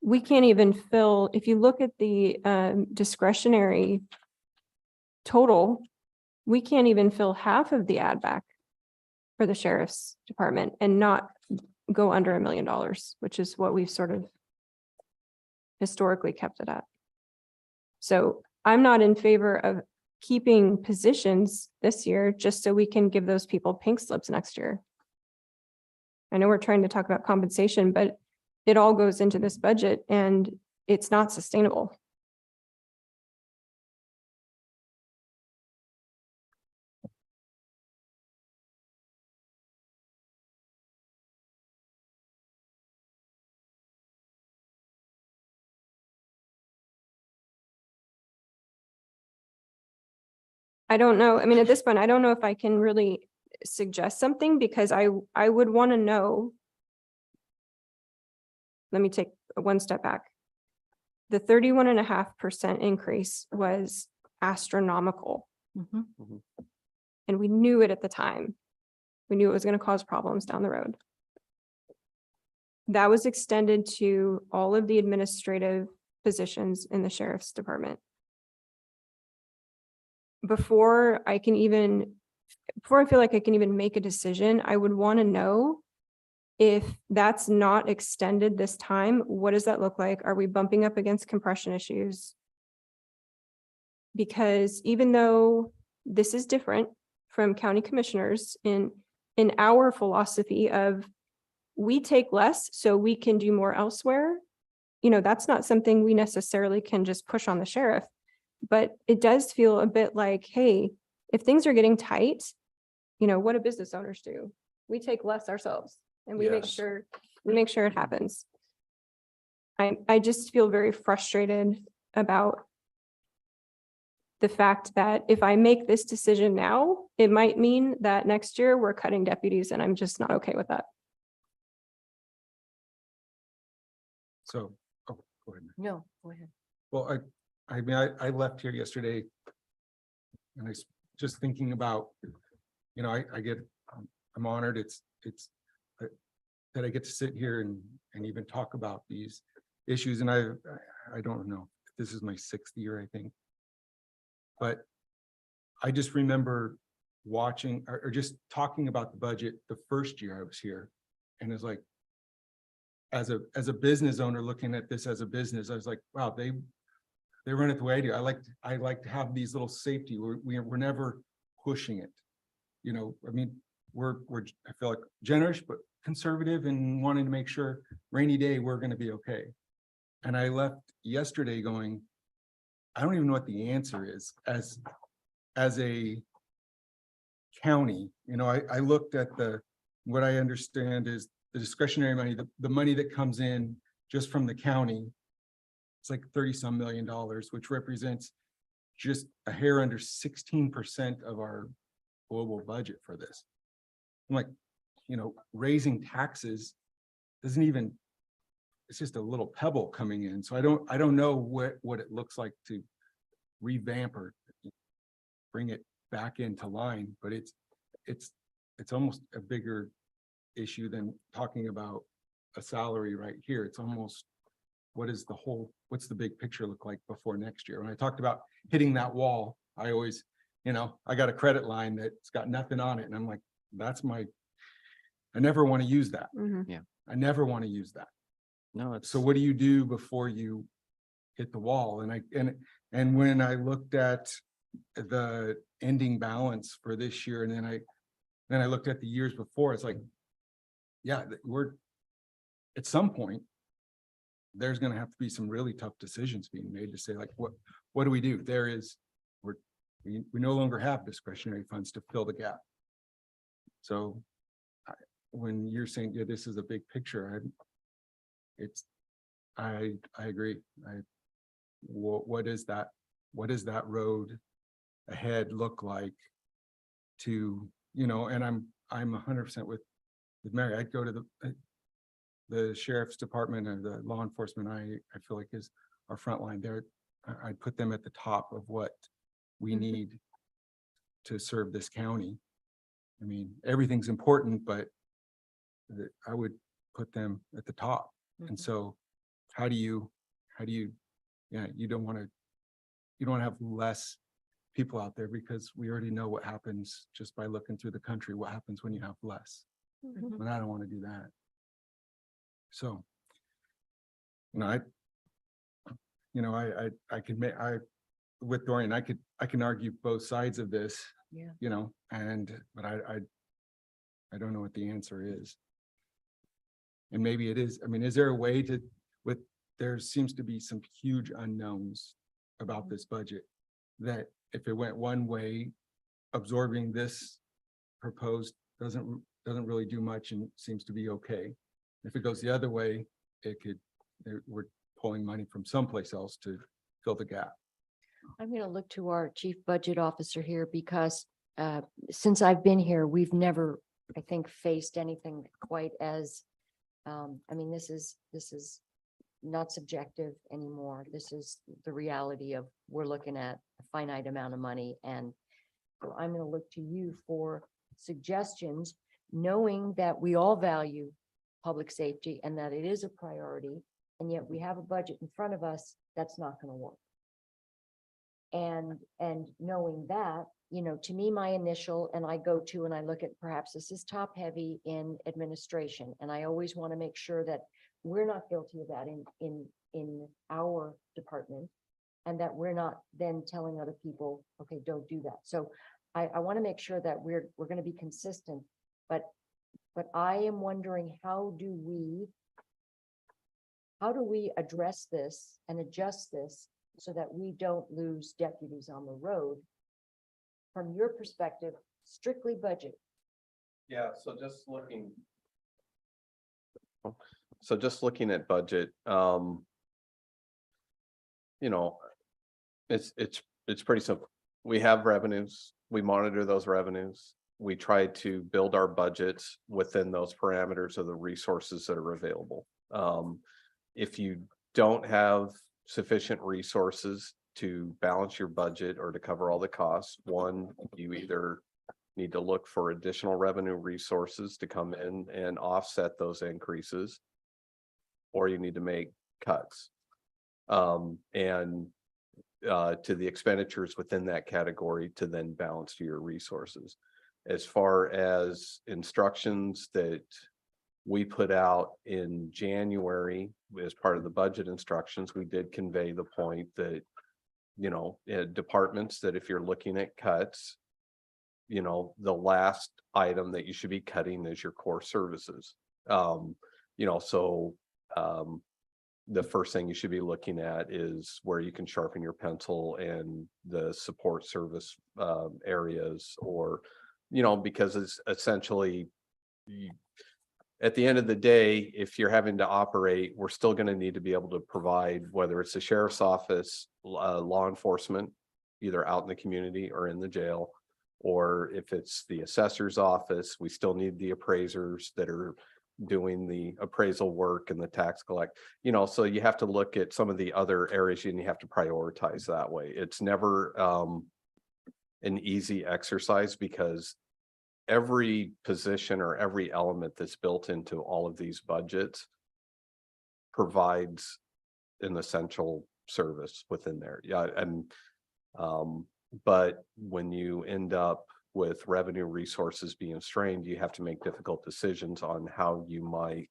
We can't even fill, if you look at the discretionary total, we can't even fill half of the add back for the sheriff's department and not go under $1 million, which is what we've sort of historically kept it at. So I'm not in favor of keeping positions this year just so we can give those people pink slips next year. I know we're trying to talk about compensation, but it all goes into this budget and it's not sustainable. I don't know. I mean, at this point, I don't know if I can really suggest something because I would want to know. Let me take one step back. The 31.5% increase was astronomical. And we knew it at the time. We knew it was going to cause problems down the road. That was extended to all of the administrative positions in the sheriff's department. Before I feel like I can even make a decision, I would want to know if that's not extended this time, what does that look like? Are we bumping up against compression issues? Because even though this is different from county commissioners in our philosophy of we take less so we can do more elsewhere, you know, that's not something we necessarily can just push on the sheriff. But it does feel a bit like, hey, if things are getting tight, you know, what do business owners do? We take less ourselves and we make Yes. sure it happens. I just feel very frustrated about the fact that if I make this decision now, it might mean that next year we're cutting deputies, and I'm just not okay with that. So, oh, go ahead. No, go ahead. Well, I left here yesterday. And just thinking about, you know, I'm honored. It's that I get to sit here and even talk about these issues. And I don't know, this is my 6th year, I think. But I just remember watching or just talking about the budget the first year I was here. And it's like, as a business owner looking at this as a business, I was like, wow, they run it the way I do. I like to have these little safety. We're never pushing it. You know, I mean, I feel like generous, but conservative and wanting to make sure rainy day, we're going to be okay. And I left yesterday going, I don't even know what the answer is as a county. You know, I looked at what I understand is the discretionary money, the money that comes in just from the county. It's like 30-some million dollars, which represents just a hair under 16% of our global budget for this. I'm like, you know, raising taxes doesn't even, it's just a little pebble coming in. So I don't know what it looks like to revamp or bring it back into line, but it's almost a bigger issue than talking about a salary right here. It's almost, what's the big picture look like before next year? When I talked about hitting that wall, I always, you know, I got a credit line that's got nothing on it. And I'm like, I never want to use that. Mhm. I never want to use that. No, it's. So what do you do before you hit the wall? And when I looked at the ending balance for this year, and then I looked at the years before, it's like, yeah, we're at some point, there's going to have to be some really tough decisions being made to say, like, what do we do? We no longer have discretionary funds to fill the gap. So when you're saying, yeah, this is a big picture, I agree. What is that road ahead look like to, you know, and I'm 100% with Mary. I'd go to the sheriff's department and the law enforcement. I feel like is our front line there. I'd put them at the top of what we need to serve this county. I mean, everything's important, but I would put them at the top. And so how do you, yeah, you don't want to have less people out there, because we already know what happens just by looking through the country, what happens when you have less. Mhm. And I don't want to do that. So, you know, I could make, with Dorian, I can argue both sides of this, Yeah. you know, but I don't know what the answer is. And maybe it is, I mean, is there a way there seems to be some huge unknowns about this budget, that if it went one way, absorbing this proposed doesn't really do much and seems to be okay. If it goes the other way, we're pulling money from someplace else to fill the gap. I'm going to look to our chief budget officer here because since I've been here, we've never, I think, faced anything quite as, I mean, this is not subjective anymore. This is the reality of, we're looking at a finite amount of money. And so I'm going to look to you for suggestions, knowing that we all value public safety and that it is a priority. And yet we have a budget in front of us that's not going to work. And knowing that, you know, to me, my initial, and I go to, and I look at, perhaps this is top heavy in administration. And I always want to make sure that we're not guilty of that in our department, and that we're not then telling other people, okay, don't do that. So I want to make sure that we're going to be consistent, but I am wondering, how do we address this and adjust this so that we don't lose deputies on the road? From your perspective, strictly budget. Yeah, so just looking at budget, you know, it's pretty simple. we have revenues, we monitor those revenues. We try to build our budgets within those parameters of the resources that are available. If you don't have sufficient resources to balance your budget or to cover all the costs, one, you either need to look for additional revenue resources to come in and offset those increases, or you need to make cuts. And to the expenditures within that category to then balance your resources. As far as instructions that we put out in January as part of the budget instructions, we did convey the point that, you know, departments that if you're looking at cuts, you know, the last item that you should be cutting is your core services. You know, so the first thing you should be looking at is where you can sharpen your pencil and the support service areas, or, you know, because it's essentially at the end of the day, if you're having to operate, we're still going to need to be able to provide, whether it's the sheriff's office, law enforcement, either out in the community or in the jail, or if it's the assessor's office, we still need the appraisers that are doing the appraisal work and the tax collect, you know, so you have to look at some of the other areas and you have to prioritize that way. It's never an easy exercise because every position or every element that's built into all of these budgets provides an essential service within there. Yeah. And but when you end up with revenue resources being strained, you have to make difficult decisions on how you might,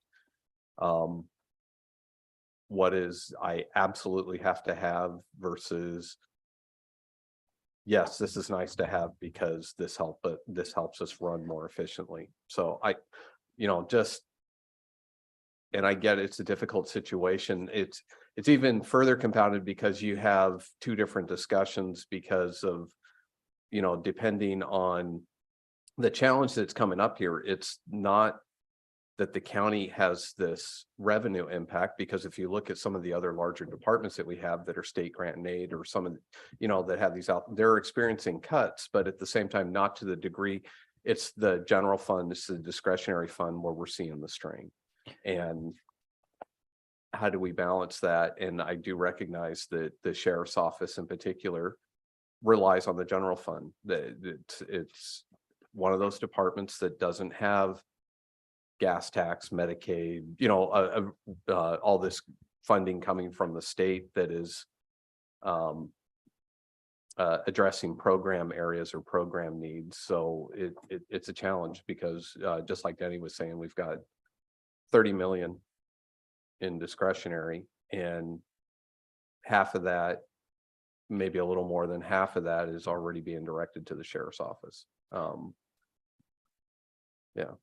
what is I absolutely have to have versus, yes, this is nice to have because this helps us run more efficiently. So you know, and I get it's a difficult situation. It's even further compounded because you have two different discussions because of, you know, depending on the challenge that's coming up here. It's not that the county has this revenue impact, because if you look at some of the other larger departments that we have that are state grant and aid, or some of the, you know, that have these out, they're experiencing cuts, but at the same time, not to the degree. It's the general fund, it's the discretionary fund where we're seeing the strain. And how do we balance that? And I do recognize that the sheriff's office in particular relies on the general fund. It's one of those departments that doesn't have gas tax, Medicaid, you know, all this funding coming from the state that is addressing program areas or program needs. So it's a challenge because just like Denny was saying, we've got 30 million in discretionary, and half of that, maybe a little more than half of that, is already being directed to the sheriff's office. Yeah.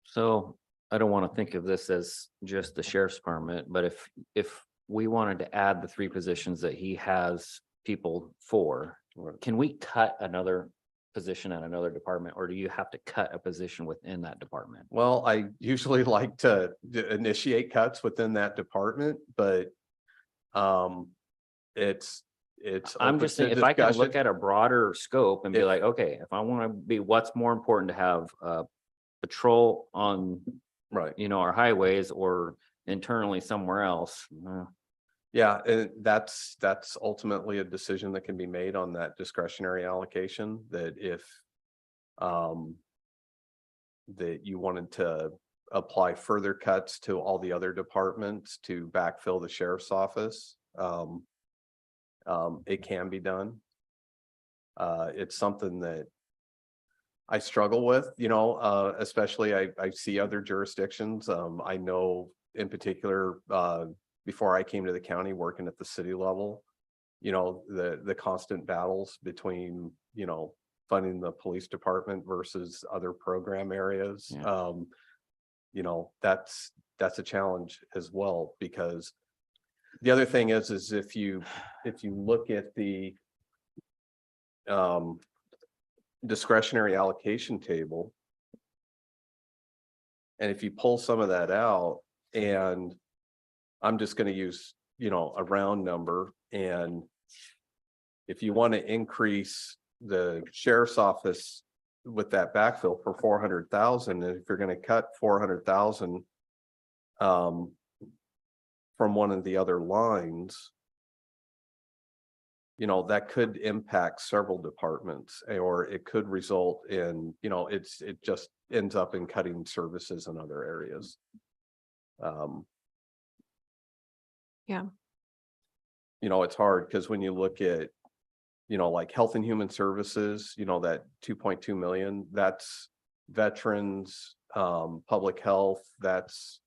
So I don't want to think of this as just the sheriff's department, but if we wanted to add the 3 positions that he has people for, can we cut another position at another department, or do you have to cut a position within that department? Well, I usually like to initiate cuts within that department, but it's I'm open just to saying, if I can look discussion. at a broader scope and be If- like, okay, if I want to be, what's more important to have patrol on, Right. you know, our highways or internally somewhere else? Yeah, and that's ultimately a decision that can be made on that discretionary allocation, that if that you wanted to apply further cuts to all the other departments to backfill the sheriff's office, it can be done. It's something that I struggle with, you know, especially I see other jurisdictions. I know in particular, before I came to the county working at the city level, you know, the constant battles between, you know, funding the police department versus other program areas. Yeah. You know, that's a challenge as well, because the other thing is if you look at the discretionary allocation table, and if you pull some of that out, and I'm just going to use, you know, a round number, and if you want to increase the sheriff's office with that backfill for 400,000, and if you're gonna cut 400,000 from one of the other lines, you know, that could impact several departments, or it could result in, you know, it just ends up in cutting services in other areas. Yeah. You know, it's hard because when you look at, you know, like Health and Human Services, you know, that 2.2 million, that's veterans, public health, that's,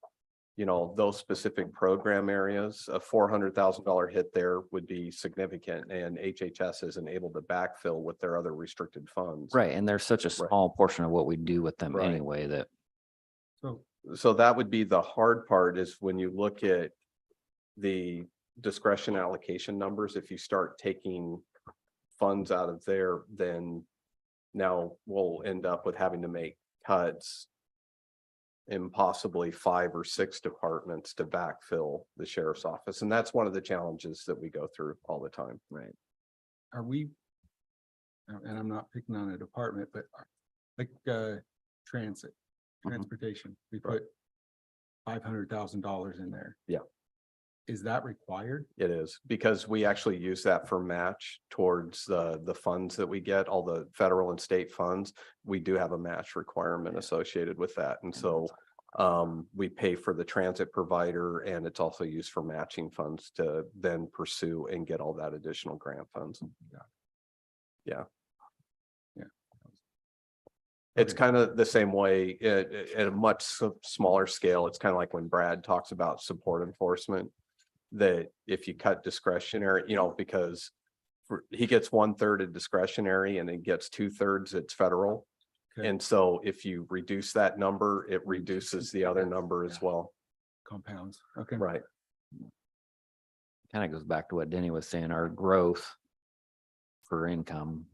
you know, those specific program areas. A $400,000 hit there would be significant, and HHS isn't able to backfill with their other restricted funds. Right, and there's such a small portion of what we do with them Right. anyway that, So that would be the hard part, is when you look at the discretion allocation numbers, if you start taking funds out of there, then now we'll end up with having to make cuts in possibly 5 or 6 departments to backfill the sheriff's office. And that's one of the challenges that we go through all the time. right? Are we, and I'm not picking on a department, but like, transit, transportation, we put $500,000 in there. Yeah. Is that required? It is, because we actually use that for match towards the funds that we get, all the federal and state funds. We do have a match requirement associated with that. And so we pay for the transit provider, and it's also used for matching funds to then pursue and get all that additional grant funds. Yeah. Yeah. It's Okay. kind of the same way at a much smaller scale. It's kind of like when Brad talks about support enforcement, that if you cut discretionary, you know, because he gets 1/3 of discretionary and he gets 2/3 it's federal. Okay. And so if you reduce that number, it reduces the other number as well. Compounds, okay. Right. Kind of goes back to what Denny was saying, our growth for income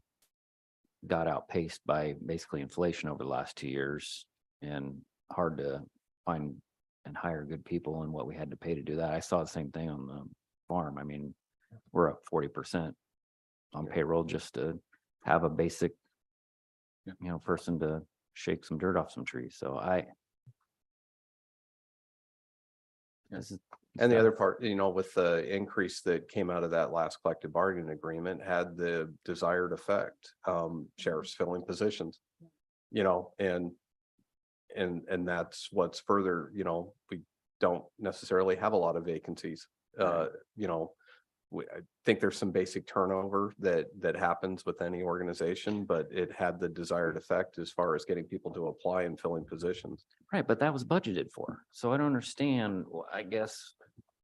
got outpaced by basically inflation over the last 2 years, and hard to find and hire good people and what we had to pay to do that. I saw the same thing on the farm. I mean, we're up 40% on payroll just to have a basic, Yeah. you know, person to shake some dirt off some trees. So Yeah. this is- And the other part, you know, with the increase that came out of that last collective bargaining agreement had the desired effect. Sheriffs filling positions, you know, and that's what's further, you know, we don't necessarily have a lot of vacancies. You know, I think there's some basic turnover that happens with any organization, but it had the desired effect as far as getting people to apply and filling positions. right, but that was budgeted for. So I don't understand, I guess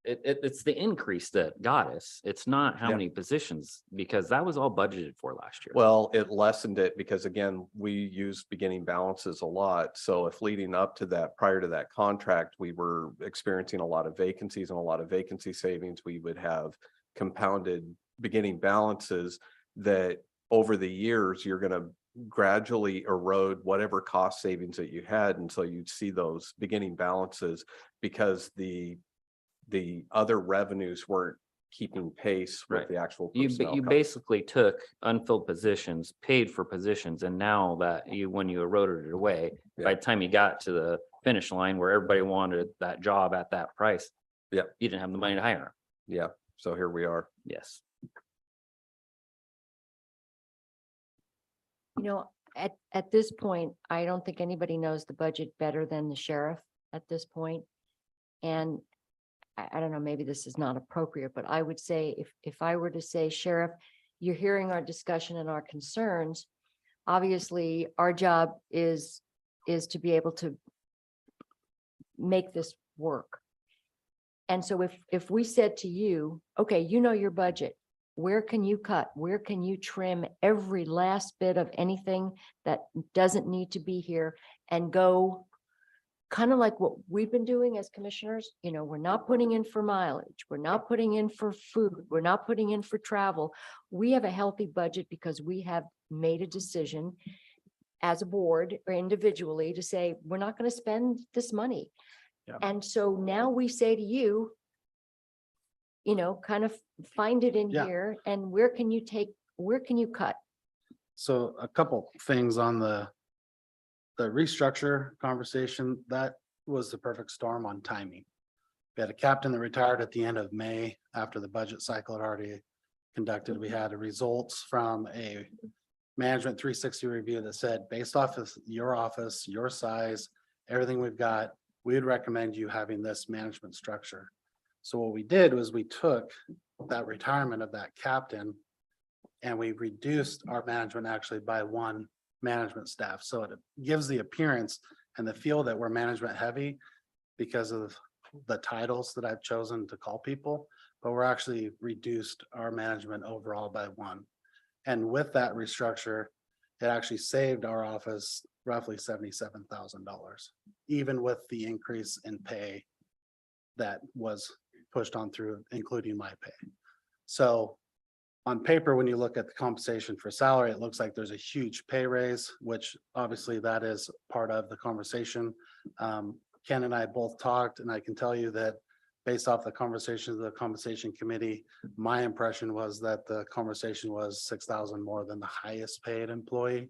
it's the increase that got us. It's not how Yeah. many positions, because that was all budgeted for last year. Well, it lessened it because again, we use beginning balances a lot. So if leading up to that, prior to that contract, we were experiencing a lot of vacancies and a lot of vacancy savings, we would have compounded beginning balances that over the years, you're going to gradually erode whatever cost savings that you had. And so you'd see those beginning balances because the other revenues weren't keeping pace with Right. the actual You personnel costs. basically took unfilled positions, paid for positions, and now that when you eroded it away, by the time you got to the finish line where everybody wanted that job at that price. Yeah. You didn't have the money to hire 'em. Yeah, so here we are. Yes. You know, at this point, I don't think anybody knows the budget better than the sheriff at this point. And I don't know, maybe this is not appropriate, but I would say if I were to say, Sheriff, you're hearing our discussion and our concerns. Obviously, our job is to be able to make this work. And so if we said to you, okay, you know your budget, where can you cut? Where can you trim every last bit of anything that doesn't need to be here and go kind of like what we've been doing as commissioners? You know, we're not putting in for mileage. We're not putting in for food. We're not putting in for travel. We have a healthy budget because we have made a decision as a board or individually to say, we're not going to spend this money. Yeah. And so now we say to you, you know, kind of find it in Yeah. here and where can you cut? So a couple things on the restructure conversation, that was the perfect storm on timing. We had a captain that retired at the end of May after the budget cycle had already conducted. We had results from a management 360 review that said, based off of your office, your size, everything we've got, we would recommend you having this management structure. So what we did was we took that retirement of that captain and we reduced our management actually by one management staff. So it gives the appearance and the feel that we're management heavy because of the titles that I've chosen to call people, but we're actually reduced our management overall by one. And with that restructure, it actually saved our office roughly $77,000, even with the increase in pay that was pushed on through, including my pay. So on paper, when you look at the compensation for salary, it looks like there's a huge pay raise, which obviously that is part of the conversation. Ken and I both talked, and I can tell you that based off the conversations of the compensation committee, my impression was that the conversation was 6,000 more than the highest paid employee.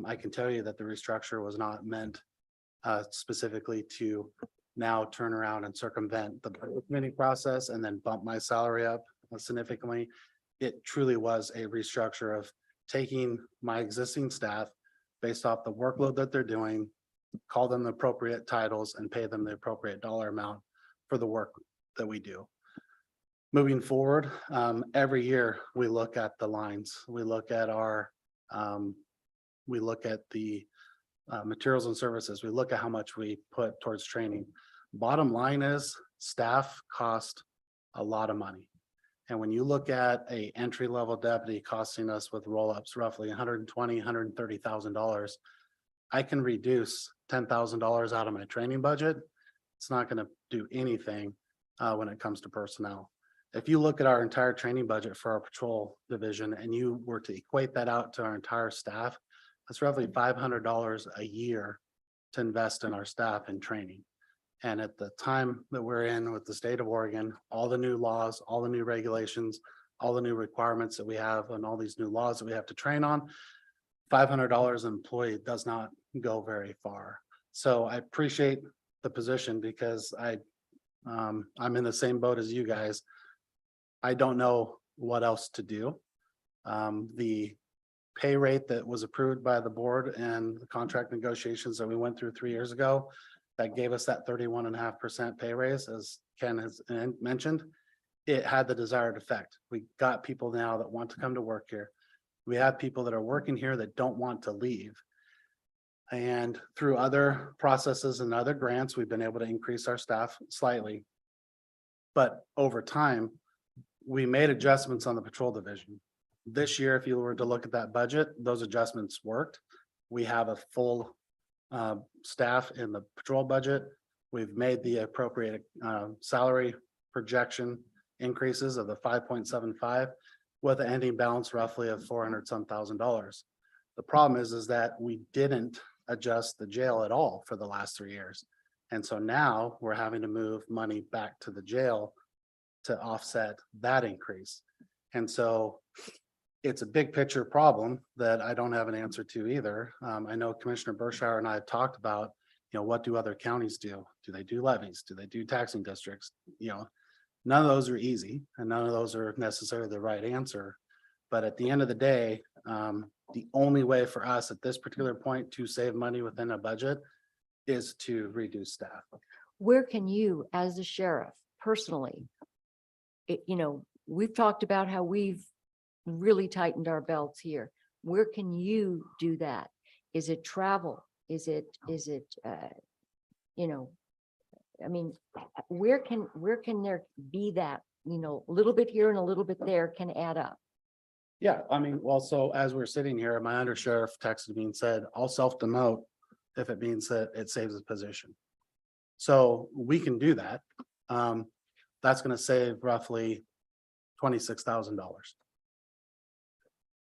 I can tell you that the restructure was not meant specifically to now turn around and circumvent the committee process and then bump my salary up significantly. It truly was a restructure of taking my existing staff based off the workload that they're doing, call them the appropriate titles and pay them the appropriate dollar amount for the work that we do. Moving forward, every year we look at the lines, we look at our, we look at the materials and services, we look at how much we put towards training. Bottom line is staff cost a lot of money. And when you look at a entry-level deputy costing us with roll-ups roughly $120,000, $130,000, I can reduce $10,000 out of my training budget. It's not going to do anything when it comes to personnel. If you look at our entire training budget for our patrol division and you were to equate that out to our entire staff, that's roughly $500 a year to invest in our staff and training. And at the time that we're in with the state of Oregon, all the new laws, all the new regulations, all the new requirements that we have and all these new laws that we have to train on, $500 an employee does not go very far. So I appreciate the position because I'm in the same boat as you guys. I don't know what else to do. The pay rate that was approved by the board and the contract negotiations that we went through 3 years ago, that gave us that 31.5% pay raise, as Ken has mentioned, it had the desired effect. We got people now that want to come to work here. We have people that are working here that don't want to leave. And through other processes and other grants, we've been able to increase our staff slightly. But over time, we made adjustments on the patrol division. This year, if you were to look at that budget, those adjustments worked. We have a full staff in the patrol budget. We've made the appropriate salary projection increases of the 5.75 with an ending balance roughly of $400-some thousand. The problem is that we didn't adjust the jail at all for the last 3 years. And so now we're having to move money back to the jail to offset that increase. And so it's a big picture problem that I don't have an answer to either. I know Commissioner Bershauer and I have talked about, what do other counties do? Do they do levies? Do they do taxing districts? None of those are easy and none of those are necessarily the right answer. But at the end of the day, the only way for us at this particular point to save money within a budget is to reduce staff. Where can you, as the sheriff, personally, we've talked about how we've really tightened our belts here. Where can you do that? Is it travel? Is it, where can there be that, a little bit here and a little bit there can add up? Yeah, well, so as we're sitting here, my undersheriff texted me and said, I'll self-demote if it means that it saves his position. So we can do that. That's going to save roughly $26,000.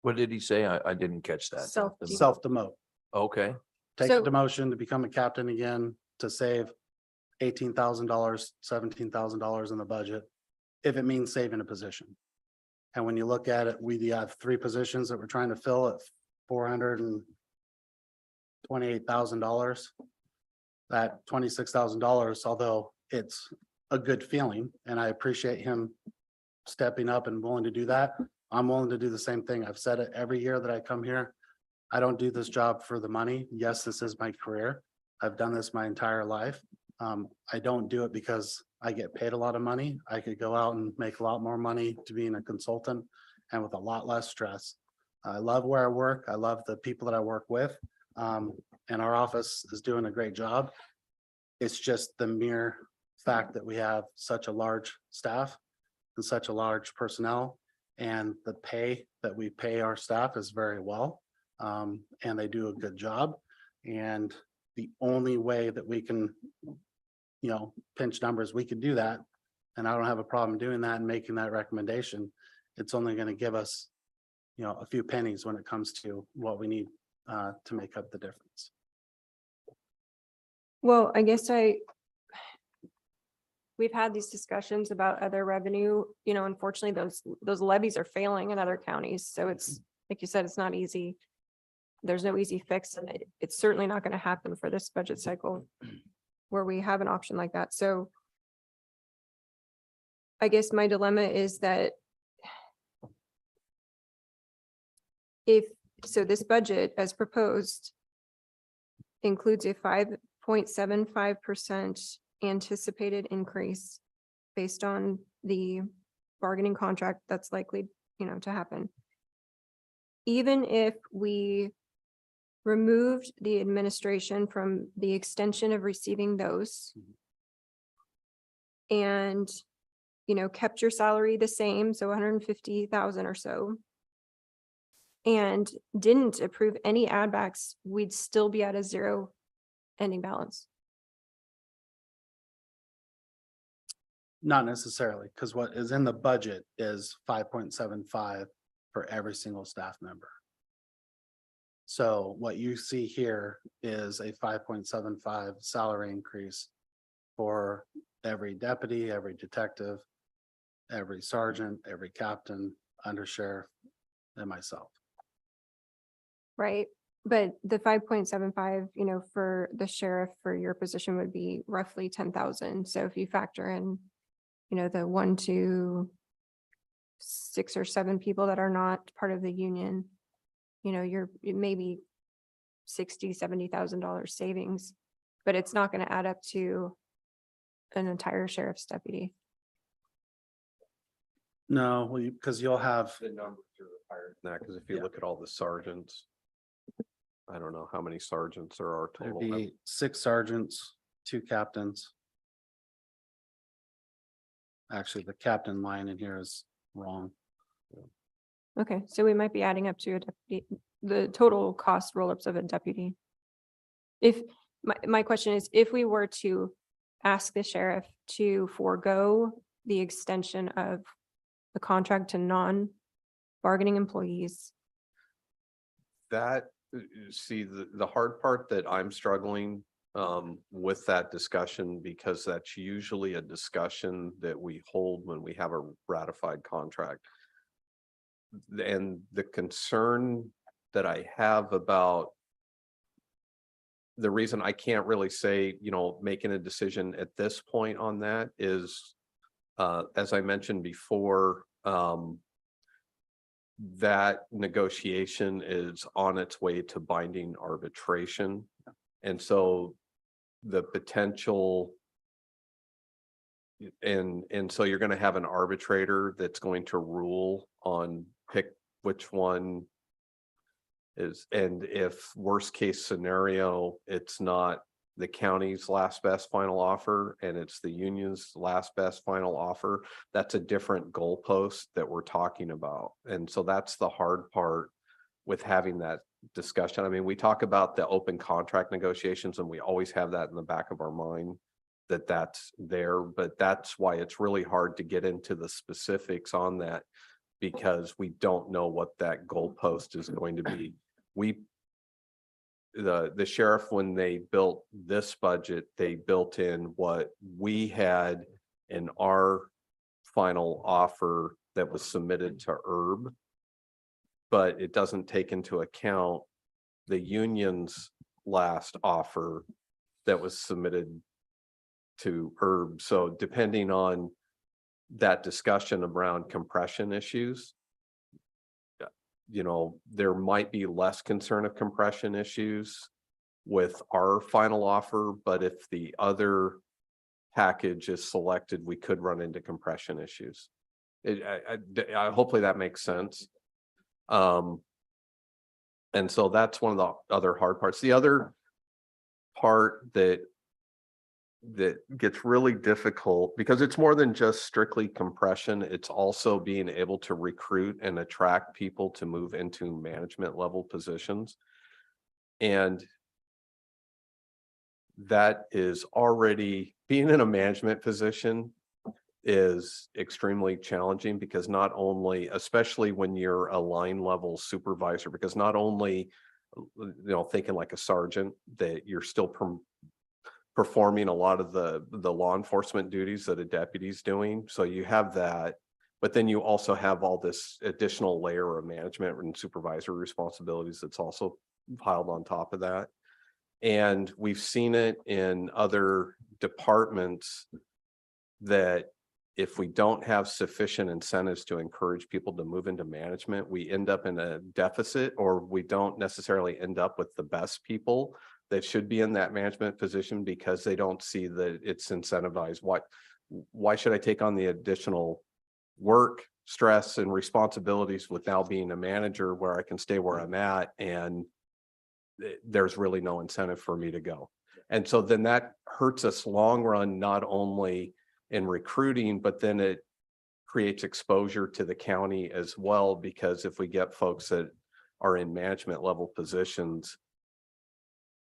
What did he say? I didn't catch that. Self-demote. Okay. Take So- a demotion to become a captain again to save $18,000, $17,000 in the budget, if it means saving a position. And when you look at it, we have 3 positions that we're trying to fill at $428,000. That $26,000, although it's a good feeling, and I appreciate him stepping up and willing to do that. I'm willing to do the same thing. I've said it every year that I come here. I don't do this job for the money. Yes, this is my career. I've done this my entire life. I don't do it because I get paid a lot of money. I could go out and make a lot more money to being a consultant and with a lot less stress. I love where I work. I love the people that I work with. And our office is doing a great job. It's just the mere fact that we have such a large staff and such a large personnel, and the pay that we pay our staff is very well. And they do a good job. And the only way that we can, pinch numbers, we could do that. And I don't have a problem doing that and making that recommendation. It's only going to give us, a few pennies when it comes to what we need to make up the difference. Well, I guess we've had these discussions about other revenue, unfortunately, those levies are failing in other counties. So it's, like you said, it's not easy. There's no easy fix, and it's certainly not going to happen for this budget cycle where we have an option like that. So I guess my dilemma is that this budget as proposed includes a 5.75% anticipated increase based on the bargaining contract that's likely, to happen. Even if we removed the administration from the extension of receiving those and, kept your salary the same, so 150,000 or so, and didn't approve any add backs, we'd still be at a zero ending balance. Not necessarily, because what is in the budget is 5.75 for every single staff member. So what you see here is a 5.75 salary increase for every deputy, every detective, every sergeant, every captain, undersheriff, and myself. Right, but the 5.75, for the sheriff for your position would be roughly 10,000. So if you factor in, the 1 to 6 or 7 people that are not part of the union, you're maybe $60,000-$70,000 savings, but it's not going to add up to an entire sheriff's deputy. No, because you'll have, The numbers are higher than that, because if you look at all the sergeants, I don't know how many sergeants there are there'd total. be 6 sergeants, 2 captains. Actually, the captain line in here is wrong. Okay, so we might be adding up to a deputy, the total cost roll-ups of a deputy. If, my question is, if we were to ask the sheriff to forego the extension of the contract to non-bargaining employees, That, see, the hard part that I'm struggling with that discussion, because that's usually a discussion that we hold when we have a ratified contract. And the concern that I have about the reason I can't really say, making a decision at this point on that is, as I mentioned before, that negotiation is on its way to binding arbitration. And so the potential, and so you're going to have an arbitrator that's going to rule on pick which one is, and if worst case scenario, it's not the county's last best final offer and it's the union's last best final offer, that's a different goalpost that we're talking about. And so that's the hard part with having that discussion. I mean, we talk about the open contract negotiations and we always have that in the back of our mind that that's there, but that's why it's really hard to get into the specifics on that, because we don't know what that goalpost is going to be. The sheriff, when they built this budget, they built in what we had in our final offer that was submitted to Herb. but it doesn't take into account the union's last offer that was submitted to Herb. So depending on that discussion around compression issues, you know, there might be less concern of compression issues with our final offer, but if the other package is selected, we could run into compression issues. Hopefully that makes sense. And so that's one of the other hard parts. The other part that gets really difficult, because it's more than just strictly compression, it's also being able to recruit and attract people to move into management level positions. And that is already, being in a management position is extremely challenging, because not only, especially when you're a line level supervisor, because not only, you know, thinking like a sergeant, that you're still performing a lot of the law enforcement duties that a deputy's doing. So you have that, but then you also have all this additional layer of management and supervisory responsibilities that's also piled on top of that. And we've seen it in other departments that if we don't have sufficient incentives to encourage people to move into management, we end up in a deficit, or we don't necessarily end up with the best people that should be in that management position, because they don't see that it's incentivized. Why should I take on the additional work, stress, and responsibilities with now being a manager where I can stay where I'm at, and there's really no incentive for me to go. And so then that hurts us long run, not only in recruiting, but then it creates exposure to the county as well, because if we get folks that are in management level positions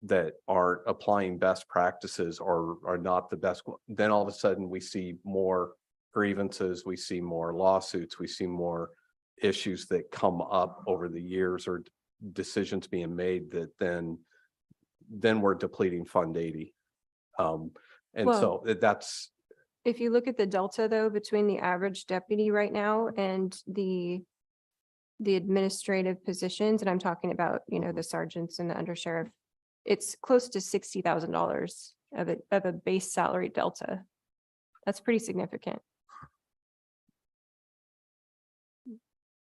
that aren't applying best practices or are not the best, then all of a sudden we see more grievances, we see more lawsuits, we see more issues that come up over the years, or decisions being made that then we're depleting Fund 80. And so that's, If you look at the delta though, between the average deputy right now and the administrative positions, and I'm talking about, you know, the sergeants and the undersheriff, it's close to $60,000 of a base salary delta. That's pretty significant.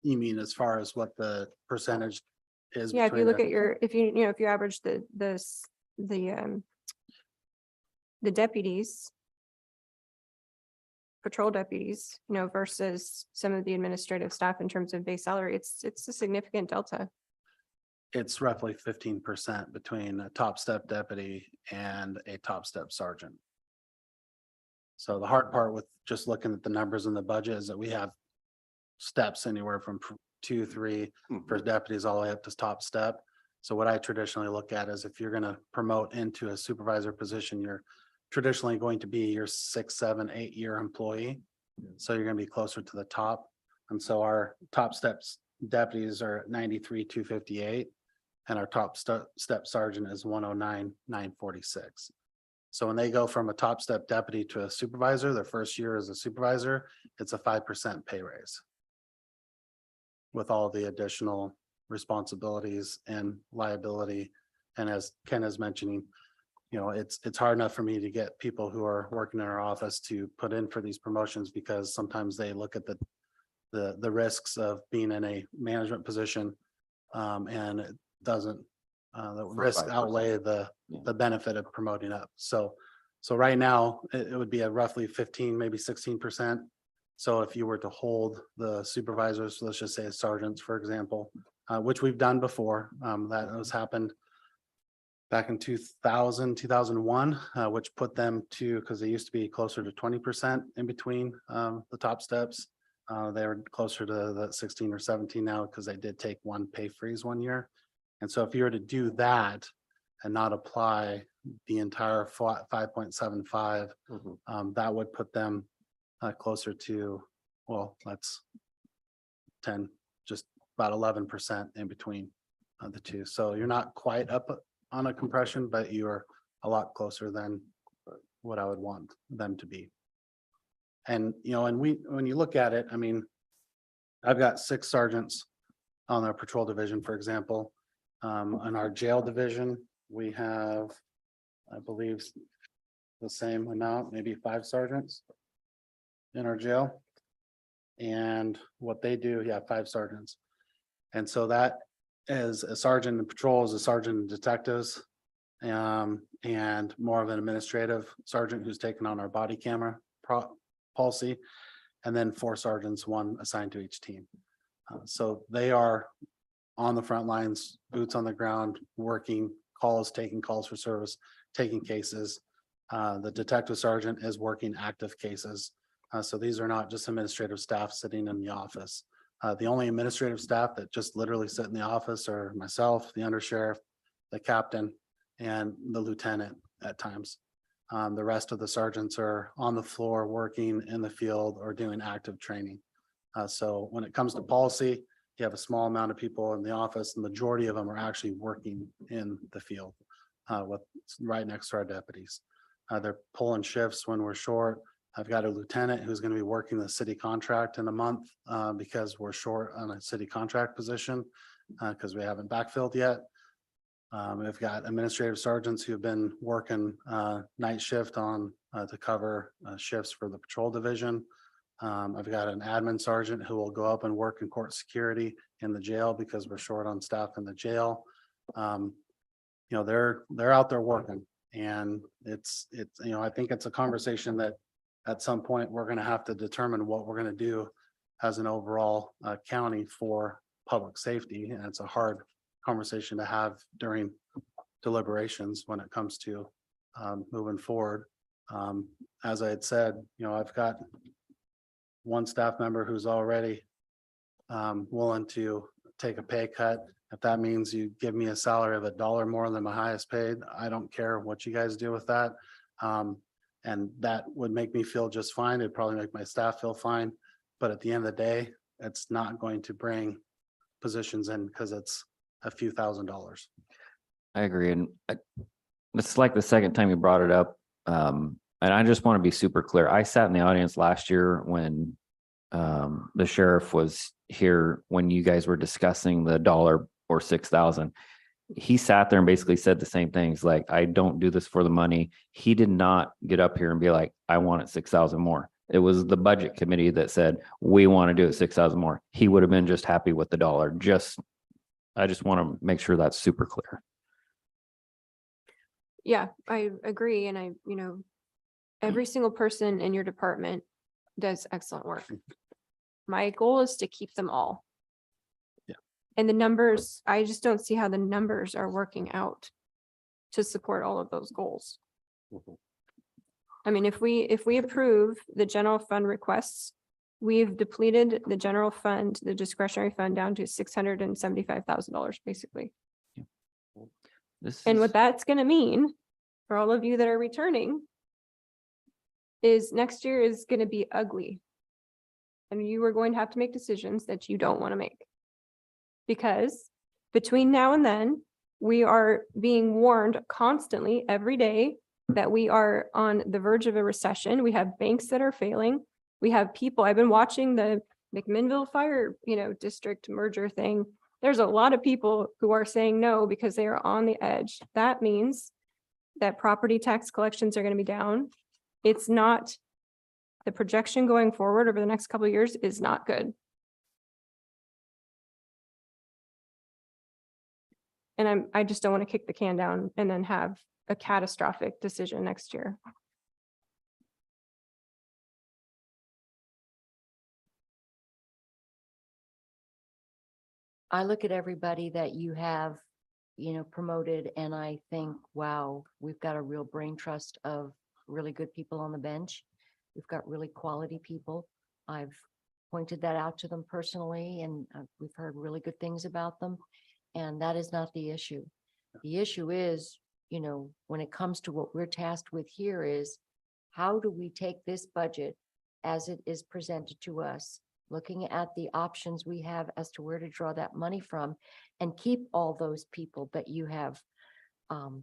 You mean as far as what the percentage is? Yeah, if you between look the- at your, if you know, if you average the deputies, patrol deputies, you know, versus some of the administrative staff in terms of base salary, it's a significant delta. It's roughly 15% between a top step deputy and a top step sergeant. So the hard part with just looking at the numbers in the budget is that we have steps anywhere from 2, 3 for deputies all the way up to top step. So what I traditionally look at is if you're going to promote into a supervisor position, you're traditionally going to be your 6, 7, 8 year employee. So you're going to be closer to the top. And so our top steps deputies are at 93,258, and our top step sergeant is 109,946. So when they go from a top step deputy to a supervisor, their first year as a supervisor, it's a 5% pay raise, with all the additional responsibilities and liability. And as Ken is mentioning, you know, it's hard enough for me to get people who are working in our office to put in for these promotions, because sometimes they look at the risks of being in a management position, and it doesn't, the risk 5%. outweigh the benefit of promoting up. So right now, it would be a roughly 15, maybe 16%. So if you were to hold the supervisors, let's just say sergeants, for example, which we've done before, that has happened back in 2001, which put them to, because they used to be closer to 20% in between the top steps. They were closer to the 16 or 17 now, because they did take one pay freeze one year. And so if you were to do that and not apply the entire 5.75, that would put them closer to, well, that's 10, just about 11% in between the two. So you're not quite up on a compression, but you're a lot closer than what I would want them to be. And, you know, and when you look at it, I mean, I've got 6 sergeants on our patrol division, for example. On our jail division, we have, I believe, the same amount, maybe 5 sergeants in our jail. And what they do, 5 sergeants. And so that is a sergeant in patrol, is a sergeant in detectives. And more of an administrative sergeant who's taken on our body camera policy. And then 4 sergeants, 1 assigned to each team. So they are on the front lines, boots on the ground, working calls, taking calls for service, taking cases. The detective sergeant is working active cases. So these are not just administrative staff sitting in the office. The only administrative staff that just literally sit in the office are myself, the undersheriff, the captain, and the lieutenant at times. The rest of the sergeants are on the floor working in the field or doing active training. So when it comes to policy, you have a small amount of people in the office. The majority of them are actually working in the field with right next to our deputies. They're pulling shifts when we're short. I've got a lieutenant who's going to be working the city contract in a month because we're short on a city contract position because we haven't backfilled yet. We've got administrative sergeants who have been working night shift on to cover shifts for the patrol division. I've got an admin sergeant who will go up and work in court security in the jail because we're short on staff in the jail. They're out there working, and it's I think it's a conversation that at some point we're going to have to determine what we're going to do as an overall county for public safety, and it's a hard conversation to have during deliberations when it comes to moving forward. As I had said, I've got 1 staff member who's already willing to take a pay cut. If that means you give me a salary of $1 more than my highest paid, I don't care what you guys do with that. And that would make me feel just fine. It'd probably make my staff feel fine. But at the end of the day, it's not going to bring positions in because it's a few $1,000s. I agree. And it's like the second time you brought it up. And I just want to be super clear. I sat in the audience last year when the sheriff was here, when you guys were discussing the $1 or 6,000. He sat there and basically said the same things, like, I don't do this for the money. He did not get up here and be like, I want it 6,000 more. It was the budget committee that said, we want to do it 6,000 more. He would have been just happy with the $1. I just want to make sure that's super clear. Yeah, I agree. And every single person in your department does excellent work. My goal is to keep them all. Yeah. And the numbers, I just don't see how the numbers are working out to support all of those goals. I mean, if we approve the general fund requests, we've depleted the general fund, the discretionary fund, down to $675,000, basically. And what that's gonna mean for all of you that are returning is next year is gonna be ugly. And you are going to have to make decisions that you don't want to make. Because between now and then, we are being warned constantly every day that we are on the verge of a recession. We have banks that are failing. We have people, I've been watching the McMinnville Fire, District merger thing. There's a lot of people who are saying no because they are on the edge. That means that property tax collections are going to be down. It's not, the projection going forward over the next couple of years is not good. And I just don't want to kick the can down and then have a catastrophic decision next year. I look at everybody that you have, promoted, and I think, wow, we've got a real brain trust of really good people on the bench. We've got really quality people. I've pointed that out to them personally, and we've heard really good things about them. And that is not the issue. The issue is, when it comes to what we're tasked with here is, how do we take this budget as it is presented to us, looking at the options we have as to where to draw that money from, and keep all those people that you have on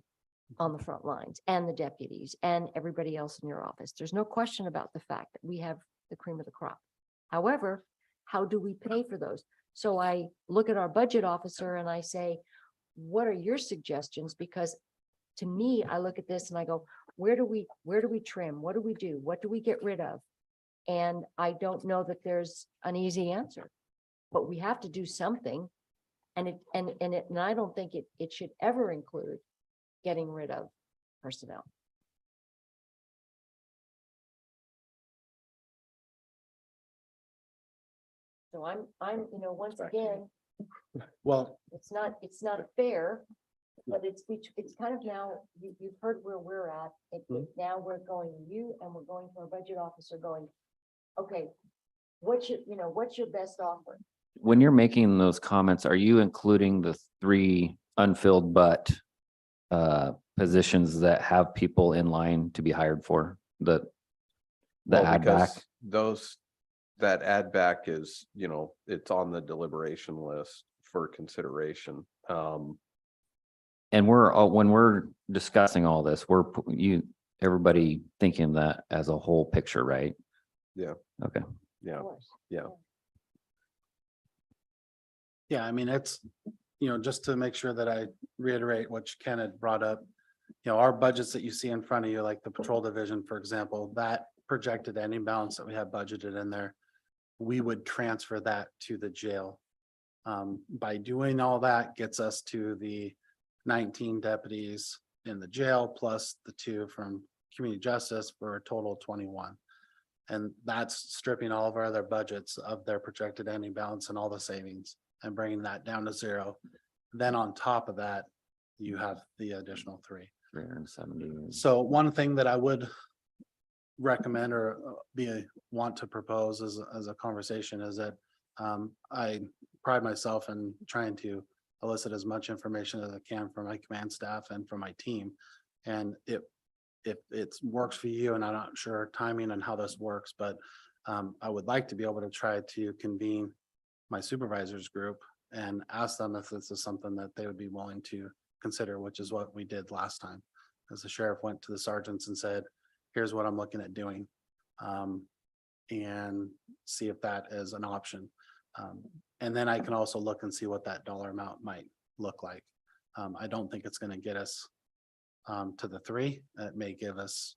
the front lines, and the deputies, and everybody else in your office. There's no question about the fact that we have the cream of the crop. However, how do we pay for those? So I look at our budget officer and I say, what are your suggestions? Because to me, I look at this and I go, where do we trim? What do we do? What do we get rid of? And I don't know that there's an easy answer, but we have to do something. And I don't think it should ever include getting rid of personnel. So I'm, once again, Well, it's not fair, but it's kind of now, you've heard where we're at. Now we're going to you and we're going to our budget officer going, okay, what's your best offer? When you're making those comments, are you including the 3 unfilled positions that have people in line to be hired for the Well, add back? because that add back is, it's on the deliberation list for consideration. And when we're discussing all this, everybody thinking that as a whole picture, right? Yeah. Okay. Yeah, Of course. yeah. yeah, I mean, it's, just to make sure that I reiterate what Ken had brought up. Our budgets that you see in front of you, like the patrol division, for example, that projected ending balance that we have budgeted in there, we would transfer that to the jail. By doing all that gets us to the 19 deputies in the jail plus the 2 from community justice for a total of 21. And that's stripping all of our other budgets of their projected ending balance and all the savings and bringing that down to 0. Then on top of that, you have the additional 3. 370. So one thing that I would recommend or want to propose as a conversation is that I pride myself in trying to elicit as much information as I can from my command staff and from my team. And if it works for you, and I'm not sure timing and how this works, but I would like to be able to try to convene my supervisors group and ask them if this is something that they would be willing to consider, which is what we did last time. As the sheriff went to the sergeants and said, here's what I'm looking at doing. And see if that is an option. And then I can also look and see what that dollar amount might look like. I don't think it's going to get us to the 3. It may give us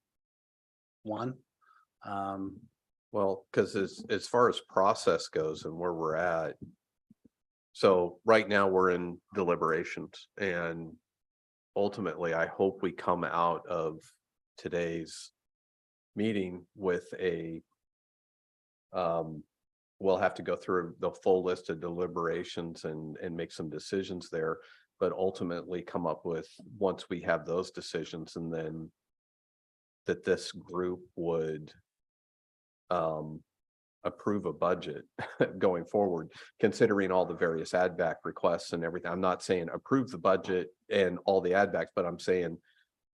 1. Well, because as far as process goes and where we're at. So right now we're in deliberations, and ultimately I hope we come out of today's meeting with we'll have to go through the full list of deliberations and make some decisions there, but ultimately come up with, once we have those decisions, and then that this group would approve a budget going forward, considering all the various add back requests and everything. I'm not saying approve the budget and all the add backs, but I'm saying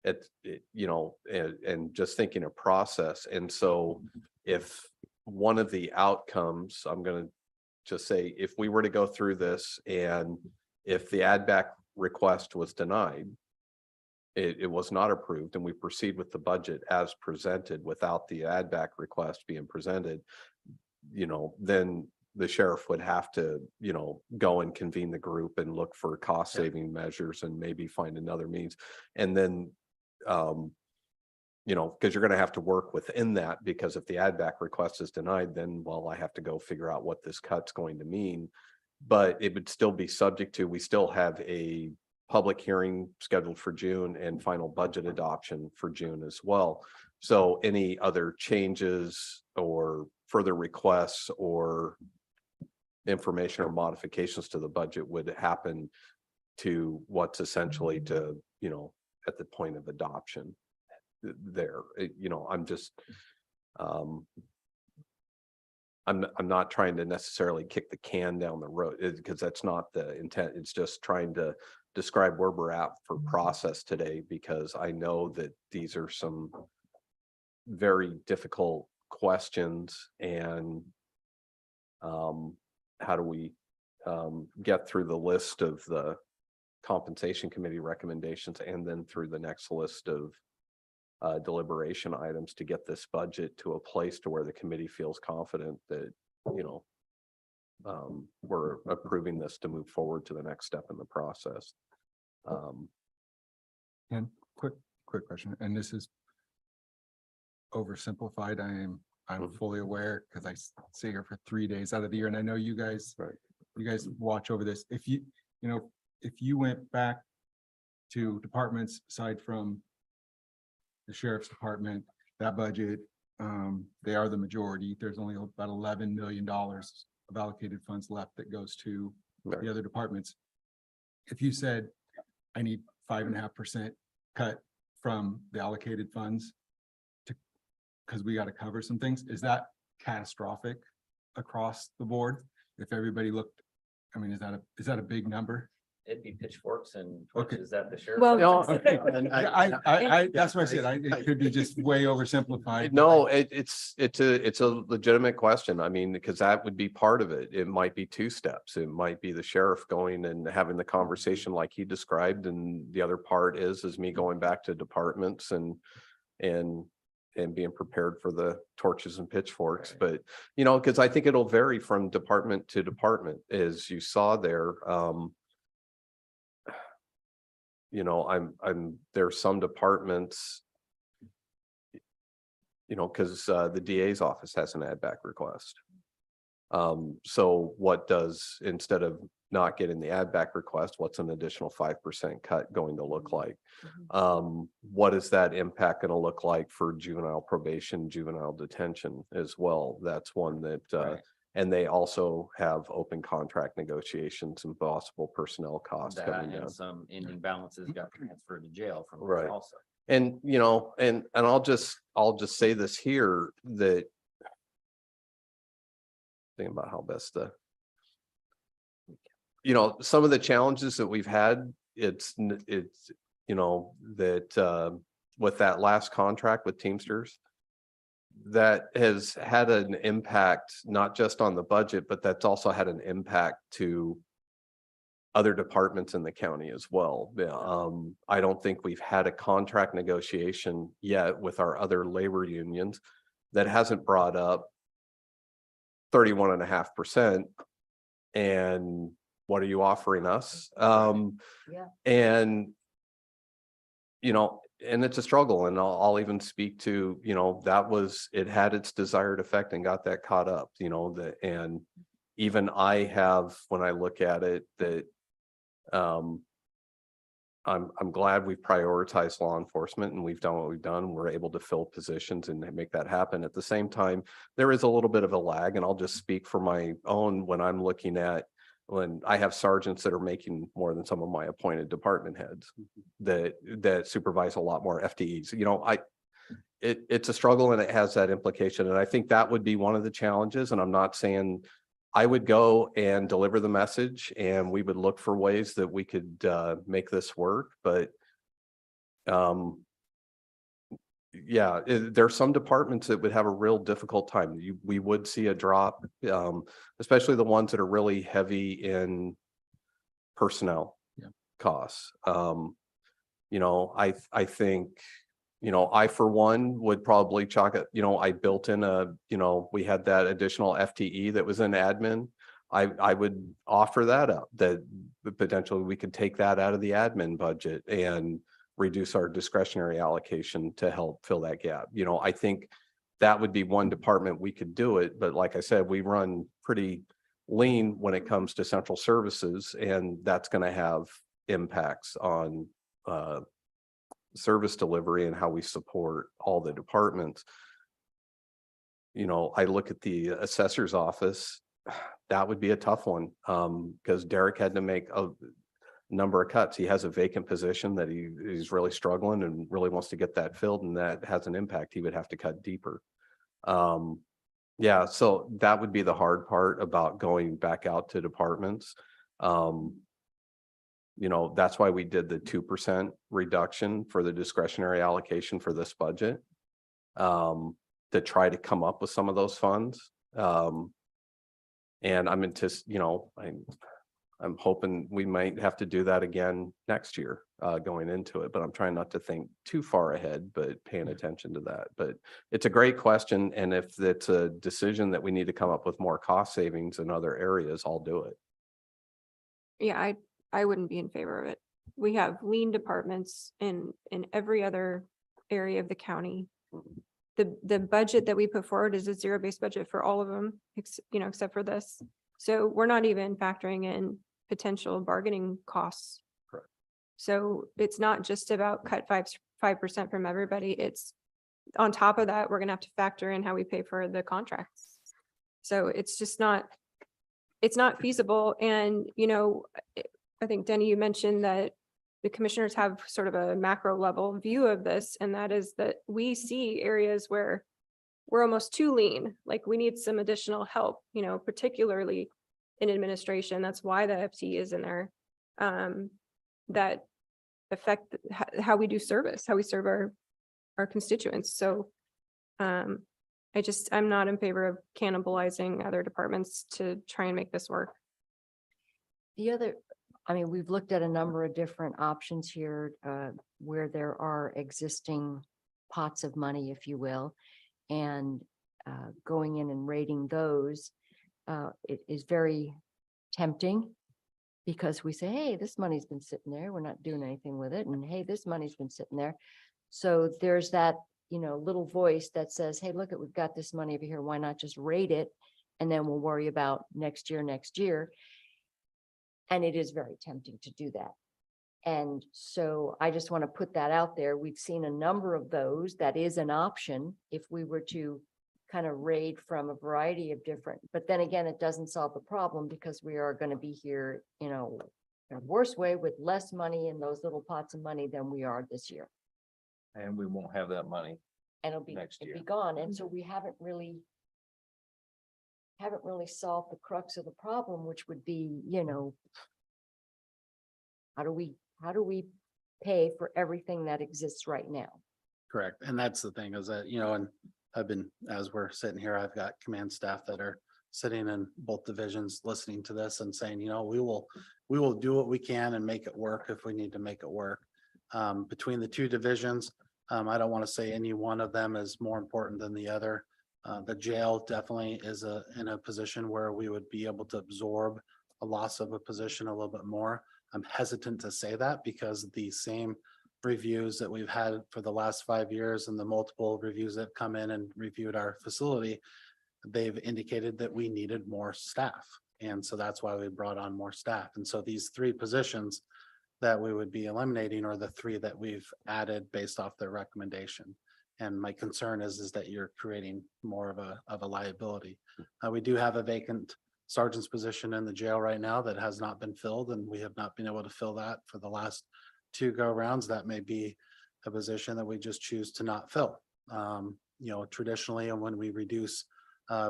and just thinking of process. And so if one of the outcomes, I'm going to just say, if we were to go through this and if the add back request was denied, it was not approved, and we proceed with the budget as presented without the add back request being presented, then the sheriff would have to, go and convene the group and look for cost saving measures and maybe find another means. And then, because you're going to have to work within that, because if the add back request is denied, then, well, I have to go figure out what this cut's going to mean. But it would still be subject to, we still have a public hearing scheduled for June and final budget adoption for June as well. So any other changes or further requests or information or modifications to the budget would happen to what's essentially to, at the point of adoption there. I'm just, I'm not trying to necessarily kick the can down the road, because that's not the intent. It's just trying to describe where we're at for process today, because I know that these are some very difficult questions, and how do we get through the list of the compensation committee recommendations and then through the next list of deliberation items to get this budget to a place to where the committee feels confident that, we're approving this to move forward to the next step in the process. And quick question, and this is oversimplified. I'm fully aware because I stay here for 3 days out of the year, and I know you guys, you guys watch over this. If you know, if you went back to departments aside from the sheriff's department, that budget, they are the majority. There's only about $11 million of allocated funds left that goes to the other departments. If you said, I need 5.5% cut from the allocated funds to, because we got to cover some things, is that catastrophic across the board? If everybody looked, I mean, is that a big number? It'd be pitchforks and Okay. torches at the sheriff. Well, That's what I said. It could be just way oversimplified. No, it's a legitimate question. I mean, because that would be part of it. It might be two steps. It might be the sheriff going and having the conversation like he described, and the other part is me going back to departments and being prepared for the torches and pitchforks. But, you know, because I think it'll vary from department to department, as you saw there. You know, there's some departments, you know, because the DA's office has an add back request. So what does, instead of not getting the add back request, what's an additional 5% cut going to look like? What is that impact going to look like for juvenile probation, juvenile detention as well? That's one that, and they also have open contract negotiations and possible personnel costs coming down. And some ending balances got transferred to jail from Right. that also. And, you know, and I'll just say this here, that think about how best to, you know, some of the challenges that we've had, it's, you know, that with that last contract with Teamsters, that has had an impact, not just on the budget, but that's also had an impact to other departments in the county as well. I don't think we've had a contract negotiation yet with our other labor unions that hasn't brought up 31.5%. And what are you offering us? And, you know, and it's a struggle, and I'll even speak to, you know, it had its desired effect and got that caught up, you know, and even I have, when I look at it, that I'm glad we've prioritized law enforcement and we've done what we've done. We're able to fill positions and make that happen. At the same time, there is a little bit of a lag, and I'll just speak for my own when I'm looking at, when I have sergeants that are making more than some of my appointed department heads that supervise a lot more FTEs. You know, it's a struggle, and it has that implication. And I think that would be one of the challenges. And I'm not saying I would go and deliver the message and we would look for ways that we could make this work. But yeah, there's some departments that would have a real difficult time. We would see a drop, especially the ones that are really heavy in personnel costs. You know, I think, you know, I for one would probably chalk it, you know, I built in you know, we had that additional FTE that was in admin. I would offer that up, that potentially we could take that out of the admin budget and reduce our discretionary allocation to help fill that gap. You know, I think that would be one department we could do it. But like I said, we run pretty lean when it comes to central services, and that's going to have impacts on service delivery and how we support all the departments. You know, I look at the assessor's office, that would be a tough one, because Derek had to make a number of cuts. He has a vacant position that he's really struggling and really wants to get that filled, and that has an impact. He would have to cut deeper. Yeah, so that would be the hard part about going back out to departments. You know, that's why we did the 2% reduction for the discretionary allocation for this budget, to try to come up with some of those funds. And I'm you know, I'm hoping we might have to do that again next year, going into it, but I'm trying not to think too far ahead, but paying attention to that. But it's a great question, and if it's a decision that we need to come up with more cost savings in other areas, I'll do it. Yeah, I wouldn't be in favor of it. We have lean departments in every other area of the county. The budget that we put forward is a zero-based budget for all of them, except for this. So we're not even factoring in potential bargaining costs. Correct. So it's not just about cut 5% from everybody. It's on top of that, we're gonna have to factor in how we pay for the contracts. So it's just not, it's not feasible. And, I think Denny, you mentioned that the commissioners have sort of a macro level view of this, and that is that we see areas where we're almost too lean, like we need some additional help, particularly in administration. That's why the FTE is in there. That affect how we do service, how we serve our constituents. So I'm not in favor of cannibalizing other departments to try and make this work. We've looked at a number of different options here, where there are existing pots of money, if you will, and going in and rating those, it is very tempting, because we say, hey, this money's been sitting there, we're not doing anything with it, and hey, this money's been sitting there. So there's that, little voice that says, hey, look, we've got this money over here, why not just rate it, and then we'll worry about next year. And it is very tempting to do that. And so I just want to put that out there. We've seen a number of those. That is an option if we were to kind of raid from a variety of different, but then again, it doesn't solve the problem, because we are going to be here, in a worse way, with less money in those little pots of money than we are this year. And we won't have that money. And it'll be gone. And so we haven't really solved the crux of the problem, which would be, how do we pay for everything that exists right now? Correct. And that's the thing, is that, and as we're sitting here, I've got command staff that are sitting in both divisions, listening to this and saying, we will do what we can and make it work if we need to make it work. Between the two divisions, I don't want to say any one of them is more important than the other. The jail definitely is in a position where we would be able to absorb a loss of a position a little bit more. I'm hesitant to say that, because the same reviews that we've had for the last 5 years and the multiple reviews that come in and reviewed our facility, they've indicated that we needed more staff. And so that's why we brought on more staff. And so these 3 positions that we would be eliminating are the 3 that we've added based off their recommendation. And my concern is that you're creating more of a liability. We do have a vacant sergeant's position in the jail right now that has not been filled, and we have not been able to fill that for the last 2 go rounds. That may be a position that we just choose to not fill. Traditionally, and when we reduce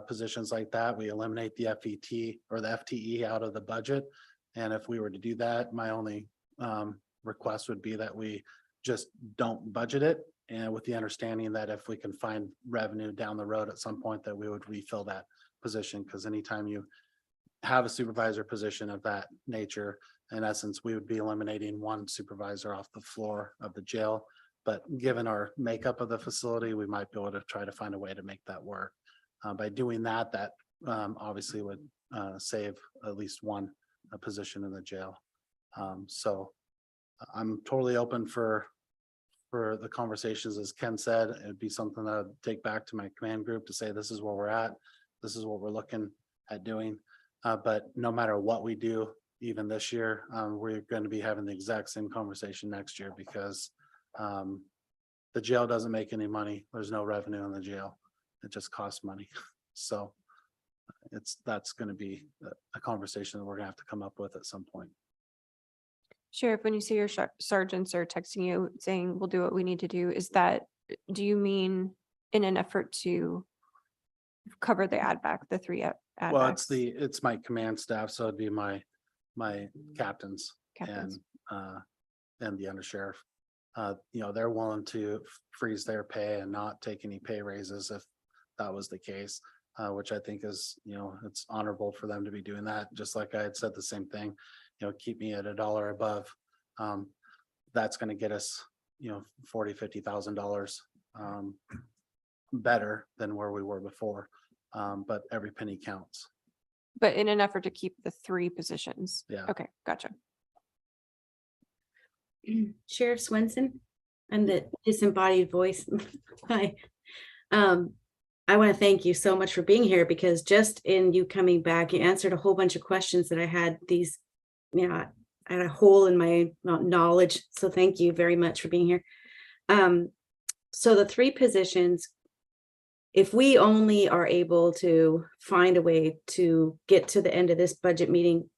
positions like that, we eliminate the FET or the FTE out of the budget. And if we were to do that, my only request would be that we just don't budget it, and with the understanding that if we can find revenue down the road at some point, that we would refill that position. Because anytime you have a supervisor position of that nature, in essence, we would be eliminating 1 supervisor off the floor of the jail. But given our makeup of the facility, we might be able to try to find a way to make that work. By doing that, obviously would save at least 1 position in the jail. So I'm totally open for the conversations. As Ken said, it'd be something that I'd take back to my command group to say, this is where we're at. This is what we're looking at doing. But no matter what we do, even this year, we're going to be having the exact same conversation next year, because the jail doesn't make any money. There's no revenue in the jail. It just costs money. So that's going to be a conversation that we're going to have to come up with at some point. Sheriff, when you say your sergeants are texting you saying we'll do what we need to do, do you mean in an effort to cover the add back, the 3 add Well, backs? it's my command staff, so it'd be my captains and the undersheriff. They're willing to freeze their pay and not take any pay raises if that was the case. which I think is, it's honorable for them to be doing that, just like I had said the same thing, keep me at $1 above. That's gonna get us, $40,000-$50,000 better than where we were before. But every penny counts. But in an effort to keep the 3 positions. Yeah. Okay, gotcha. Sheriff Swenson, I'm the disembodied voice. Hi. I want to thank you so much for being here, because just in you coming back, you answered a whole bunch of questions that I had I had a hole in my knowledge. So thank you very much for being here. So the 3 positions, if we only are able to find a way to get to the end of this budget meeting,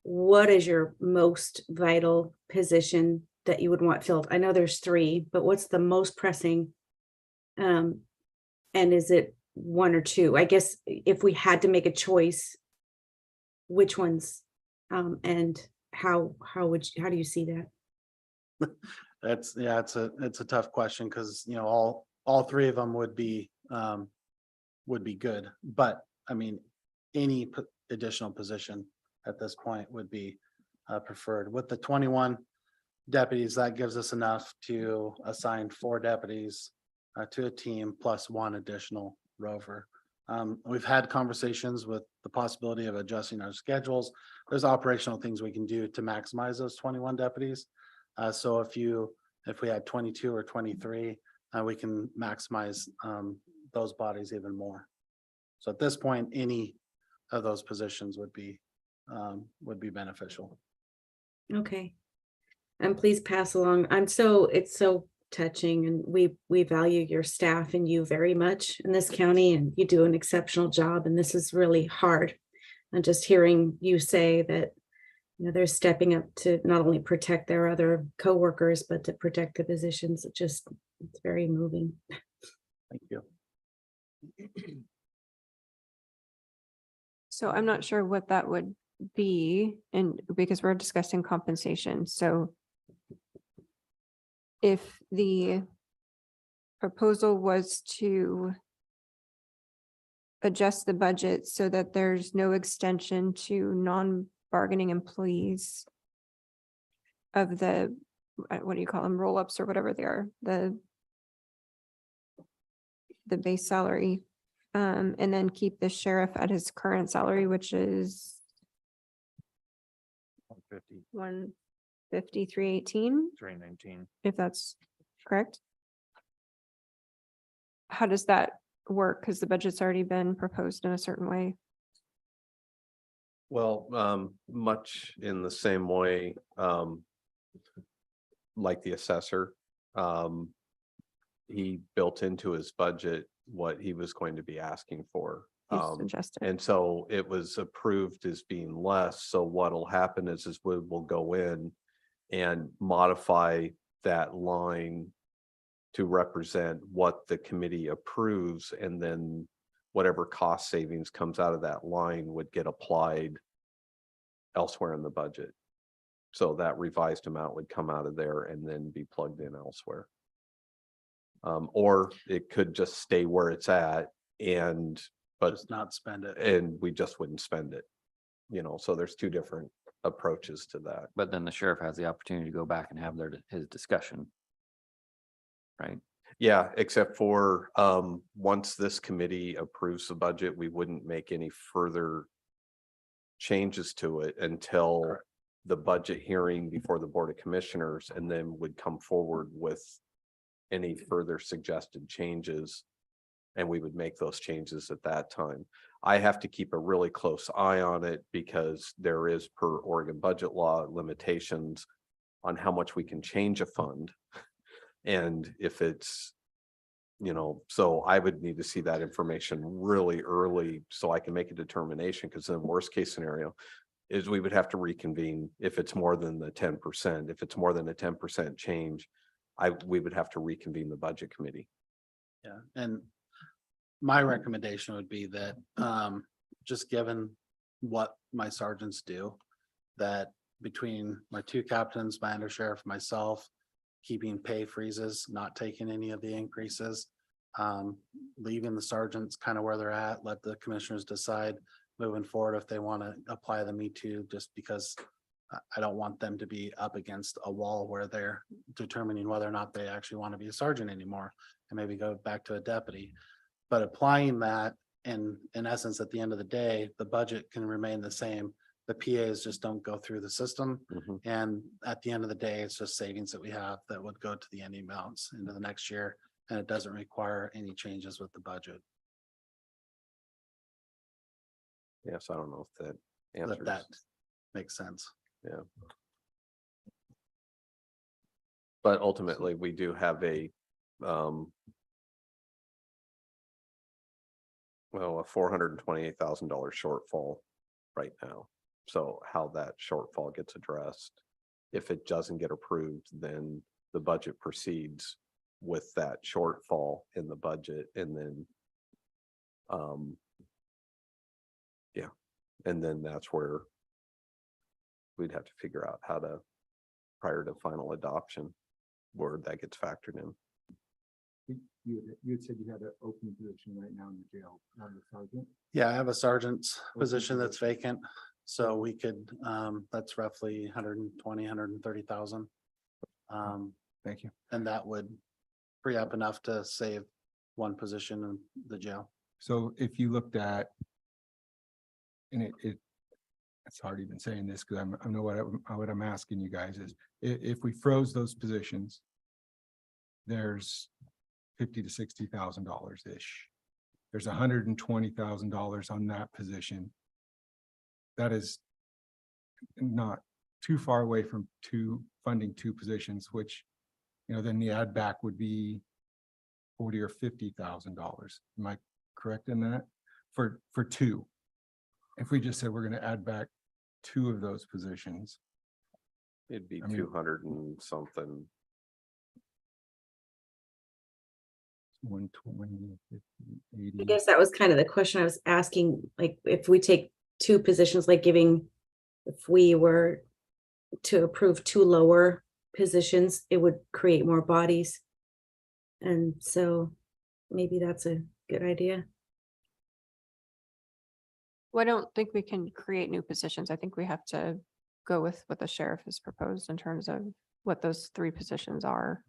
what is your most vital position that you would want filled? I know there's 3, but what's the most pressing? And is it 1 or 2? I guess if we had to make a choice, which ones? And how do you see that? It's a tough question, because, all 3 of them would be good, but I mean, any additional position at this point would be preferred. With the 21 deputies, that gives us enough to assign 4 deputies to a team plus 1 additional rover. We've had conversations with the possibility of adjusting our schedules. There's operational things we can do to maximize those 21 deputies. So if we had 22 or 23, we can maximize those bodies even more. So at this point, any of those positions would be beneficial. Okay. And please pass along. It's so touching, and we value your staff and you very much in this county, and you do an exceptional job, and this is really hard. And just hearing you say that, they're stepping up to not only protect their other coworkers, but to protect the positions, it's very moving. Thank you. So I'm not sure what that would be, and because we're discussing compensation, so if the proposal was to adjust the budget so that there's no extension to non-bargaining employees of the, what do you call them, roll-ups or whatever they are, the base salary, and then keep the sheriff at his current salary, which is 153.18, 319. if that's correct. How does that work? Because the budget's already been proposed in a certain way. Well, much in the same way, like the assessor, he built into his budget what he was going to be asking for. Just adjust it. And so it was approved as being less. So what'll happen is we'll go in and modify that line to represent what the committee approves, and then whatever cost savings comes out of that line would get applied elsewhere in the budget. So that revised amount would come out of there and then be plugged in elsewhere. Or it could just stay where it's at but Just not spend it. and we just wouldn't spend it. So there's 2 different approaches to that. But then the sheriff has the opportunity to go back and have his discussion. Right? Yeah, except for once this committee approves the budget, we wouldn't make any further changes to it until the budget hearing before the Board of Commissioners, and then would come forward with any further suggested changes. And we would make those changes at that time. I have to keep a really close eye on it, because there is, per Oregon budget law, limitations on how much we can change a fund. And if it's, so I would need to see that information really early so I can make a determination, because then worst case scenario is we would have to reconvene if it's more than the 10%. If it's more than a 10% change, we would have to reconvene the budget committee. Yeah, and my recommendation would be that, just given what my sergeants do, that between my 2 captains, my undersheriff, myself, keeping pay freezes, not taking any of the increases, Leaving the sergeants kind of where they're at, let the commissioners decide moving forward if they want to apply the Me Too, just because I don't want them to be up against a wall where they're determining whether or not they actually want to be a sergeant anymore and maybe go back to a deputy. But applying that in essence, at the end of the day, the budget can remain the same. The PAs just don't go through the system. Mhm. And at the end of the day, it's just savings that we have that would go to the ending balance into the next year. And it doesn't require any changes with the budget. Yes, I don't know if that If answers. that makes sense. Yeah. But ultimately, we do have a, well, a $428,000 shortfall right now. So how that shortfall gets addressed, if it doesn't get approved, then the budget proceeds with that shortfall in the budget and then, yeah, and then that's where we'd have to figure out how to, prior to final adoption, where that gets factored in. You had said you had an open position right now in the jail, not a sergeant. Yeah, I have a sergeant's position that's vacant. So we could, that's roughly 120, 130,000. Thank you. And that would free up enough to save one position in the jail. So if you looked at, and it's hard even saying this because I know what I'm asking you guys is, if we froze those positions, there's $50,000 to $60,000 ish. There's $120,000 on that position. That is not too far away from funding two positions, which, then the add back would be $40,000 or $50,000. Am I correct in that? For two. If we just said we're going to add back two of those positions. It'd be I mean- 200 and something. 120, 50, 80. I guess that was kind of the question I was asking, like, if we take two positions, like if we were to approve two lower positions, it would create more bodies. And so maybe that's a good idea. Well, I don't think we can create new positions. I think we have to go with what the sheriff has proposed in terms of what those three positions are.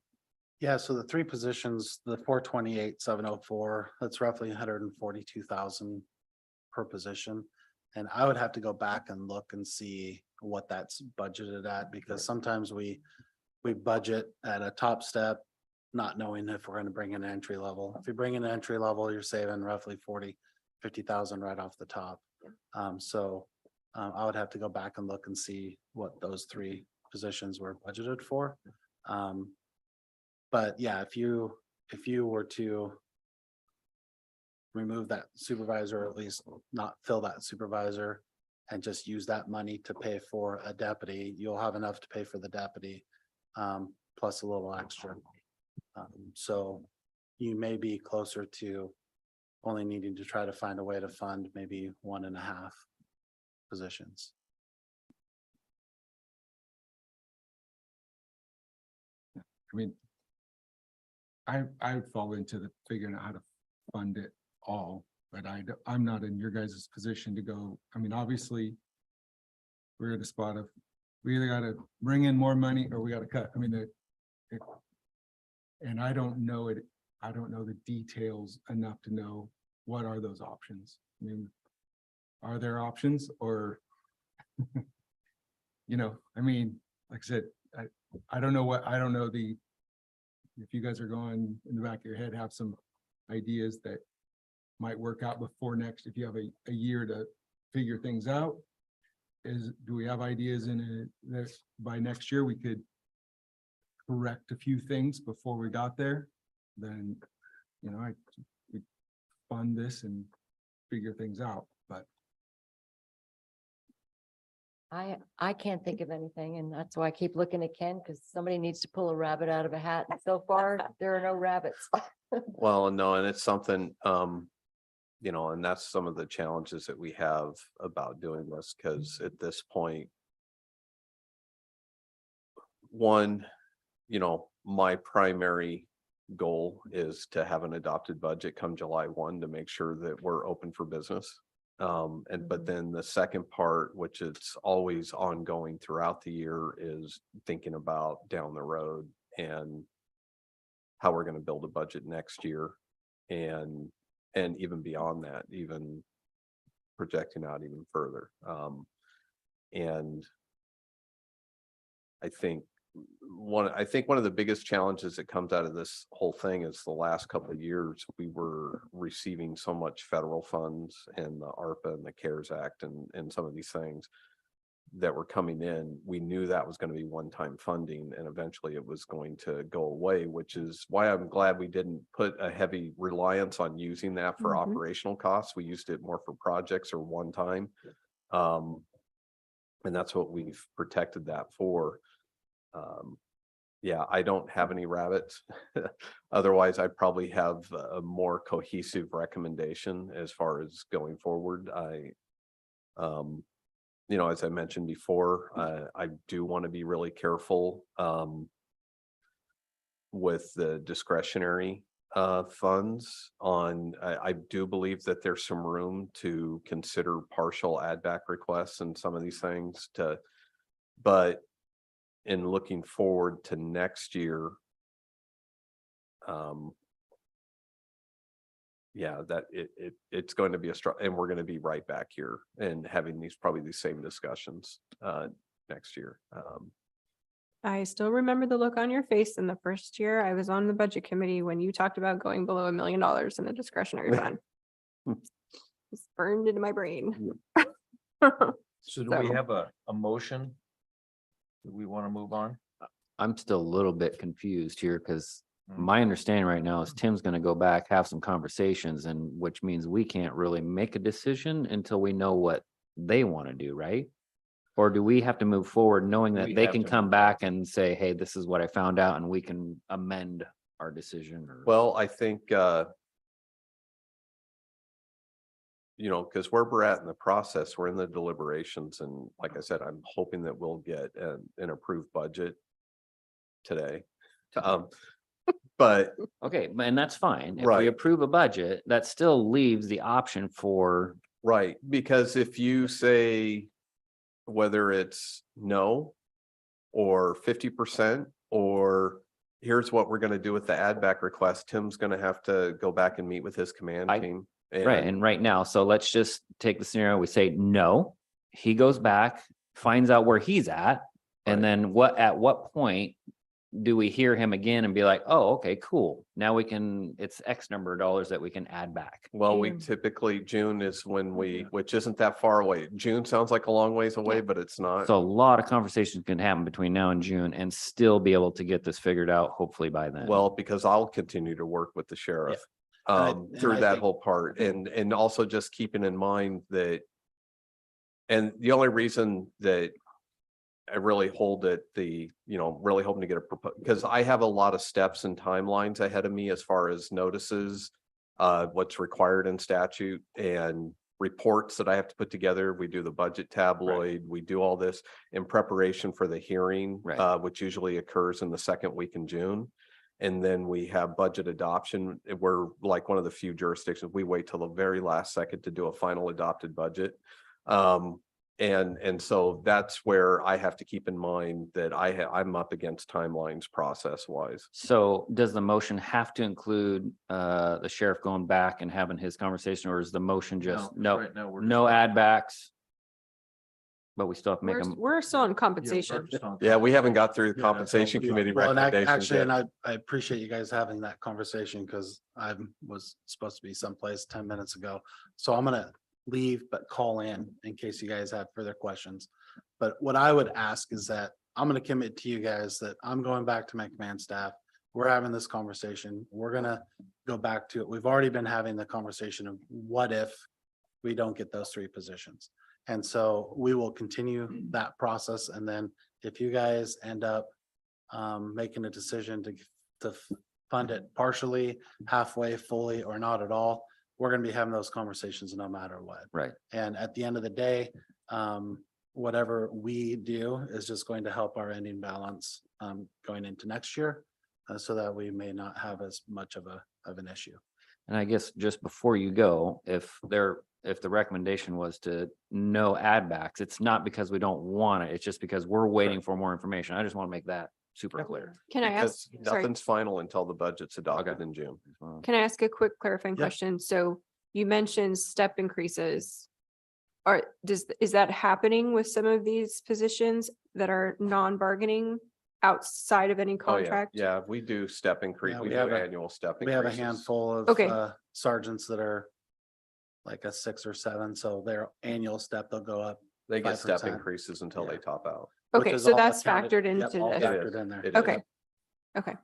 Yeah, so the three positions, the 428,704, that's roughly 142,000 per position. And I would have to go back and look and see what that's budgeted at, because sometimes we budget at a top step, not knowing if we're going to bring in entry level. If you bring in entry level, you're saving roughly 50,000 right off the top. I would have to go back and look and see what those three positions were budgeted for. But yeah, if you were to remove that supervisor, or at least not fill that supervisor, and just use that money to pay for a deputy, you'll have enough to pay for the deputy, plus a little extra. So you may be closer to only needing to try to find a way to fund maybe 1.5 positions. I mean, I would fall into the figuring out how to fund it all, but I'm not in your guys' position to go. I mean, obviously, we're at a spot of, we either gotta bring in more money or we gotta cut. I mean, and I don't know it. I don't know the details enough to know what are those options. I mean, are there options or, I mean, like I said, I don't know if you guys are going in the back of your head, have some ideas that might work out before next, if you have a year to figure things out. Do we have ideas that by next year we could correct a few things before we got there? Then, we fund this and figure things out, but. I can't think of anything, and that's why I keep looking at Ken, because somebody needs to pull a rabbit out of a hat. And so far, there are no rabbits. Well, no, and it's something, and that's some of the challenges that we have about doing this, because at this point, one, my primary goal is to have an adopted budget come July 1 to make sure that we're open for business. But then the second part, which it's always ongoing throughout the year, is thinking about down the road and how we're going to build a budget next year, and even beyond that, even projecting out even further. And I think one of the biggest challenges that comes out of this whole thing is the last couple of years, we were receiving so much federal funds and the ARPA and the CARES Act and some of these things that were coming in. We knew that was going to be one-time funding, and eventually it was going to go away, which is why I'm glad we didn't put a heavy reliance on using that for operational costs. We used it more for projects or one time. And that's what we've protected that for. Yeah, I don't have any rabbits. Otherwise, I probably have a more cohesive recommendation as far as going forward. You know, as I mentioned before, I do want to be really careful with the discretionary funds on. I do believe that there's some room to consider partial add back requests and some of these things but in looking forward to next year, yeah, that it's going to be and we're going to be right back here and having probably these same discussions next year. I still remember the look on your face in the first year I was on the budget committee when you talked about going below $1 million in a discretionary fund. It's burned into my brain. So do we have a motion? Do we want to move on? I'm still a little bit confused here because my understanding right now is Tim's gonna go back, have some conversations, and which means we can't really make a decision until we know what they want to do, right? Or do we have to move forward knowing that We they have can to come move back and say, hey, this is what I found out, and we can amend our decision? Or Well, I think, you know, because where we're at in the process, we're in the deliberations. And like I said, I'm hoping that we'll get an approved budget today. But okay, and that's fine. If we Right. approve a budget, that still leaves the option for, right, because if you say whether it's no or 50%, or here's what we're going to do with the add back request, Tim's going to have to go back and meet with his command team. right, and right now, so let's just take the scenario, we say no, he goes back, finds out where he's at, and then at what point do we hear him again and be like, oh, okay, cool, now it's X number of dollars that we can add back? Well, we typically, June is when which isn't that far away. June sounds like a long ways away, but it's not. So a lot of conversations can happen between now and June and still be able to get this figured out, hopefully by then. Well, because I'll continue to work with the sheriff And through I that think- whole part, and also just keeping in mind that. And the only reason that I really hold it, really hoping to get a proposal, because I have a lot of steps and timelines ahead of me as far as notices, what's required in statute and reports that I have to put together. We do the budget tabloid, we do all this in preparation for the hearing, which usually occurs in the second week in June. And then we have budget adoption. We're like one of the few jurisdictions, we wait till the very last second to do a final adopted budget. And so that's where I have to keep in mind that I'm up against timelines process wise. So does the motion have to include the sheriff going back and having his conversation, or is the motion just no add backs? But we still have to make them. We're still on compensation. Yeah, we haven't got through the compensation committee Well, and recommendations actually, yet. and I appreciate you guys having that conversation because I was supposed to be someplace 10 minutes ago. So I'm gonna leave, but call in case you guys have further questions. But what I would ask is that I'm gonna commit to you guys that I'm going back to my command staff. We're having this conversation. We're gonna go back to it. We've already been having the conversation of what if we don't get those 3 positions. And so we will continue that process. And then if you guys end up making a decision to fund it partially, halfway, fully, or not at all, we're gonna be having those conversations no matter what. Right. And at the end of the day, whatever we do is just going to help our ending balance going into next year. so that we may not have as much of an issue. And I guess just before you go, if the recommendation was to no add backs, it's not because we don't want it. It's just because we're waiting for more information. I just want to make that super clear. Can I ask, Because sorry, nothing's final until the budget's adopted in June. can I ask a quick clarifying Yeah. question? So you mentioned step increases. Is that happening with some of these positions that are non-bargaining outside of any Oh, yeah, contract? yeah, we do step increase, Yeah, we we do have annual step We have a increases. handful of Okay. sergeants that are like a 6 or 7, so their annual step, they'll go up. They get step 5%. increases until they Yeah. top out. which Okay, is so all that's accounted- factored yep, into all this. Factored in there. It is. Okay, okay.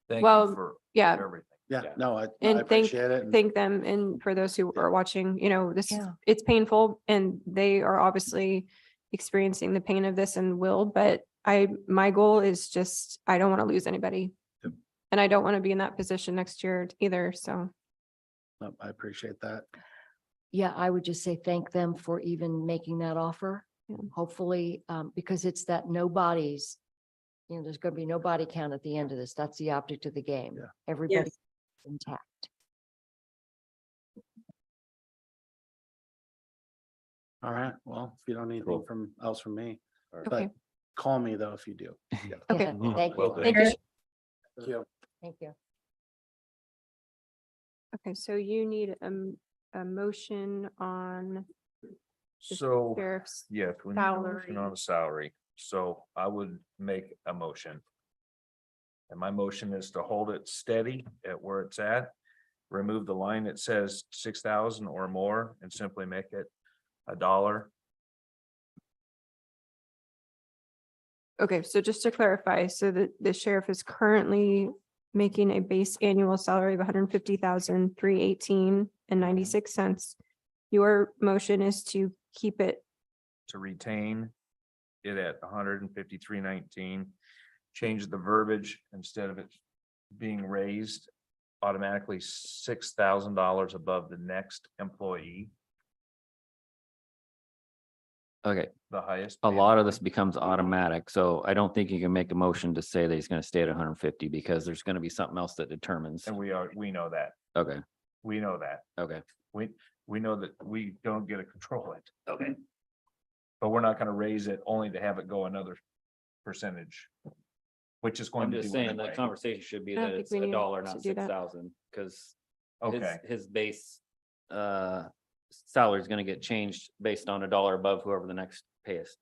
Thank Well, you for yeah, everything. Yeah, no, I and appreciate it. and- thank them. And for those who are watching, you know, this, Yeah. it's painful and they are obviously experiencing the pain of this and will, but my goal is just, I don't want to lose anybody. Yep. And I don't want to be in that position next year either, so. No, I appreciate that. Yeah, I would just say thank them for even making that offer. Yeah. Hopefully, because it's that nobody's, there's gonna be no body count at the end of this. That's the object of the game. Yeah. Everybody Yes. intact. All right, well, if you don't need Cool. anything else from me, Okay, but call me though if you do. okay. Yeah, Thank Will you. do. Thank you. Thank you. Thank you. Okay, so you need a motion on the So, sheriff's. yes, we need a motion salary. on the salary. So I would make a motion. And my motion is to hold it steady at where it's at. Remove the line that says 6,000 or more and simply make it $1. Okay, so just to clarify, so the sheriff is currently making a base annual salary of 150,318.96. Your motion is to keep it, To retain it at 153.19. Change the verbiage instead of it being raised automatically $6,000 above the next employee, Okay, the highest. a paid lot of employee. this becomes automatic, so I don't think you can make a motion to say that he's gonna stay at 150 because there's gonna be something else that determines. And we know that. Okay, We know that. okay. We know that we don't get to control it. Okay. But we're not gonna raise it only to have it go another percentage. Which is going I'm to just do saying anyway. the conversation should be I don't that think it's we need $1, to not do that. 6,000, because Okay, his base salary is gonna get changed based on $1 above whoever the next highest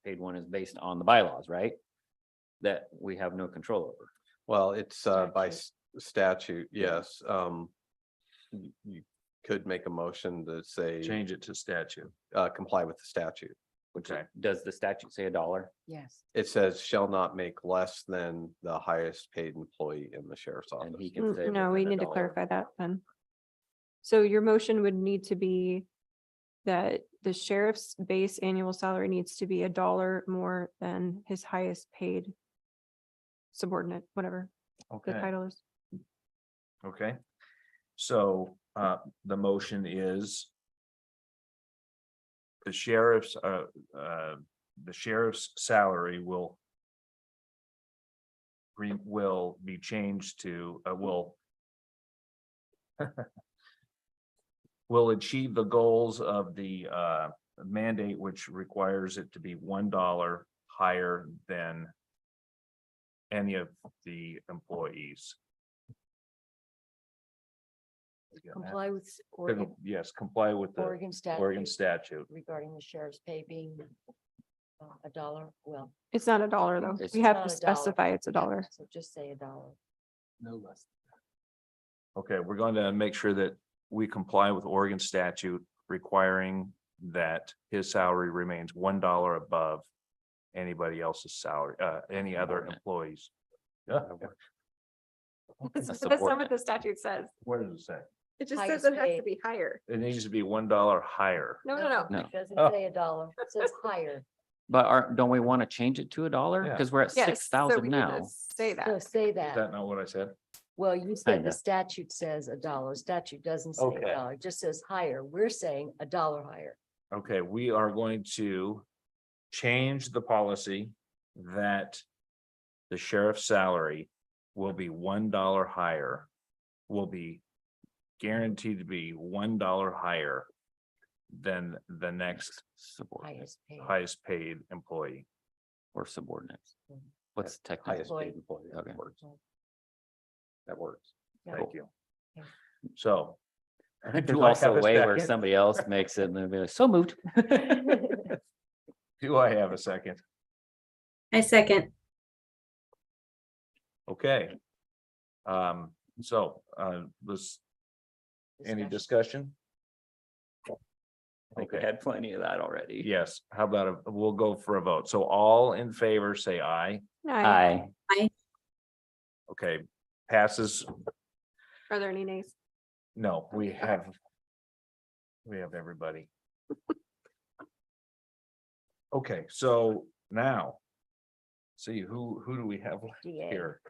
paid one is based on the bylaws, right? That we have no control over. Well, it's by statute, yes. You could make a motion to say change it to statute. comply with the statute. Which Okay. does the statute say $1? Yes. It says shall not make less than the highest paid employee in the sheriff's And office. he can say. no, we within need to $1. clarify that then. So your motion would need to be that the sheriff's base annual salary needs to be $1 more than his highest paid subordinate, whatever the Okay, title is. okay. So the motion is the sheriff's salary will be changed to will achieve the goals of the mandate, which requires it to be $1 higher than any of the employees. Comply with Oregon, Yes, comply with the Oregon Oregon statute statute. regarding the sheriff's pay being $1. Well, It's not $1 though. It's We have not to $1. specify it's $1. so just say $1. No less. Okay, we're going to make sure that we comply with Oregon statute requiring that his salary remains $1 above anybody else's salary, any other employees. Yeah, That's not support what the statute says. what does it say? It just Highest says it has to paid. be higher. It needs to be $1 higher. No. No. It doesn't Oh. say $1. It says higher. But don't we want to change it to $1? Yeah. Because we're at Yes, so 6,000 we need to now. Say So that. say Is that. that not what I said? Well, you said Kinda. the statute says $1. Statute doesn't say Okay. $1. It just says higher. We're saying $1 higher. Okay, we are going to change the policy that the sheriff's salary will be $1 higher, will be guaranteed to be $1 higher than the next Subordinates highest paid employee. or subordinates. What's technical? Highest paid employee. that Okay. works. That works. Thank you. So. There's do I have also a a way where second? somebody else makes it and they'll be like, so moved. Do I have a second? I second. Okay. So, any discussion? I think we Okay. had plenty of that already. Yes, how about, we'll go for a vote. So all in favor, say aye. Aye. Aye. Okay, passes. Are there any nays? No, we have everybody. Okay, so now. See, who do we have here?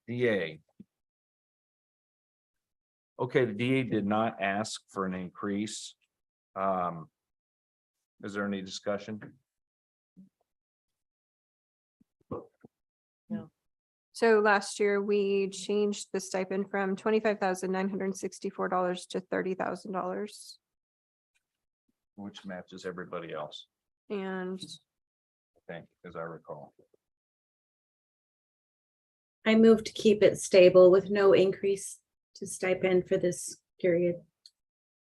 DA. Okay, the DA did not ask for an increase. Is there any discussion? So last year, we changed the stipend from $25,964 to $30,000. Which matches everybody else, And I think, as I recall. I move to keep it stable with no increase to stipend for this period.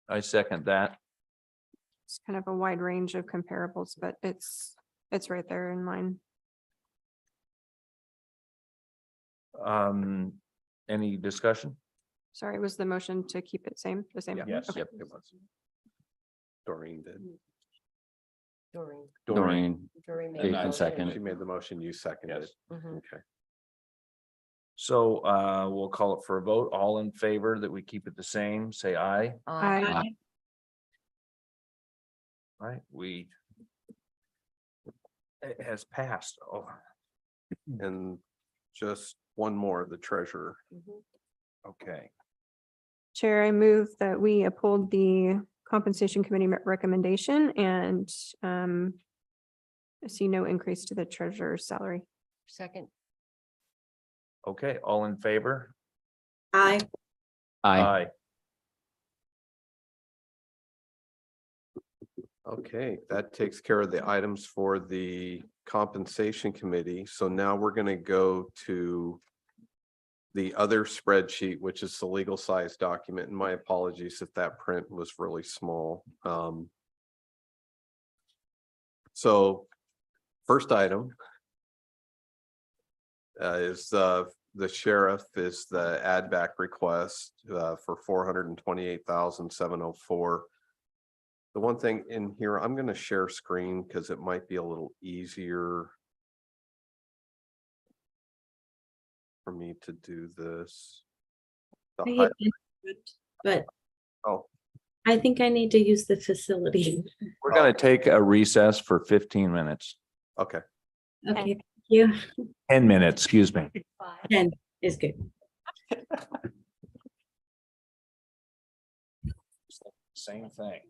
I second that. it's kind of a wide range of comparables, but it's right there in mine. Any discussion? Sorry, was the motion to keep it the same? Yes. Okay. Yep, it was. Doreen did. Doreen, And I Jason She second. made the motion, you seconded. Yes. Okay. So we'll call it for a vote. All in favor that we keep it the same, say aye. Aye. Right, it has passed. Oh, And just one more, the treasurer. okay. Chair, I move that we uphold the compensation committee recommendation and I see no increase to the treasurer's salary. Second. Okay, all in favor? Aye. Aye. Okay, that takes care of the items for the compensation committee. So now we're gonna go to the other spreadsheet, which is the legal size document. And my apologies if that print was really small. So first item is the sheriff is the add back request for $428,704. The one thing in here, I'm gonna share screen because it might be a little easier for me to do this. The I hi- get it, but Oh, I think I need to use the facility. We're gonna take a recess for 15 minutes, okay. Okay, thank you. 10 minutes, excuse me. 10 is good. Same thing.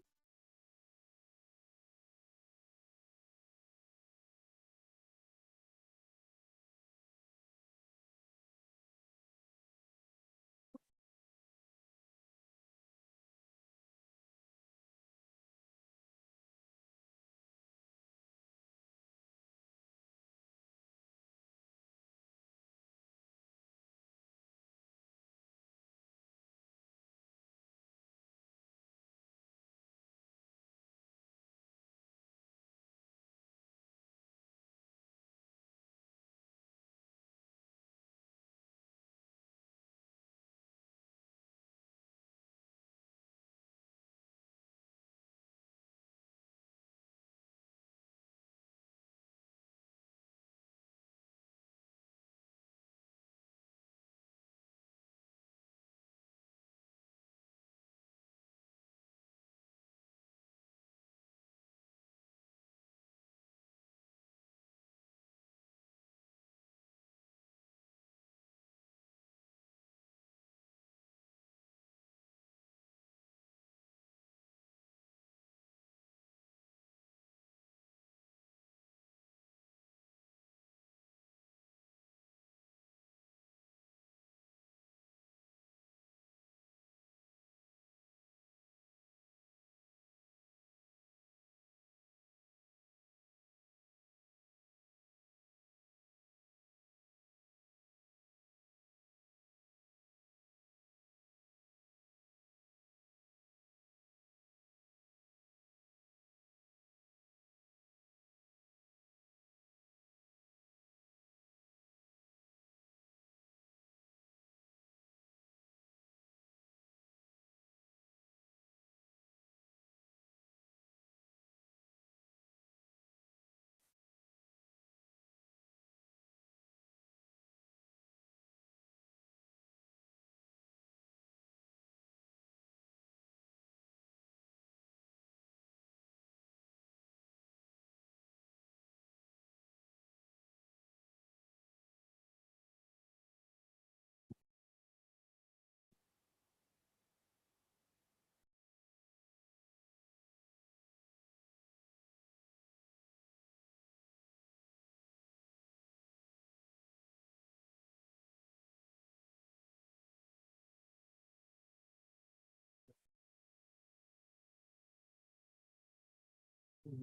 Yeah,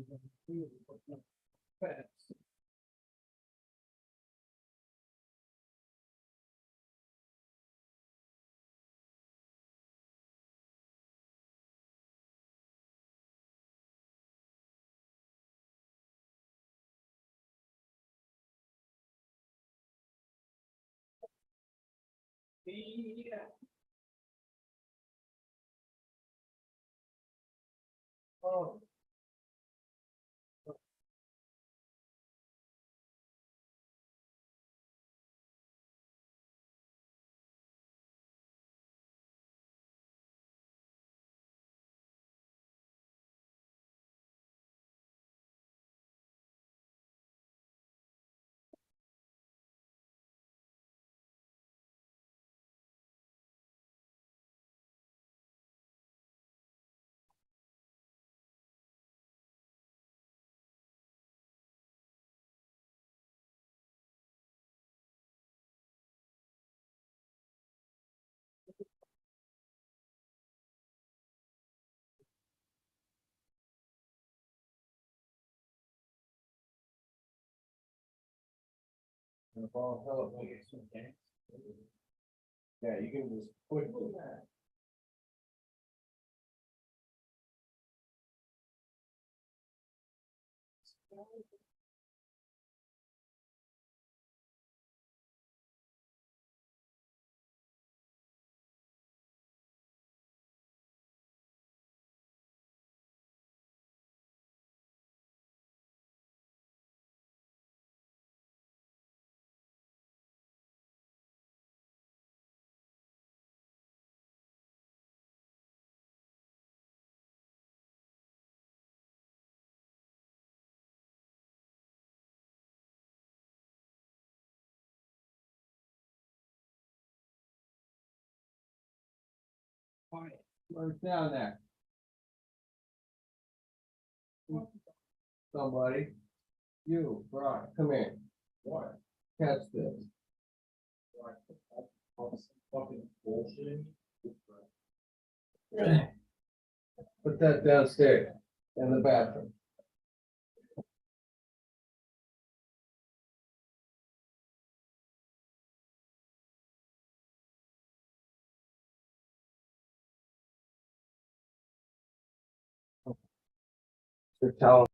you can just put. Where's down there? Somebody, you, Brock, come in. What? Catch this. Fucking bullshit. Put that downstairs in the bathroom. Tell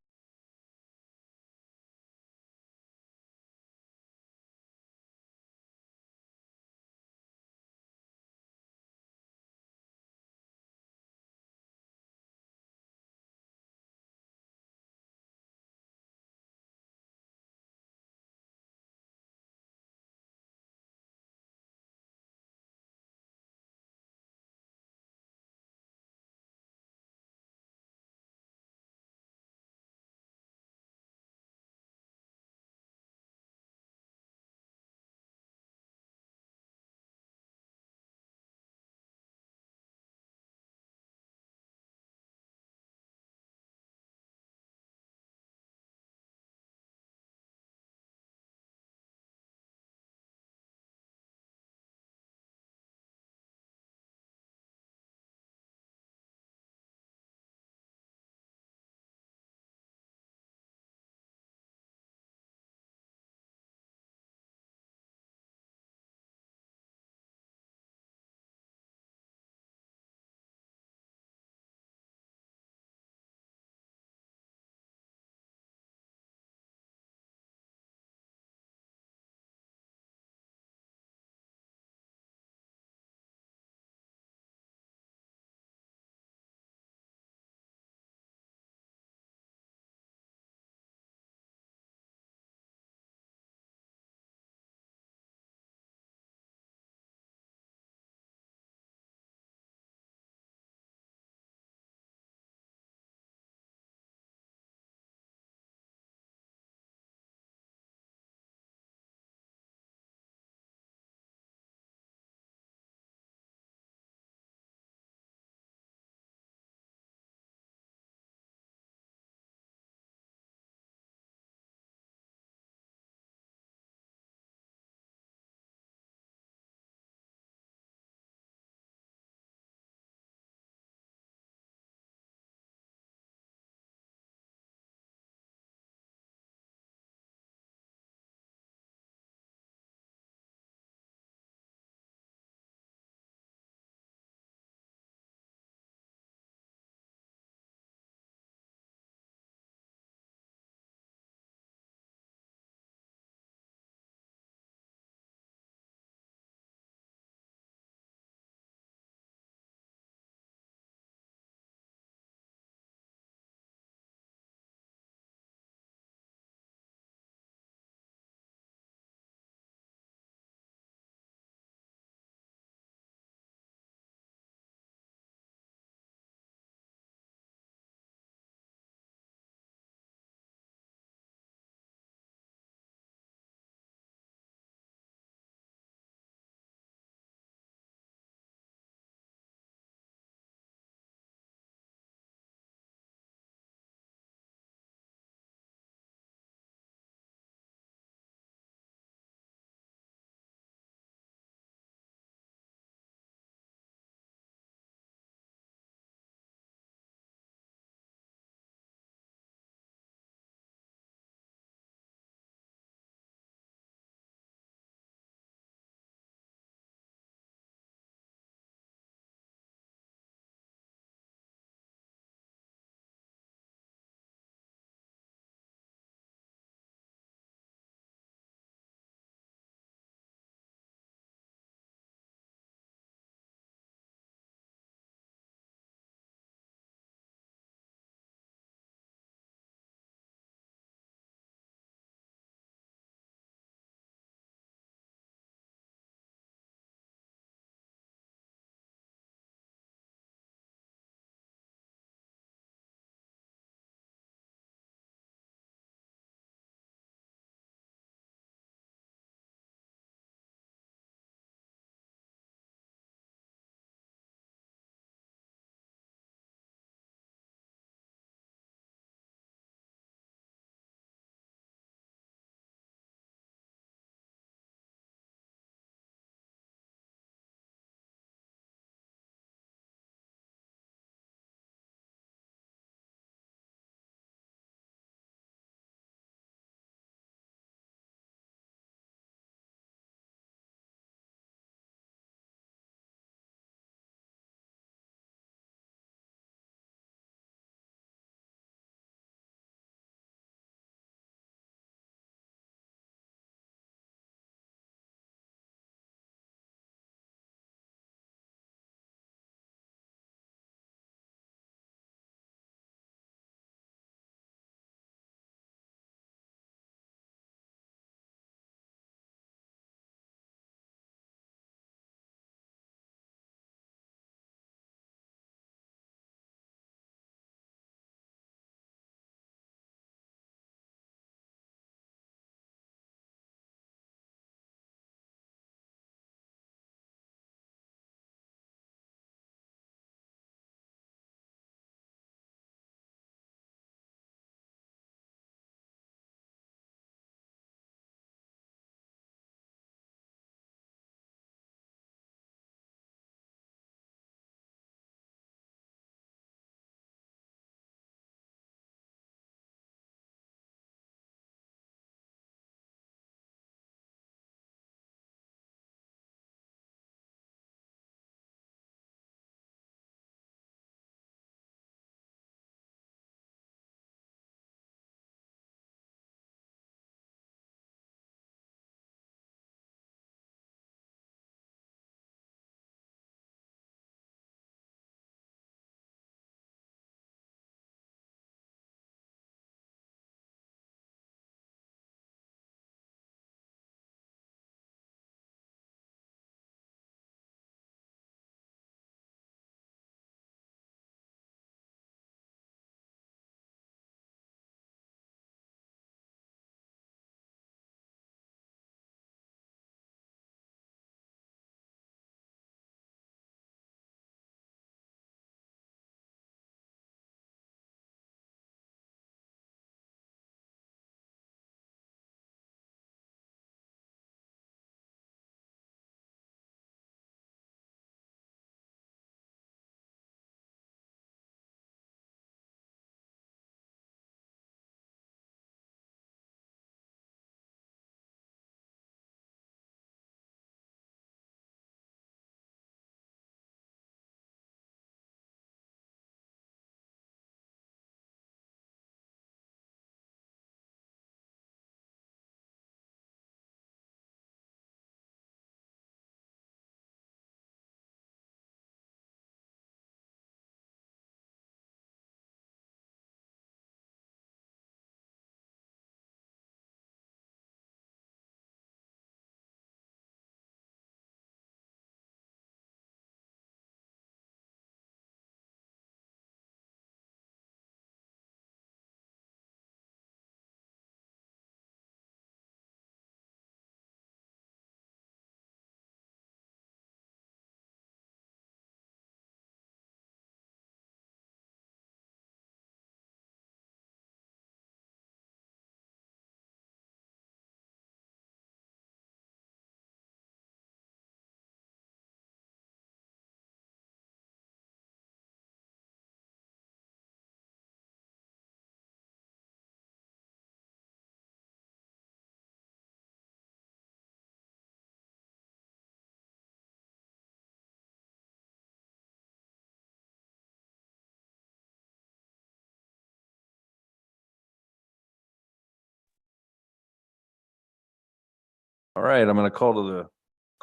All right, I'm gonna call to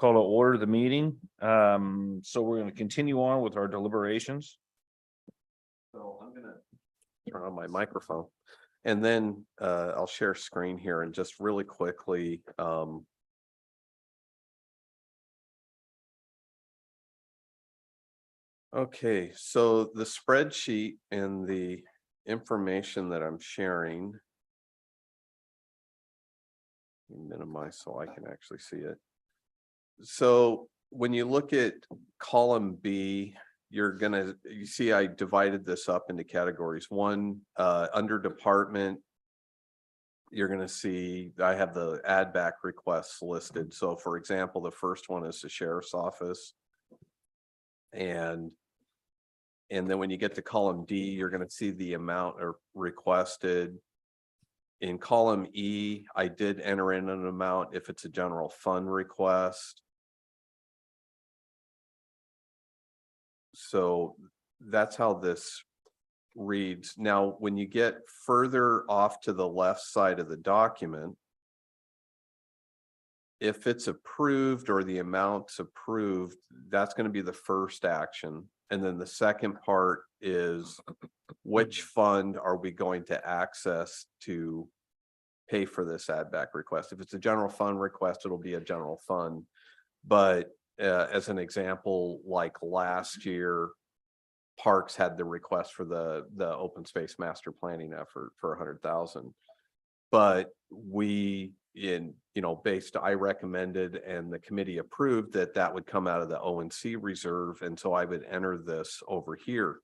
order the meeting. So we're gonna continue on with our deliberations. So I'm gonna turn on my microphone. And then I'll share screen here and just really quickly. Okay, so the spreadsheet and the information that I'm sharing. Minimize so I can actually see it. So when you look at column B, you see I divided this up into categories. One, under department, you're gonna see I have the add back requests listed. So for example, the first one is the sheriff's office. And then when you get to column D, you're gonna see the amount requested. In column E, I did enter in an amount if it's a general fund request. So that's how this reads. Now, when you get further off to the left side of the document, if it's approved or the amount's approved, that's going to be the first action. And then the second part is which fund are we going to access to pay for this add back request? If it's a general fund request, it'll be a general fund. But as an example, like last year, Parks had the request for the open space master planning effort for 100,000. But I recommended and the committee approved that would come out of the O&C reserve. And so I would enter this over here.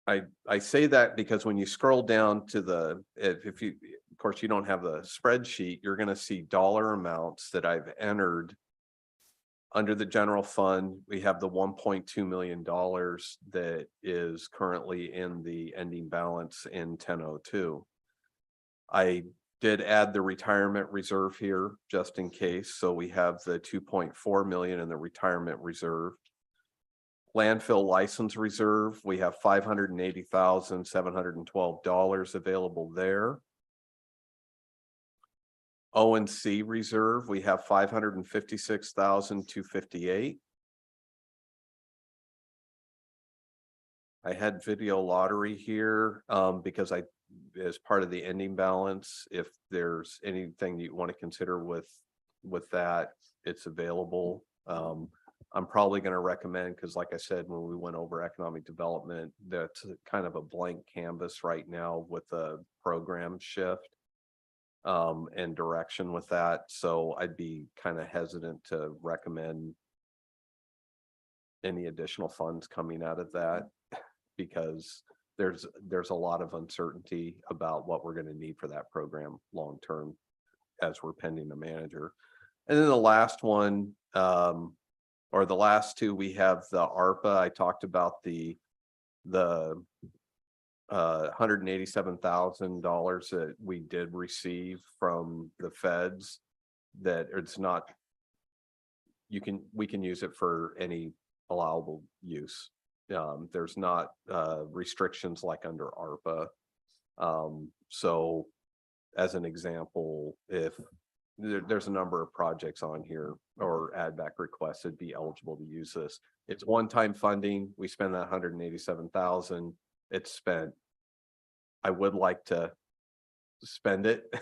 I say that because when you scroll down to if you, of course, you don't have the spreadsheet, you're going to see dollar amounts that I've entered under the general fund. We have the $1.2 million that is currently in the ending balance in 1002. I did add the retirement reserve here just in case. So we have the 2.4 million in the retirement reserve. Landfill license reserve, we have $580,712 available there. O&C reserve, we have $556,258. I had video lottery here because as part of the ending balance, if there's anything you want to consider with that, it's available. I'm probably going to recommend, because like I said, when we went over economic development, that's kind of a blank canvas right now with the program shift and direction with that. So I'd be kind of hesitant to recommend any additional funds coming out of that because there's a lot of uncertainty about what we're going to need for that program long term as we're pending a manager. And then the last one, or the last two, we have the ARPA. I talked about the $187,000 that we did receive from the feds. That it's not, we can use it for any allowable use. There's not restrictions like under ARPA. So as an example, if there's a number of projects on here or add back requests that'd be eligible to use this. It's one-time funding. We spend that 187,000. It's spent. I would like to spend it,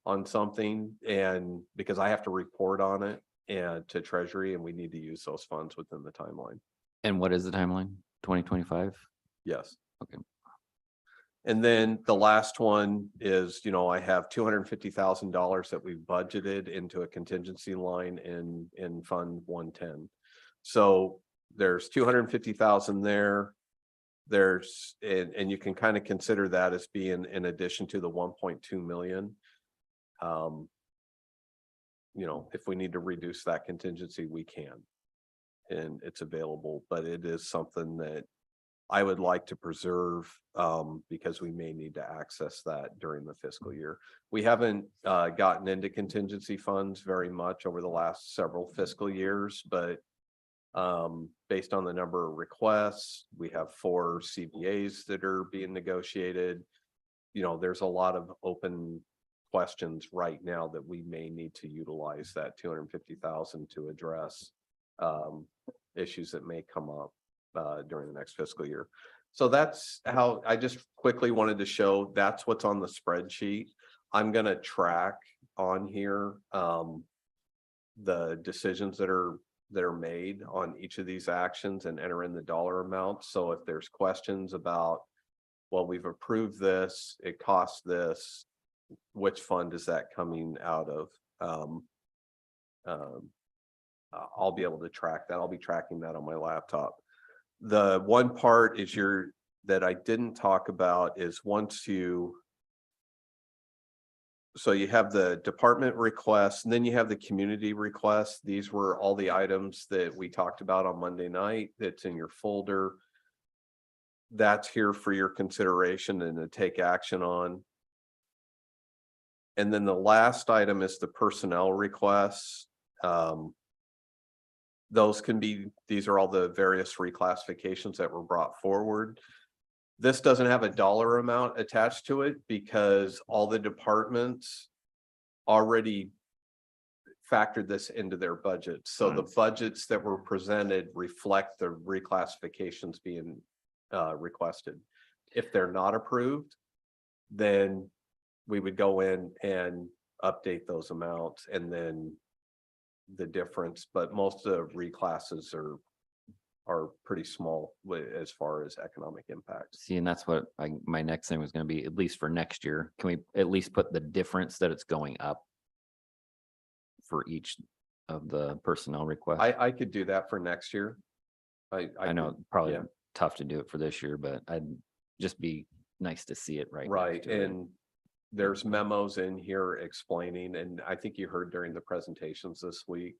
on something, and because I have to report on it and to Treasury, and we need to use those funds within the timeline. And what is the timeline? 2025? Yes. Okay. And then the last one is, I have $250,000 that we've budgeted into a contingency line in Fund 110. So there's 250,000 there. There's, and you can kind of consider that as being in addition to the 1.2 million. If we need to reduce that contingency, we can, and it's available, but it is something that I would like to preserve because we may need to access that during the fiscal year. We haven't gotten into contingency funds very much over the last several fiscal years, but based on the number of requests, we have 4 CBAs that are being negotiated. There's a lot of open questions right now that we may need to utilize that 250,000 to address issues that may come up during the next fiscal year. So that's how I just quickly wanted to show that's what's on the spreadsheet. I'm gonna track on here the decisions that are made on each of these actions and enter in the dollar amount. So if there's questions about, well, we've approved this, it costs this, which fund is that coming out of? I'll be able to track that. I'll be tracking that on my laptop. The one part is that I didn't talk about is once you. So you have the department requests, and then you have the community requests. These were all the items that we talked about on Monday night. That's in your folder. That's here for your consideration and to take action on. And then the last item is the personnel requests. Those can be, these are all the various reclassifications that were brought forward. This doesn't have a dollar amount attached to it because all the departments already factored this into their budgets. So the budgets that were presented reflect the reclassifications being requested. If they're not approved, then we would go in and update those amounts and then the difference, but most of the reclasses are pretty small as far as economic impact. See, and that's what my next thing was gonna be, at least for next year. Can we at least put the difference that it's going up for each of the personnel requests? I could do that for next year. I know probably yeah. tough to do it for this year, but I'd just be nice to see it right. next Right, to it. and there's memos in here explaining, and I think you heard during the presentations this week.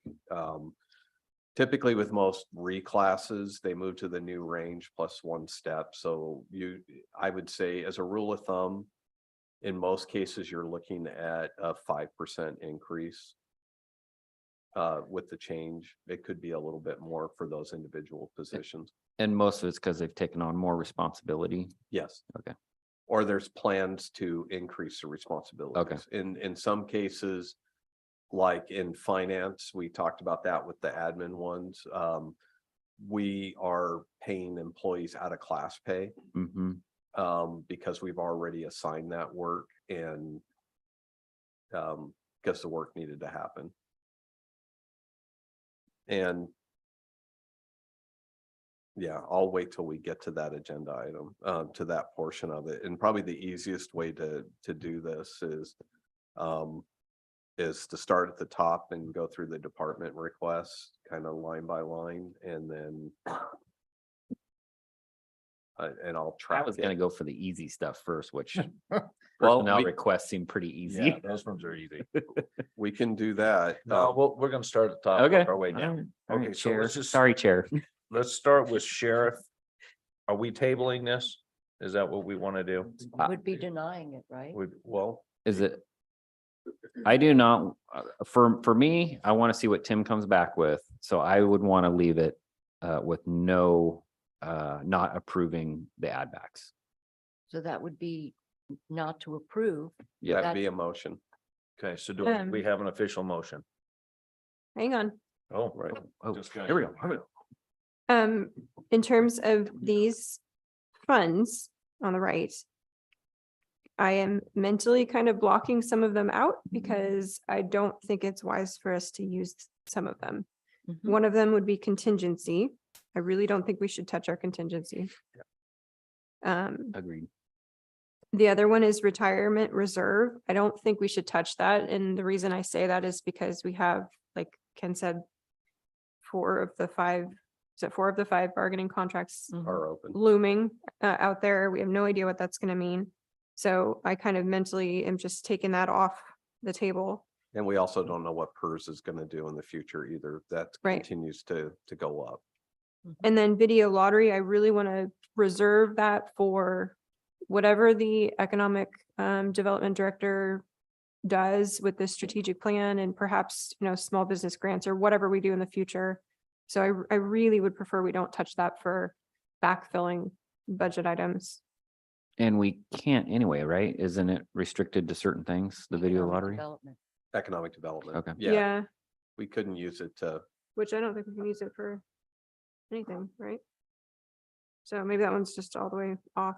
Typically with most reclasses, they move to the new range plus one step. So I would say as a rule of thumb, in most cases, you're looking at a 5% increase. With the change, it could be a little bit more for those individual positions. And most of it's because they've taken on more responsibility. Yes. Okay. Or there's plans to increase the responsibilities. In some cases, like in finance, we talked about that with the admin ones. We are paying employees out of class pay because we've already assigned that work and because the work needed to happen. And yeah, I'll wait till we get to that agenda item, to that portion of it. And probably the easiest way to do this is to start at the top and go through the department requests, kind of line by line, and then and I'll try. I was gonna go for the easy stuff first, which Well, personnel requests seem pretty easy. Yeah, those ones are easy. We can do that. No, well, we're gonna start at the top, Okay. work our way down. All right, Okay, so Chair. let's just, Sorry, Chair. let's start with sheriff. Are we tabling this? Is that what we want to do? Would be denying it, right? Well, Is it? I do not, for me, I want to see what Tim comes back with. So I would want to leave it with no, not approving the add backs. So that would be not to approve. Yeah. That'd be a motion. okay, so do we have an official motion? Hang on. Oh, Right. Oh, Just got here we it. go. In terms of these funds on the right, I am mentally kind of blocking some of them out because I don't think it's wise for us to use some of them. Mhm. One of them would be contingency. I really don't think we should touch our contingency. Agreed. The other one is retirement reserve. I don't think we should touch that. And the reason I say that is because we have, like Ken said, 4 of the 5 bargaining contracts Are open. looming out there. We have no idea what that's gonna mean. So I kind of mentally am just taking that off the table. And we also don't know what PERS is going to do in the future either. That Right. continues to go up. And then video lottery, I really want to reserve that for whatever the economic development director does with the strategic plan and perhaps, small business grants or whatever we do in the future. So I really would prefer we don't touch that for backfilling budget items. And we can't anyway, right? Isn't it restricted to certain things, the video Economic lottery? Development. Economic development. Okay. Yeah, we couldn't use it to, Which I don't think we can use it for anything, right? So maybe that one's just all the way off.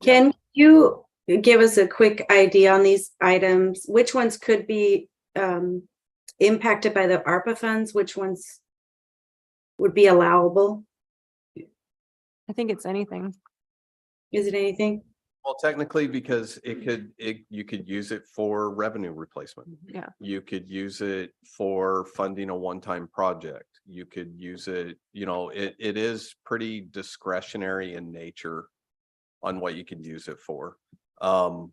Can you give us a quick idea on these items? Which ones could be impacted by the ARPA funds? Which ones would be allowable? I think it's anything. Is it anything? well, technically, because you could use it for revenue replacement. Yeah. You could use it for funding a one-time project. You could use it, it is pretty discretionary in nature on what you could use it for. The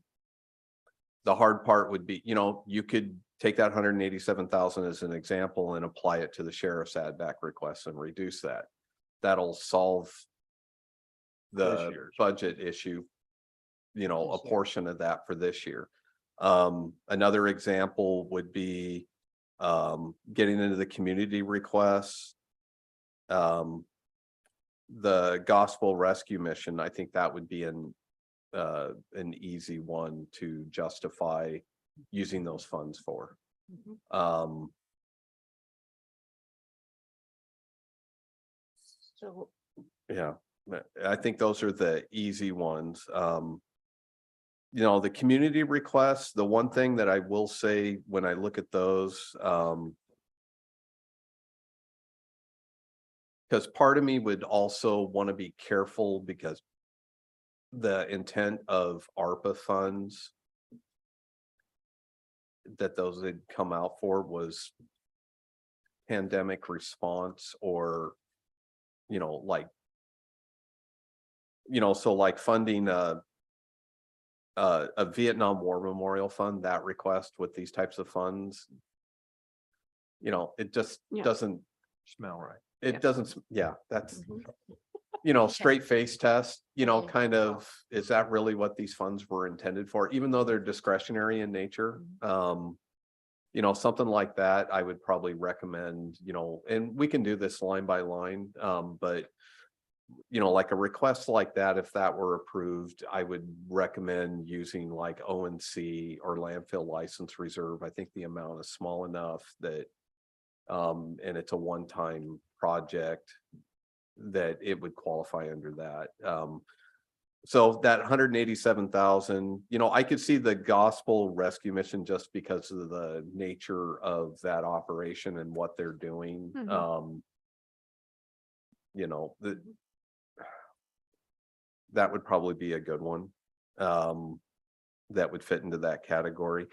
hard part would be, you could take that 187,000 as an example and apply it to the sheriff's add back requests and reduce that. That'll solve the budget issue, a portion of that for this year. Another example would be getting into the community requests. The gospel rescue mission, I think that would be an easy one to justify using those funds for. So Yeah, I think those are the easy ones. The community requests, the one thing that I will say when I look at those, because part of me would also want to be careful because the intent of ARPA funds that those had come out for was pandemic response or, so like funding a Vietnam War Memorial Fund, that request with these types of funds, it just doesn't Smell right. it doesn't, that's, Mhm. straight face test, Yeah. kind of, is that really what these funds were intended for, even though they're discretionary in nature? Something like that, I would probably recommend, and we can do this line by line, but like a request like that, if that were approved, I would recommend using like ONC or landfill license reserve. I think the amount is small enough that and it's a one-time project that it would qualify under that. So that 187,000, I could see the gospel rescue mission just because of the nature of that operation and what they're doing. That would probably be a good one. That would fit into that category.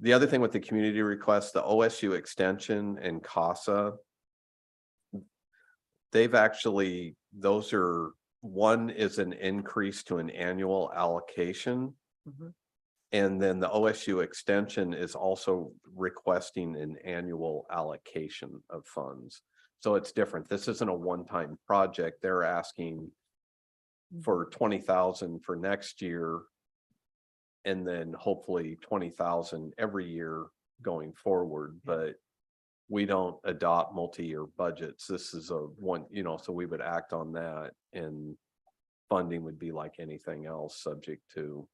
The other thing with the community requests, the OSU extension and CASA, they've actually, one is an increase to an annual allocation. And then the OSU extension is also requesting an annual allocation of funds. So it's different. This isn't a one-time project. They're asking for 20,000 for next year. And then hopefully 20,000 every year going forward, but we don't adopt multi-year budgets. This is a one, so we would act on that, and funding would be like anything else, subject to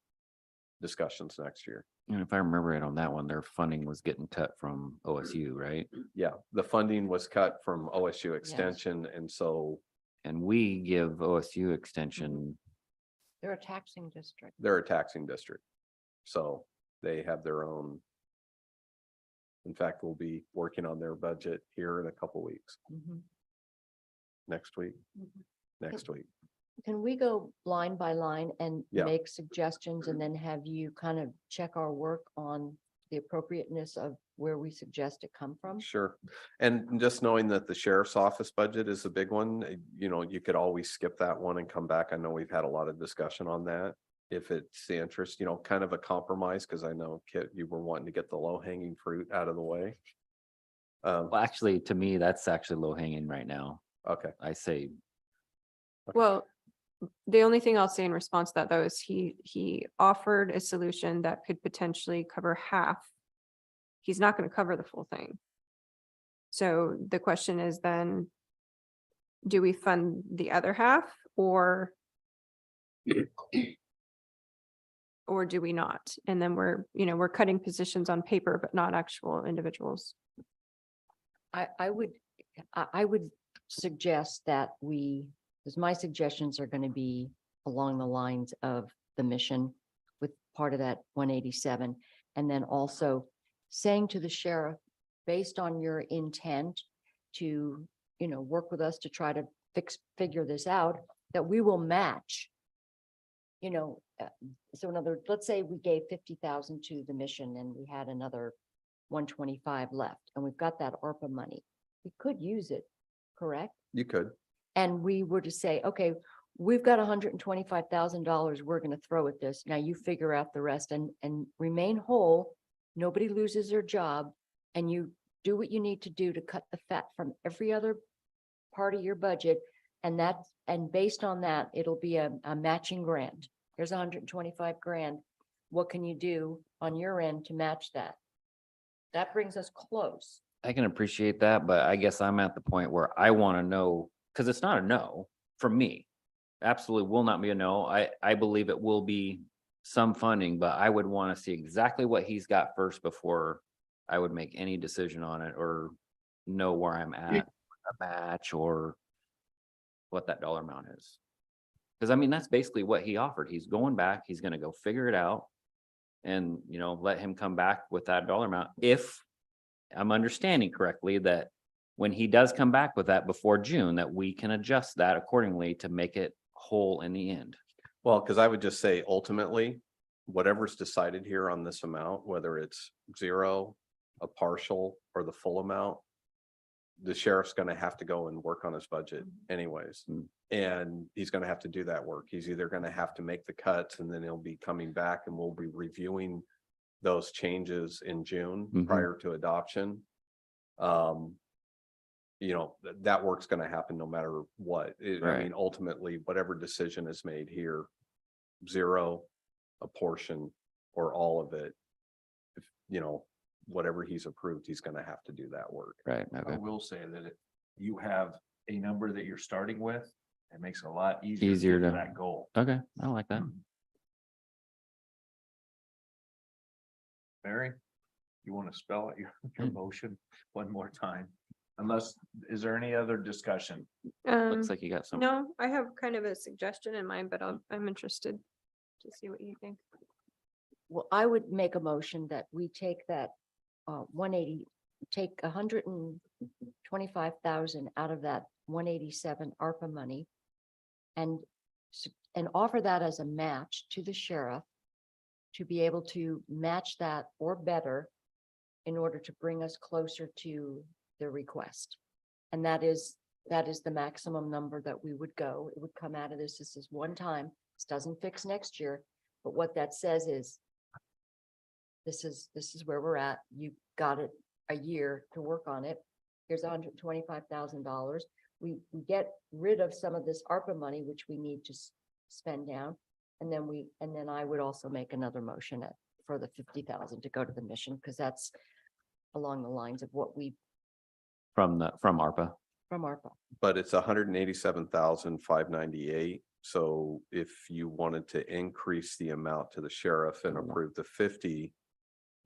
discussions next year. And if I remember right on that one, their funding was getting cut from OSU, right? Yeah, the funding was cut from OSU extension, and so And we give OSU extension. they're a taxing district. they're a taxing district. So they have their own. In fact, we'll be working on their budget here in a couple weeks, next week. Can we go line by line and Yeah. make suggestions and then have you kind of check our work on the appropriateness of where we suggest it come from? Sure. And just knowing that the sheriff's office budget is a big one, you could always skip that one and come back. I know we've had a lot of discussion on that. If it's the interest, kind of a compromise, because I know Kit, you were wanting to get the low hanging fruit out of the way. Well, actually, to me, that's actually low hanging right now. Okay. I say, Well, the only thing I'll say in response to that though is he offered a solution that could potentially cover half. He's not going to cover the full thing. So the question is then, do we fund the other half, or Or do we not? And then we're, we're cutting positions on paper, but not actual individuals. I would suggest that because my suggestions are going to be along the lines of the mission with part of that 187. And then also saying to the sheriff, based on your intent to, work with us to try to figure this out, that we will match. So in other words, let's say we gave 50,000 to the mission and we had another 125 left and we've got that ARPA money. We could use it, correct? You could. And we were to say, okay, we've got $125,000 we're going to throw at this. Now you figure out the rest and remain whole. Nobody loses their job and you do what you need to do to cut the fat from every other part of your budget. And based on that, it'll be a matching grant. There's 125 grand. What can you do on your end to match that? That brings us close. I can appreciate that, but I guess I'm at the point where I want to know, because it's not a no from me. Absolutely will not be a no. I believe it will be some funding, but I would want to see exactly what he's got first before I would make any decision on it or know where I'm at, a match or what that dollar amount is. Because I mean, that's basically what he offered. He's going back, he's going to go figure it out and, let him come back with that dollar amount. If I'm understanding correctly, that when he does come back with that before June, that we can adjust that accordingly to make it whole in the end. Well, because I would just say ultimately, whatever's decided here on this amount, whether it's zero, a partial, or the full amount, the sheriff's going to have to go and work on his budget anyways. And he's going to have to do that work. He's either going to have to make the cuts and then he'll be coming back and we'll be reviewing those changes in June prior to adoption. That work's going to happen no matter what. I mean, ultimately, whatever decision is made here, zero, a portion, or all of it, if, whatever he's approved, he's going to have to do that work. Right. I Okay. will say that if you have a number that you're starting with, it makes it a lot easier. Easier get to- that goal. Okay. I like that. Mary, you want to spell out your motion one more time? Unless, is there any other discussion? Looks like you got some. No, I have kind of a suggestion in mind, but I'm interested to see what you think. Well, I would make a motion that we take that 180, take 125,000 out of that 187 ARPA money and offer that as a match to the sheriff to be able to match that or better in order to bring us closer to the request. And that is the maximum number that we would go. It would come out of this. This is one time. This doesn't fix next year. But what that says is this is where we're at. You got it a year to work on it. Here's $125,000. We get rid of some of this ARPA money, which we need to spend down. And then I would also make another motion for the 50,000 to go to the mission, because that's along the lines of what we From ARPA. from ARPA. But it's 187,598. So if you wanted to increase the amount to the sheriff and approve the 50,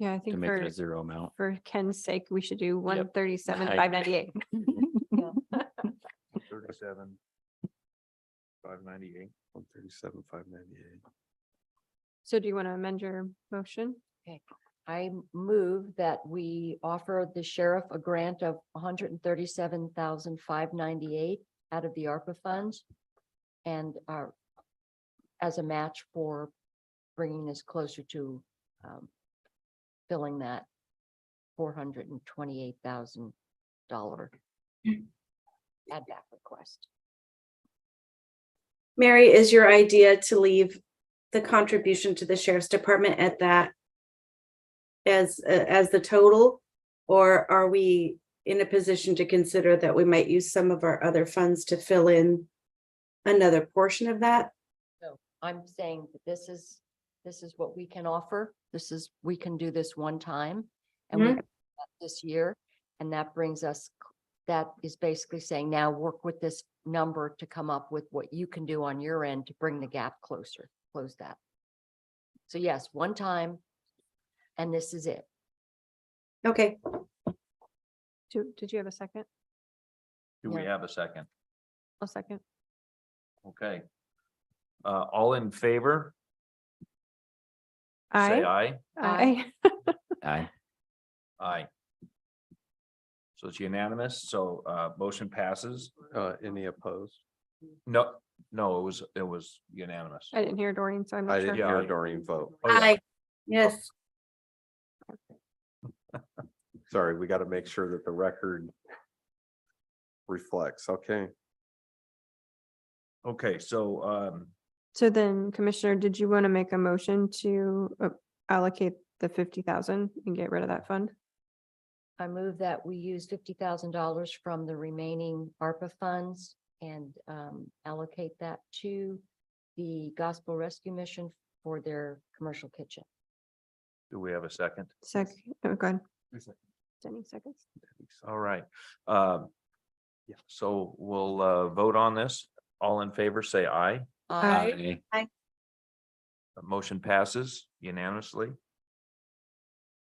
Yeah, I To think make it a zero amount. for Ken's sake, we should do 137, I- 598. 37, 598. 137,598. So do you want to amend your motion? I move that we offer the sheriff a grant of 137,598 out of the ARPA funds and as a match for bringing us closer to filling that $428,000 add back request. Mary, is your idea to leave the contribution to the sheriff's department at that as the total? Or are we in a position to consider that we might use some of our other funds to fill in another portion of that? So I'm saying that this is what we can offer. We can do this one time and we can do that this year. And that brings us, that is basically saying now work with this number to come up with what you can do on your end to bring the gap closer, close that. So yes, one time, and this is it. Okay, Did you have a second? Do we Yeah. have a second? A second. Okay. All in favor? Say aye. Aye. Aye. Aye. So it's unanimous, so motion passes. Any opposed? No, it was unanimous. I didn't hear Doreen, so I'm I not didn't sure. hear Yeah. Doreen vote. Oh, yeah. aye, yes, Sorry, we got to make sure that the record reflects. Okay. Okay, so So then, Commissioner, did you want to make a motion to allocate the 50,000 and get rid of that fund? I move that we use $50,000 from the remaining ARPA funds and allocate that to the Gospel Rescue Mission for their commercial kitchen. do we have a second? Second, oh, go ahead. Denny, seconds. All right. So we'll vote on this. All in favor, say aye. Aye. The motion passes unanimously.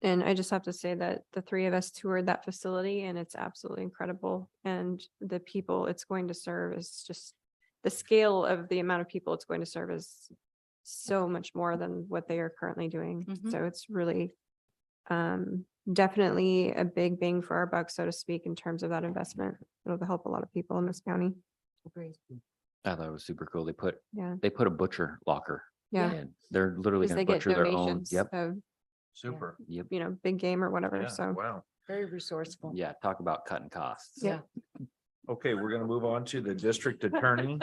And I just have to say that the three of us toured that facility and it's absolutely incredible. And the people it's going to serve is just, the scale of the amount of people it's going to serve is so much more than what they are currently doing. Mhm. So it's really definitely a big bang for our buck, so to speak, in terms of that investment. It'll help a lot of people in this county. Agreed. I thought it was super cool. Yeah. They put a butcher locker. Yeah. in. They're literally Because gonna they get butcher their own. donations Yep, of, Super. yep. big game or whatever. Yeah, So wow. Very resourceful. Yeah, talk about cutting costs. Yeah. Okay, we're gonna move on to the district attorney.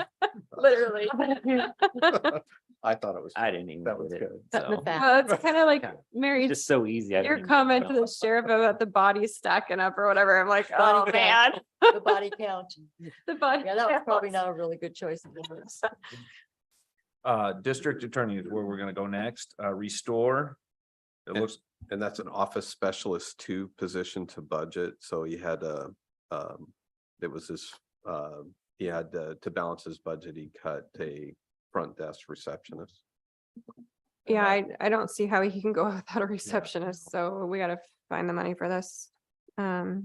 literally. I thought it was. I didn't even That was get it. good. Cut in the So, fat. Well, it's kind of like Yeah. Mary, just so easy. I your didn't even comment to know. the sheriff about the bodies stacking up or whatever. I'm like, Body oh, man. count. The body count. The body. Yeah, that was probably counts. not a really good choice of words. District attorney is where we're gonna go next. Restore. It And- looks, And that's an office specialist two position to budget. So he had it was his, he had to balance his budget. He cut a front desk receptionist. Yeah, I don't see how he can go without a receptionist, so we gotta find the money for this. I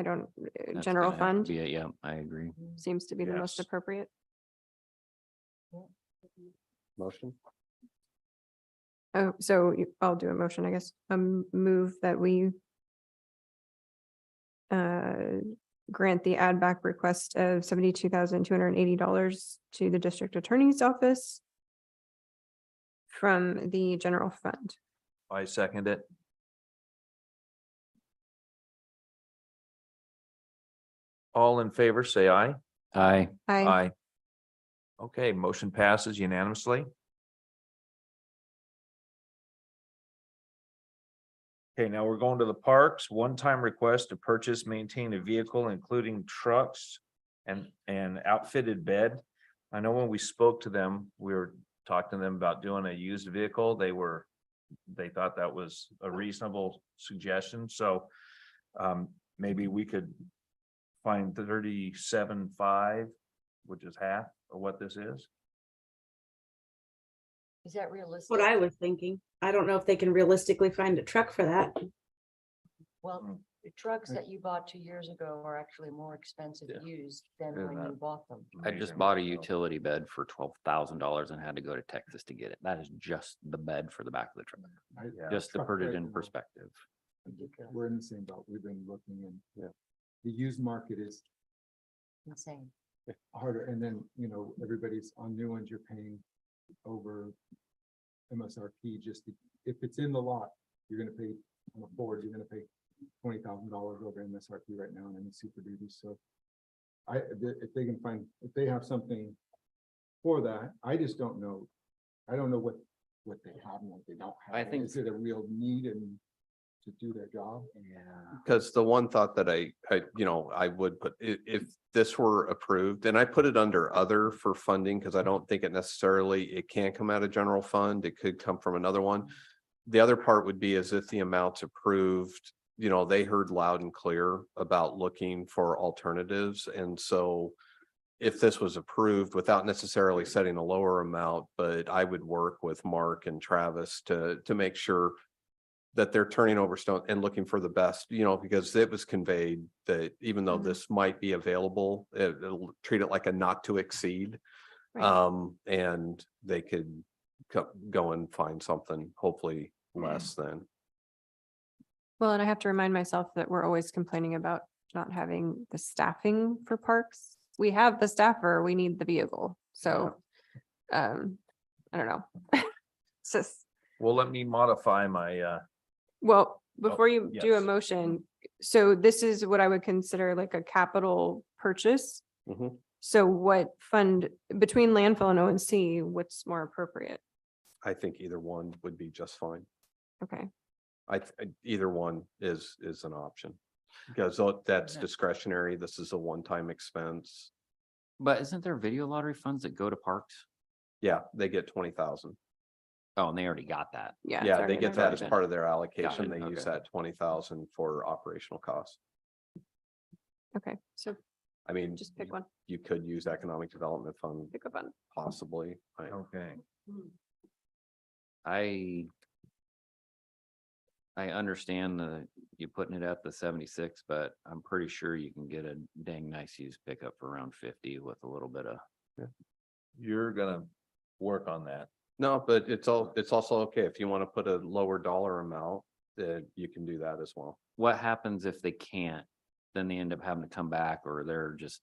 don't, That's general gonna have to fund be it. Yeah, I agree. seems to be the most Yes. appropriate. Motion? Oh, so I'll do a motion, I guess. Move that we grant the add back request of $72,280 to the district attorney's office from the general fund. I second it. All in favor, say aye. Aye. I Okay, motion passes unanimously. Okay, now we're going to the parks. One-time request to purchase, maintain a vehicle, including trucks and outfitted bed. I know when we spoke to them, we were talking to them about doing a used vehicle. They thought that was a reasonable suggestion, so maybe we could find 37.5, which is half of what this is. Is that realistic? what I was thinking. I don't know if they can realistically find a truck for that. Well, the trucks that you bought 2 years ago are actually more expensive Yeah. used than Yeah, when that- you bought them. I just bought a utility bed for $12,000 and had to go to Texas to get it. That is just the bed for the back of the truck, Yeah. just to put it in perspective. We're in the same boat. We've been looking and. Yeah. The used market is Insane. harder, and then, everybody's on new ones, you're paying over MSRP if it's in the lot, you're gonna pay on a Ford, you're gonna pay $20,000 over MSRP right now on any Super Duty, so. If they can find, if they have something for that, I just don't know. I don't know what they have and what they don't have. I think- Is it a real need and to do their job? Yeah. Because the one thought that I would put, if this were approved, and I put it under other for funding, because I don't think it can come out of general fund. It could come from another one. The other part would be as if the amounts approved, you know, they heard loud and clear about looking for alternatives. And so if this was approved without necessarily setting a lower amount, but I would work with Mark and Travis to make sure that they're turning over stone and looking for the best, you know, because it was conveyed that even though Mhm. this might be available, it'll treat it like a not to exceed. Right. And they could go and find something hopefully less than. Well, and I have to remind myself that we're always complaining about not having the staffing for parks. We have the staffer, we need the vehicle, so, I don't know. It's just, Well, let me modify my, well, before you do a yes. motion, so this is what I would consider like a capital purchase. Mhm. So what fund, between landfill and ONC, what's more appropriate? I think either one would be just fine. Okay, Either one is an option. Because that's discretionary. This is a one-time expense. But isn't there video lottery funds that go to parks? Yeah, they get 20,000. Oh, and they already got that. yeah. it's Yeah, they already get there. that as part of their allocation. it, They use okay. that 20,000 for operational costs. Okay, so I mean, just pick one, you could use economic development fund pick a button. possibly. Okay. I understand you putting it at the 76, but I'm pretty sure you can get a dang nice used pickup for around 50 with a little bit of. You're gonna work on that. No, but it's also okay if you want to put a lower dollar amount, that you can do that as well. What happens if they can't? Then they end up having to come back, or they're just.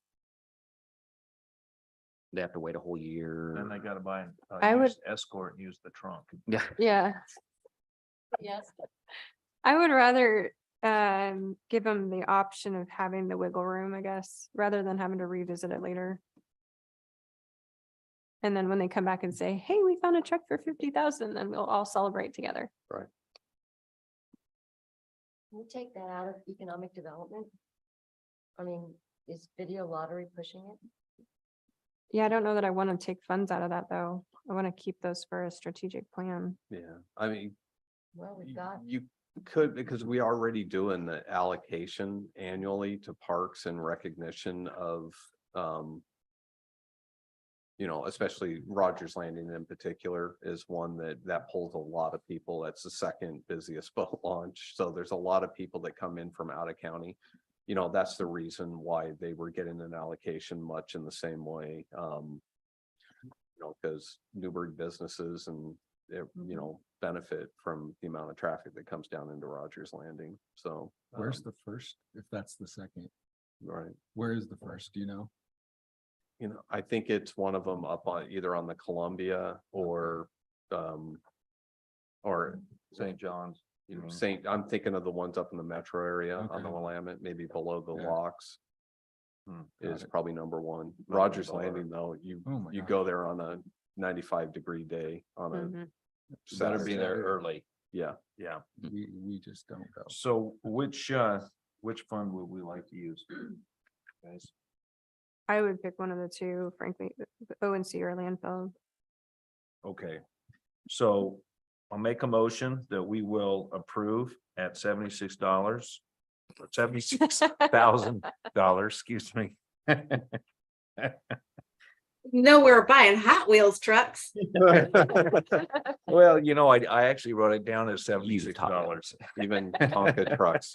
They have to wait a whole year. Then they gotta buy I a would- used escort and use the trunk. Yeah. Yeah, Yes. I would rather give them the option of having the wiggle room, I guess, rather than having to revisit it later. And then when they come back and say, hey, we found a truck for 50,000, then we'll all celebrate together. Can we take that out of economic development? I mean, is video lottery pushing it? Yeah, I don't know that I want to take funds out of that, though. I want to keep those for a strategic plan. Yeah, I mean, Well, we've got, you could, because we are already doing the allocation annually to parks in recognition of, you know, especially Rogers Landing in particular is one that pulls a lot of people. That's the second busiest boat launch. So there's a lot of people that come in from out of county. You know, that's the reason why they were getting an allocation much in the same way. You know, because Newburgh businesses and, you know, benefit from the amount of traffic that comes down into Rogers Landing. So. Where's the first, if that's the second? Right. Where is the first, do you know? You know, I think it's one of them up on either on the Columbia or St. John's. You mean? I'm thinking of the ones up in the metro area on the Okay. Willamette, maybe below the Yeah. locks Got is it. probably number one. Might be Rogers lower. Landing, though, you Oh my go gosh. there on a 95-degree day on a Mhm. Better be Saturday. there early. Yeah, Yeah. We just don't go. So which fund would we like to use? Guys, I would pick one of the two, frankly, the ONC or landfill. okay. So I'll make a motion that we will approve at $76. Or $76,000, excuse me. No, we're buying Hot Wheels trucks. Well, you know, I actually wrote it down as $76. even Tonka trucks.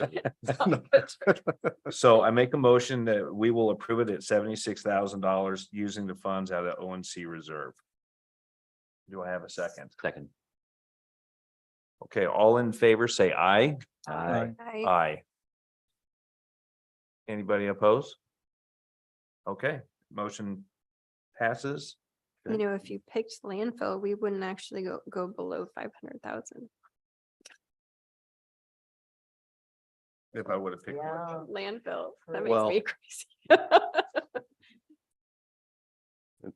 So I make a motion that we will approve it at $76,000 using the funds out of ONC reserve. Do I have a second? Second. Okay, all in favor, say aye. Aye. Aye. Anybody opposed? Okay, motion passes. You know, if you picked landfill, we wouldn't actually go below 500,000. If I would have picked. yeah, Landfill, that Well- makes me crazy.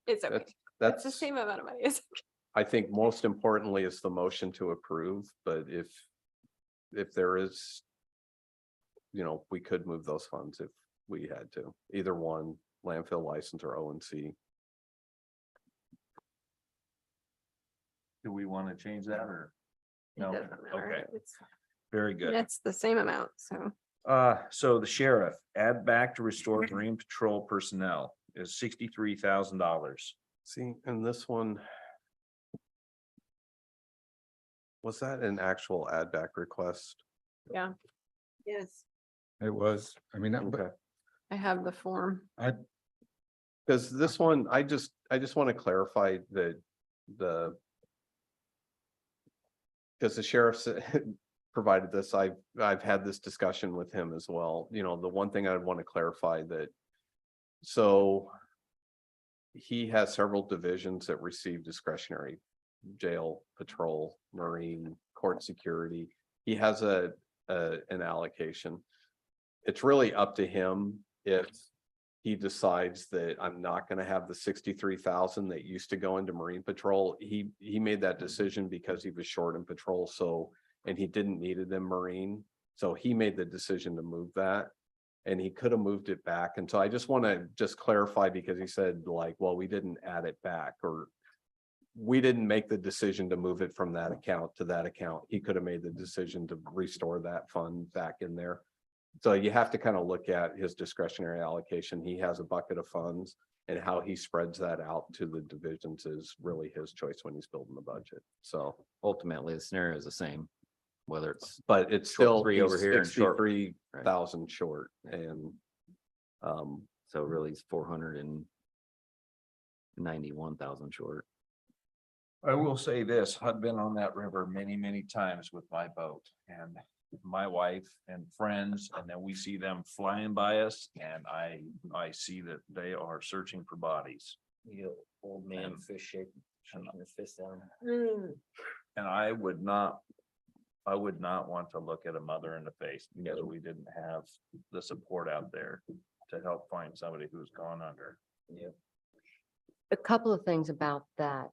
It's okay. It's the That's, same amount of money. It's okay. I think most importantly is the motion to approve, but if there is, you know, we could move those funds if we had to, either one, landfill license or ONC. Do we want to change that or? It No, doesn't matter. okay. It's- Very good. It's the same amount, so. So the sheriff, add back to restore Marine Patrol personnel is $63,000. See, and this one. Was that an actual add back request? Yeah, Yes. It was, I mean, Okay. I have the form. Because this one, I just want to clarify that because the sheriff provided this, I've had this discussion with him as well. You know, the one thing I want to clarify that. So. He has several divisions that receive discretionary jail, patrol, marine, court security. He has an allocation. It's really up to him if he decides that I'm not gonna have the 63,000 that used to go into Marine Patrol. He made that decision because he was short in patrol, so, and he didn't need it in Marine. So he made the decision to move that. And he could have moved it back. And so I just want to just clarify, because he said like, well, we didn't add it back, or we didn't make the decision to move it from that account to that account. He could have made the decision to restore that fund back in there. So you have to kind of look at his discretionary allocation. He has a bucket of funds, and how he spreads that out to the divisions is really his choice when he's building the budget. So, Ultimately, the scenario is the same, whether it's but it's Short still three over he's here and short- 63,000 short, and so really it's 491,000 short. I will say this, I've been on that river many, many times with my boat and my wife and friends, and then we see them flying by us, and I see that they are searching for bodies. Old man fish shaking his fist down. And I would not want to look at a mother in the face because we didn't have the support out there to help find somebody who's gone under. A couple of things about that.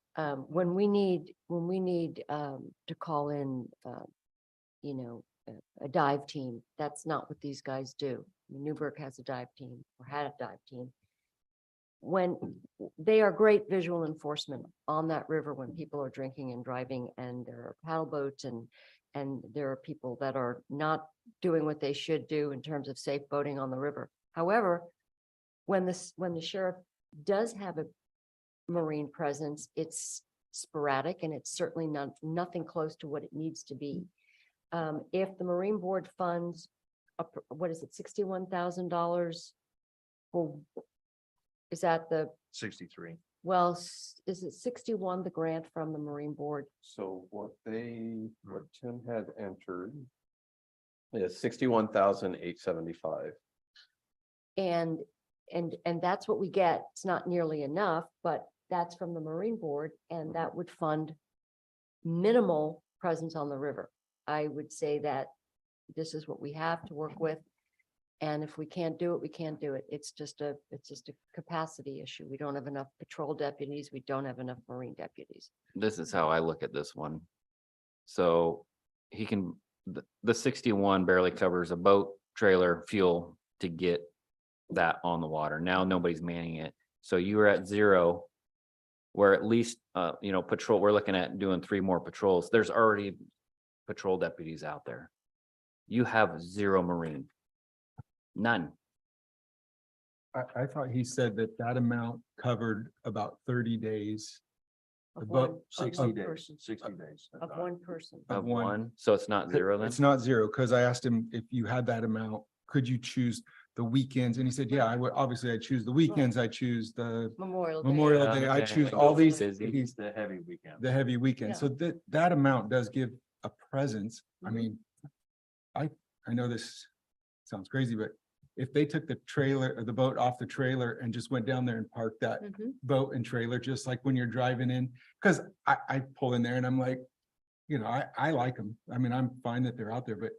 When we need to call in, you know, a dive team, that's not what these guys do. Newburgh has a dive team, or had a dive team. When they are great visual enforcement on that river when people are drinking and driving, and there are paddle boats, and there are people that are not doing what they should do in terms of safe boating on the river. However, when the sheriff does have a marine presence, it's sporadic, and it's certainly nothing close to what it needs to be. If the Marine Board funds, what is it, $61,000? Well, is that the, 63. well, is it 61, the grant from the Marine Board? so what Tim had entered is 61,875. And that's what we get. It's not nearly enough, but that's from the Marine Board, and that would fund minimal presence on the river. I would say that this is what we have to work with. And if we can't do it, we can't do it. It's just a capacity issue. We don't have enough patrol deputies. We don't have enough Marine deputies. This is how I look at this one. So he can, the 61 barely covers a boat, trailer, fuel to get that on the water. Now nobody's manning it. So you were at 0, where at least, patrol, we're looking at doing 3 more patrols. There's already patrol deputies out there. You have 0 Marine. None. I thought he said that amount covered about 30 days. Of About one- of 60 one days, person, 60 days. Of one person. Of one. one, so it's not 0 then? It's not 0, because I asked him if you had that amount, could you choose the weekends? And he said, yeah, I would, obviously I choose the weekends, I choose the Memorial Day. Memorial Day, I Yeah, choose yeah, all yeah. these, Busy. The heavy weekend. the heavy weekends. So that amount does give a presence. I Mhm. mean, I know this sounds crazy, but if they took the trailer or the boat off the trailer and just went down there and parked that Mhm. boat and trailer, just like when you're driving in, because I pull in there and I'm like, I like them. I mean, I'm fine that they're out there, but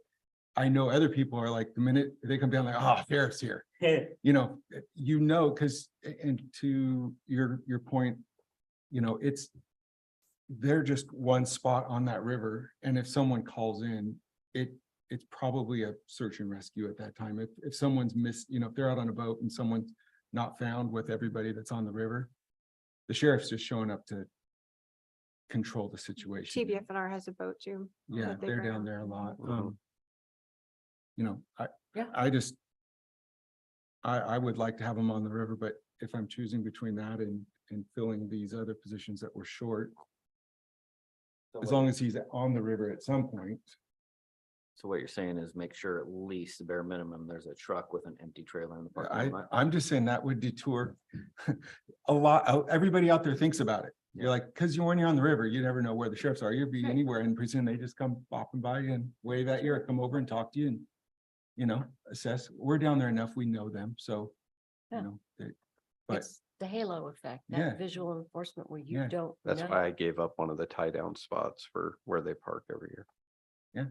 I know other people are like, the minute they come down, like, oh, sheriff's here. Because, and to your point, they're just one spot on that river. And if someone calls in, it's probably a search and rescue at that time. If someone's missed, if they're out on a boat and someone's not found with everybody that's on the river, the sheriff's just showing up to control the situation. TBFNR has a boat too. Yeah, that they they're bring down out. there a lot. Mhm. you know, Yeah. I just. I would like to have them on the river, but if I'm choosing between that and filling these other positions that were short, as long as he's on the river at some point. So what you're saying is make sure at least the bare minimum, there's a truck with an empty trailer in the parking lot. I'm just saying that would detour a lot. Everybody out there thinks about it. You're like, because when you're on the river, you never know where the sheriffs are. You'd be Right. anywhere and pretty soon they just come bopping by you and wave at you or come over and talk to you and, you know, assess. We're down there enough. We know them. So, you Yeah. know, but It's the halo effect, Yeah. that visual enforcement where you Yeah. don't That's know. why I gave up one of the tie down spots for where they park every year. Yeah.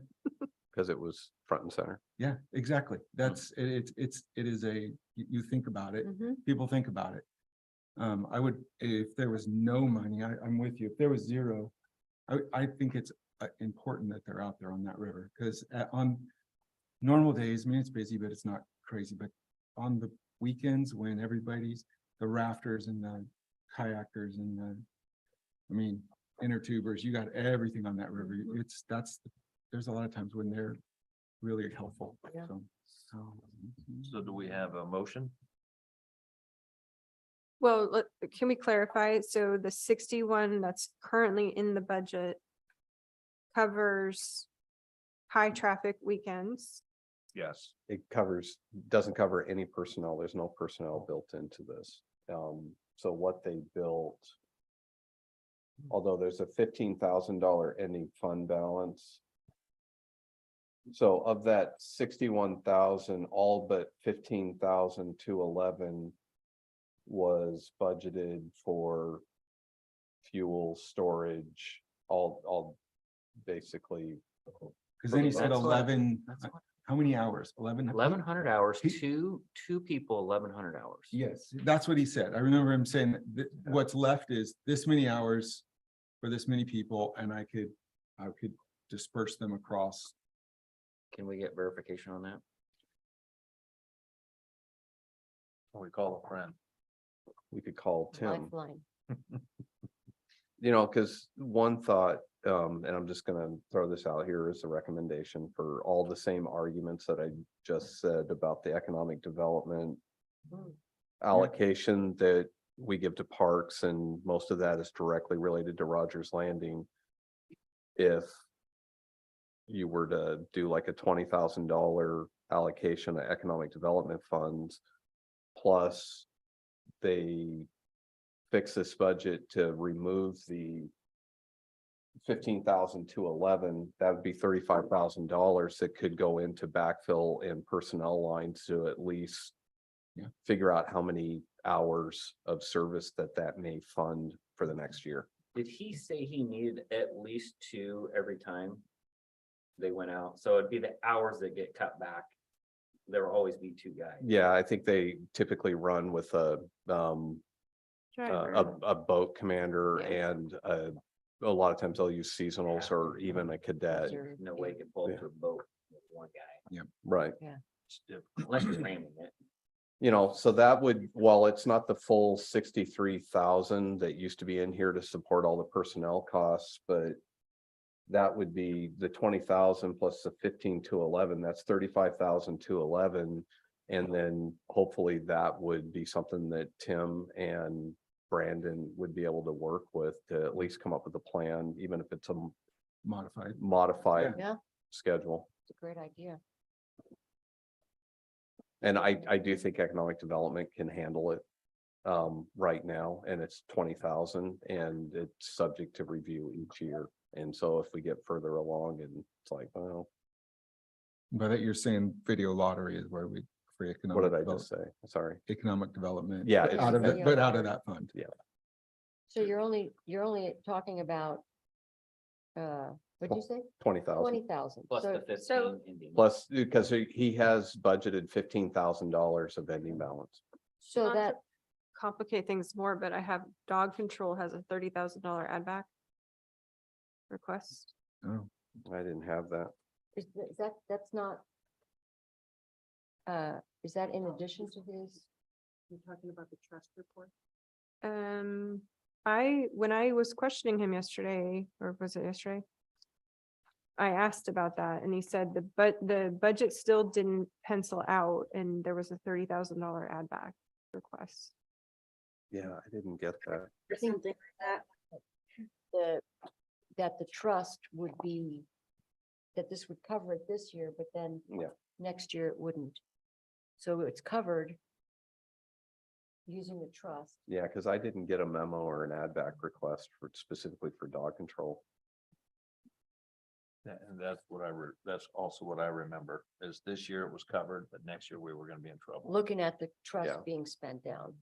Because it was front and center. yeah, exactly. It is you think about it. Mhm. People think about it. I would, if there was no money, I'm with you. If there was zero, I think it's important that they're out there on that river, because on normal days, I mean, it's busy, but it's not crazy, but on the weekends when everybody's, the rafters and the kayakers and inner tubers, you got everything on that river. There's a lot of times when they're really helpful. Yeah. So do we have a motion? Well, can we clarify? So the 61 that's currently in the budget covers high traffic weekends. Yes. It doesn't cover any personnel. There's no personnel built into this. So what they built. Although there's a $15,000 ending fund balance. So of that 61,000, all but 15,211 was budgeted for fuel storage, all basically. Because then he said That's what- 11, that's what- how many hours? 1,100 hours, He- two people, 1,100 hours. Yes, that's what he said. I remember him saying that what's left is this many hours for this many people, and I could disperse them across. Can we get verification on that? We call a friend. We could call Tim. Lifeline. You know, because one thought, and I'm just gonna throw this out here as a recommendation for all the same arguments that I just said about the economic development allocation that we give to parks, and most of that is directly related to Rogers Landing. If you were to do like a $20,000 allocation of economic development funds, plus they fix this budget to remove the 15,211, that would be $35,000 that could go into backfill and personnel lines to at least figure out how many hours of service that may fund for the next year. Did he say he needed at least two every time they went out? So it'd be the hours that get cut back. There will always be two guys. Yeah, I think they typically run with a boat commander and a lot of times they'll use seasonals or even a cadet. Reserve. No way you can pull up to a boat with one guy. Right. It's different, unless you're framing it. You know, so that would, while it's not the full 63,000 that used to be in here to support all the personnel costs, but that would be the 20,000 plus the 15,211, that's 35,211. And then hopefully that would be something that Tim and Brandon would be able to work with to at least come up with a plan, even if it's a modified Yeah, schedule. it's a great idea. And I do think economic development can handle it right now, and it's 20,000 and it's subject to review each year. And so if we get further along and it's like, well, But that you're saying video lottery is where we, for what economic, did I just say? Sorry. economic development. Yeah, but it's- Out of it, Yeah. but out of that fund. So you're only talking about, what'd you say? 20,000 20,000. Plus So the 15 ending. plus, because he has budgeted $15,000 of ending balance. so Not to that, Complicate things more, but I have dog control has a $30,000 add back request. Oh, I didn't have that. that's not. Is that in addition to his? You're talking about the trust report? When I was questioning him yesterday, or was it yesterday? I asked about that and he said the budget still didn't pencil out and there was a $30,000 add back request. Yeah, I didn't get that. Or something like that. That the trust would be, that this would cover it this year, but then Yeah. next year it wouldn't. So it's covered using the trust. Yeah, because I didn't get a memo or an add back request for specifically for dog control. And that's what that's also what I remember, is this year it was covered, but next year we were gonna be in trouble. Looking at the Yeah. trust being spent down.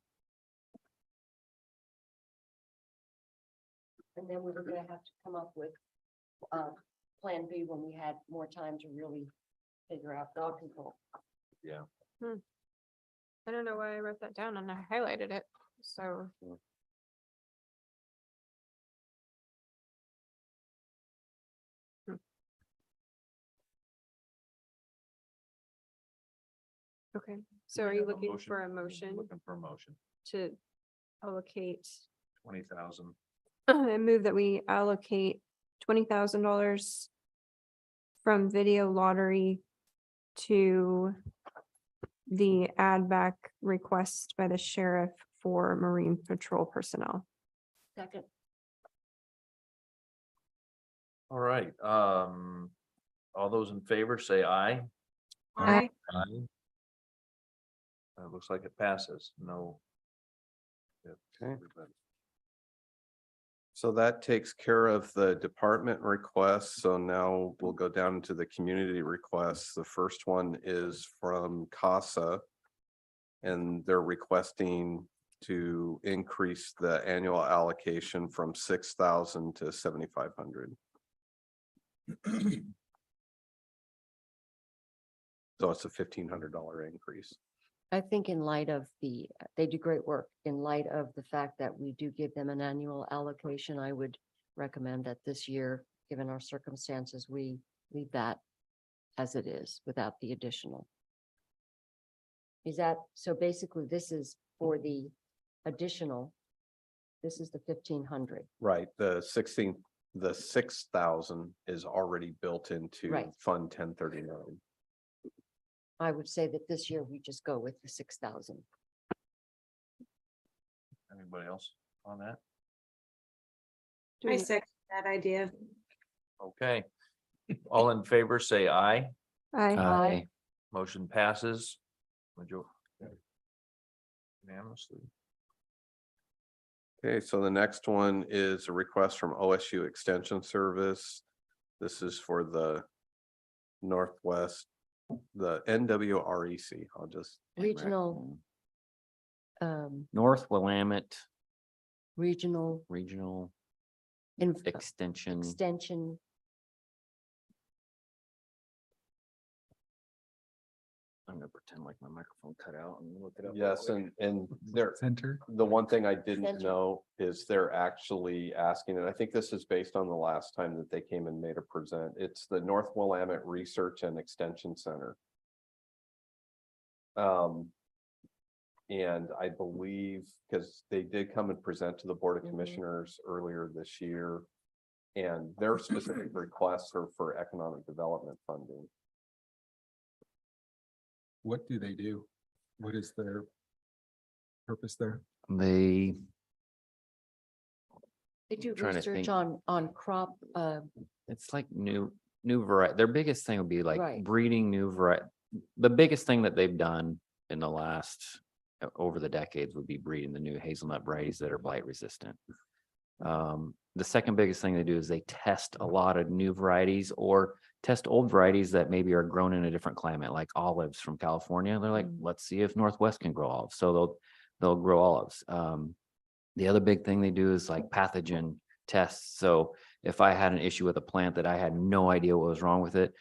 And then we were gonna have to come up with Plan B when we had more time to really figure out dog control. Yeah. I don't know why I wrote that down and I highlighted it, so. Okay, so are you looking for a motion Looking for a motion, to allocate? 20,000. I move that we allocate $20,000 from video lottery to the add back request by the sheriff for Marine Patrol personnel. Second, All right, all those in favor say aye. Aye. Aye. It looks like it passes, no. Yep, Okay. everybody. So that takes care of the department requests. So now we'll go down to the community requests. The first one is from CASA. And they're requesting to increase the annual allocation from 6,000 to 7,500. So it's a $1,500 increase. I think in light of they do great work. In light of the fact that we do give them an annual allocation, I would recommend that this year, given our circumstances, we leave that as it is without the additional. Is that, so basically this is for the additional, this is the 1,500. Right, the 6,000 is already built into Right. Fund 1039. I would say that this year we just go with the 6,000. Anybody else on that? I second that idea. Okay, all in favor, say aye. Aye. Aye. Motion passes. Unanimously. Okay, so the next one is a request from OSU Extension Service. This is for the Northwest, the NWREC. I'll just. Regional, North Willamette regional Regional inf- Extension. extension. I'm gonna pretend like my microphone cut out and look it up. Yes, and there, Center. the one thing I didn't Center. know is they're actually asking, and I think this is based on the last time that they came and made a present. It's the North Willamette Research and Extension Center. And I believe, because they did come and present to the Board of Mhm. Commissioners earlier this year. And their specific requests are for economic development funding. What do they do? What is their purpose there? They, They do Trying to research think. on crop, it's like new variety. Their biggest thing would be like Right. breeding new variety. The biggest thing that they've done in the last, over the decades would be breeding the new hazelnut varieties that are blight resistant. The second biggest thing they do is they test a lot of new varieties or test old varieties that maybe are grown in a different climate, like olives from California. They're like, let's see if Northwest can grow olives. So they'll grow olives. The other big thing they do is like pathogen tests. So if I had an issue with a plant that I had no idea what was wrong with it,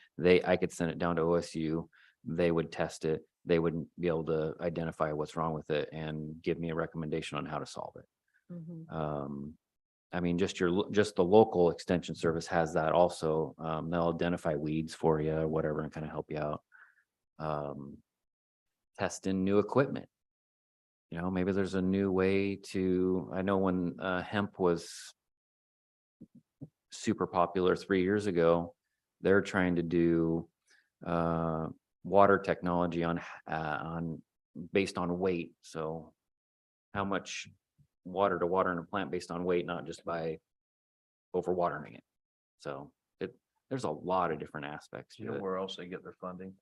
I could send it down to OSU. They would test it. They would be able to identify what's wrong with it and give me a recommendation on how to solve it. I mean, just the local extension service has that also. They'll identify weeds for you or whatever and kind of help you out. Testing new equipment. You know, maybe there's a new way I know when hemp was super popular 3 years ago, they're trying to do water technology on based on weight. So how much water to water in a plant based on weight, not just by overwatering it. So there's a lot of different aspects You to know it. where else they get their funding?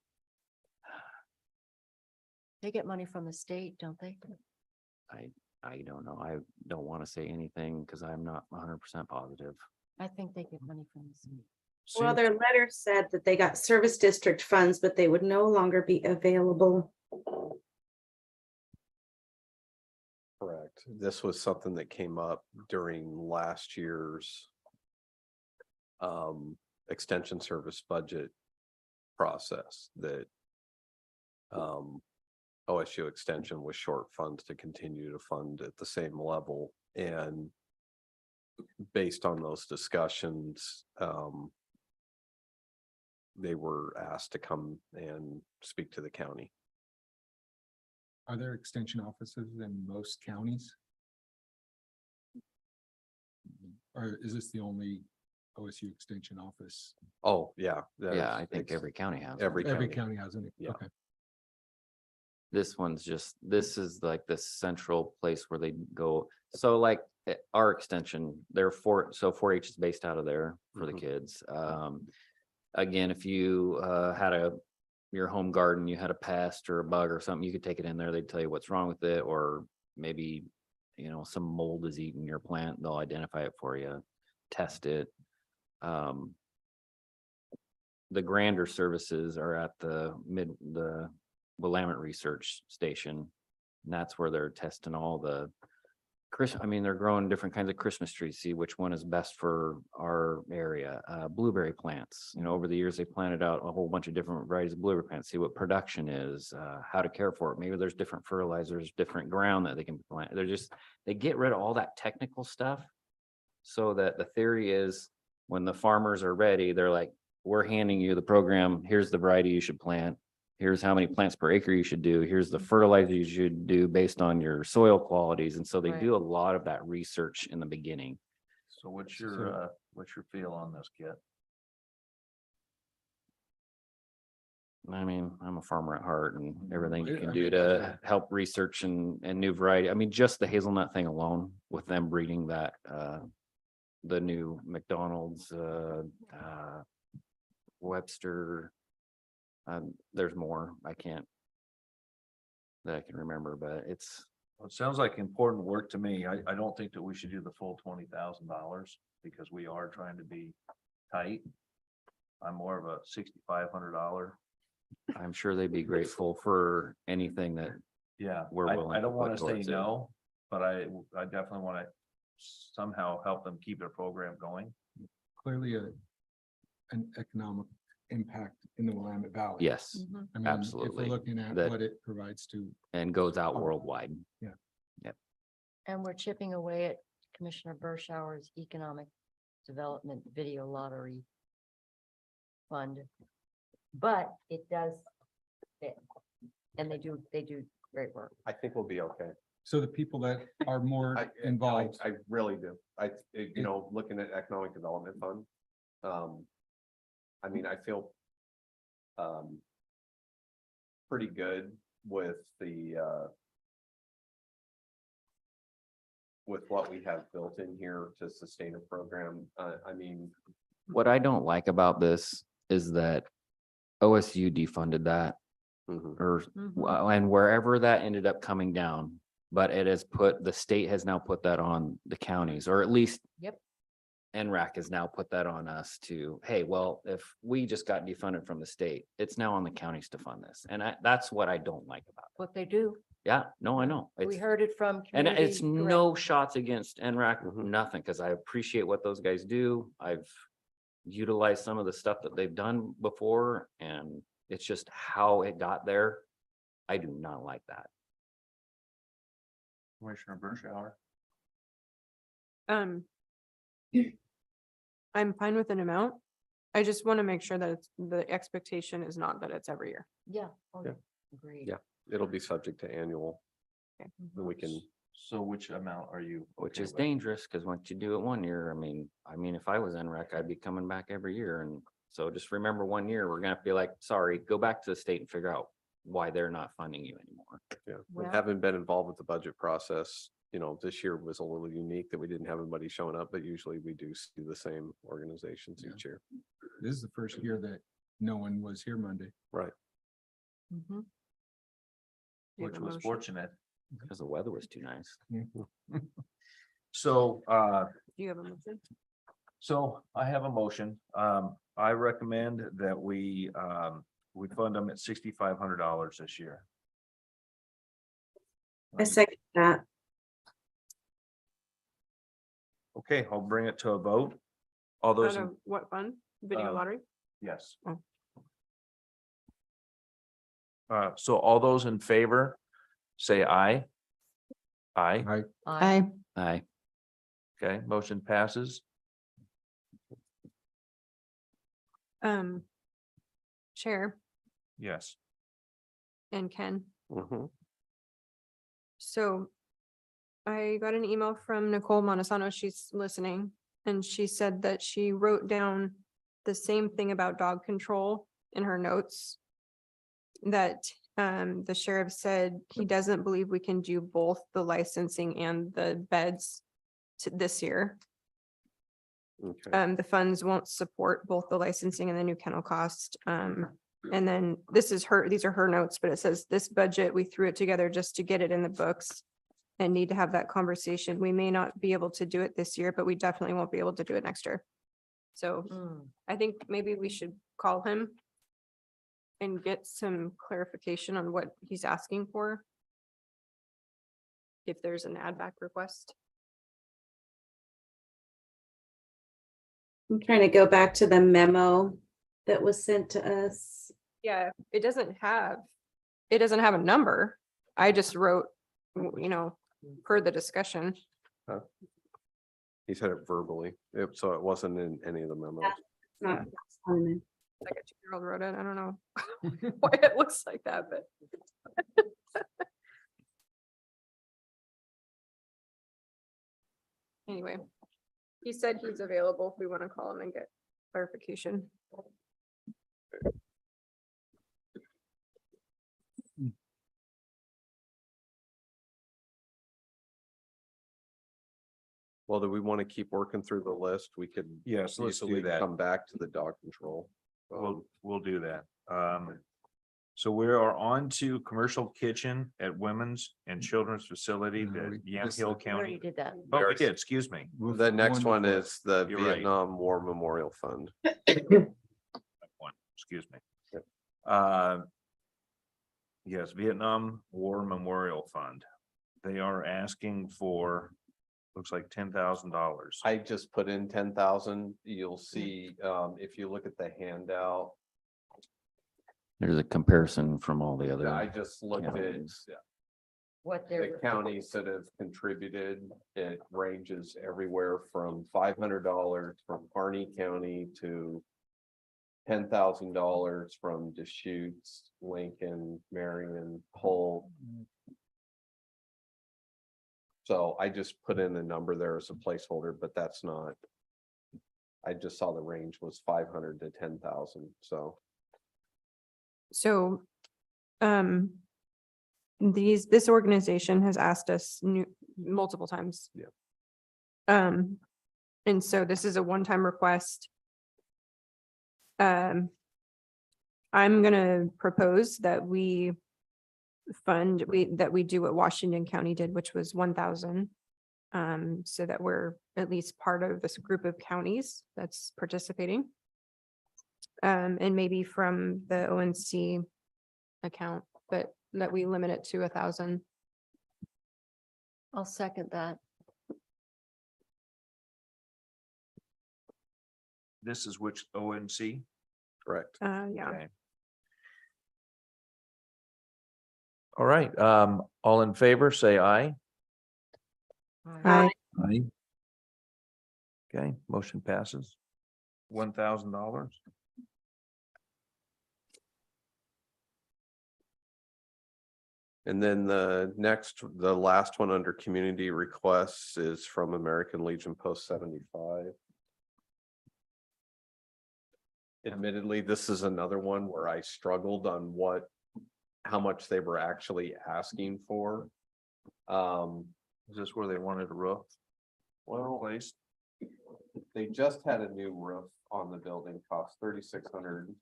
They get money from the state, don't they? I don't know. I don't want to say anything because I'm not 100% positive. I think they get money from the state. Well, their letter said that they got service district funds, but they would no longer be available. Correct. This was something that came up during last year's extension service budget process that OSU Extension was short funds to continue to fund at the same level. And based on those discussions, they were asked to come and speak to the county. Are there extension offices in most counties? Or is this the only OSU extension office? Oh, yeah. Yeah, I think every county has. one. Every Every county. county has it. Yeah. Okay. This is like the central place where they go. So like our extension, they're 4-H is based out of there for the Mhm. kids. Again, if you had your home garden, you had a pest or a bug or something, you could take it in there. They'd tell you what's wrong with it, or maybe, some mold is eating your plant. They'll identify it for you, test it. The grander services are at the Willamette Research Station. And that's where they're testing all the they're growing different kinds of Christmas trees, see which one is best for our area. Blueberry plants, over the years, they planted out a whole bunch of different varieties of blueberry plants, see what production is, how to care for it. Maybe there's different fertilizers, different ground that they can plant. They get rid of all that technical stuff. So that the theory is when the farmers are ready, they're like, we're handing you the program. Here's the variety you should plant. Here's how many plants per acre you should do. Here's the fertilizer you should do based on your soil qualities. And so they Right. do a lot of that research in the beginning. So what's your feel on this, Kit? I mean, I'm a farmer at heart and everything you I can mean, do to help research and new variety. I mean, just the hazelnut thing alone with them breeding that, the new McDonald's, Webster. There's more. I can remember, but it's, Well, it sounds like important work to me. I don't think that we should do the full $20,000 because we are trying to be tight. I'm more of a $6,500. I'm sure they'd be grateful for anything that, Yeah, We're willing I don't to want put to say towards it. no, but I definitely want to somehow help them keep their program going. Clearly an economic impact in the Willamette Valley. yes, I mean, absolutely. If we're looking at That- what it provides to, and goes out worldwide. And we're chipping away at Commissioner Bershauer's Economic Development Video Lottery Fund. But it does fit. And they do great work. I think we'll be okay. so the people that are more involved. I really do. Looking at Economic Development Fund. I feel pretty good with with what we have built in here to sustain a program. What I don't like about this is that OSU defunded that, mhm. or, Mhm. and wherever that ended up coming down. But the state has now put that on the counties, or at least. Yep. NRAC has now put that on us to, hey, well, if we just got defunded from the state, it's now on the counties to fund this. And that's what I don't like about What they do. it. Yeah, no, I know. We It's- heard it from. And it's community direct. no shots against NRAC, Mhm. nothing, because I appreciate what those guys do. I've utilized some of the stuff that they've done before, and it's just how it got there. I do not like that. Commissioner Bershauer. I'm fine with an amount. I just want to make sure that the expectation is not that it's every year. Yeah. Oh, Yeah. Agreed. Yeah. It'll be subject to annual. Then we can, So which amount are you? Which okay is with? dangerous, because once you do it one year, I mean, if I was NREC, I'd be coming back every year, and So just remember 1 year, we're gonna have to be like, sorry, go back to the state and figure out why they're not funding you anymore. Yeah, Well- and having been involved with the budget process, you know, this year was a little unique that we didn't have anybody showing up, but usually we do see the same organizations each year. This is the first year that no one was here Monday. Right. Mhm. You have Which a was motion? fortunate. Because the weather was too nice. So, Do you have a motion? so I have a motion. I recommend that we fund them at $6,500 this year. I second that. Okay, I'll bring it to a vote. All those, Out of what fund? Video Uh, lottery? yes. Oh. So all those in favor, say aye. Aye. I, Aye. Okay, motion passes. Chair Yes. and Ken. Mhm. So I got an email from Nicole Montesano. She's listening. And she said that she wrote down the same thing about dog control in her notes. That the sheriff said he doesn't believe we can do both the licensing and the beds this year. Okay. The funds won't support both the licensing and the new kennel cost. And then these are her notes, but it says this budget, we threw it together just to get it in the books. And need to have that conversation. We may not be able to do it this year, but we definitely won't be able to do it next year. So I think maybe we should call him. And get some clarification on what he's asking for. If there's an add back request. I'm trying to go back to the memo that was sent to us. Yeah, it doesn't have a number. I just wrote, per the discussion. He said it verbally, so it wasn't in any of the memos. It's not on there. Like a 2-year-old wrote it. I don't know why it looks like that, but. Anyway, he said he's available if we want to call him and get clarification. Well, do we want to keep working through the list? We could Yes, let's do easily that. come back to the dog control. We'll do that. So we are on to commercial kitchen at Women's and Children's Facility, No, the we- Yam this- Hill We already County. did that. Oh, we did, excuse me. The next one before. is the You're right. Vietnam War Memorial Fund. One, excuse me. Yep. Yes, Vietnam War Memorial Fund. They are asking for, looks like $10,000. I just put in 10,000. You'll see, if you look at the handout, There's a comparison from all the other. I just looked at counties. What the they're. counties that have contributed. It ranges everywhere from $500 from Harney County to $10,000 from Deschutes, Lincoln, Marion, Polk. So I just put in a number there as a placeholder, but that's not. I just saw the range was 500 to 10,000, so. So, this organization has asked us multiple times. Yeah. And so this is a one-time request. I'm gonna propose that we do what Washington County did, which was 1,000. So that we're at least part of this group of counties that's participating. And maybe from the ONC account, but that we limit it to 1,000. I'll second that. This is which ONC? Correct. Yeah. Okay. All right, all in favor, say aye. Aye. Aye. Okay, motion passes. $1,000. And then the last one under community requests is from American Legion Post 75. Admittedly, this is another one where I struggled on how much they were actually asking for. Is this where they wanted a roof? Well, Placed? they just had a new roof on the building, cost 3,600.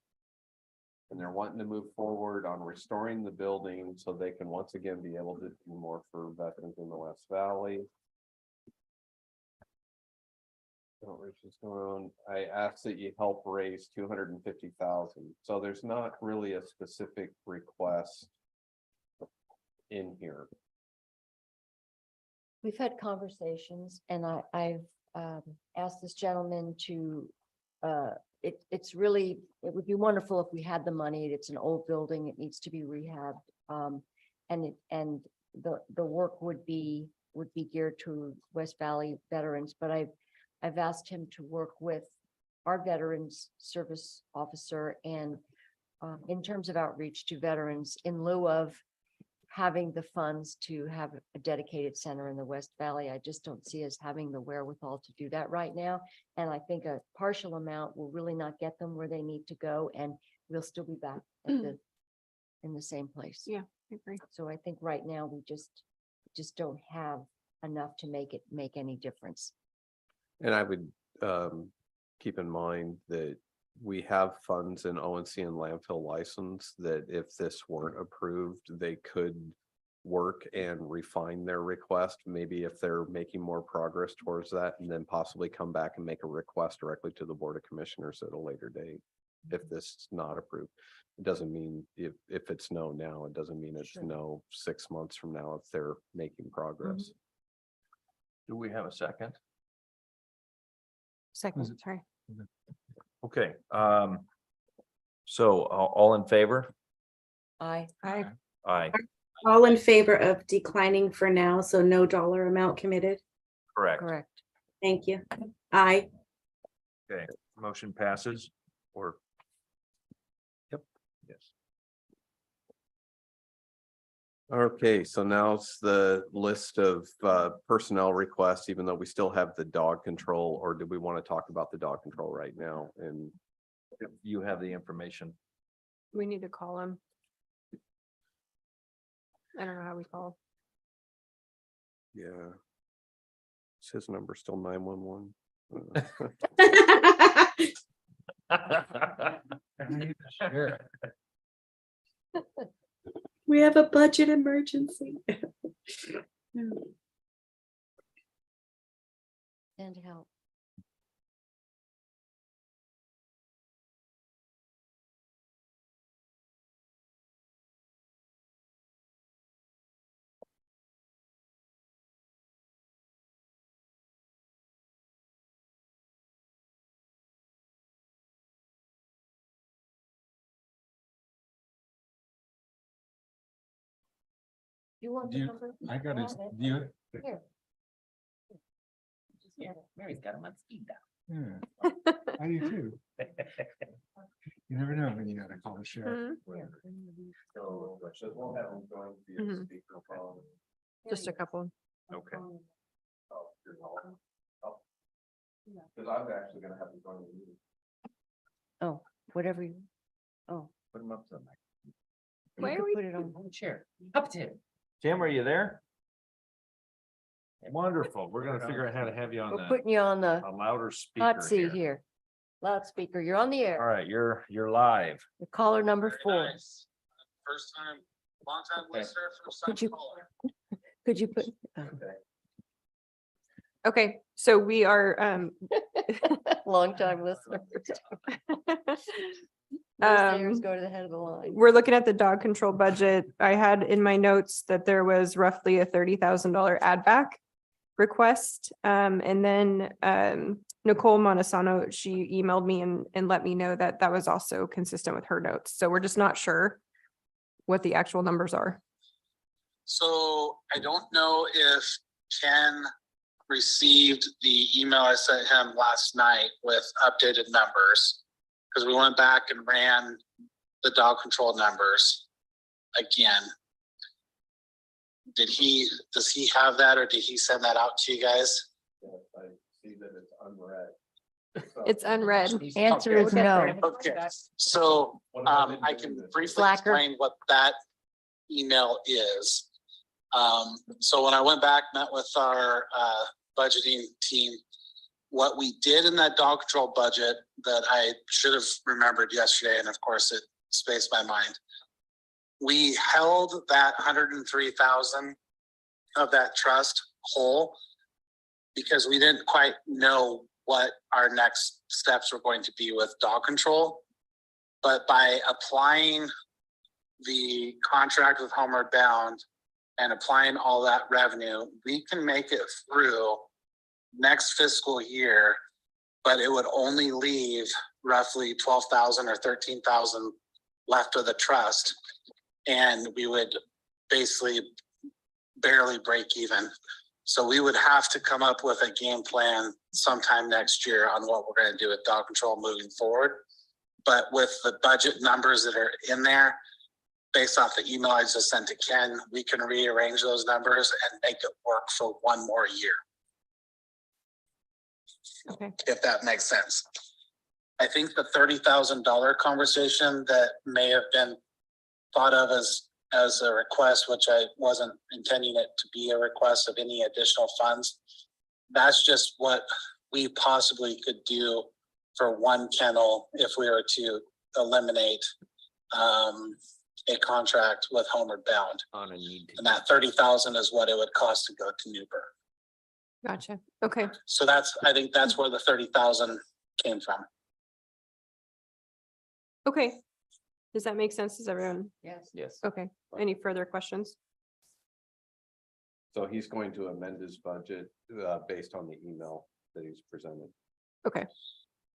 And they're wanting to move forward on restoring the building so they can once again be able to do more for veterans in the West Valley. Outreach is going on. I asked that you help raise 250,000. So there's not really a specific request in here. We've had conversations and I've asked this gentleman to, it's really, it would be wonderful if we had the money. It's an old building. It needs to be rehabbed. And the work would be geared to West Valley veterans, but I've asked him to work with our Veterans Service Officer and in terms of outreach to veterans in lieu of having the funds to have a dedicated center in the West Valley. I just don't see us having the wherewithal to do that right now. And I think a partial amount will really not get them where they need to go, and we'll still be back at in the same place. Yeah, I agree. So I think right now we just don't have enough to make any difference. And I would keep in mind that we have funds in ONC and landfill license that if this weren't approved, they could work and refine their request. Maybe if they're making more progress towards that, and then possibly come back and make a request directly to the Board of Commissioners at a later date. If this is not approved, it doesn't mean if it's no now, it doesn't mean it's Sure. no 6 months from now if they're making progress. Do we have a second? Second, sorry. Okay, so all in favor? I Aye, All in favor of declining for now, so no dollar amount committed? correct. correct. Thank you. Aye. Okay, motion passes or? Yep. Yes. Okay, so now it's the list of personnel requests, even though we still have the dog control, or do we want to talk about the dog control right now? And If you have the information. We need to call him. I don't know how we call. yeah. Is his number still 911? We have a budget emergency. And help. You want the number? I got it. Have it. Do you? Here. Mary's got him on speed dial. Yeah, I do too. You never know when you gotta call the sheriff. Mhm. So we'll have them going via Mhm. speakerphone. Just a couple. Okay. Because I'm actually gonna have to join the meeting. Oh, whatever you, oh. Put them up to the mic. you Why are could we- Put it on. Chair, up to. Tim, are you there? Wonderful. We're gonna figure out how to have you on We're putting you on the a louder speaker hot seat here. here. Loudspeaker, you're on the All air. right, you're live. The caller number 4. First time, long time Okay. listener, first Could you- Could you put? Okay, so we are, Long time listener. Listeners go to the head of the line. we're looking at the dog control budget. I had in my notes that there was roughly a $30,000 add back request. And then Nicole Montesano, she emailed me and let me know that that was also consistent with her notes. So we're just not sure what the actual numbers are. So I don't know if Ken received the email I sent him last night with updated numbers. Because we went back and ran the dog control numbers again. Does he have that, or did he send that out to you guys? Yes, I see that it's unread. It's unread. Answer We'll is get no. there. Okay, so I can briefly Slacker. explain what that email is. So when I went back, met with our budgeting team, what we did in that dog control budget that I should have remembered yesterday, and of course it spaced my mind. We held that 103,000 of that trust whole because we didn't quite know what our next steps were going to be with dog control. But by applying the contract with Homeward Bound and applying all that revenue, we can make it through next fiscal year, but it would only leave roughly 12,000 or 13,000 left of the trust. And we would basically barely break even. So we would have to come up with a game plan sometime next year on what we're going to do with dog control moving forward. But with the budget numbers that are in there, based off the email I just sent to Ken, we can rearrange those numbers and make it work for one more year. Okay. If that makes sense. I think the $30,000 conversation that may have been thought of as a request, which I wasn't intending it to be a request of any additional funds. That's just what we possibly could do for one kennel if we were to eliminate a contract with Homeward Bound. On a need to. And that 30,000 is what it would cost to go to Newburgh. Gotcha. Okay. So I think that's where the 30,000 came from. Okay. Does that make sense? Does everyone? Yes. Yes. Okay. Any further questions? So he's going to amend his budget based on the email that he's presented. Okay.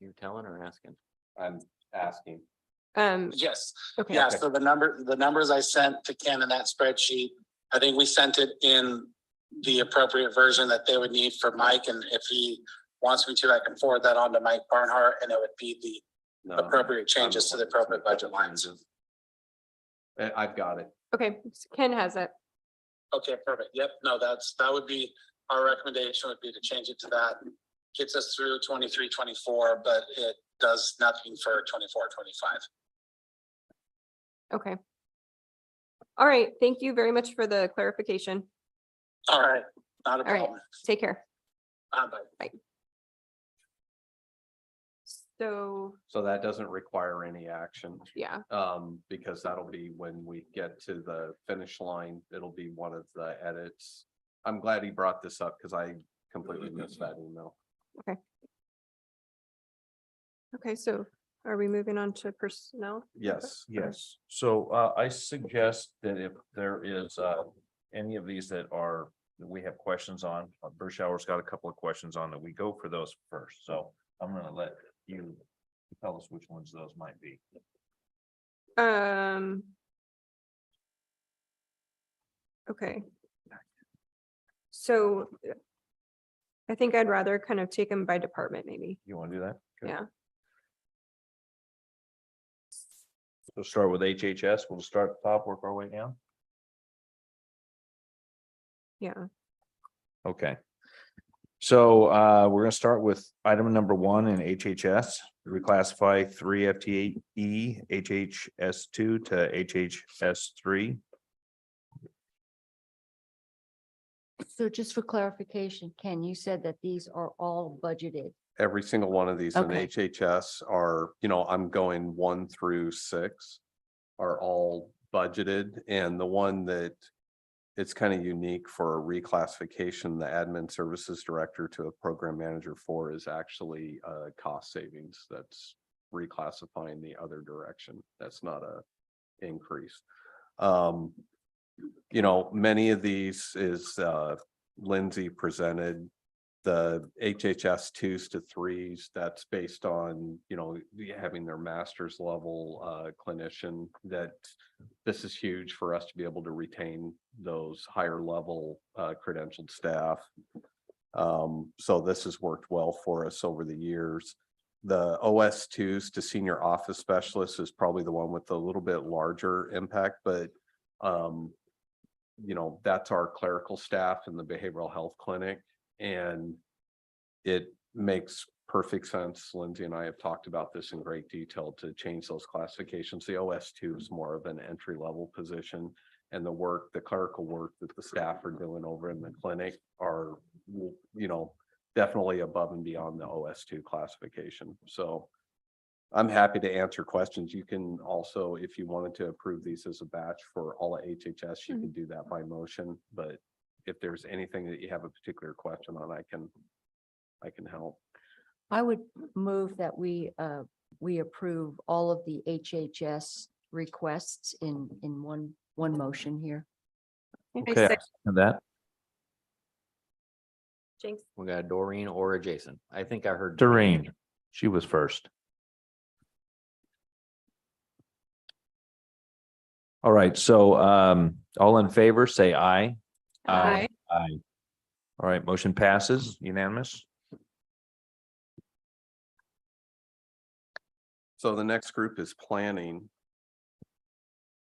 You're telling or asking? I'm asking. Yes. Okay. Yeah, so the numbers I sent to Ken in that spreadsheet, I think we sent it in the appropriate version that they would need for Mike. And if he wants me to, I can forward that on to Mike Barnhart and it would be the No, appropriate changes to the appropriate budget lines. I've got it. Okay. Ken has it. Okay, perfect. Yep, no, that would be, our recommendation would be to change it to that. Gets us through 23-24, but it does nothing for 24-25. Okay. All right. Thank you very much for the clarification. All right, not a All right. problem. Take care. Bye. So, So that doesn't require any action. yeah. Because that'll be when we get to the finish line, it'll be one of the edits. I'm glad he brought this up because I completely missed that email. Okay. So are we moving on to personnel? Yes. Yes, so I suggest that if there is any of these that we have questions on, Bershauer's got a couple of questions on that, we go for those first, so I'm gonna let you tell us which ones those might be. Okay. So I think I'd rather kind of take them by department, maybe. You wanna do that? Okay. Yeah. We'll start with HHS, we'll start at the top, work our way down. Yeah. Okay. So we're gonna start with item number 1 in HHS, reclassify 3 FTE HHS2 to HHS3. So just for clarification, Ken, you said that these are all budgeted. Every single one of these in Okay. HHS are, I'm going 1 through 6 are all budgeted. And the one that it's kind of unique for a reclassification, the admin services director to a program manager for is actually cost savings. That's reclassifying the other direction. That's not a increase. Many of these is Lindsay presented. The HHS 2s to 3s, that's based on, having their master's level clinician, that this is huge for us to be able to retain those higher level credentialed staff. So this has worked well for us over the years. The OS 2s to senior office specialists is probably the one with a little bit larger impact, but that's our clerical staff in the behavioral health clinic. And it makes perfect sense. Lindsay and I have talked about this in great detail to change those classifications. The OS2 is more of an entry level position. And the work, the clerical work that the staff are doing over in the clinic are, you know, definitely above and beyond the OS2 classification. So I'm happy to answer questions. You can also, if you wanted to approve these as a batch for all of HHS, you can do that by motion. But if there's anything that you have a particular question on, I can help. I would move that we approve all of the HHS requests in one motion here. Okay, I second that. Jinx. We got a Doreen or a Jason. I think I heard. Doreen, she was first. All right, so all in favor, say aye. Aye. Aye. All right, motion passes unanimous. So the next group is planning.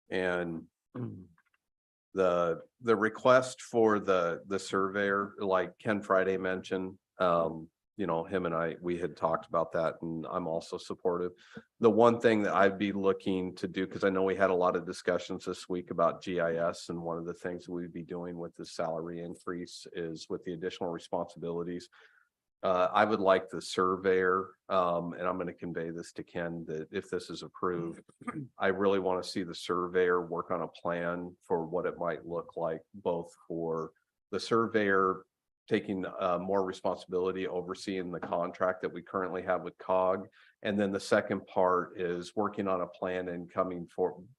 And the request for the surveyor, like Ken Friday mentioned, you know, him and we had talked about that, and I'm also supportive. The one thing that I'd be looking to do, because I know we had a lot of discussions this week about GIS, and one of the things we'd be doing with the salary increase is with the additional responsibilities. I would like the surveyor, and I'm going to convey this to Ken, that if this is approved, I really want to see the surveyor work on a plan for what it might look like, both for the surveyor taking more responsibility, overseeing the contract that we currently have with COG. And then the second part is working on a plan and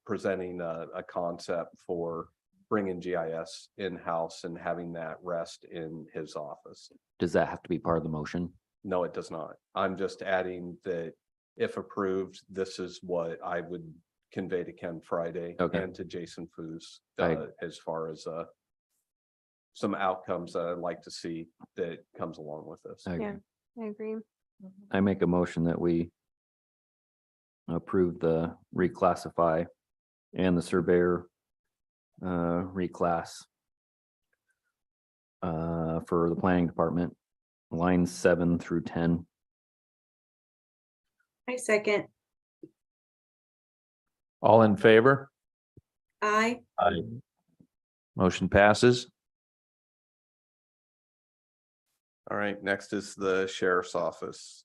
presenting a concept for bringing GIS in-house and having that rest in his office. Does that have to be part of the motion? No, it does not. I'm just adding that if approved, this is what I would convey to Ken Friday Okay. and to Jason Foos I- as far as some outcomes that I'd like to see that comes along with this. Yeah, I agree. I make a motion that we approve the reclassify and the surveyor reclass for the planning department, lines 7 through 10. I second. All in favor? Aye. Aye. Motion passes. All right, next is the sheriff's office,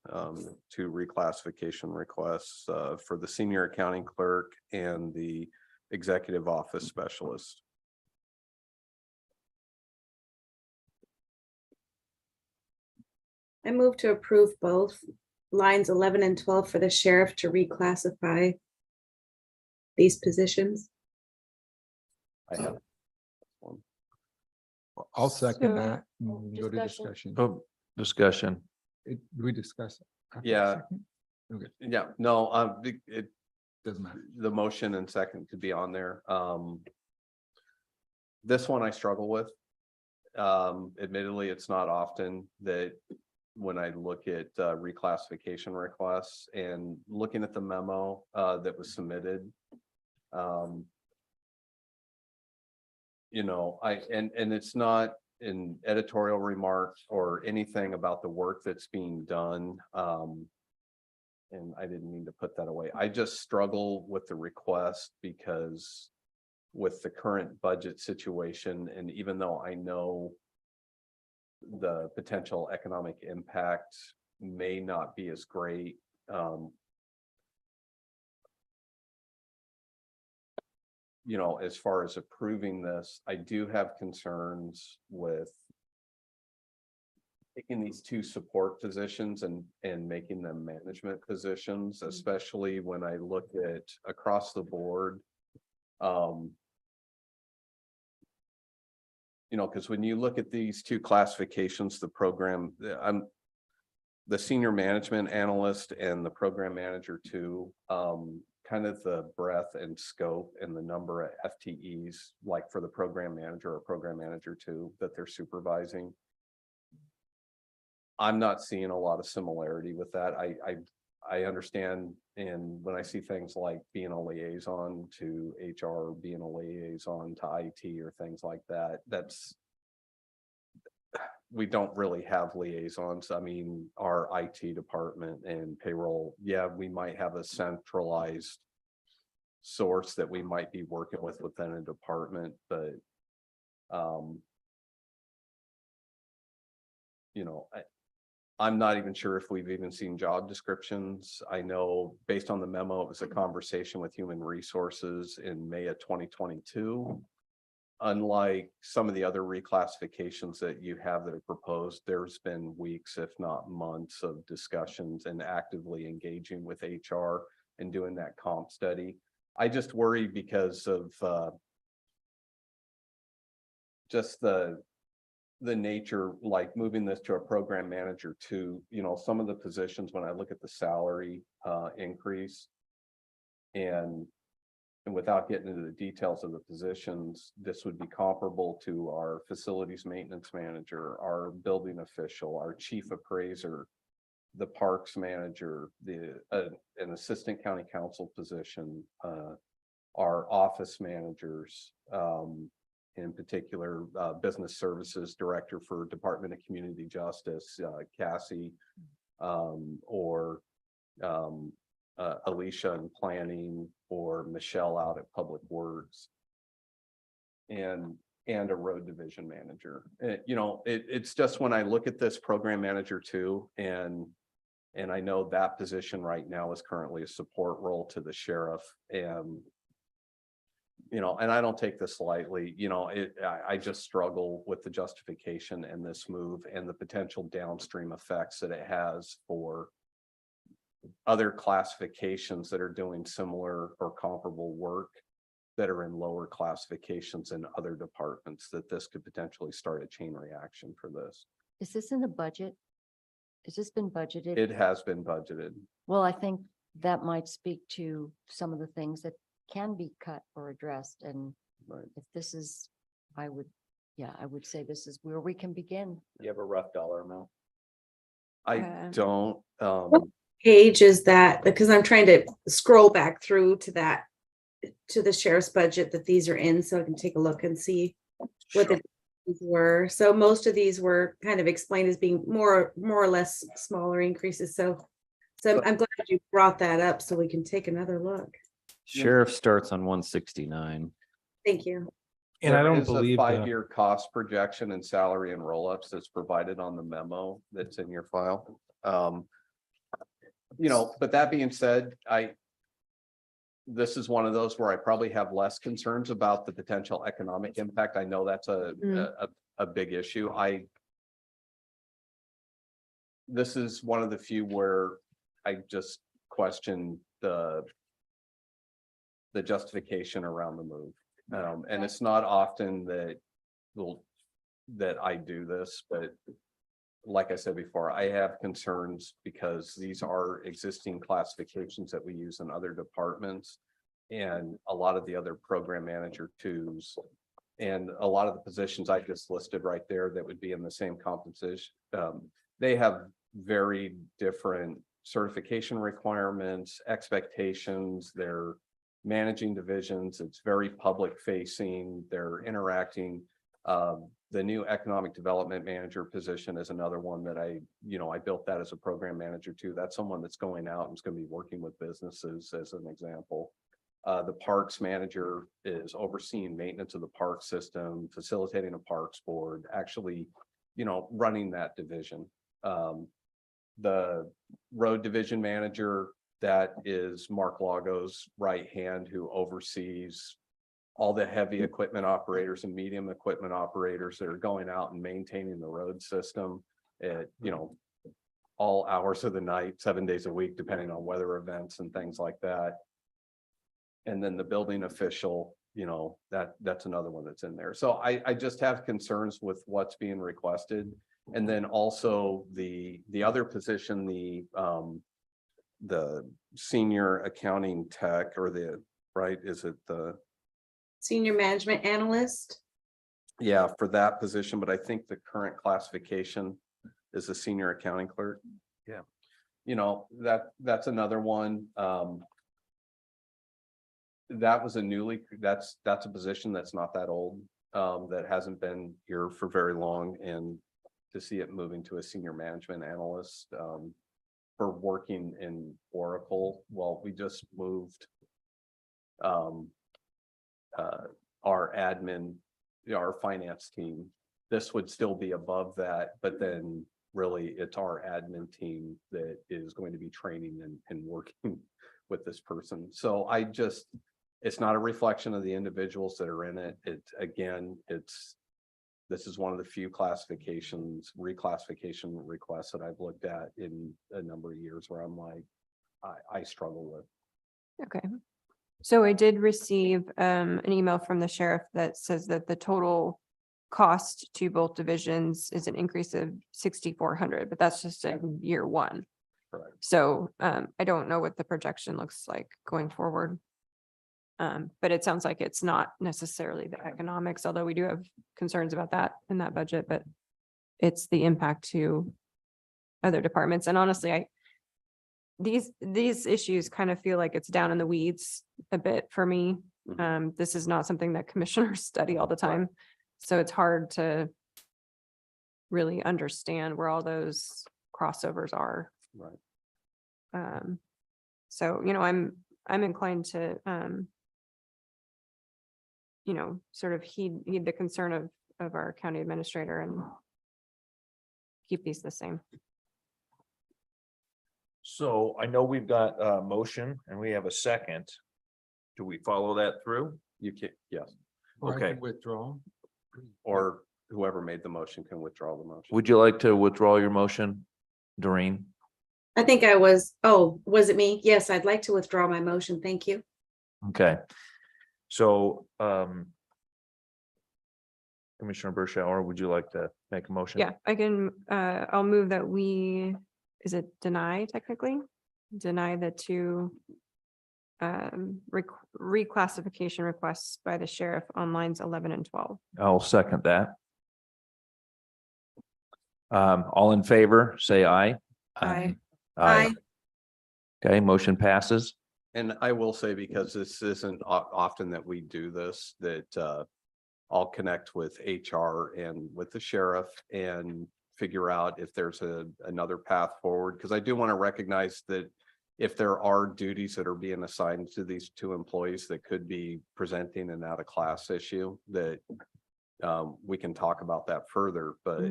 two reclassification requests for the senior accounting clerk and the executive office specialist. I move to approve both lines 11 and 12 for the sheriff to reclassify these positions. I have I'll second So- that. and we can Go to Discussion. discussion. Oh, discussion. Do we discuss? it after the Yeah. second? Okay, Yeah, no, it, doesn't matter. the motion and second could be on there. This one I struggle with. Admittedly, it's not often that when I look at reclassification requests and looking at the memo that was submitted. You know, and it's not an editorial remark or anything about the work that's being done. And I didn't mean to put that away. I just struggle with the request because with the current budget situation, and even though I know the potential economic impact may not be as great, you know, as far as approving this, I do have concerns with taking these two support positions and making them management positions, especially when I look at across the board. You know, because when you look at these two classifications, the program, the senior management analyst and the program manager too, kind of the breadth and scope and the number of FTEs, like for the program manager or program manager too, that they're supervising. I'm not seeing a lot of similarity with that. I understand, and when I see things like being a liaison to HR, being a liaison to IT or things like that, we don't really have liaisons. I mean, our IT department and payroll, yeah, we might have a centralized source that we might be working with within a department, but you know, I'm not even sure if we've even seen job descriptions. I know based on the memo, it was a conversation with Human Resources in May of 2022. Unlike some of the other reclassifications that you have that are proposed, there's been weeks, if not months, of discussions and actively engaging with HR and doing that comp study. I just worry because of just the nature, like moving this to a program manager to, you know, some of the positions, when I look at the salary increase and without getting into the details of the positions, this would be comparable to our facilities maintenance manager, our building official, our chief appraiser, the parks manager, an assistant county council position, our office managers, in particular, business services director for Department of Community Justice, Cassie, or Alicia in planning, or Michelle out at Public Works, and a road division manager. You know, it's just when I look at this program manager too, and I know that position right now is currently a support role to the sheriff, and you know, and I don't take this lightly, you know, I just struggle with the justification and this move and the potential downstream effects that it has for other classifications that are doing similar or comparable work that are in lower classifications in other departments, that this could potentially start a chain reaction for this. Is this in the budget? Has this been budgeted? It has been budgeted. Well, I think that might speak to some of the things that can be cut or addressed. And Right. if this is, I would say this is where we can begin. You have a rough dollar amount? I don't, Page is that, because I'm trying to scroll back through to that, to the sheriff's budget that these are in, so I can take a look and see what the these were. So most of these were kind of explained as being more or less smaller increases. So I'm glad you brought that up so we can take another look. Sheriff starts on 169. Thank you. And I there don't is a believe the- 5-year cost projection and salary and roll-ups that's provided on the memo that's in your file. You know, but that being said, this is one of those where I probably have less concerns about the potential economic impact. I know that's a big issue. This is one of the few where I just question the justification around the move. And it's not often that I do this, but like I said before, I have concerns because these are existing classifications that we use in other departments. And a lot of the other program manager twos and a lot of the positions I just listed right there that would be in the same compensation. They have very different certification requirements, expectations. They're managing divisions. It's very public facing. They're interacting. The new economic development manager position is another one that I built that as a program manager too. That's someone that's going out and is going to be working with businesses as an example. The parks manager is overseeing maintenance of the park system, facilitating a parks board, actually, running that division. The road division manager, that is Mark Lago's right hand, who oversees all the heavy equipment operators and medium equipment operators that are going out and maintaining the road system at, all hours of the night, 7 days a week, depending on weather events and things like that. And then the building official, that's another one that's in there. So I just have concerns with what's being requested. And then also the other position, the senior accounting tech, or is it the Senior management analyst. yeah, for that position, but I think the current classification is a senior accounting clerk. Yeah. That's another one. That was that's a position that's not that old, that hasn't been here for very long. And to see it moving to a senior management analyst, for working in Oracle. Well, we just moved our admin, our finance team. This would still be above that, but then really it's our admin team that is going to be training and working with this person. So it's not a reflection of the individuals that are in it. This is one of the few reclassification requests that I've looked at in a number of years where I'm like, I struggle with. Okay. So I did receive an email from the sheriff that says that the total cost to both divisions is an increase of 6,400, but that's just in year one. Correct. So I don't know what the projection looks like going forward. But it sounds like it's not necessarily the economics, although we do have concerns about that in that budget, but it's the impact to other departments. And honestly, these issues kind of feel like it's down in the weeds a bit for me. This is not something that commissioners study all the time. So it's hard to really understand where all those crossovers are. Right. So, I'm inclined to, sort of heed the concern of our county administrator and keep these the same. So I know we've got a motion and we have a second. Do we follow that through? You can, yes, Or I Okay. can withdraw. or whoever made the motion can withdraw the motion. Would you like to withdraw your motion, Doreen? I think was it me? Yes, I'd like to withdraw my motion. Thank you. Okay. So, Commissioner Bershauer, would you like to make a motion? Yeah, I can, I'll move that is it deny technically? Deny the two reclassification requests by the sheriff on lines 11 and 12. I'll second that. All in favor, say aye. Aye. Aye. Okay, motion passes. And I will say, because this isn't often that we do this, that I'll connect with HR and with the sheriff and figure out if there's another path forward. Because I do want to recognize that if there are duties that are being assigned to these two employees that could be presenting an out of class issue, that we can talk about that further. But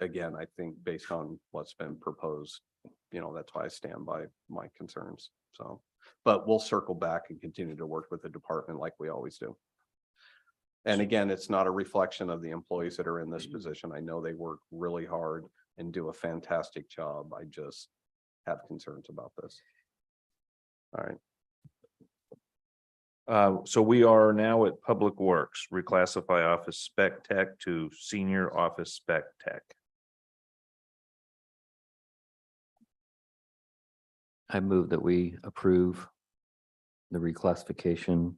again, I think based on what's been proposed, that's why I stand by my concerns. So, but we'll circle back and continue to work with the department like we always do. And again, it's not a reflection of the employees that are in this position. I know they work really hard and do a fantastic job. I just have concerns about this. All right. So we are now at Public Works, reclassify office spec tech to senior office spec tech. I move that we approve the reclassification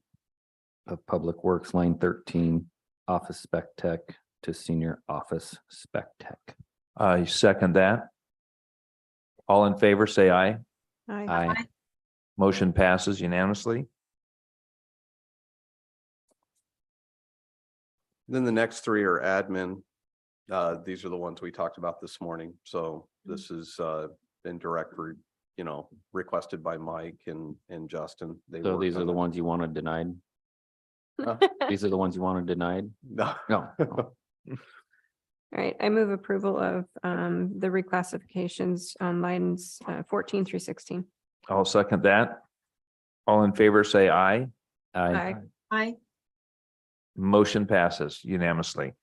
of Public Works line 13, office spec tech to senior office spec tech. I second that. All in favor, say aye. Aye. Motion passes unanimously. Then the next three are admin. These are the ones we talked about this morning. So this is in direct, requested by Mike and Justin. So worked these are on the it. ones you wanted denied? Huh? These are the ones you wanted denied? No. No. All right, I move approval of the reclassifications on lines 14 through 16. I'll second that. All in favor, say aye. Aye. Aye. Motion passes unanimously.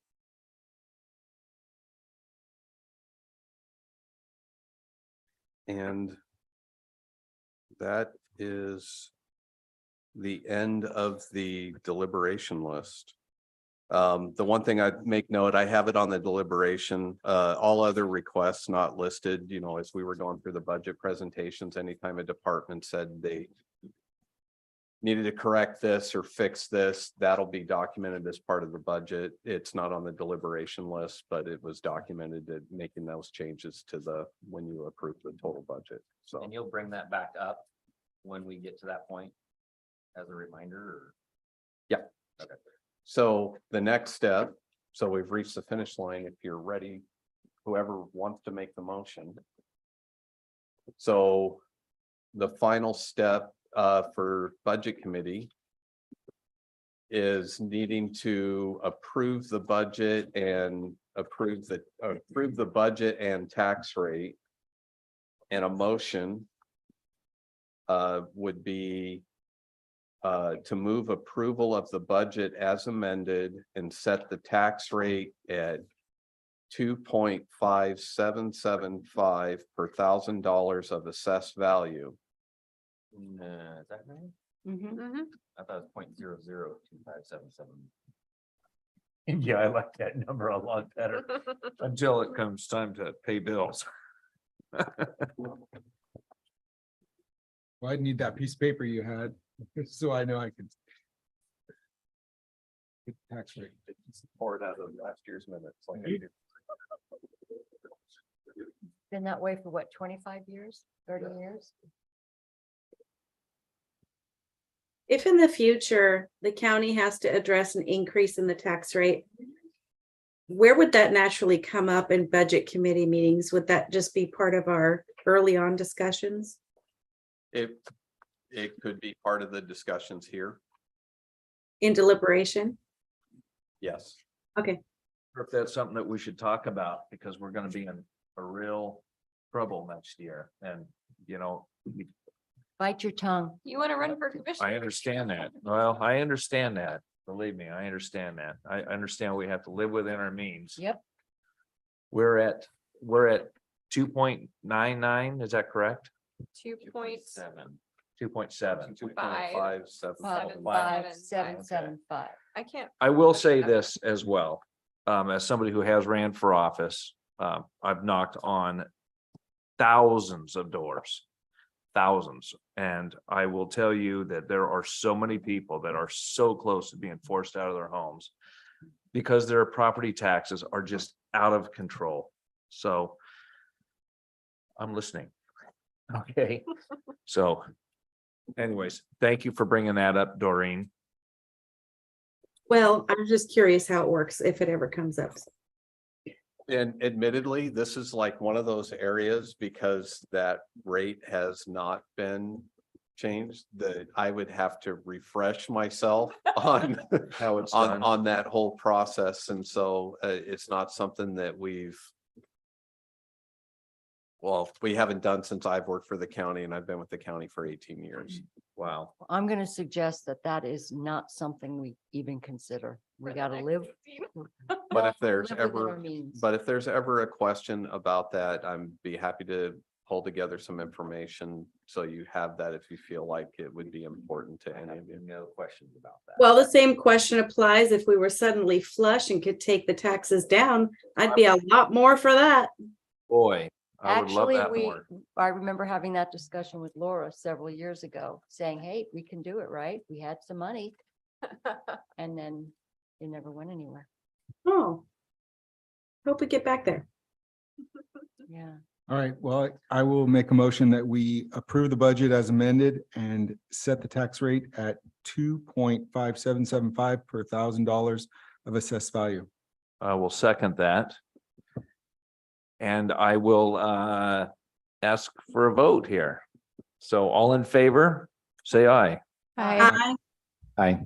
And that is the end of the deliberation list. The one thing I'd make note, I have it on the deliberation, all other requests not listed, as we were going through the budget presentations, anytime a department said they needed to correct this or fix this, that'll be documented as part of the budget. It's not on the deliberation list, but it was documented that making those changes to when you approve the total budget. So. And you'll bring that back up when we get to that point as a reminder or? Yeah. Okay. So the next step, so we've reached the finish line. If you're ready whoever wants to make the motion. So the final step for budget committee is needing to approve the budget and approve the budget and tax rate. And a motion would be to move approval of the budget as amended and set the tax rate at 2.5775 per $1,000 of assessed value. Is that right? Mhm. I thought it was 0.002577. Yeah, I like that number a lot better until it comes time to pay bills. Well, I need that piece of paper you had, so I know I could. Get the tax rate. Poured out of last year's minutes. Like I did. Been that way for what, 25 years, 30 years? If in the future, the county has to address an increase in the tax rate, where would that naturally come up in budget committee meetings? Would that just be part of our early on discussions? It could be part of the discussions here. In deliberation? Yes. Okay, Or if that's something that we should talk about, because we're gonna be in a real trouble next year, and, you know, Bite your tongue. You want to run for commissioner? I understand that. Well, I understand that. Believe me, I understand that. I understand we have to live within our means. Yep. We're at 2.99, is that correct? 2.7. 2.7. 2.575. I can't. I will say this as well, as somebody who has ran for office, I've knocked on thousands of doors. Thousands, and I will tell you that there are so many people that are so close to being forced out of their homes because their property taxes are just out of control. So I'm listening. Okay, so anyways, thank you for bringing that up, Doreen. well, I'm just curious how it works if it ever comes up. And admittedly, this is like one of those areas because that rate has not been changed, that I would have to refresh myself on How it's done. on that whole process. And so it's not something that we haven't done since I've worked for the county, and I've been with the county for 18 years. Wow. I'm going to suggest that that is not something we even consider. We got to live. But if there's live within our ever, means. but if there's ever a question about that, I'm be happy to pull together some information. So you have that if you feel like it would be important to any of you. No questions about that. Well, the same question applies if we were suddenly flush and could take the taxes down. I'd be a lot more for that. Boy, I would love Actually, that we, more. I remember having that discussion with Laura several years ago, saying, hey, we can do it, right? We had some money. And then it never went anywhere. Oh. Hope we get back there. Yeah. All right, well, I will make a motion that we approve the budget as amended and set the tax rate at 2.5775 per $1,000 of assessed value. I will second that. And I will ask for a vote here. So all in favor, say aye. Aye. Aye.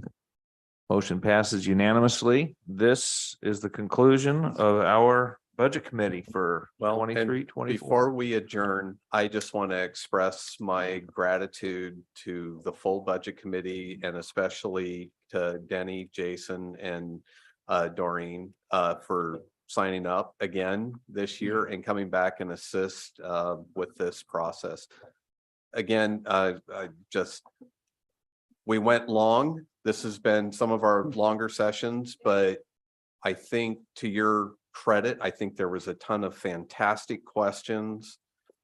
Motion passes unanimously. This is the conclusion of our budget committee for Well, and 23-24. Before we adjourn, I just want to express my gratitude to the full budget committee and especially to Denny, Jason, and Doreen for signing up again this year and coming back and assist with this process. Again, we went long. This has been some of our longer sessions, but I think to your credit, I think there was a ton of fantastic questions.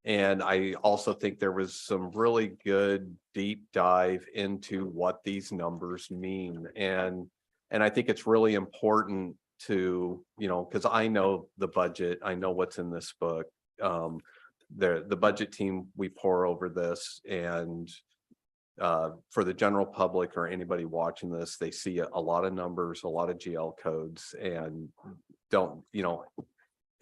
And I also think there was some really good deep dive into what these numbers mean. And I think it's really important to, because I know the budget, I know what's in this book. The budget team, we pour over this, and for the general public or anybody watching this, they see a lot of numbers, a lot of GL codes, and don't,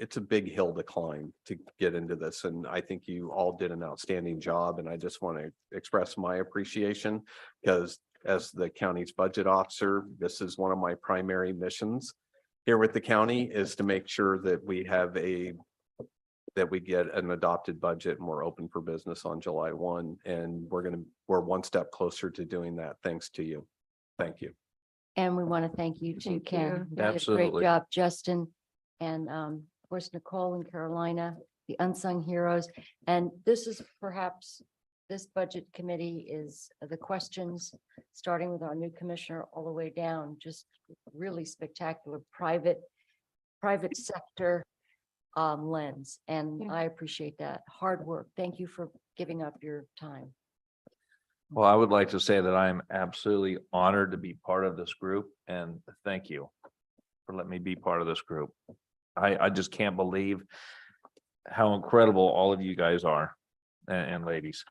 it's a big hill to climb to get into this. And I think you all did an outstanding job. And I just want to express my appreciation because as the county's budget officer, this is one of my primary missions here with the county is to make sure that we have that we get an adopted budget and we're open for business on July 1. And we're one step closer to doing that. Thanks to you. Thank you. And we want to thank you too, Thank Ken. you. You did a Absolutely. Great job, Justin. And of course, Nicole and Carolina, the unsung heroes. And this is perhaps, this budget committee is the questions, starting with our new commissioner all the way down, just really spectacular, private sector lens. And Yeah. I appreciate that. Hard work. Thank you for giving up your time. Well, I would like to say that I'm absolutely honored to be part of this group and thank you for letting me be part of this group. I just can't believe how incredible all of you guys are and ladies.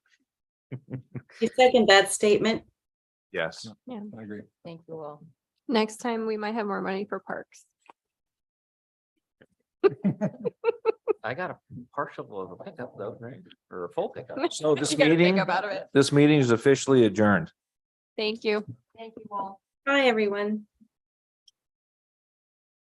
You second that statement? Yes. I agree. Thank you all. Next time we might have more money for parks. I got a partial of a pickup though, right? Or a full pickup. So this You get a meeting, pickup out of it. this meeting is officially adjourned. Thank you. Thank you all. Hi, everyone.